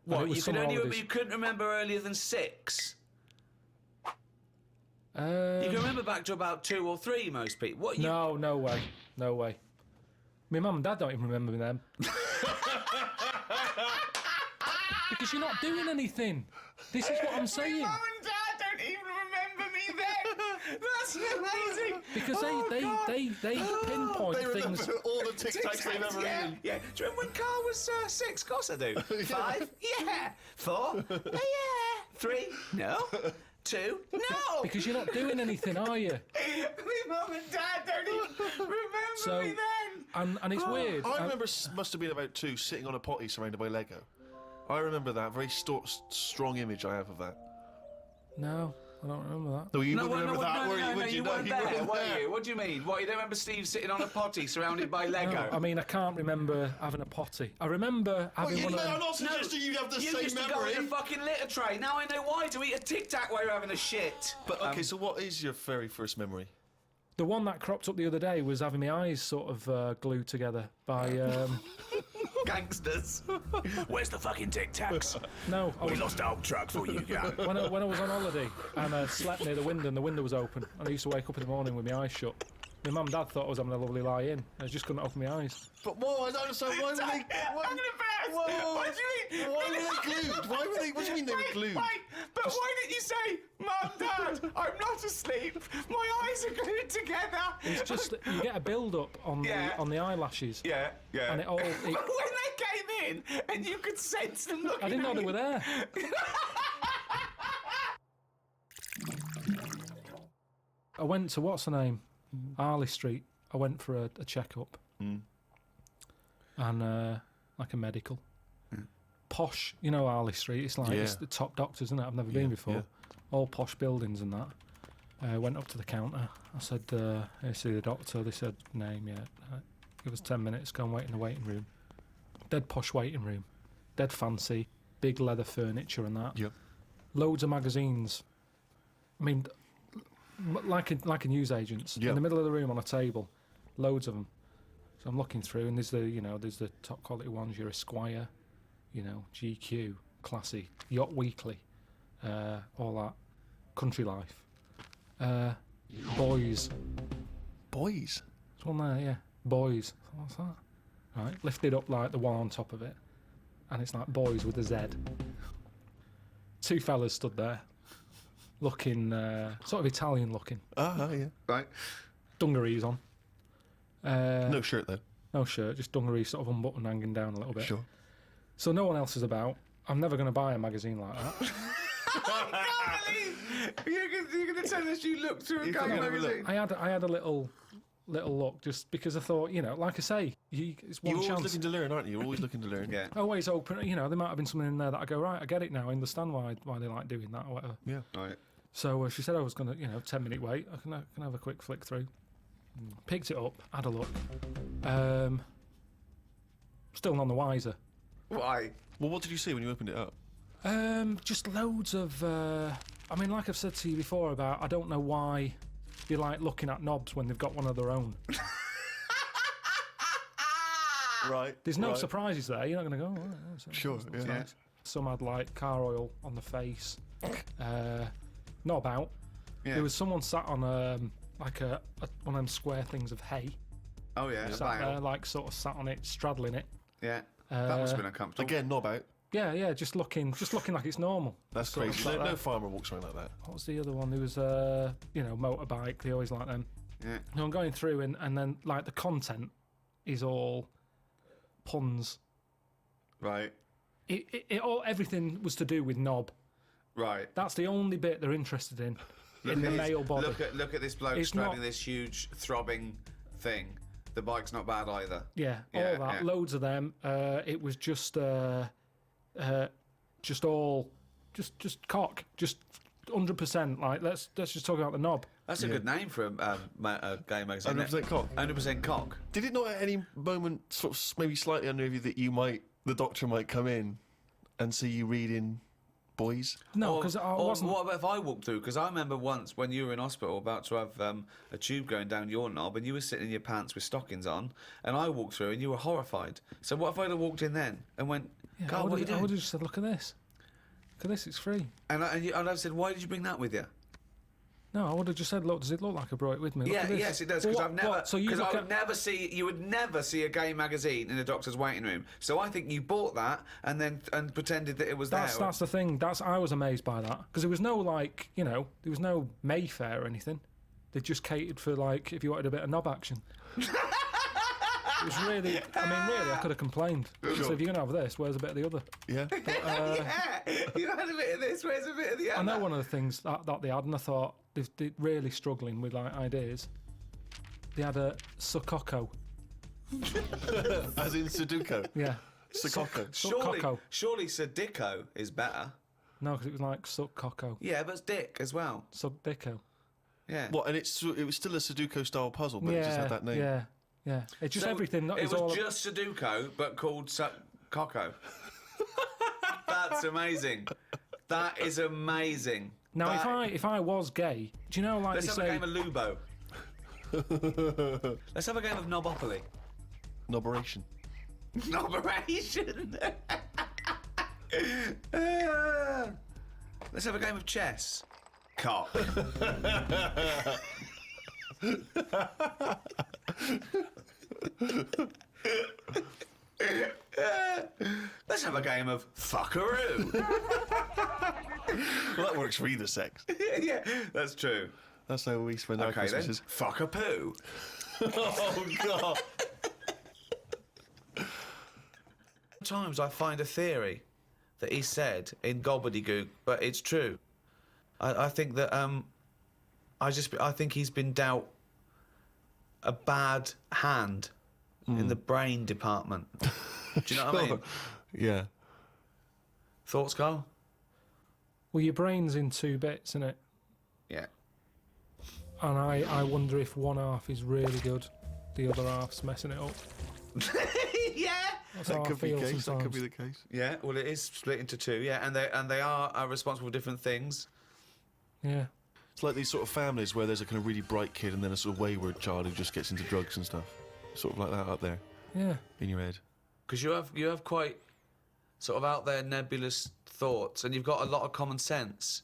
What, was you summer holidays. couldn't remember earlier than 6? You Um, can remember back to about 2 or 3, most people. What? No way. No way. My mum and dad don't even remember them. Because you're not doing anything. This is what I'm saying. Mum and Dad don't even remember me then! That's That's amazing. Because Oh, God. they pinpoint They remember things. all the Tic Tacs they've ever yeah, eaten. yeah. Do you remember when Carl was 6? Of course I do. 5? Yeah. 4? Yeah. 3? No. 2? No. Because you're not doing anything, are you? My mum and dad don't even remember So, me then. and it's weird. I remember must have been about 2 sitting on a potty surrounded by Lego. I remember that. Very strong image I have of that. No, I don't remember that. No, you No, wouldn't remember that, were you? Would you No, weren't you there, weren't were there. you? What do you mean? What, you don't remember Steve sitting on a potty surrounded by Lego? No, I mean, I can't remember having a potty. I remember having one of them. I'm not suggesting you have the you same used to go memory. in a fucking litter tray. Now I know why. To eat a Tic Tac while you're having a shit. But okay, so what is your very first memory? The one that cropped up the other day was having my eyes sort of glued together by. Gangsters. Where's the fucking Tic Tacs? No, I was, lost the old truck for you. when I was on holiday and I slept near the window and the window was open. And I used to wake up in the morning with my eyes shut. My mum and dad thought I was having a lovely lie in. I just couldn't open my eyes. But whoa, I don't understand. Why were they? I'm gonna burst. Whoa. What do you mean? Why were they glued? Why were they? What do you mean they were glued? Wait, but why didn't you say, Mum, Dad, I'm not asleep. My eyes are glued together. It's just that you get a build-up on Yeah. the eyelashes. Yeah, yeah. And it all. But when they came in and you could sense them looking I didn't know at they you. were there. I went to, what's the name? Harley Street. I went for a checkup. And like a medical. Posh, you know Harley Street, it's like Yeah. it's the top doctors, isn't it? I've never been before. yeah. All posh buildings and that. I went up to the counter. I said, I see the doctor. They said, name, yeah. Give us 10 minutes, go and wait in the waiting room. Dead posh waiting room. Dead fancy. Big leather furniture and that. Yep. Loads of magazines. I mean, like a newsagent's. Yep. In the middle of the room on a table. Loads of them. So I'm looking through, and there's the top quality ones. Your Esquire, GQ, Classy, Yacht Weekly, all that. Country Life. Boys. Boys. There's one there, yeah. Boys. What's that? Right, lifted up like the one on top of it, and it's like Boys with a Z. 2 fellas stood there, looking sort of Italian looking. Yeah. Right. Dungarees on. No shirt though. No shirt, just dungarees sort of unbuttoned, hanging down a little bit. Sure. So no one else is about. I'm never going to buy a magazine like that. You're going to tell us you looked through a can game have a look. magazine? I had a little look just because I thought, like I say, it's one You're always chance. looking to learn, aren't you? You're always looking to learn. Yeah. Always open. There might have been something in there that I go, right, I get it now. I understand why they like doing that or whatever. Yeah. Right. So she said I was going to, 10-minute wait. I can have a quick flick through. Picked it up, had a look. Still none the wiser. Why? Well, what did you see when you opened it up? Just loads of. Like I've said to you before about, I don't know why you like looking at knobs when they've got one of their own. Right. There's no right. surprises there. You're not going to go. Oh, that's Sure. that's Yeah. nice. Some had like car oil on the face. Knob out. Yeah. There was someone sat on like one of them square things of hay. Oh, yeah. Sat there, Bale. like sort of sat on it, straddling it. Yeah. That must have been uncomfortable. Again, knob out. Yeah, just looking like it's normal. That's Sort of crazy. like No that. farmer walks around like that. What was the other one? There was motorbike. They always like them. Yeah. No, I'm going through and then like the content is all puns. Right. It all everything was to do with knob. Right. That's the only bit they're interested in Look the at male body. Look at this bloke It's straddling not- this huge throbbing thing. The bike's not bad either. Yeah, Yeah, all that, yeah. loads of them. It was just all, just cock, just 100%. Like let's just talk about the knob. That's a good name for a gay magazine. 100% cock. 100% cock. Did it not at any moment sort of maybe slightly unnerve you that the doctor might come in and see you reading Boys? No, because I Or wasn't. what about if I walked through? Because I remember once when you were in hospital about to have a tube going down your knob and you were sitting in your pants with stockings on and I walked through and you were horrified. So what if I'd have walked in then and went, Yeah, I God, what are you would doing? have just said, look at this. Look at this, it's free. And I'd said, why did you bring that with you? No, I would have just said, look, does it look like I brought it with me? Look Yeah, at this. yes, it does. Well, Because I've never, So you because look I would at, never see, you would never see a gay magazine in a doctor's waiting room. So I think you bought that and pretended that it was that's there. the thing. I was amazed by that because there was no there was no Mayfair or anything. They just catered for, like, if you wanted a bit of knob action. It was really... I mean, really, I could have complained. So if you're going to have this, where's a bit of the other? Yeah. Yeah, you had a bit of this, where's a bit of the other? I know one of the things that they had, and I thought, they're really struggling with, like, ideas. They had a Sukoko. As in Sudoku. Yeah. Sukoko. Surely Sadiko is better. No, because it was like Sukoko. Yeah, but it's Dick as well. Subdico. Yeah. What? And it was still a Sudoku-style puzzle, but it just had that name. Yeah, yeah. It's just So everything. It was just Sudoku, but called Coco. That's amazing. That is amazing. Now, if I was gay, do you know, like Let's they have say... a game of Lubo. Let's have a game of Knobopoly. Noberation. Operation. Let's have a game of chess. Cock. Let's have a game of fuckaroo. Well, that works for either sex. Yeah, that's true. That's how we spend our Okay then, Christmases. fuck a poo. Oh, God. Sometimes I find a theory that he said in gobbledygook, but it's true. I think that I think he's been dealt a bad hand in the brain department. Do you know what I mean? Yeah. Thoughts, Carl? Well, your brain's in 2 bits, isn't it? Yeah. And I wonder if one half is really good, the other half's messing it up. Yeah. That's how That I could be feel the case. sometimes. That could be the case. Yeah. Well, it is split into 2. Yeah, and they are responsible for different things. Yeah. It's like these sort of families where there's a kind of really bright kid and then a sort of wayward child who just gets into drugs and stuff. Sort of like that up there Yeah. in your head. Because you have quite sort of out there nebulous thoughts, and you've got a lot of common sense,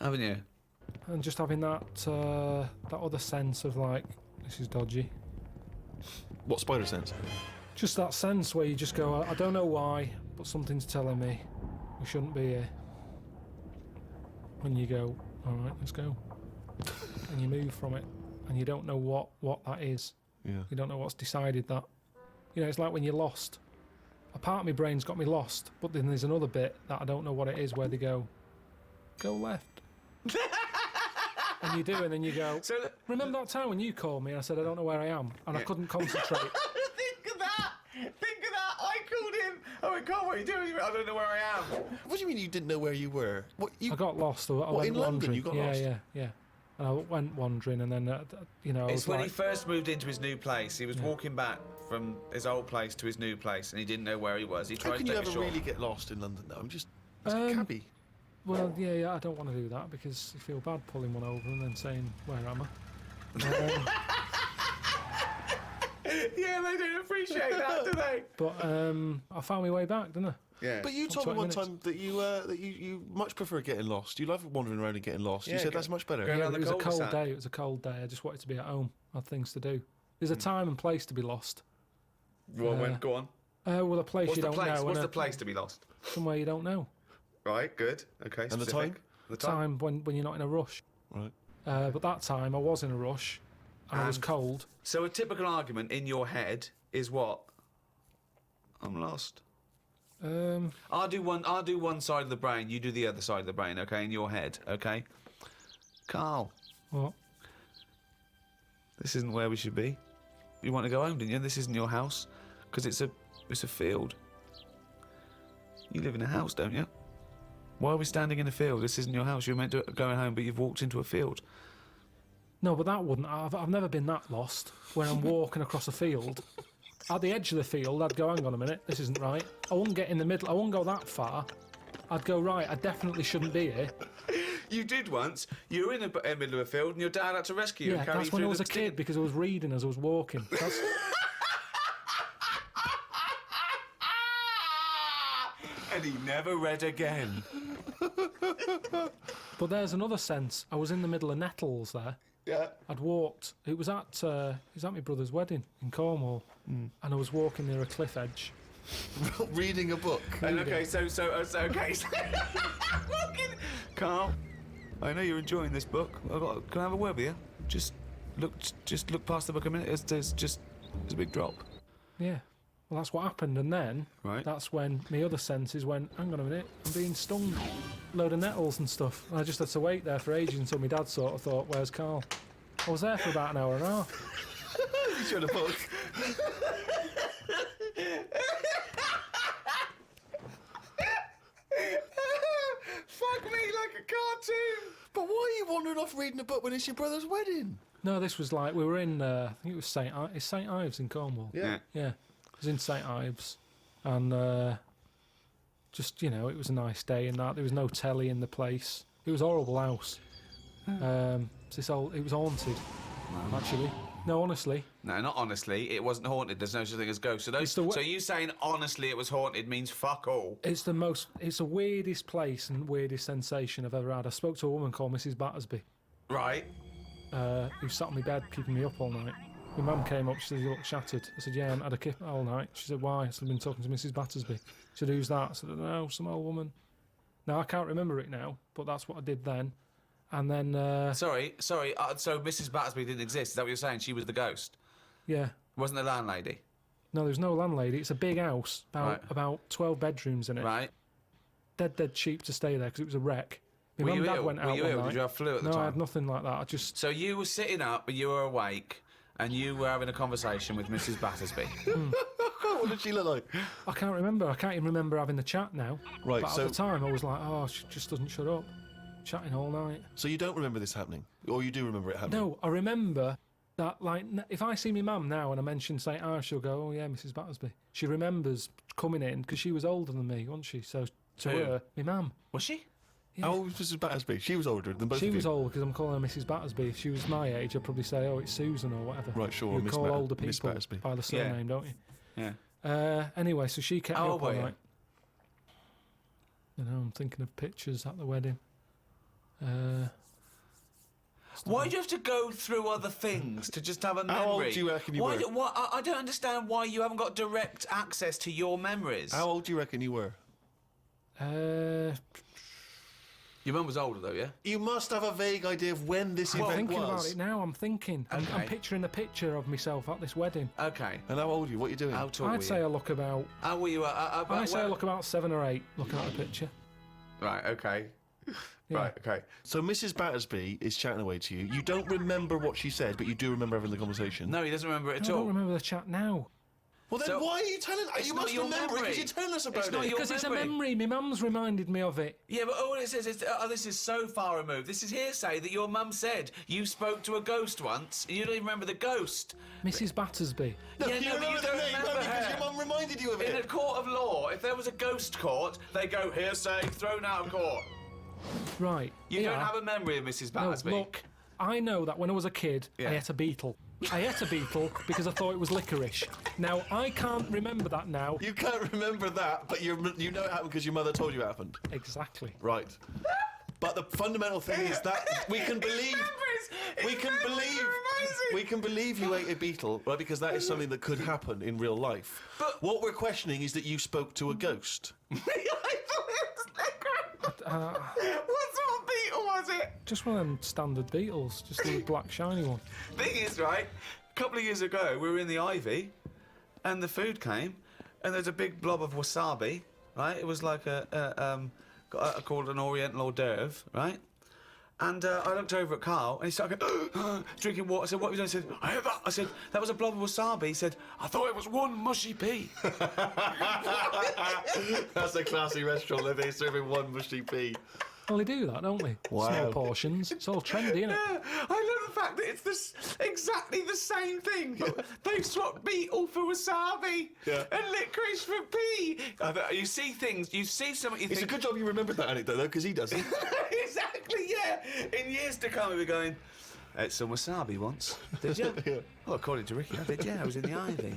haven't you? And just having that other sense of, like, this is dodgy. What spider sense? Just that sense where you just go, I don't know why, but something's telling me we shouldn't be here. And you go, all right, let's go. And you move from it, and you don't know what that is. Yeah. You don't know what's decided that. You know, it's like when you're lost. A part of my brain's got me lost, but then there's another bit that I don't know what it is, where they go left. And you do, and then you go, So remember that time when you called me and I said I don't know where I am, and I couldn't concentrate. think of that. I called him. I went, Carl, what are you doing? He went, I don't know where I am. What do you mean you didn't know where you were? What you? I got lost. I went in London wandering. you got yeah, lost? Yeah. And I went wandering, and then I It's was when like, he first moved into his new place. He was walking back from his old place to his new place, and he didn't know where he was. He How tried can to you take a ever short. really get lost in London? Though I'm just as a cabbie. well, yeah, I don't want to do that because you feel bad pulling one over and then saying, where am I? Yeah, they don't appreciate that, do they? But I found my way back, didn't I? Yeah. But you told me 20 one minutes. time that you much prefer getting lost. You love wandering around and getting lost. Yeah, You said go- that's much better. go Yeah, around it the was a cold cul-de-sac. day. It was a cold day. I just wanted to be at home. I had things to do. There's a time and place to be lost. Well, go on. Well, a place What's you the don't place? know. What's and the place to be lost? Somewhere you don't know. Right, good. Okay, And the specific. time? The time. Time when you're not in a rush. Right. But that time I was in a rush, and I was And- cold. So a typical argument in your head is what? I'm lost. I'll do one side of the brain. You do the other side of the brain. Okay, in your head. Okay. Carl, What? this isn't where we should be. You want to go home, didn't you? This isn't your house, because it's a field. You live in a house, don't you? Why are we standing in a field? This isn't your house. You're meant to going home, but you've walked into a field. No, but that wouldn't. I've never been that lost. When I'm walking across a field, at the edge of the field, I'd go, hang on a minute, this isn't right. I wouldn't get in the middle. I wouldn't go that far. I'd go, right, I definitely shouldn't be here. You did once. You were in the middle of a field, and your dad had to rescue you Yeah, and carry that's you when I through was the a kid because I was reading as I was walking. That's, And he never read again. but there's another sense. I was in the middle of nettles there. Yeah. I'd walked. It was at my brother's wedding in Cornwall, and I was walking near a cliff edge. Reading a book. And okay, so walking. Carl, I know you're enjoying this book. Can I have a word with you? Just look past the book a minute. There's a big drop. Yeah. Well, that's what happened, and then Right. that's when my other senses went, hang on a minute, I'm being stung. Load of nettles and stuff. And I just had to wait there for ages until my dad sort of thought, where's Carl? I was there for about an hour and a half. He's read a book. Fuck me like a cartoon. But why are you wandering off reading a book when it's your brother's wedding? No, this was like, we were in, I think it was St Ives in Cornwall. Yeah. Yeah, it was in St Ives, and just, you know, it was a nice day and that. There was no telly in the place. It was a horrible house. It was haunted, actually. No, honestly. No, not honestly. It wasn't haunted. There's no such thing as ghosts. So you saying honestly it was haunted means fuck all. It's the weirdest place and weirdest sensation I've ever had. I spoke to a woman called Mrs. Battersby, Right. who sat on my bed keeping me up all night. My mum came up, she said, you look shattered. I said, yeah, I haven't had a kip all night. She said, why? I said, I've been talking to Mrs. Battersby. She said, who's that? I said, no, some old woman. Now, I can't remember it now, but that's what I did then. And then... Sorry. So Mrs. Battersby didn't exist. Is that what you're saying? She was the ghost. yeah. Wasn't the landlady. No, there's no landlady. It's a big house, about 12 bedrooms in it. Right. Dead cheap to stay there because it was a wreck. My Were mum you and dad ill? went Were out you one ill? night. Did you have flu at the No, time? I had nothing like that. I just... So you were sitting up, but you were awake, and you were having a conversation with Mrs. Battersby. What did she look like? I can't remember. I can't even remember having the chat now. Right, But so- at the time, I was like, oh, she just doesn't shut up. Chatting all night. So you don't remember this happening? Or you do remember it happening? No, I remember that, like, if I see my mum now and I mention St. Ives, she'll go, oh, yeah, Mrs. Battersby. She remembers coming in, because she was older than me, wasn't she? So to Who? her, my mum. Was she? How old was Mrs. Battersby? She was older than both She of you. was old because I'm calling her Mrs. Battersby. If she was my age, I'd probably say, oh, it's Susan or whatever. Right, sure, You Miss call older Miss people Battersby. by the surname, don't you? Yeah. Anyway, so she kept How me old up all were you? night. You know, I'm thinking of pictures at the wedding. Why do you have to go through other things to just have a memory? How old do you reckon you were? I don't understand why you haven't got direct access to your memories. How old do you reckon you were? Your mum was older, though, yeah? You must have a vague idea of when this I'm event thinking was. about it now. I'm thinking. I'm Okay. picturing the picture of myself at this wedding. Okay. And how old are you? What are you doing? How tall were I'd say you? I look about. How were you? I'd say I look about 7 or 8. Looking at the picture. Right, okay. Yeah. Right, okay. So Mrs. Battersby is chatting away to you. You don't remember what she said, but you do remember having the conversation. No, he doesn't remember it I at don't all. remember the chat now. Well, then So- why are you telling? It's You not must your remember it memory. because you're telling us about It's not it. your Because it's a memory. memory. My mum's reminded me of it. Yeah, but all it says is, this is so far removed. This is hearsay that your mum said you spoke to a ghost once, and you don't even remember the ghost. Mrs. Battersby. No, Yeah, you no, but remember you the don't name remember only because her. your mum reminded you of In a it. court of law, if there was a ghost court, they go hearsay, thrown out of court. Right. You yeah. don't have a memory of Mrs. No, Battersby. look, I know that when I was a kid, Yeah. I ate a beetle. I ate a beetle because I thought it was licorice. Now, I can't remember that now. You can't remember that, but you know it happened because your mother told you it happened. Exactly. Right. But the fundamental thing is that we can believe. We can believe you ate a beetle, right? Because that is something that could happen in real life. But- what we're questioning is that you spoke to a ghost. I thought it was licorice. What sort of beetle was it? Just one of them standard beetles, just the black shiny one. Thing is, right, a couple of years ago, we were in the Ivy, and the food came, and there's a big blob of wasabi, right? It was like called an Oriental hors d'oeuvre, right? And I looked over at Carl, and he started going, drinking water. I said, what have you done? He said, I heard that. I said, that was a blob of wasabi. He said, I thought it was one mushy pea. That's a classy restaurant. They're serving one mushy pea. Well, they do that, don't they? Wow. Small portions. It's all trendy, isn't it? Yeah, I love the fact that it's exactly the same thing. But they've swapped beetle for wasabi Yeah. and licorice for pea. You see things, you see something, you It's a think... good job you remembered that anecdote, though, because he doesn't. Exactly, yeah. In years to come, we'll be going, ate some wasabi once. Did you? Yeah. Well, according to Ricky, I did, yeah. I was in the Ivy.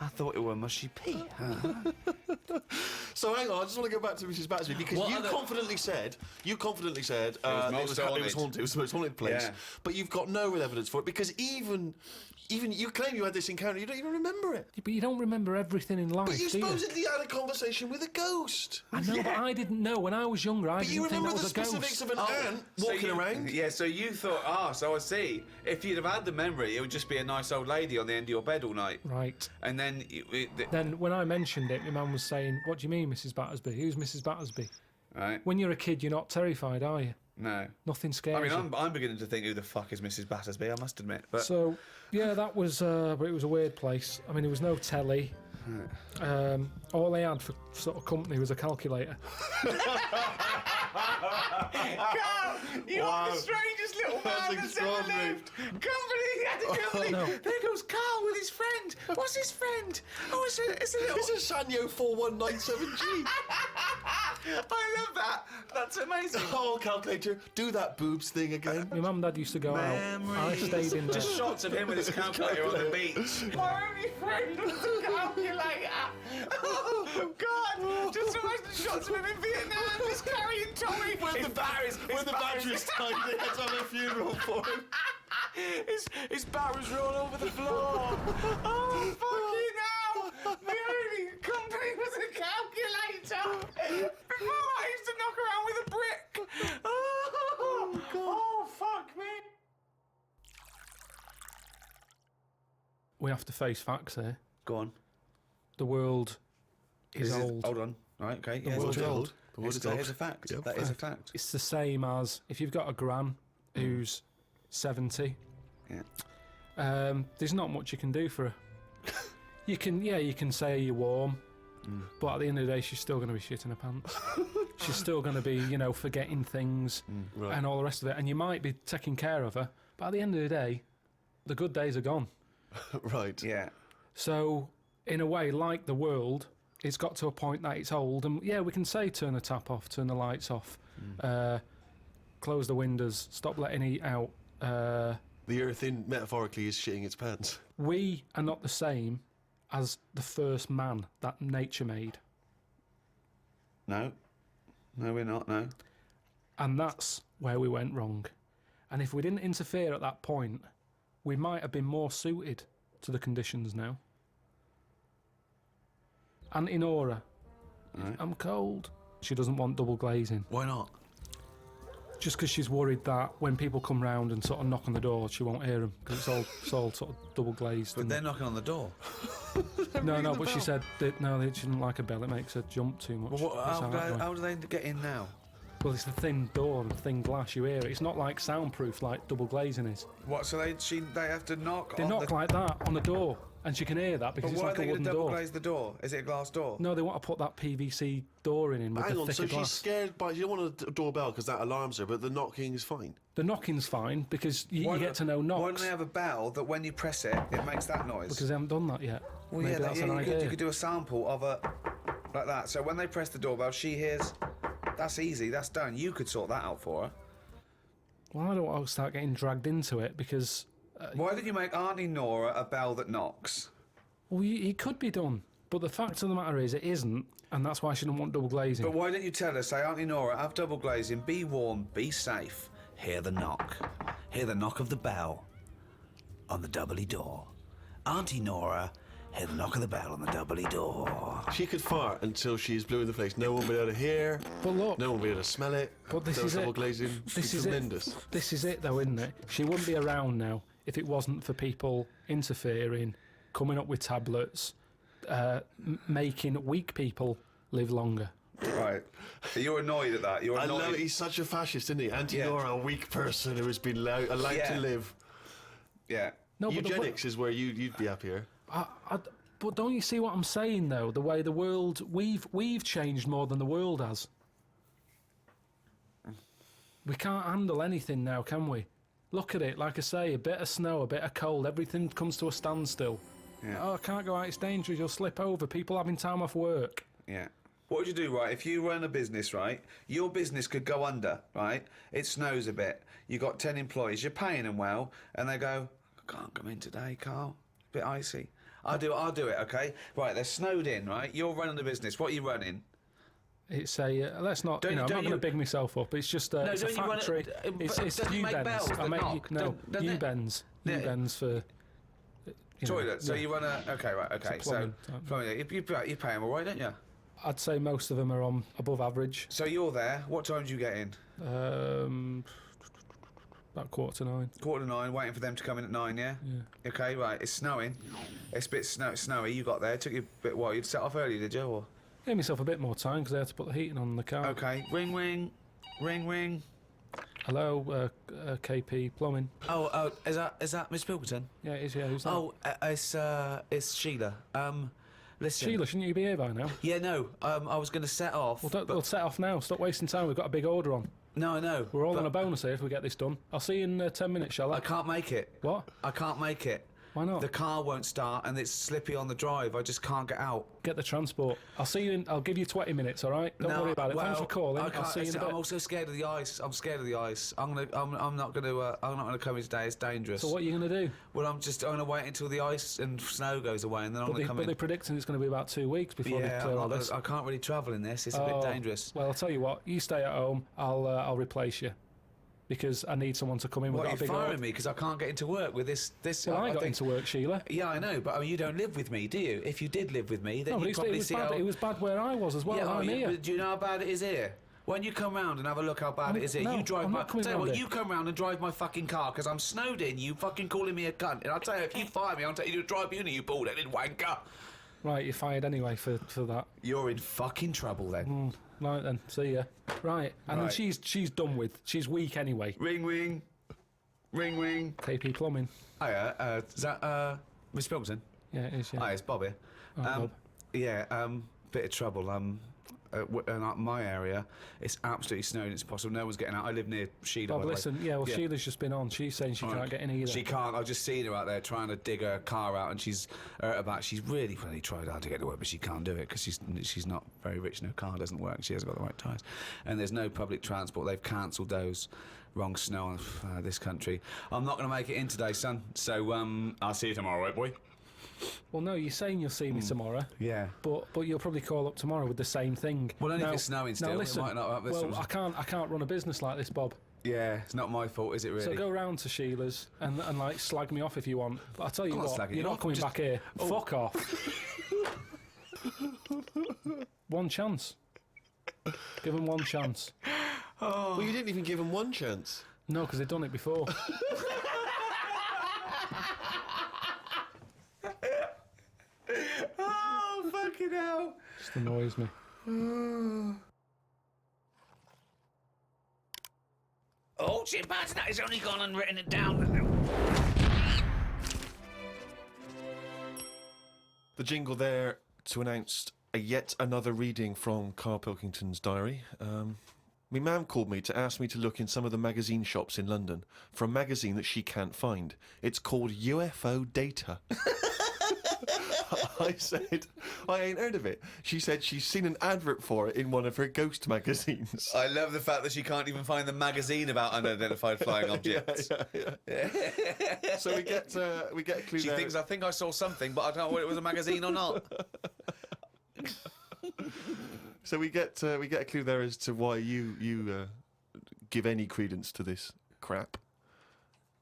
I thought it were mushy pea. Huh? So hang on, I just want to go back to Mrs. Battersby because What you other- confidently said it was most haunted. It was the most haunted place, Yeah. but you've got no real evidence for it because even Even you claim you had this encounter, you don't even remember it. But you don't remember everything in life, But you do you? supposedly had a conversation with a ghost. I know, but I didn't know. When I was younger, I But you didn't think remember that the was a specifics ghost. of an ant walking around? Yeah, so you thought, so I see. If you'd have had the memory, it would just be a nice old lady on the end of your bed all night. Right. And then... Then when I mentioned it, my mum was saying, "What do you mean, Mrs. Battersby? Who's Mrs. Battersby?" Right. When you're a kid, you're not terrified, are you? No. Nothing scares I mean, you. I'm beginning to think, who the fuck is Mrs. Battersby, I must admit. But So, yeah, that was... but it was a weird place. I mean, there was no telly. All they had for sort of company was a calculator. Carl, you're Wow. the strangest little That's man that's ever extraordinary. lived. Company had a company. No. there goes Carl with his friend. What's his friend? Oh, it's a little... It's a Sanyo 4197G. I love that. That's amazing. Oh, calculator, do that boobs thing again. My mum and dad used to go out. I stayed in there. Just shots of him with his calculator on the beach. My only friend was a calculator. Oh, God. Just imagine shots of him in Vietnam just carrying Tommy. When the batteries died, they had to have a funeral for him. His barrels roll over the floor. Oh, fucking hell. My only company was a calculator. Before I used to knock around with a brick. Oh, God. Oh, fuck me. We have to face facts here. Go on. The world is old. Hold on. Right, okay. Yeah, world's it's old. The world is That old. is a fact. Yep. That is a fact. It's the same as if you've got a gran who's 70. Yeah. There's not much you can do for her. You can say you're warm, but at the end of the day, she's still going to be shitting her pants. She's still going to be, forgetting things Right. and all the rest of it. And you might be taking care of her, but at the end of the day, the good days are gone. Right. Yeah. So, in a way, like the world, it's got to a point that it's old. And yeah, we can say turn the tap off, turn the lights off, close the windows, stop letting heat out. The earth, metaphorically, is shitting its pants. We are not the same as the first man that nature made. No. No, we're not, no. And that's where we went wrong. And if we didn't interfere at that point, we might have been more suited to the conditions now. Auntie Nora, Right. I'm cold. She doesn't want double glazing. Why not? Just because she's worried that when people come round and sort of knock on the door, she won't hear them because it's all sort of double glazed. But they're knocking on the door. No, but she said that no, she didn't like a bell. It makes her jump too much. Well, That's how that goes. how do they get in now? Well, it's a thin door and thin glass. You hear it. It's not like soundproof like double glazing is. What? So they have to knock. They on knock the... like that on the door, and she can hear that because But it's why like are a they going wooden to double door. glaze the door? Is it a glass door? No, they want to put that PVC door in with Hang the on, thicker so glass. she's scared by... You don't want a doorbell because that alarms her, but the knocking is fine. The knocking's fine because you get to know knocks. Why don't they have a bell that when you press it, it makes that noise? Because they haven't done that yet. well, Maybe yeah, that's an you idea. could do a sample of a like that. So when they press the doorbell, she hears. That's easy. That's done. You could sort that out for her. Well, I don't want to start getting dragged into it because Why did you make Auntie Nora a bell that knocks? well, it could be done. But the fact of the matter is, it isn't, and that's why she didn't want double glazing. But why didn't you tell her? Say, Auntie Nora, have double glazing. Be warm. Be safe. Hear the knock. Hear the knock of the bell on the doubly door. Auntie Nora, hear the knock of the bell on the doubly door. She could fart until she's blue in the face. No one will be able to hear. But look, No one will be able to smell it. But this no is double it. glazing. This is tremendous. it. This is it, though, isn't it? She wouldn't be around now if it wasn't for people interfering, coming up with tablets, making weak people live longer. Right. You're annoyed at that. You're I annoyed. love it. He's such a fascist, isn't he? Auntie Yeah. Nora, a weak person who has been allowed Yeah. to live. Yeah. No, but Eugenics is where you'd be happier. but don't you see what I'm saying, though? The way the world we've changed more than the world has. We can't handle anything now, can we? Look at it. Like I say, a bit of snow, a bit of cold, everything comes to a standstill. Yeah. Oh, I can't go out. It's dangerous. You'll slip over. People having time off work. Yeah. What would you do, right? If you run a business, right? Your business could go under, right? It snows a bit. You got 10 employees. You're paying them well, and they go, I can't come in today, Carl. A bit icy. I'll do it, okay? Right, they're snowed in, right? You're running the business. What are you running? It's a let's not. Don't- I'm not don't going to you- big myself up. It's just it's a don't you run it- factory. but It's doesn't it make U-bends. bells that knock? No, Doesn't it? U-bends. Yeah. U-bends Toilet. So yeah. you run a... Okay, right, okay. plumbing So, type. plumbing, you pay them all right, don't you? I'd say most of them are on above average. So you're there. What time do you get in? About 8:45. 9:45, waiting for them to come in at 9, yeah? Yeah. Okay, right, it's snowing. It's a bit snowy. You got there. It took you a bit while. You'd set off early, did you? Or? Gave myself a bit more time because I had to put the heating on the car. Okay, ring, ring, ring, ring. Hello, KP Plumbing. Oh, is that Miss Pilkington? Yeah, it is. Yeah, who's that? Oh, it's Sheila. Listen. Sheila, shouldn't you be here by now? Yeah, no. I was going to set off. We'll set off now. Stop wasting time. We've got a big order on. No, I know. We're all but on a bonus here if we get this done. I'll see you in 10 minutes, shall I? I can't make it. What? I can't make it. Why not? The car won't start and it's slippy on the drive. I just can't get out. Get the transport. I'll see you in. I'll give you 20 minutes. All right. Don't worry about it. Thanks for calling. I'll see you in a bit. I'm also scared of the ice. I'm scared of the ice. I'm not gonna come in today. It's dangerous. So what are you going to do? Well, I'm gonna wait until the ice and snow goes away, and then I'm gonna come But in. they're predicting it's going to be about 2 weeks before they Yeah, clear all this. I can't really travel in this. It's a bit dangerous. Well, I'll tell you what. You stay at home. I'll replace you because I need someone to come in. What, We've are got a you big firing order. me because I can't get into work with this? Well, I got into work, Sheila. Yeah, I know, but I mean, you don't live with me, do you? If you did live with me, then No, but you'd probably see how... it was bad where I was as well. Yeah, I'm here. but do you know how bad it is here? When you come round and have a look how bad it is here, no, you drive I'm my... not coming Tell you round what, here. you come round and drive my fucking car because I'm snowed in, you fucking calling me a cunt. And I'll tell you, if you fire me, I'll take you to drive uni, you bald-headed wanker. Right, you're fired anyway for that. You're in fucking trouble then. Right then, see ya. Right, and Right. then she's done with. She's weak anyway. Ring, ring. Ring, ring. KP Plumbing. Hiya, is that, Miss Pilkington? Yeah, it is. Yeah. Hi, it's Bobby. Bob. Yeah, bit of trouble. In my area, it's absolutely snowing. It's impossible. No one's getting out. I live near Sheila. Bob, by the way. listen. Yeah, well, Sheila's just been on. She's saying she can't get in either. She can't. I've just seen her out there trying to dig her car out, and she's about. She's really tried hard to get to work, but she can't do it because she's not very rich, and her car doesn't work. She hasn't got the right tyres, and there's no public transport. They've cancelled those. Wrong snow on this country. I'm not going to make it in today, son. So I'll see you tomorrow, right, boy? Well, no, you're saying you'll see me tomorrow. Yeah. But you'll probably call up tomorrow with the same thing. Well, only now, if it's snowing still. Now, It listen. might not. Well, I can't run a business like this, Bob. Yeah, it's not my fault, is it really? So go round to Sheila's and like slag me off if you want. But I'll tell you I'm not what, slagging you're you not off, coming just- back here. Fuck off. One chance. Give them one chance. Well, you didn't even give him one chance. No, because they've done it before. Oh, fucking hell. Just annoys me. Oh, chimpanzee, that has only gone and written it down. The jingle there to announce yet another reading from Carl Pilkington's diary. My mum called me to ask me to look in some of the magazine shops in London for a magazine that she can't find. It's called UFO Data. I said, I ain't heard of it. She said she's seen an advert for it in one of her ghost magazines. I love the fact that she can't even find the magazine about unidentified flying objects. Yeah. So we get a clue She there. thinks, I think I saw something, but I don't know whether it was a magazine or not. So we get a clue there as to why you give any credence to this crap.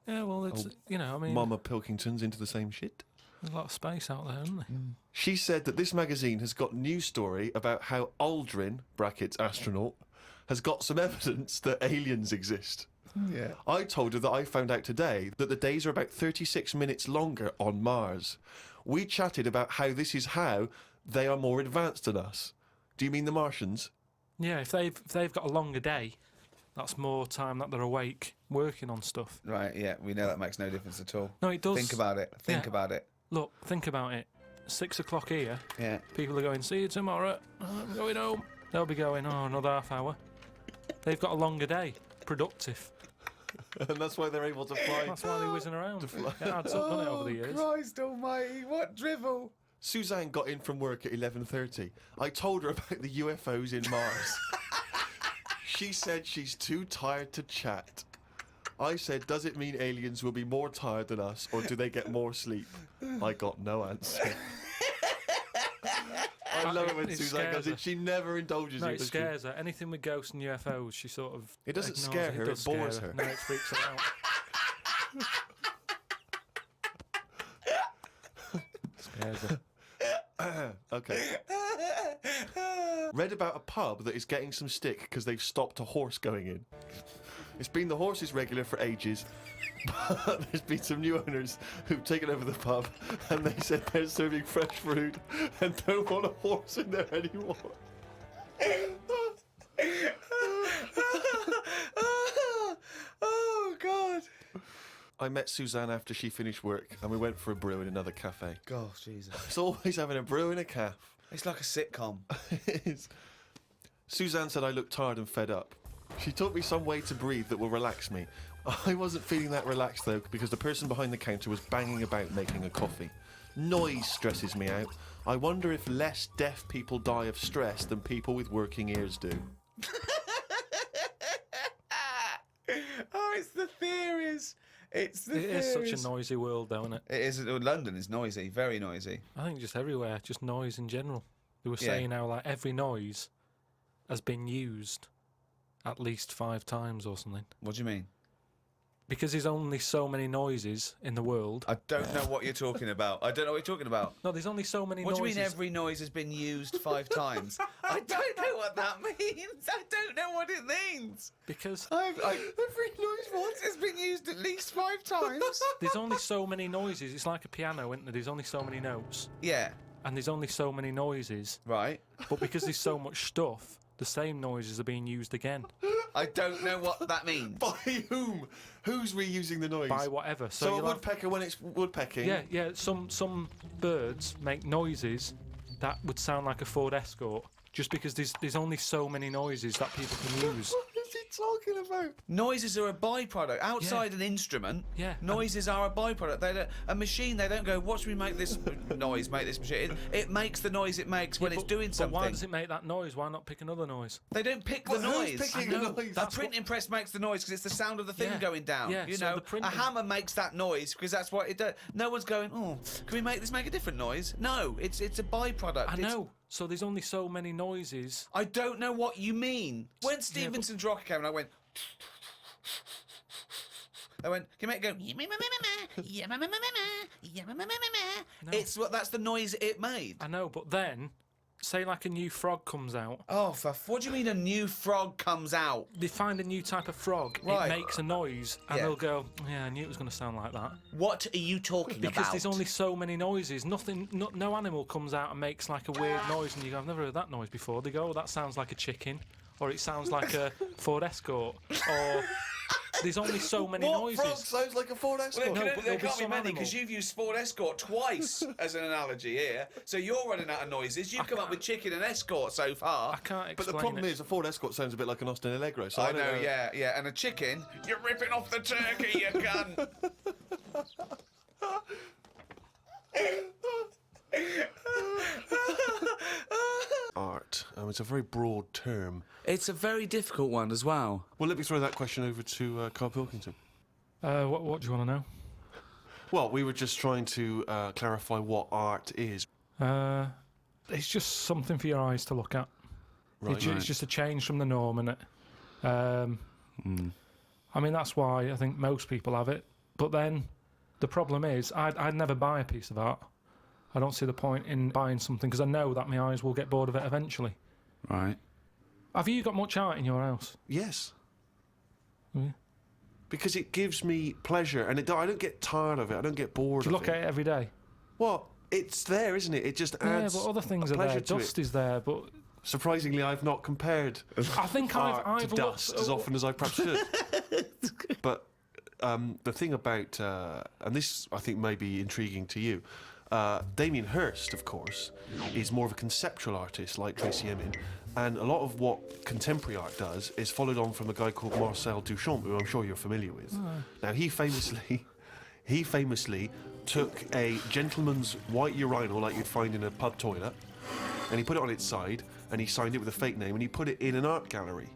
Yeah, well, it's, I mean, Mama Pilkington's into the same shit. there's a lot of space out there, isn't there? She said that this magazine has got news story about how Aldrin (brackets astronaut) has got some evidence that aliens exist. Yeah. I told her that I found out today that the days are about 36 minutes longer on Mars. We chatted about how this is how they are more advanced than us. Do you mean the Martians? Yeah, if they've got a longer day, that's more time that they're awake working on stuff. Right, yeah, we know that makes no difference at all. No, it does. Think about it. Think Yeah. about it. Look, think about it. 6 o'clock here. Yeah. People are going, see you tomorrow. I'm going home. They'll be going, another half hour. They've got a longer day. Productive. And that's why they're able to fly. That's why they're whizzing around. It adds up, doesn't it, over the years? Christ almighty, what drivel. Suzanne got in from work at 11:30. I told her about the UFOs in Mars. She said she's too tired to chat. I said, does it mean aliens will be more tired than us, or do they get more sleep? I got no answer. I love it when It Suzanne scares goes in. her. She never indulges No, you. it does she? scares her. Anything with ghosts and UFOs, she sort of. It doesn't ignores scare her, does it bores scare her. No, it freaks her out. hairs in. Okay. Read about a pub that is getting some stick because they've stopped a horse going in. It's been the horse's regular for ages, but there's been some new owners who've taken over the pub and they said they're serving fresh food and don't want a horse in there anymore. Oh, God. I met Suzanne after she finished work and we went for a brew in another cafe. God, Jesus. It's always having a brew in a cafe. It's like a sitcom. It is. Suzanne said I looked tired and fed up. She taught me some way to breathe that will relax me. I wasn't feeling that relaxed though because the person behind the counter was banging about making a coffee. Noise stresses me out. I wonder if less deaf people die of stress than people with working ears do. Oh, it's the theories. It's the It theories. is such a noisy world, though, isn't it? It is. London is noisy, very noisy. I think just everywhere, just noise in general. They were Yeah. saying how like every noise has been used at least 5 times or something. What do you mean? Because there's only so many noises in the world. I don't know what you're talking about. I don't know what you're talking about. No, there's only so many What noises. do you mean every noise has been used 5 times? I don't know what that means. I don't know what it means. Because Every noise once has been used at least 5 times. there's only so many noises. It's like a piano, isn't there? There's only so many notes. Yeah, And there's only so many noises. right. But because there's so much stuff, the same noises are being used again. I don't know what that means. By whom? Who's reusing the noise? By whatever. So a you'll have- woodpecker when it's woodpecking? Yeah. Some birds make noises that would sound like a Ford Escort, just because there's only so many noises that people can use. What is he talking about? Noises are a byproduct. Outside an instrument, Yeah. noises are a byproduct. A machine, they don't go, watch me make this noise, make this machine. It makes the noise it makes when it's doing But something. why does it make that noise? Why not pick another noise? They don't pick Well, the who's noise. picking the noise? A That's printing press makes the noise because it's the sound of the thing Yeah. going down. Yeah, You so know, the printing- a hammer makes that noise because that's what it does. No one's going, oh, can we make this make a different noise? No, it's a byproduct. I It's- know. So there's only so many noises. I don't know what you mean. When Stevenson's Rocker came and I went, can you make it go? It's that's the noise it made. I know, but then, say like a new frog comes out. Oh, what do you mean a new frog comes out? They find a new type of frog. Right. It makes a noise, and Yeah. they'll go, "Yeah, I knew it was going to sound like that." What are you talking Because about? there's only so many noises. No animal comes out and makes like a weird noise, and you go, "I've never heard that noise before." They go, "Oh, that sounds like a chicken," or "It sounds like a Ford Escort," or there's only so many What noises. frog sounds like a Ford Escort? Well, No, there but there'll be can't be some many animal. because you've used Ford Escort twice as an analogy here. So you're running out of noises. You've come up with chicken and escort so far. I can't explain But the problem it. is a Ford Escort sounds a bit like an Austin Allegro. So I don't know, yeah. And a chicken, you're ripping off the turkey, you cunt. Art. It's a very broad term. It's a very difficult one as well. Well, let me throw that question over to Carl Pilkington. What do you want to know? Well, we were just trying to clarify what art is. It's just something for your eyes to look at. Right. It's just a change from the norm, innit? I mean, that's why I think most people have it. But then the problem is, I'd never buy a piece of art. I don't see the point in buying something because I know that my eyes will get bored of it eventually. Right. Have you got much art in your house? Yes. Yeah. Because it gives me pleasure, and I don't get tired of it. I don't get bored Do you of look it. at it every day? Well, it's there, isn't it? It just adds Yeah, but other things a are there. pleasure to Dust it. is there, but Surprisingly, I've not compared I think art I've to dust looked. as often as I perhaps should. But the thing about, and this I think may be intriguing to you, Damien Hirst, of course, is more of a conceptual artist like Tracy Emin, and a lot of what contemporary art does is followed on from a guy called Marcel Duchamp, who I'm sure you're familiar with. Now, he famously took a gentleman's white urinal like you'd find in a pub toilet, and he put it on its side, and he signed it with a fake name, and he put it in an art gallery.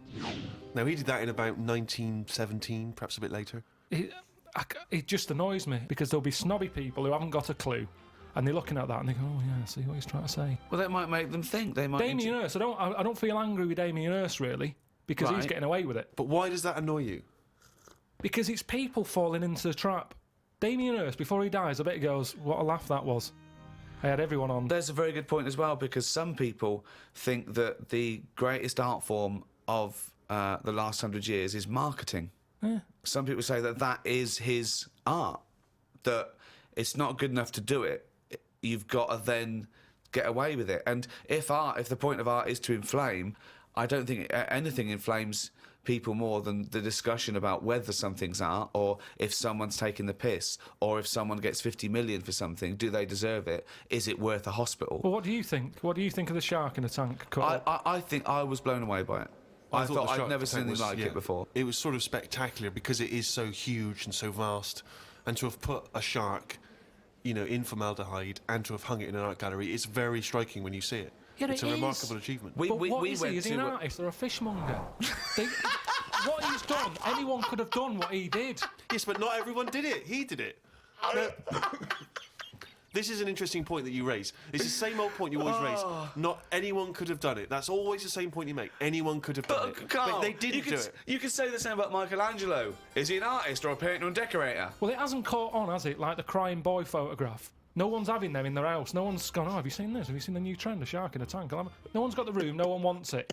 Now, he did that in about 1917, perhaps a bit later. It just annoys me because there'll be snobby people who haven't got a clue, and they're looking at that and they go, "Oh yeah, I see what he's trying to say." Well, that might make them think. They might. Damien Hirst, I don't feel angry with Damien Hirst really because he's Right. getting away with it. But why does that annoy you? Because it's people falling into the trap. Damien Hirst, before he dies, I bet he goes, "What a laugh that was." I had everyone on. There's a very good point as well, because some people think that the greatest art form of the last 100 years is marketing. Yeah. Some people say that that is his art, that it's not good enough to do it. You've got to then get away with it. And if the point of art is to inflame, I don't think anything inflames people more than the discussion about whether something's art, or if someone's taking the piss, or if someone gets 50 million for something, do they deserve it? Is it worth a hospital? Well, what do you think? What do you think of the shark in the tank? I think I was blown away by it. I thought the I'd shark never seen tank anything like it before. It was sort of spectacular because it is so huge and so vast, and to have put a shark, you know, in formaldehyde and to have hung it in an art gallery, it's very striking when you see it. Yeah, it's it a is. remarkable achievement. But what is he? Is he an artist or a fishmonger? What he's done, anyone could have done what he did. Yes, but not everyone did it. He did it. Now, this is an interesting point that you raise. It's the same old point you always raise. Not anyone could have done it. That's always the same point you make. Anyone could have done it. Carl, but they didn't do it. You could say the same about Michelangelo. Is he an artist or a painter and decorator? Well, it hasn't caught on, has it? Like the crying boy photograph. No one's having them in their house. No one's gone, oh, have you seen this? Have you seen the new trend, a shark in a tank? No one's got the room. No one wants it.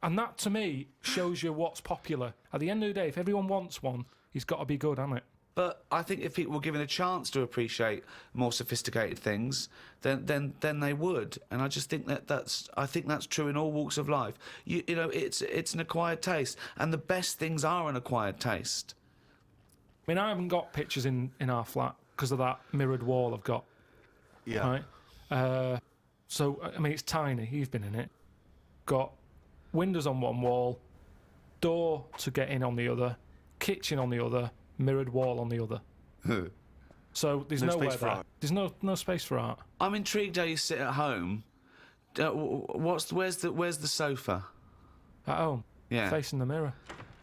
And that, to me, shows you what's popular. At the end of the day, if everyone wants one, he's got to be good, hasn't it? But I think if people were given a chance to appreciate more sophisticated things, then they would. And I just think that's true in all walks of life. You know, it's an acquired taste, and the best things are an acquired taste. I mean, I haven't got pictures in our flat because of that mirrored wall I've got. Yeah. Right. So I mean, it's tiny. You've been in it. Got windows on one wall, door to get in on the other, kitchen on the other, mirrored wall on the other. So there's No nowhere space for there. art. There's no space for art. I'm intrigued how you sit at home. Where's the sofa? At home, Yeah. facing the mirror.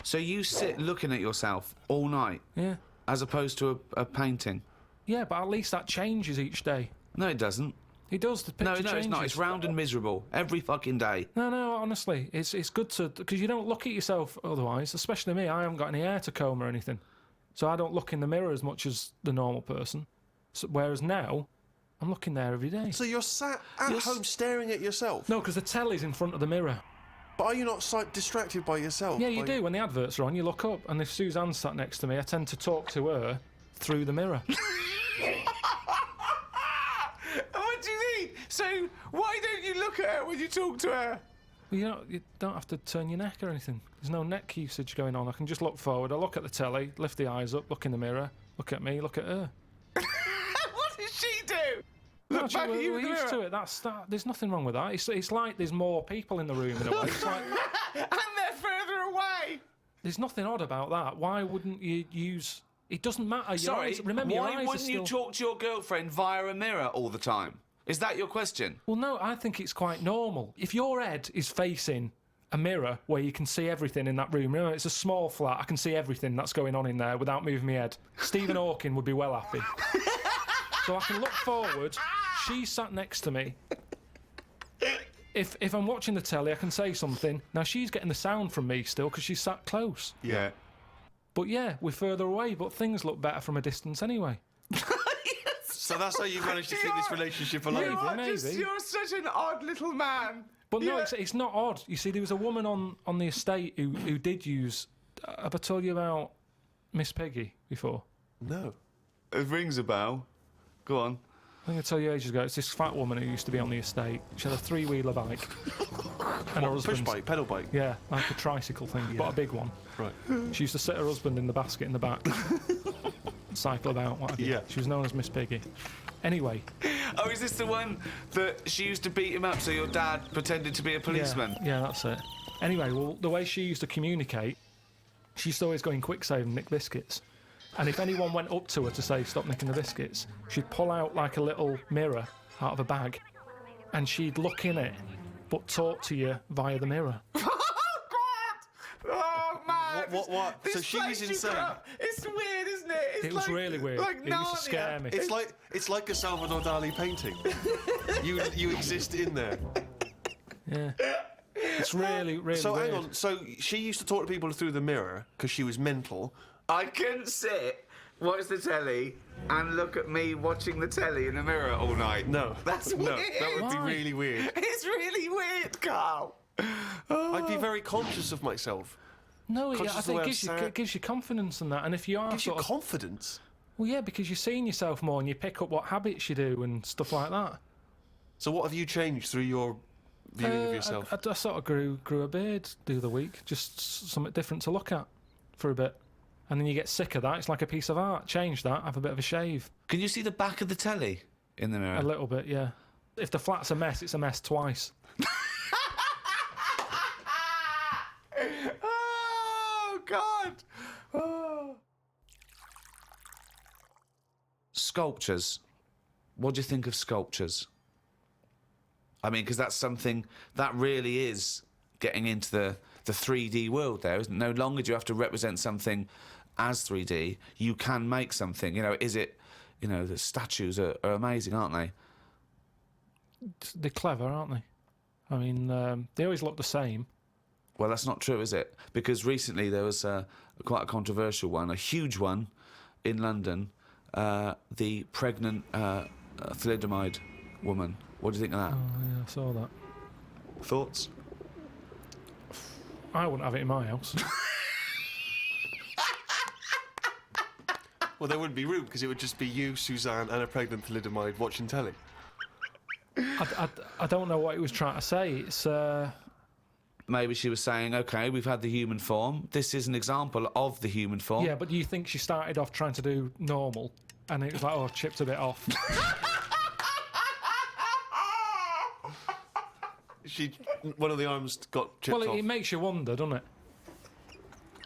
So you sit looking at yourself all night, Yeah. as opposed to a painting. Yeah, but at least that changes each day. No, it doesn't. It does. The picture No, changes. it's not. It's round and miserable every fucking day. No, honestly, it's good to, because you don't look at yourself otherwise. Especially me, I haven't got any hair to comb or anything, so I don't look in the mirror as much as the normal person. So, whereas now, I'm looking there every day. So you're sat at home staring at yourself? No, because the telly's in front of the mirror. But are you not distracted by yourself? Yeah, you do. When the adverts are on, you look up, and if Suzanne's sat next to me, I tend to talk to her through the mirror. What do you mean? So why don't you look at her when you talk to her? Well, you don't have to turn your neck or anything. There's no neck usage going on. I can just look forward. I look at the telly, lift the eyes up, look in the mirror, look at me, look at her. What does she do? No, Look back at you we're in the used mirror. to it. There's nothing wrong with that. It's like there's more people in the room in a way. It's like, And they're further away. there's nothing odd about that. Why wouldn't you use? It doesn't matter. Your eyes, remember, your why eyes are wouldn't you still... talk to your girlfriend via a mirror all the time? Is that your question? Well, no, I think it's quite normal. If your head is facing a mirror where you can see everything in that room, remember, it's a small flat, I can see everything that's going on in there without moving my head. Stephen Hawking would be well happy. So I can look forward, she's sat next to me. If I'm watching the telly, I can say something. Now, she's getting the sound from me still because she's sat close. Yeah. But yeah, we're further away, but things look better from a distance anyway. So that's how you managed to keep this relationship alive? Maybe. You're such an odd little man. But no, Yeah. it's not odd. You see, there was a woman on the estate who did use... Have I told you about Miss Peggy before? No. It rings a bell. Go on. I think I told you ages ago. It's this fat woman who used to be on the estate. She had a three-wheeler bike. And her Push husband... bike, pedal bike. Yeah, like a tricycle thing, but a big one. Right. She used to sit her husband in the basket in the back. Cycle about, what have you. Yeah. She was known as Miss Piggy. Anyway. Oh, is this the one that she used to beat him up so your dad pretended to be a policeman? Yeah, that's it. Anyway, well, the way she used to communicate, she used to always go in quick save and nick biscuits. And if anyone went up to her to say, stop nicking the biscuits, she'd pull out like a little mirror out of a bag and she'd look in it, but talk to you via the mirror. Oh, God! Oh, man. What? This So she place was you insane. grew up- It's weird, isn't it? It's It was like- really weird. Like It used to scare Narnia. me. It's like a Salvador Dali painting. you exist in there. Yeah. It's really, really So weird. hang on. So she used to talk to people through the mirror because she was mental. I couldn't sit watch the telly and look at me watching the telly in the mirror all night? No. That's No, weird. that would be Why? really weird. It's really weird, Carl. I'd be very conscious of myself. No, Conscious I of the think way it I'm gives you, sat. it gives you confidence in that. And if you are Gives you sort of... confidence. Well, yeah, because you're seeing yourself more and you pick up what habits you do and stuff like that. So what have you changed through your viewing of yourself? I sort of grew a beard the other week, just something different to look at for a bit. And then you get sick of that. It's like a piece of art. Change that, have a bit of a shave. Can you see the back of the telly in the mirror? A little bit, yeah. If the flat's a mess, it's a mess twice. Oh, God. Oh. Sculptures. What do you think of sculptures? I mean, because that's something that really is getting into the 3D world there, isn't it? No longer do you have to represent something as 3D. You can make something. You know, is it, you know, the statues are amazing, aren't they? They're clever, aren't they? I mean, they always look the same. Well, that's not true, is it? Because recently there was quite a controversial one, a huge one in London, the pregnant thalidomide woman. What do you think of that? Oh, yeah, I saw that. Thoughts? I wouldn't have it in my house. Well, there wouldn't be room because it would just be you, Suzanne, and a pregnant thalidomide watching telly. I don't know what he was trying to say. It's... Maybe she was saying, OK, we've had the human form. This is an example of the human form. Yeah, but do you think she started off trying to do normal and it was like, oh, chipped a bit off? One of the arms got chipped Well, off. it makes you wonder, doesn't it?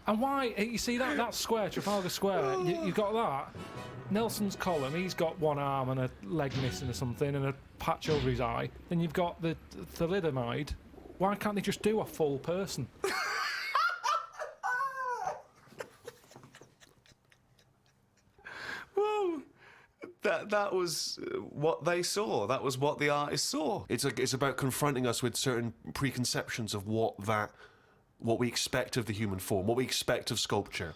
And why, you see that square, Trafalgar Square, you've got that. Nelson's column, he's got one arm and a leg missing or something and a patch over his eye. Then you've got the thalidomide. Why can't they just do a full person? Well, that was what they saw. That was what the artist saw. It's about confronting us with certain preconceptions of what we expect of the human form, what we expect of sculpture.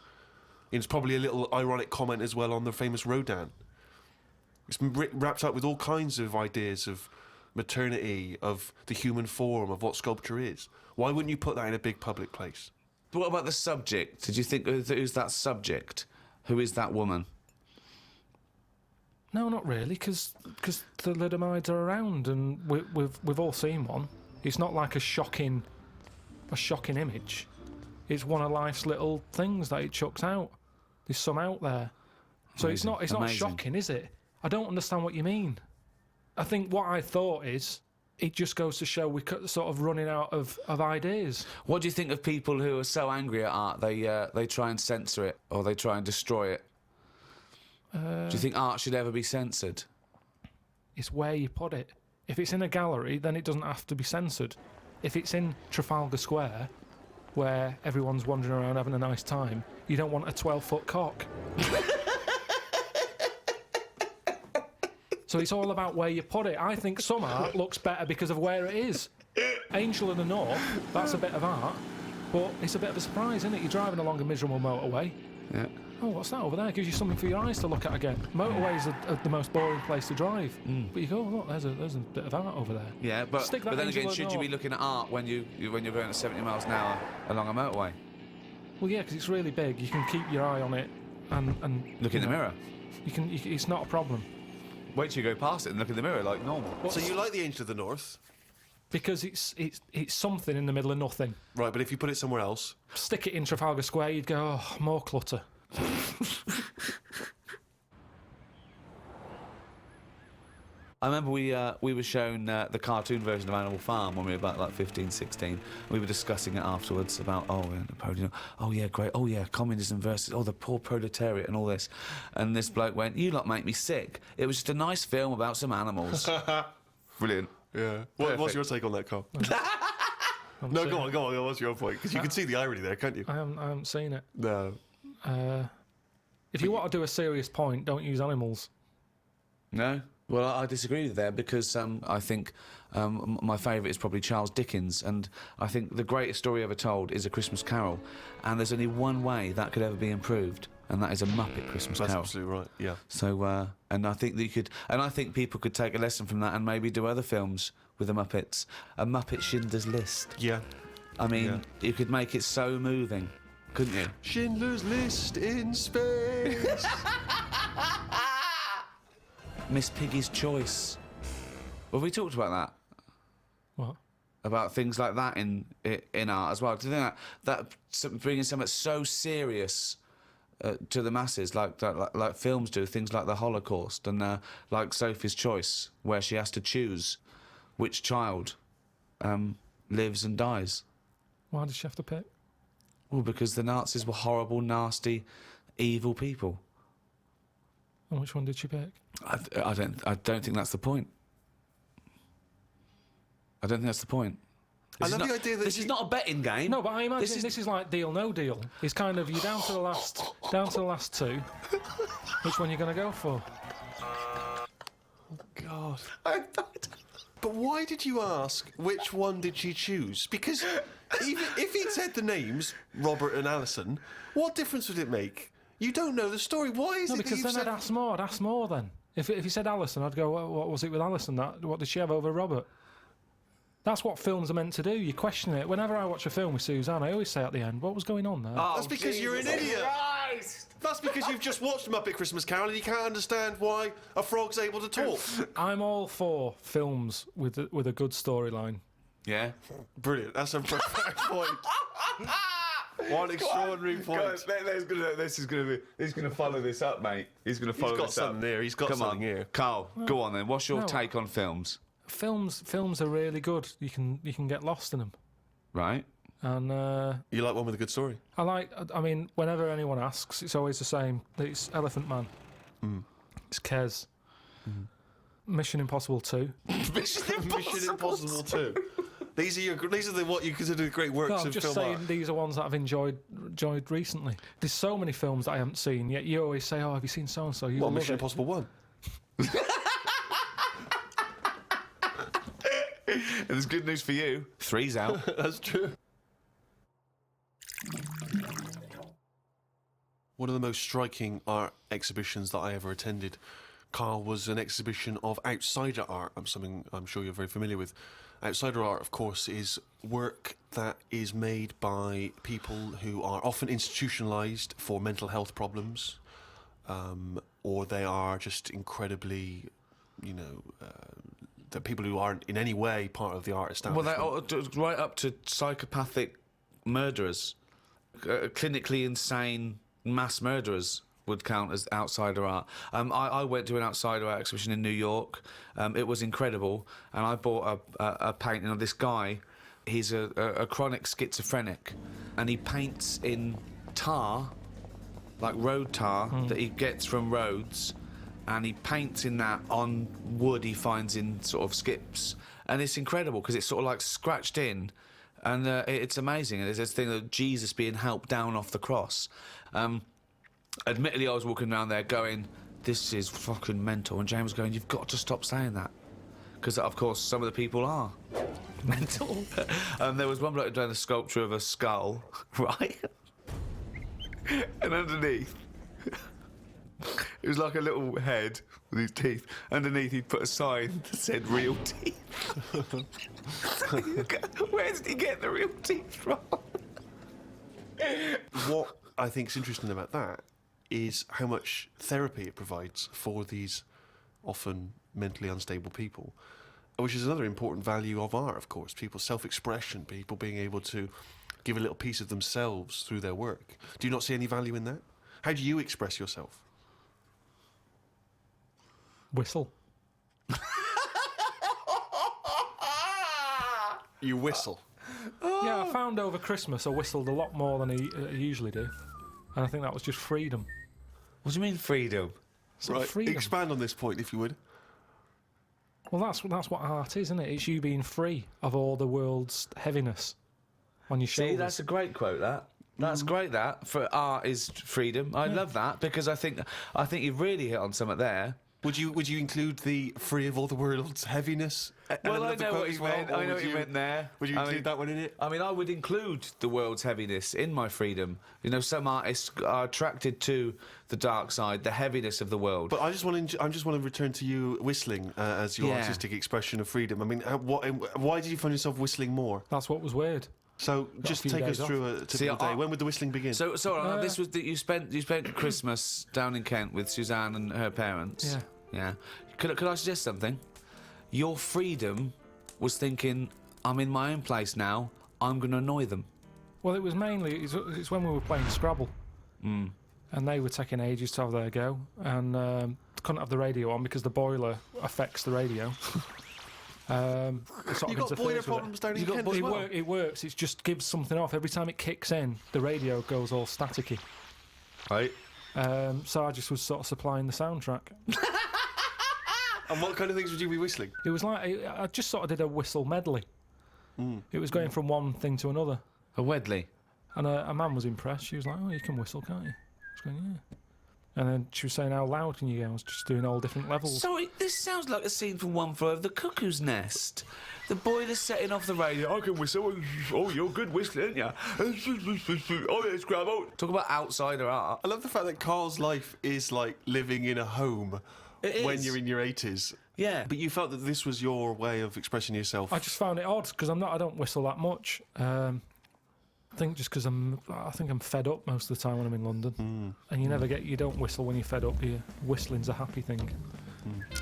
It's probably a little ironic comment as well on the famous Rodin. It's wrapped up with all kinds of ideas of maternity, of the human form, of what sculpture is. Why wouldn't you put that in a big public place? But what about the subject? Did you think, who's that subject? Who is that woman? No, not really, because thalidomides are around and we've all seen one. It's not like a shocking image. It's one of life's little things that it chucks out. There's some out there, so Amazing. it's not Amazing. shocking, is it? I don't understand what you mean. I think what I thought is it just goes to show we're sort of running out of ideas. What do you think of people who are so angry at art they try and censor it or they try and destroy it? Do you think art should ever be censored? It's where you put it. If it's in a gallery, then it doesn't have to be censored. If it's in Trafalgar Square, where everyone's wandering around having a nice time, you don't want a 12-foot cock. So it's all about where you put it. I think some art looks better because of where it is. Angel in the North, that's a bit of art, but it's a bit of a surprise, isn't it? You're driving along a miserable motorway. Yeah. Oh, what's that over there? Gives you something for your eyes to look at again. Motorways are the most boring place to drive. But you go, oh, look, there's a bit of art over there. Yeah, but Stick that then Angel again, in should the you be North. looking at art when you're going at 70 miles an hour along a motorway? Well, yeah, because it's really big. You can keep your eye on it and Look in the mirror. It's not a problem. Wait till you go past it and look in the mirror like normal. So you like the Angel of the North, Because it's something in the middle of nothing. right? But if you put it somewhere else, Stick it in Trafalgar Square, you'd go, oh, more clutter. I remember we were shown the cartoon version of Animal Farm when we were about like 15, 16. We were discussing it afterwards about, Napoleon, oh yeah, great, oh yeah, communism versus, the poor proletariat and all this. And this bloke went, you lot make me sick. It was just a nice film about some animals. Brilliant. yeah. Perfect. What's your take on that, Carl? No, go on. What's your point? Because you can see the irony there, can't you? I haven't seen it. No. If you want to do a serious point, don't use animals. No? Well, I disagree with there because I think my favourite is probably Charles Dickens, and I think the greatest story ever told is A Christmas Carol, and there's only one way that could ever be improved, and that is a Muppet Christmas That's Carol. absolutely right. Yeah. So, and I think that you could, and I think people could take a lesson from that and maybe do other films with the Muppets. A Muppet Schindler's List. Yeah. I mean, Yeah. you could make it so moving, couldn't you? Schindler's List in space. Miss Piggy's Choice. Well, we talked about that. What? About things like that in art as well. Do you think that bringing something so serious to the masses, like films do, things like the Holocaust and like Sophie's Choice, where she has to choose which child lives and dies. Why did she have to pick? Well, because the Nazis were horrible, nasty, evil people. And which one did she pick? I don't think that's the point. I don't think that's the point. I love the idea that this is not a betting game. No, but I imagine this is like Deal No Deal. It's kind of you down to the last two. Which one you're going to go for? God. But why did you ask which one did she choose? Because even if he'd said the names, Robert and Alison, what difference would it make? You don't know the story. Why is No, it because that then you've I'd ask more. I'd ask more then. If you said Alison, I'd go, what was it with Alison? What did she have over Robert? That's what films are meant to do. You question it. Whenever I watch a film with Suzanne, I always say at the end, what was going on there? Oh, That's because you're an idiot. That's because you've just watched Muppet Christmas Carol and you can't understand why a frog's able to talk. I'm all for films with a good storyline. Yeah. Brilliant. That's a perfect point. One extraordinary point. He's gonna follow this up, mate. He's gonna follow He's got this up. something there. He's got Come something on, here. Carl. Go on then. What's your No. take on films? Films are really good. You can get lost in them. Right. And You like one with a good story? I mean, whenever anyone asks, it's always the same. It's Elephant Man. It's Kez. Mission Impossible 2. Mission Impossible 2. These are what you consider the great works No, I'm of just film saying art. these are ones that I've enjoyed recently. There's so many films that I haven't seen, yet you always say, oh, have you seen so-and-so? You What, love Mission it. Impossible 1? And there's good news for you. 3's out. That's true. One of the most striking art exhibitions that I ever attended, Carl, was an exhibition of outsider art. Something I'm sure you're very familiar with. Outsider art, of course, is work that is made by people who are often institutionalised for mental health problems, or they are just incredibly, the people who aren't in any way part of the art establishment. Well, right up to psychopathic murderers, clinically insane mass murderers would count as outsider art. I went to an outsider art exhibition in New York. It was incredible, and I bought a painting of this guy. He's a chronic schizophrenic, and he paints in tar, like road tar that he gets from roads, and he paints in that on wood he finds in sort of skips, and it's incredible because it's sort of like scratched in, and it's amazing. And there's this thing of Jesus being helped down off the cross. Admittedly, I was walking around there going, this is fucking mental, and James was going, you've got to stop saying that, because of course some of the people are mental. There was one bloke doing a sculpture of a skull, right? And underneath, it was like a little head with his teeth. Underneath, he'd put a sign that said "real teeth." Where did he get the real teeth from? What I think is interesting about that is how much therapy it provides for these often mentally unstable people, which is another important value of art, of course. People's self-expression, people being able to give a little piece of themselves through their work. Do you not see any value in that? How do you express yourself? Whistle. You whistle. Yeah, I found over Christmas I whistled a lot more than I usually do. And I think that was just freedom. What do you mean freedom? Sort of freedom. Expand on this point, if you would. Well, that's what art is, isn't it? It's you being free of all the world's heaviness on your shoulders. See, that's a great quote, that. That's great, that. For art is freedom. I love that, because I think you've really hit on something there. Would you include the free of all the world's heaviness? Well, I element of the know quote what as you well, meant. or I know would what you meant there. Would you include that one in it? I mean, I would include the world's heaviness in my freedom. You know, some artists are attracted to the dark side, the heaviness of the world. But I just want to return to you whistling as your Yeah. artistic expression of freedom. I mean, why did you find yourself whistling more? That's what was weird. So just few take us days through a typical See, day. When would the whistling begin? So this was that you spent Christmas down in Kent with Suzanne and her parents. Yeah. Yeah. Could I suggest something? Your freedom was thinking, I'm in my own place now. I'm going to annoy them. Well, it was mainly it's when we were playing Scrabble, and they were taking ages to have their go, and couldn't have the radio on because the boiler affects the radio. you got boiler problems down in Kent as well? It works. It just gives something off every time it kicks in. The radio goes all staticky. Right. So I just was sort of supplying the soundtrack. And what kind of things would you be whistling? It was like I just sort of did a whistle medley. It was going from one thing to another. A Wedley. And a man was impressed. She was like, "Oh, you can whistle, can't you?" I was going, "Yeah." And then she was saying, "How loud can you go?" I was just doing all different levels. Sorry, this sounds like a scene from One Flew Over the Cuckoo's Nest. The boiler's setting off the radio. I can whistle. Oh, you're good whistling, aren't you? Oh, yeah, Scrabble. Talk about outsider art. I love the fact that Carl's life is like living in a home It when is. you're in your 80s. Yeah. But you felt that this was your way of expressing yourself. I just found it odd because I don't whistle that much. I think just because I think I'm fed up most of the time when I'm in London, and you don't whistle when you're fed up. Whistling's a happy thing.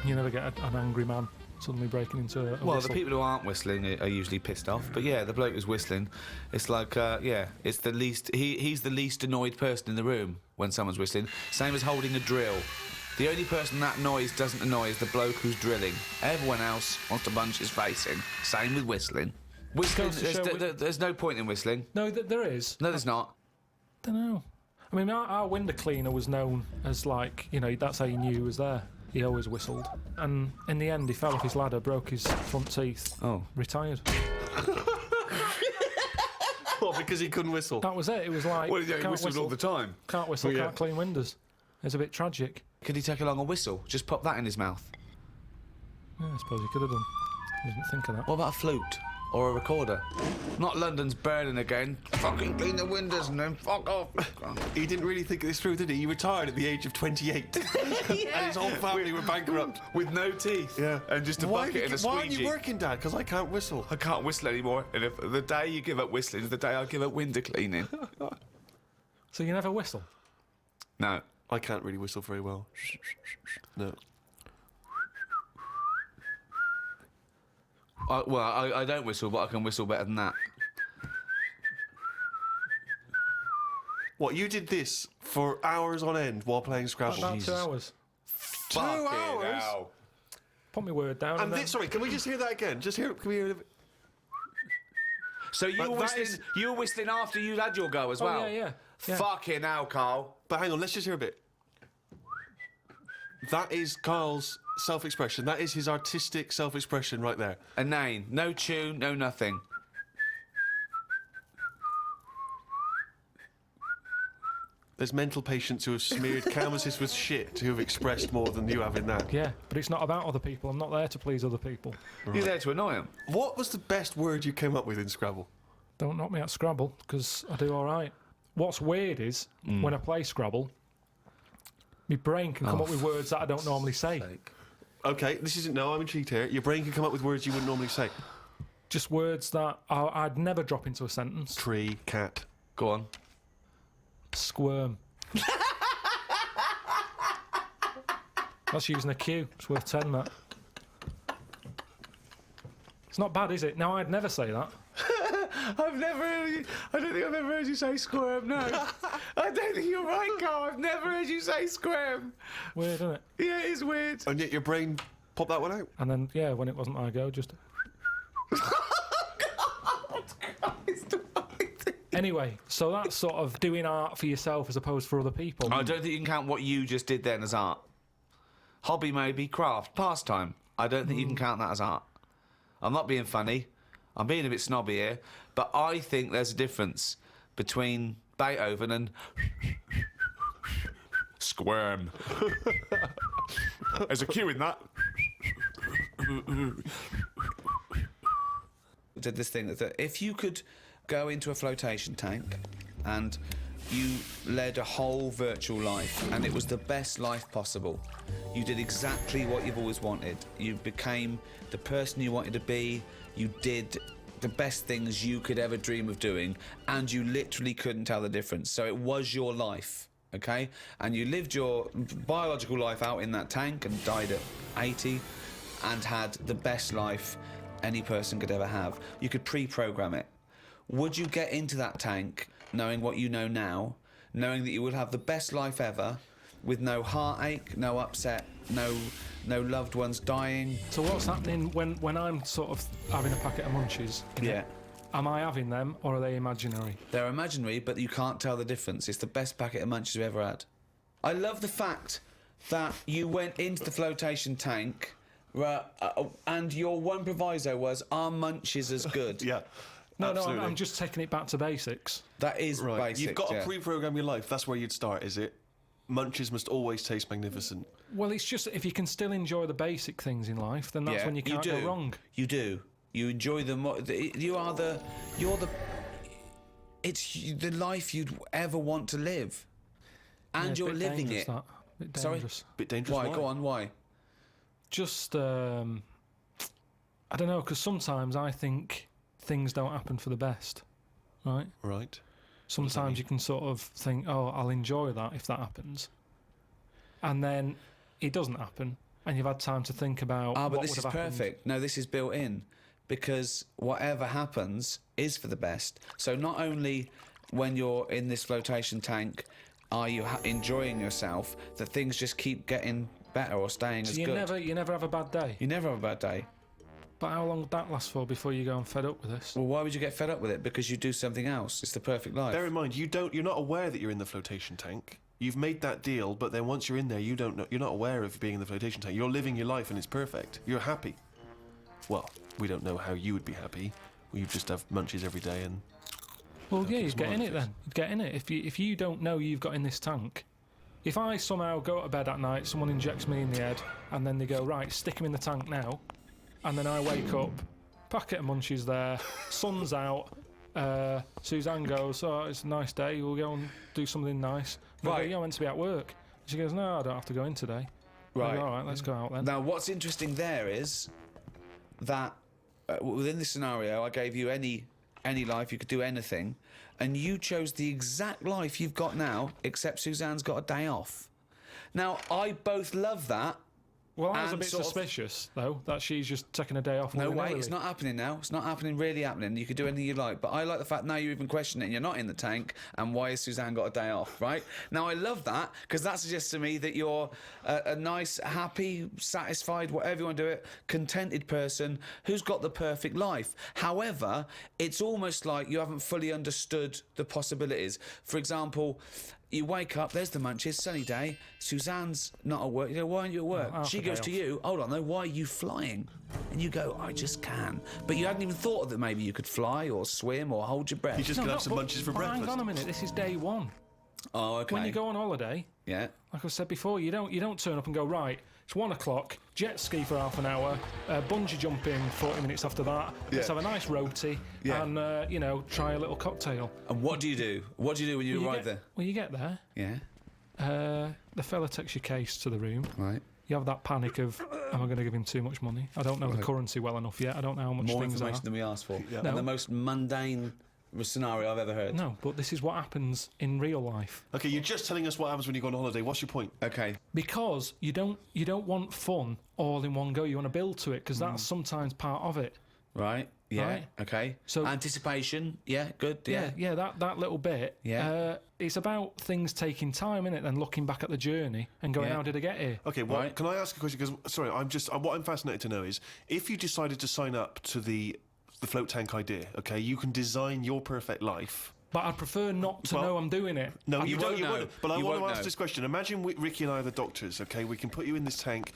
You never get an angry man suddenly breaking into a Well, whistle. the people who aren't whistling are usually pissed off. But yeah, the bloke who's whistling, it's like, it's the least. He's the least annoyed person in the room when someone's whistling. Same as holding a drill. The only person that noise doesn't annoy is the bloke who's drilling. Everyone else wants to punch his face in. Same with whistling. Whistling, Goes to show there's no point in whistling. No, there is. No, there's not. Don't know. I mean, our window cleaner was known as that's how you knew he was there. He always whistled, and in the end, he fell off his ladder, broke his front teeth. Oh. Retired. What, because he couldn't whistle? That was it. It was like can't whistle, time. can't whistle, Well, yeah. can't clean windows. It's a bit tragic. Could he take along a whistle? Just pop that in his mouth. Yeah, I suppose he could have done. I didn't think of that. What about a flute? Or a recorder? Not London's burning again. Fucking clean the windows and then fuck off. He didn't really think this through, did he? He retired at the age of 28. And his whole family were bankrupt. With no teeth. Yeah. And just a Why, bucket and a why aren't squeegee. you working, Dad? Because I can't whistle. I can't whistle anymore. And if the day you give up whistling is the day I give up window cleaning. So you never whistle? No. I can't really whistle very well. No. I don't whistle, but I can whistle better than that. What, you did this for hours on end while playing Scrabble? About 2 hours. 2 hours? Put my word down. And then- this, sorry, can we just hear that again? Can we hear it? So you But were that whistling. is- You were whistling after you had your go as Oh, well. yeah. Fucking hell, Carl. But hang on, let's just hear a bit. That is Carl's self-expression. That is his artistic self-expression right there. A name, no tune, no nothing. There's mental patients who have smeared canvases with shit who have expressed more than you have in that. Yeah, but it's not about other people. I'm not there to please other people. You're there to annoy him. What was the best word you came up with in Scrabble? Don't knock me out Scrabble, because I do all right. What's weird is, when I play Scrabble, my brain can come up with words that I don't normally say. Okay, this isn't... No, I'm intrigued here. Your brain can come up with words you wouldn't normally say. Just words that I'd never drop into a sentence. Tree, cat. Go on. Squirm. That's using a Q. It's worth 10, that. It's not bad, is it? No, I'd never say that. I've never heard you. I don't think I've ever heard you say squirm, no. I don't think you're right, Carl. I've never heard you say squirm. Weird, isn't it? Yeah, it is weird. And yet your brain popped that one out. And then, yeah, when it wasn't my go, just... Anyway, so that's sort of doing art for yourself as opposed for other people. I don't think you can count what you just did then as art. Hobby maybe, craft, pastime. I don't think you can count that as art. I'm not being funny. I'm being a bit snobby here. But I think there's a difference between Beethoven and... Squirm. There's a queue in that. Did this thing that if you could go into a flotation tank and you led a whole virtual life and it was the best life possible, you did exactly what you've always wanted. You became the person you wanted to be. You did the best things you could ever dream of doing, and you literally couldn't tell the difference. So it was your life, okay? And you lived your biological life out in that tank and died at 80 and had the best life any person could ever have. You could pre-program it. Would you get into that tank knowing what you know now, knowing that you would have the best life ever, with no heartache, no upset, no loved ones dying? So what's happening when I'm sort of having a packet of Munchies? Yeah. Am I having them, or are they imaginary? They're imaginary, but you can't tell the difference. It's the best packet of Munchies you've ever had. I love the fact that you went into the flotation tank, and your one proviso was, are Munchies as good? Yeah. No, absolutely. I'm just taking it back to basics. That is Right. basic. You've got yeah. to pre-program your life. That's where you'd start, is it? Munchies must always taste magnificent. Well, it's just if you can still enjoy the basic things in life, then that's when you can't go wrong. You do. You enjoy them. It's the life you'd ever want to live, and Yeah, you're bit living dangerous, it. That. Bit Sorry? dangerous. Bit dangerous. Why? Go on. Why? Just, I don't know, because sometimes I think things don't happen for the best, right? Right. Sometimes you can sort of think, oh, I'll enjoy that if that happens. And then it doesn't happen, and you've had time to think about But what this would is have happened. perfect. No, this is built in, because whatever happens is for the best. So not only when you're in this flotation tank are you enjoying yourself, that things just keep getting better or staying So as you good. you never have a bad day. You never have a bad day. But how long would that last for before you go and fed up with this? Well, why would you get fed up with it? Because you do something else. It's the perfect life. Bear in mind, you're not aware that you're in the flotation tank. You've made that deal, but then once you're in there, you don't know. You're not aware of being in the flotation tank. You're living your life, and it's perfect. You're happy. Well, we don't know how you would be happy. You just have Munchies every day, and Well, yeah, it's you'd get more in like it then. You'd get in it. If you don't know you've got in this tank, if I somehow go to bed at night, someone injects me in the head, and then they go, right, stick him in the tank now, and then I wake up, packet of Munchies there, sun's out, Suzanne goes, oh, it's a nice day, we'll go and do something nice. And I go, Right. you're meant to be at work. She goes, no, I don't have to go in today. I Right. go, all right, let's go out then. Now, what's interesting there is that within this scenario, I gave you any life, you could do anything, and you chose the exact life you've got now, except Suzanne's got a day off. Now, I both love that. Well, I was a and bit sort of- suspicious, though, that she's just taking a day off. No way, willy-nilly. it's not happening now. It's not happening, really happening. You could do anything you like. But I like the fact now you're even questioning it. You're not in the tank, and why has Suzanne got a day off, right? Now, I love that, because that suggests to me that you're a nice, happy, satisfied, whatever you want to do it, contented person who's got the perfect life. However, it's almost like you haven't fully understood the possibilities. For example, you wake up, there's the Munchies, sunny day, Suzanne's not at work. You go, why aren't you at work? Oh, half She a day goes to off. you, hold on though, why are you flying? And you go, I just can. But you hadn't even thought that maybe you could fly or swim or hold your breath. you just No, gonna no, have some but- Munchies for but breakfast. Hang on a minute, this is day one. Oh, okay. When you go on holiday, Yeah. like I said before, you don't turn up and go, right, it's 1 o'clock, jet ski for half an hour, bungee jumping 40 minutes after that, let's Yeah. have a nice roti, Yeah. and, try a little cocktail. And what do you do? What do you do when you arrive there? Well, you get there, Yeah. the fella takes your case to the room, Right. you have that panic of, am I going to give him too much money? I don't know the currency well enough yet, I don't know how much More things information are. than we asked for. Yeah. And No. the most mundane scenario I've ever heard. No, but this is what happens in real life. Okay, you're just telling us what happens when you go on holiday. What's your point? Okay. Because you don't want fun all in one go. You want to build to it because that's sometimes part of it. Right. Yeah. Right. Okay. So- Anticipation. Yeah. Good. Yeah. Yeah, that little bit. Yeah. It's about things taking time, innit? Then looking back at the journey and going, Yeah. how did I get here? Okay, well, Right. can I ask a question? Because sorry, what I'm fascinated to know is if you decided to sign up to the float tank idea. Okay, you can design your perfect life. But I'd prefer not to know I'm doing it. No, You won't know. wouldn't. But I You want to won't ask know. this question. Imagine Ricky and I are the doctors, okay? We can put you in this tank.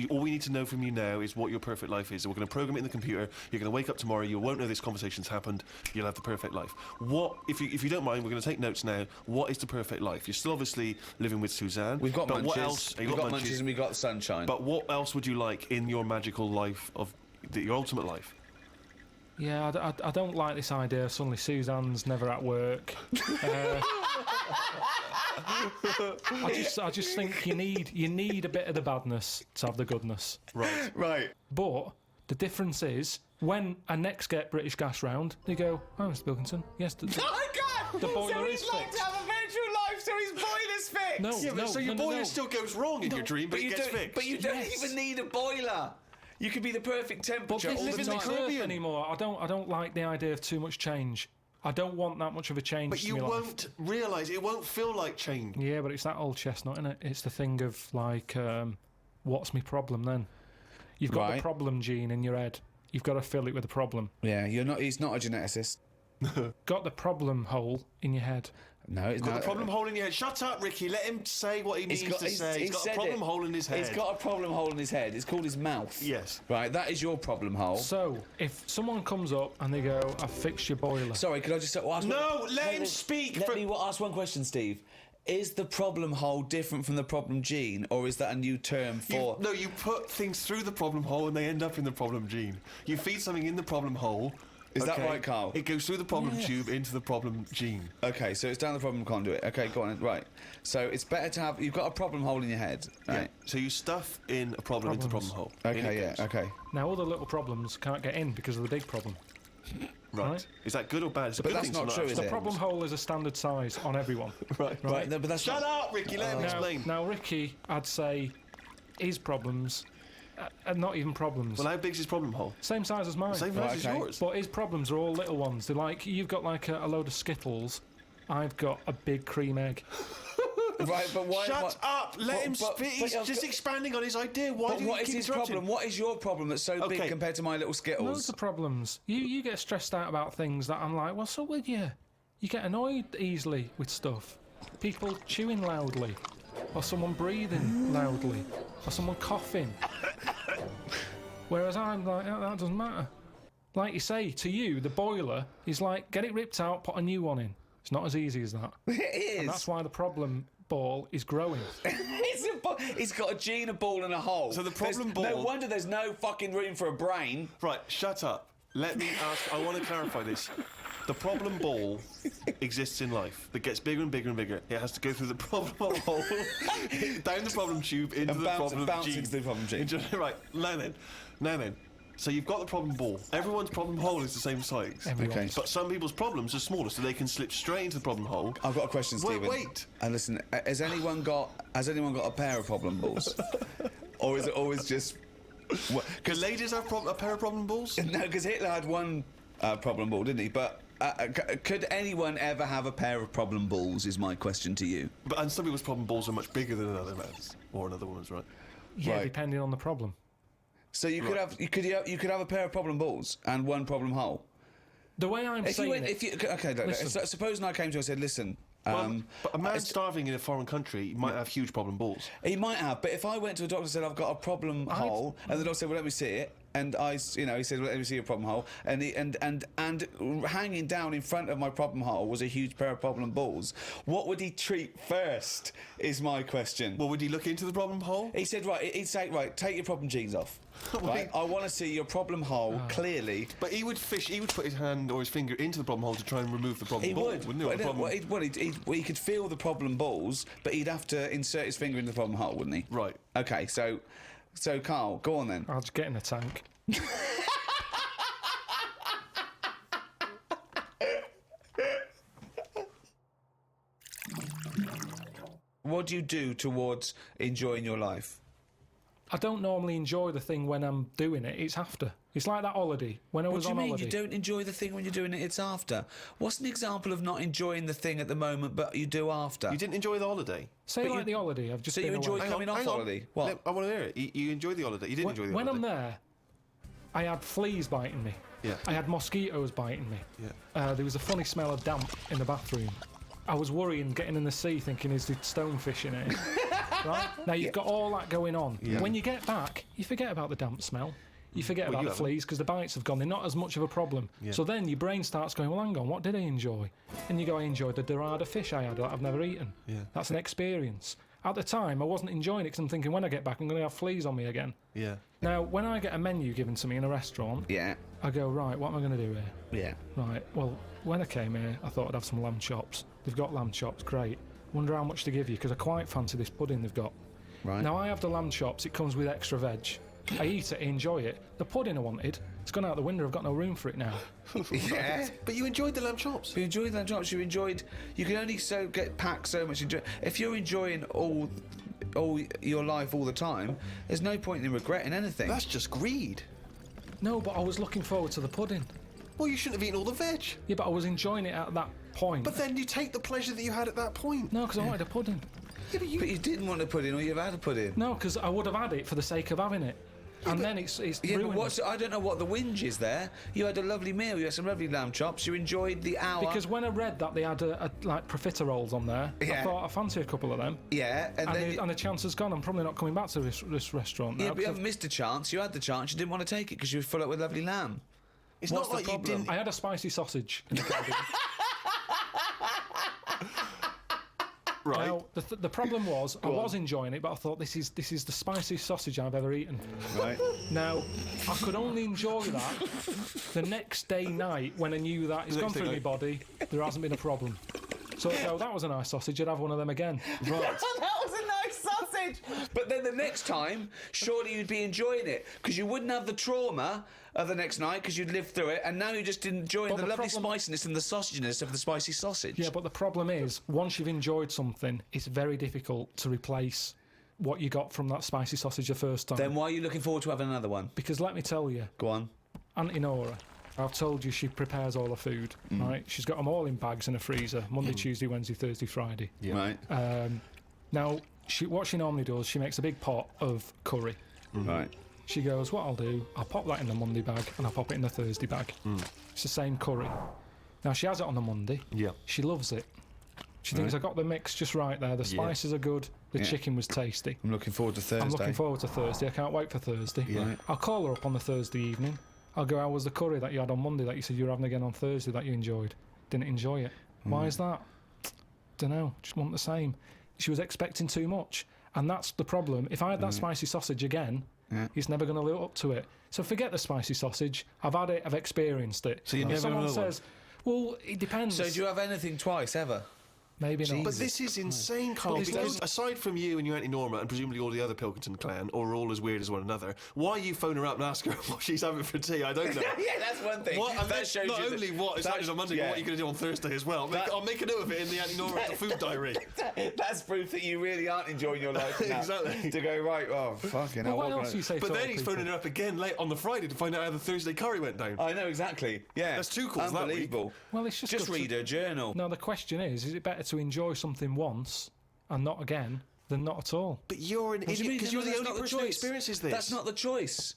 All we need to know from you now is what your perfect life is. We're going to program it in the computer. You're going to wake up tomorrow. You won't know this conversation's happened. You'll have the perfect life. What, if you don't mind, we're going to take notes now. What is the perfect life? You're still obviously living with Suzanne. We've got but Munchies. What else? We've got Munchies and we've got sunshine. But what else would you like in your magical life your ultimate life? Yeah, I don't like this idea. Suddenly Suzanne's never at work. I just think you need a bit of the badness to have the goodness. Right. Right. But the difference is when I next get British Gas round, they go, "Oh, Mr. Wilkinson, yes, Oh my God! The boiler so is he's like fixed." to have a virtual life, so his boiler's fixed. No, Yeah, but so your boiler still goes wrong in your dream, but it gets fixed. But you don't Yes. even need a boiler. You could be the perfect But temperature this all the isn't time. the Caribbean anymore. I don't like the idea of too much change. I don't want that much of a change. But to you my life. won't realise, it won't feel like change. Yeah, but it's that old chestnut, isn't it? It's the thing of like, what's my problem then? You've got Right. the problem gene in your head. You've got to fill it with the problem. Yeah, he's not a geneticist. Got the problem hole in your head. No, it's Got not. the problem hole in your head. Shut up, Ricky. Let him say what he means to say. He's got a said problem it. hole in his head. He's got a problem hole in his head. It's called his mouth. Yes. Right, that is your problem hole. So, if someone comes up and they go, "I've fixed your boiler," Sorry, could I just ask No, let him speak Let for- me ask one question, Steve. Is the problem hole different from the problem gene, or is that a new term for... You put things through the problem hole and they end up in the problem gene. You feed something in the problem hole. Is that right, Carl? It goes through the problem tube into the problem gene. Okay, so it's down the problem conduit. Okay, go on. Right. So it's better to have... You've got a problem hole in your head, right? Yeah. So you stuff in a problem into the problem hole. Okay, In it yeah, goes. okay. now all the little problems can't get in because of the big problem. Right. Is that good or bad? It's a But good that's thing to not true, have. is The it? problem hole is a standard size on everyone. Right, no, but that's Shut not... up, Ricky. Let him explain. Now, Ricky, I'd say his problems are not even problems. Well, how big's his problem hole? Same size as mine. Same Right, size as okay. yours. But his problems are all little ones. They're like, you've got like a load of Skittles. I've got a big cream egg. Right, but why... Shut what- up! Let him but- speak. but He's just expanding on his idea. Why But do you what is keep his interrupting? problem? What is your problem that's so big Okay. compared to my little Skittles? Loads of problems. You get stressed out about things that I'm like, what's up with you? You get annoyed easily with stuff. People chewing loudly. Or someone breathing loudly. Or someone coughing. Whereas I'm like, that doesn't matter. Like you say, to you, the boiler is like, get it ripped out, put a new one in. It's not as easy as that. It is. And that's why the problem ball is growing. He's got a gene, a ball, and a hole. So the problem No ball- wonder there's no fucking room for a brain. Right, shut up. Let me ask. I want to clarify this. The problem ball exists in life. That gets bigger and bigger and bigger. It has to go through the problem hole, down the problem tube, into And the problem bounce gene. into the problem gene. Right, now then. So you've got the problem ball. Everyone's problem hole is the same size. Everyone. Okay. But some people's problems are smaller, so they can slip straight into the problem hole. I've got a question, Stephen. Wait. And listen, has anyone got a pair of problem balls, or is it always just? Can ladies have a pair of problem balls? No, because Hitler had one problem ball, didn't he? But could anyone ever have a pair of problem balls? Is my question to you. And some people's problem balls are much bigger than another man's or another woman's, right? Yeah, Right. depending on the problem. So you could Right. have you could have a pair of problem balls and one problem hole. The way I'm If you saying went, it, if you okay, look, Listen. supposing I came to you and said, listen. But a man starving in a foreign country might have huge problem balls. He might have, but if I went to a doctor and said I've got a problem hole, and the doctor said, "Well, let me see it," and he said, "Well, let me see your problem hole," and hanging down in front of my problem hole was a huge pair of problem balls. What would he treat first? Is my question. Well, would he look into the problem hole? He said, he'd say, right, take your problem genes off. Right, I want to see your problem hole clearly. But he would put his hand or his finger into the problem hole to try and remove the problem He ball, would, wouldn't he? Or the problem- he could feel the problem balls, but he'd have to insert his finger in the problem hole, wouldn't he? Right. Okay, so Carl, go on then. I'll just get in a tank. What do you do towards enjoying your life? I don't normally enjoy the thing when I'm doing it. It's after. It's like that holiday. When I What was do you on mean holiday. you don't enjoy the thing when you're doing it? It's after. What's an example of not enjoying the thing at the moment, but you do after? You didn't enjoy the holiday. Say but like you- the holiday. I've just So been you away. enjoyed coming off Hang on. holiday? What? I want to hear it. You enjoyed the holiday. You didn't enjoy the When holiday. I'm there, I had fleas biting me. Yeah. I had mosquitoes biting me. Yeah. There was a funny smell of damp in the bathroom. I was worrying, getting in the sea, thinking, is there stonefish in it? Right? Now, you've got all that going on. Yeah. When you get back, you forget about the damp smell. You forget Well, about you the fleas because the bites have gone. They're not as much of a problem. Yeah. So then your brain starts going, well, hang on, what did I enjoy? And you go, I enjoyed the dorada fish I had that I've never eaten. Yeah. That's an experience. At the time, I wasn't enjoying it because I'm thinking, when I get back, I'm going to have fleas on me again. Yeah. Now, when I get a menu given to me in a restaurant, Yeah. I go, right, what am I going to do here? Yeah. Right, well, when I came here, I thought I'd have some lamb chops. They've got lamb chops, great. Wonder how much to give you, because I quite fancy this pudding they've got. Right. Now, I have the lamb chops, it comes with extra veg. I eat it, I enjoy it. The pudding I wanted, it's gone out the window, I've got no room for it now. Yeah. But you enjoyed the lamb chops. You enjoyed that drops. You enjoyed. You can only get packed so much. If you're enjoying all your life all the time, there's no point in regretting anything. That's just greed. No, but I was looking forward to the pudding. Well, you shouldn't have eaten all the veg. Yeah, but I was enjoying it at that point. But then you take the pleasure that you had at that point. No, because I wanted a pudding. Yeah, but But you didn't want to put in, or you've had to put in. No, because I would have had it for the sake of having it. And then it's Yeah, ruined. but I don't know what the whinge is there. You had a lovely meal. You had some lovely lamb chops. You enjoyed the hour. Because when I read that they had like profiteroles on there, Yeah. I thought I fancy a couple of them. Yeah, And the chance has gone. I'm probably not coming back to this restaurant now. yeah, but you 'cause haven't missed a chance. You had the chance. You didn't want to take it because you were full up with lovely lamb. It's What's not like the you problem? didn't. I had a spicy sausage in the Caribbean. Right. Now, the problem was, I was enjoying it, but I thought this is the spiciest sausage I've ever eaten. Right. Now, I could only enjoy that the next day night when I knew that it's The gone next through day my body, there hasn't been a problem. So I go, that was a nice sausage, I'd have one of them again. Right. That was a nice sausage. But then the next time, surely you'd be enjoying it because you wouldn't have the trauma of the next night because you'd lived through it, and now you're just enjoying But the the lovely problem- spiciness and the sausaginess of the spicy sausage. Yeah, but the problem is, once you've enjoyed something, it's very difficult to replace what you got from that spicy sausage the first time. Then why are you looking forward to having another one? Because let me tell you, Go on. Auntie Nora, I've told you she prepares all her food, right? She's got them all in bags in a freezer, Monday, Tuesday, Wednesday, Thursday, Friday. Yeah. Right. Now, what she normally does, she makes a big pot of curry. Right. She goes, what I'll do, I'll pop that in the Monday bag and I'll pop it in the Thursday bag. It's the same curry. Now, she has it on the Monday. Yeah. She loves it. She thinks I got the mix just right there. The spices are good. The Yeah. chicken was tasty. I'm looking forward to Thursday. I'm looking forward to Thursday. I can't wait for Thursday. Yeah. Right. I'll call her up on the Thursday evening. I'll go, how was the curry that you had on Monday that you said you were having again on Thursday that you enjoyed? Didn't enjoy it. Why is that? Don't know. Just want the same. She was expecting too much. And that's the problem. If I had that spicy sausage again, it's never going to live up to it. So forget the spicy sausage. I've had it. I've experienced it. So you're if never someone another one? says, well, it depends. So do you have anything twice ever? Maybe not. But this is insane, Carl, But because aside from you and your Auntie Norma and presumably all the other Pilkington clan, or are all as weird as one another, why you phone her up and ask her what she's having for tea? I don't know. Yeah, that's one thing. What, and that then shows not you only what is that- happening on Monday, but what you're going to do on Thursday as well. I'll make a note of it in the Auntie Norma food diary. That's proof that you really aren't enjoying your life. now. Exactly. To go, right, oh, fucking Well, hell. what what else can do you say But to then other he's people? phoning her up again late on the Friday to find out how the Thursday curry went down. I know, exactly. Yeah. That's two calls that week. Unbelievable. Well, it's just Just good to- read her journal. Now, the question is it better to enjoy something once and not again than not at all? But you're an What do you idiot mean? because No, you're the that's only not the person who choice. experiences this. That's not the choice.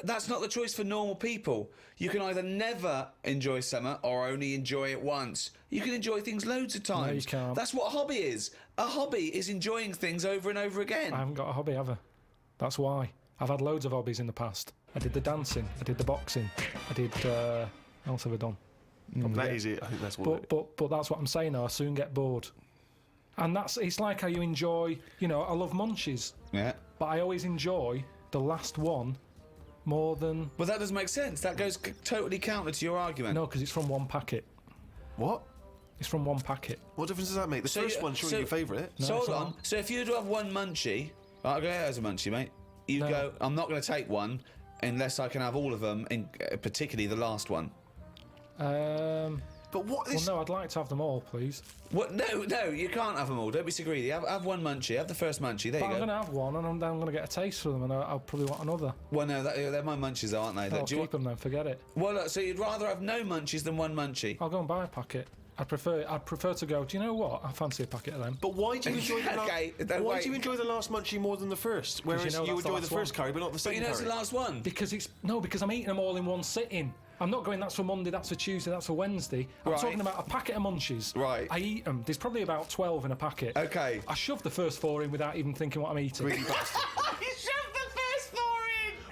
That's not the choice for normal people. You can either never enjoy summer or only enjoy it once. You can enjoy things loads of times. you can't. That's what a hobby is. A hobby is enjoying things over and over again. I haven't got a hobby ever. That's why. I've had loads of hobbies in the past. I did the dancing, I did the boxing, I did... what else have I done? That is it. I think that's what. But that's what I'm saying now. I soon get bored. And it's like how you enjoy, I love Munchies, Yeah. but I always enjoy the last one more than... But that doesn't make sense. That goes totally counter to your argument. No, because it's from one packet. What? It's from one packet. What difference does that make? The So first you- one's surely so- your favourite. So it's hold on. not. So if you were to have one munchie, I'll go as a munchie, mate. You No. go, I'm not going to take one unless I can have all of them, particularly the last one. But what Well, this? no, I'd like to have them all, please. What? No, you can't have them all. Don't be so greedy. Have one munchie. Have the first munchie. There But you I'm go. going to have one, and I'm going to get a taste for them, and I'll probably want another. Well, no, they're my munchies, though, aren't they? I'll Do you keep them then, forget it. Well, look, so you'd rather have no munchies than one munchie? I'll go and buy a packet. I'd prefer to go, do you know what? I fancy a packet of them. But why do you enjoy the Okay, why wait. do you enjoy the last munchie more than the first? Whereas you know you that's the enjoy the last first one. curry, but not the But second you know it's curry. the last one. Because I'm eating them all in one sitting. I'm not going, that's for Monday, that's for Tuesday, that's for Wednesday. I'm Right. talking about a packet of Munchies. Right. I eat them. There's probably about 12 in a packet. Okay. I shove the first 4 in without even thinking what I'm eating. Really bastard. You shoved the first 4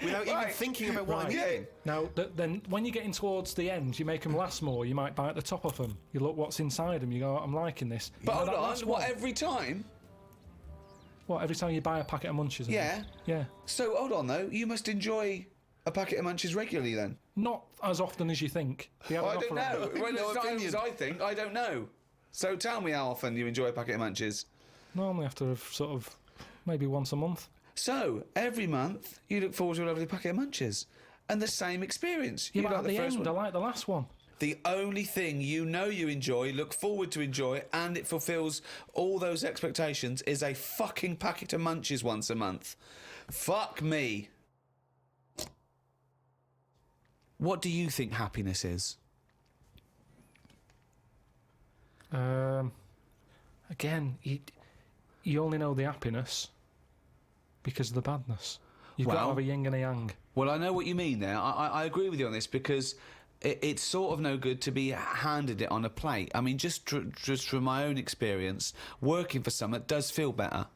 in! Without even Right. thinking about what I'm Yeah. eating. Now, then when you're getting towards the end, you make them last more. You might bite the top off them. You look what's inside them. You go, I'm liking this. But You know hold that on, last what, one? every time? What, every time you buy a packet of Munchies? I Yeah. think? Yeah. So, hold on, though. You must enjoy a packet of Munchies regularly, then? Not as often as you think. They have I an don't offer on know. them. Well, No it's not opinion. as I think. I don't know. So tell me how often you enjoy a packet of Munchies. Normally after sort of maybe once a month. So, every month, you look forward to a lovely packet of Munchies. And the same experience. Yeah, You but like at the first end, one. I like the last one. The only thing you know you enjoy, look forward to enjoy, and it fulfills all those expectations is a fucking packet of Munchies once a month. Fuck me. What do you think happiness is? Again, you only know the happiness because of the badness. You've got Well- to have a yin and a yang. Well, I know what you mean there. I agree with you on this because it's sort of no good to be handed it on a plate. I mean, just from my own experience, working for someone does feel better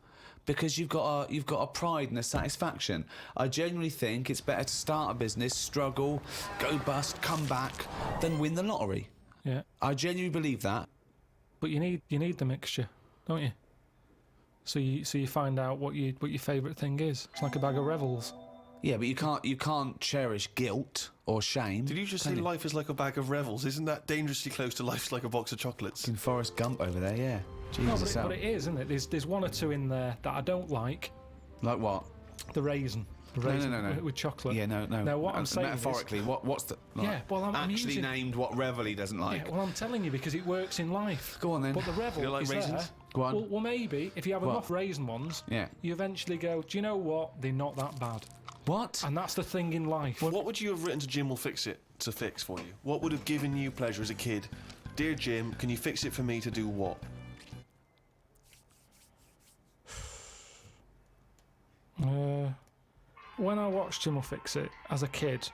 because you've got a pride and a satisfaction. I genuinely think it's better to start a business, struggle, go bust, come back, than win the lottery. Yeah, I genuinely believe that. but you need the mixture, don't you? So you find out what your favourite thing is. It's like a bag of Revels. Yeah, but you can't cherish guilt or shame. Did you just can say life is like a bag of Revels? Isn't that dangerously close to life's like a box of chocolates? In Forrest Gump over there, yeah. No, Jesus, but it is, isn't it? There's one or two in there that I don't like. like what? The raisin. The raisin no. with chocolate. Yeah, no. Now what I'm saying is, metaphorically, what's the Yeah, well, I'm actually using- named what Revel he doesn't like? yeah, well, I'm telling you because it works in life. Go on then. But the Revel You like is raisins? there. Go on. Well, maybe if you have What? enough raisin ones, Yeah. you eventually go, do you know what? They're not that bad. What? And that's the thing in life. What would you have written to Jim will fix it to fix for you? What would have given you pleasure as a kid? Dear Jim, can you fix it for me to do what? When I watched Jim will Fix It as a kid,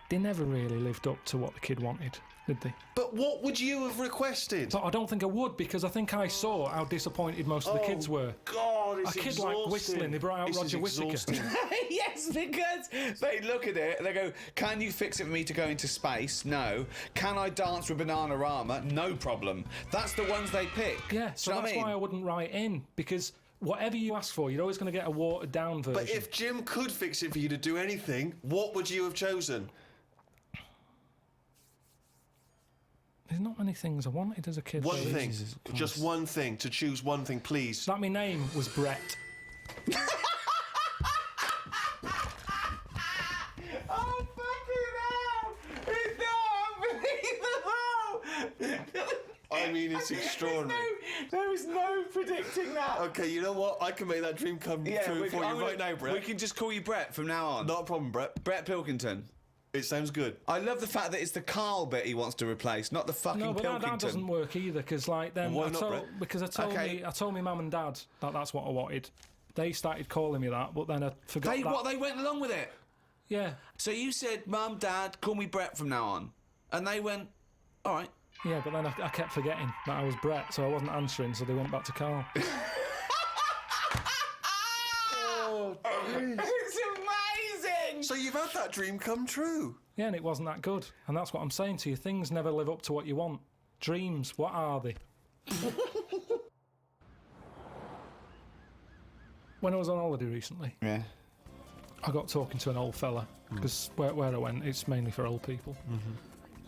they never really lived up to what the kid wanted, did they? But what would you have requested? But I don't think I would because I think I saw how disappointed most of the kids were. God, it's A kid like whistling, they brought out This Roger is Whittaker. exhausting. Yes, because they look at it and they go, can you fix it for me to go into space? No. Can I dance with Bananarama? No problem. That's the ones they pick. Yeah, so Do you know that's what I why I mean? wouldn't write in because whatever you ask for, you're always going to get a watered down version. But if Jim could fix it for you to do anything, what would you have chosen? There's not many things I wanted as a kid. One though. thing. Jesus Christ. Just one thing. To choose one thing, please. Like my name was Brett. Oh, fucking hell! It's not unbelievable! I mean, it's extraordinary. There is no predicting that. Okay, you know what? I can make that dream come true for you right now, Brett. We can just call you Brett from now on. Not a problem, Brett. Brett Pilkington. It sounds good. I love the fact that it's the Carl bit he wants to replace, not the fucking No, but Pilkington. that doesn't work either because like then Why I not, told Brett? because Okay. I told my mum and dad that that's what I wanted. They started calling me that, but then I forgot that. They went along with it. Yeah, So you said, Mum, Dad, call me Brett from now on. And they went, all right. yeah, but then I kept forgetting that I was Brett, so I wasn't answering, so they went back to Carl. It's amazing! So you've had that dream come true. Yeah, and it wasn't that good, and that's what I'm saying to you. Things never live up to what you want. Dreams, what are they? When I was on holiday recently, Yeah. I got talking to an old fella because where I went, it's mainly for old people.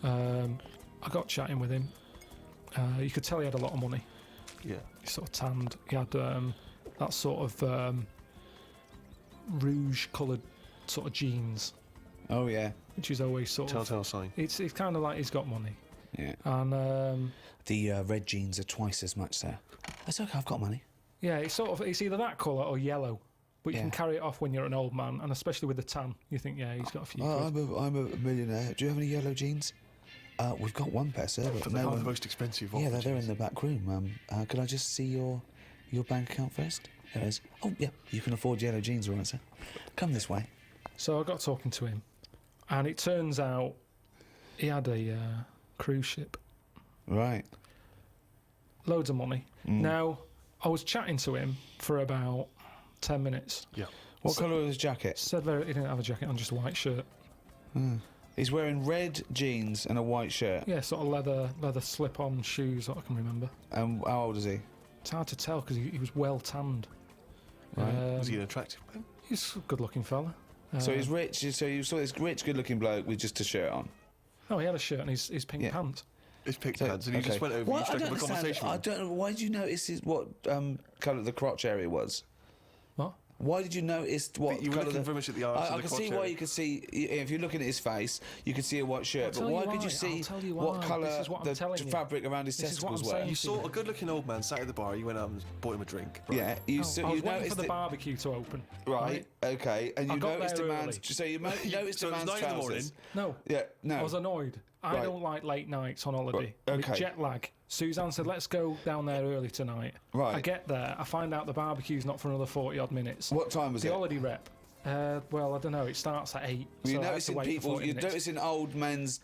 I got chatting with him. You could tell he had a lot of money. Yeah. He sort of tanned. He had that sort of rouge-coloured sort of jeans, Oh, yeah. which is always sort of. Telltale sign. It's kind of like he's got money, Yeah. and The red jeans are twice as much, sir. That's okay, I've got money. yeah, it's either that colour or yellow. But you Yeah. can carry it off when you're an old man, and especially with the tan, you think, yeah, he's got a few. Oh, quid. I'm a millionaire. Do you have any yellow jeans? We've got one pair, sir, but But they no are one... the most expensive. Yeah, of they're in jeans. the back room. Could I just see your bank account first? There it is. Oh, yeah, you can afford yellow jeans, all right, sir. Come this way. So I got talking to him, and it turns out he had a cruise ship. Right. Loads of money. Now, I was chatting to him for about 10 minutes. Yeah. What colour was his jacket? Said he didn't have a jacket on, just a white shirt. He's wearing red jeans and a white shirt. Yeah, sort of leather slip-on shoes, what I can remember. And how old is he? It's hard to tell because he was well tanned. Right. Was he an attractive man? He's a good-looking fella. So he's rich. So you saw this rich, good-looking bloke with just a shirt on. Oh, he had a shirt and his pink Yeah. pants. His pink So, pants, and he just went over. Well, and I struck don't up a understand. conversation. I with him. don't know. Why did you notice what colour the crotch area was? What? Why did you notice what You were colour looking the... very much at the arse I of the can see crotch why area. you could see if you're looking at his face, you could see a white shirt. I'll But tell why you could why, you see I'll tell you what why. colour This is what I'm the telling you. fabric around his This is what testicles I'm were? saying. You saw a good-looking old man sat at the bar. You went out and bought him a drink. Yeah, you I was you waiting noticed for the it- barbecue to open. Right. Okay. And I you got noticed a there man's. early. So you noticed So a it was man's 9 in the morning. trousers. No. Yeah. No. I was annoyed. I Right. don't like late nights on holiday. Right, With okay. jet lag. Suzanne said, let's go down there early tonight. Right. I get there, I find out the barbecue's not for another 40 odd minutes. What time was The it? holiday rep. Well, I don't know. It starts at 8. You're so I had to noticing wait for people. 40 You're minutes. noticing old men's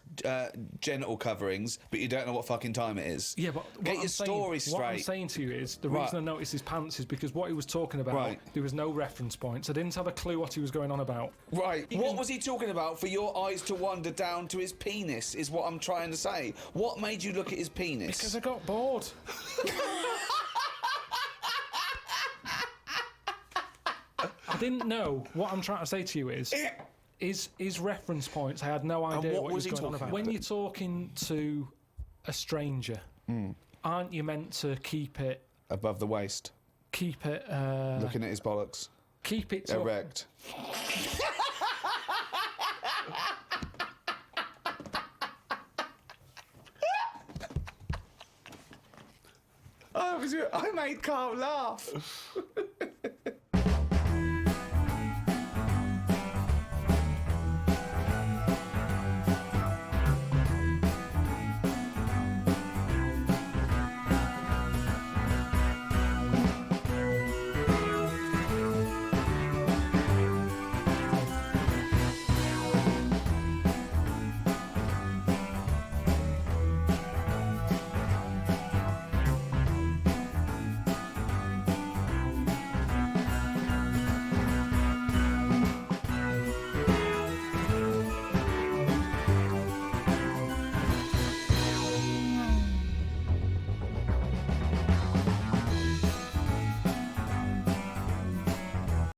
genital coverings, but you don't know what fucking time it is. Yeah, but what Get I'm your saying- story What I'm straight. saying to you is the Right. reason I noticed his pants is because what he was talking about, Right. there was no reference points. I didn't have a clue what he was going on about. Right. What was he talking about for your eyes to wander down to his penis, is what I'm trying to say. What made you look at his penis? Because I got bored. I didn't know. What I'm trying to say to you is reference points. I had no idea what what he was was he going on talking about. When you're talking to a stranger, aren't you meant to keep it Above the waist, looking at his bollocks, keep it to erect. I made Carl laugh.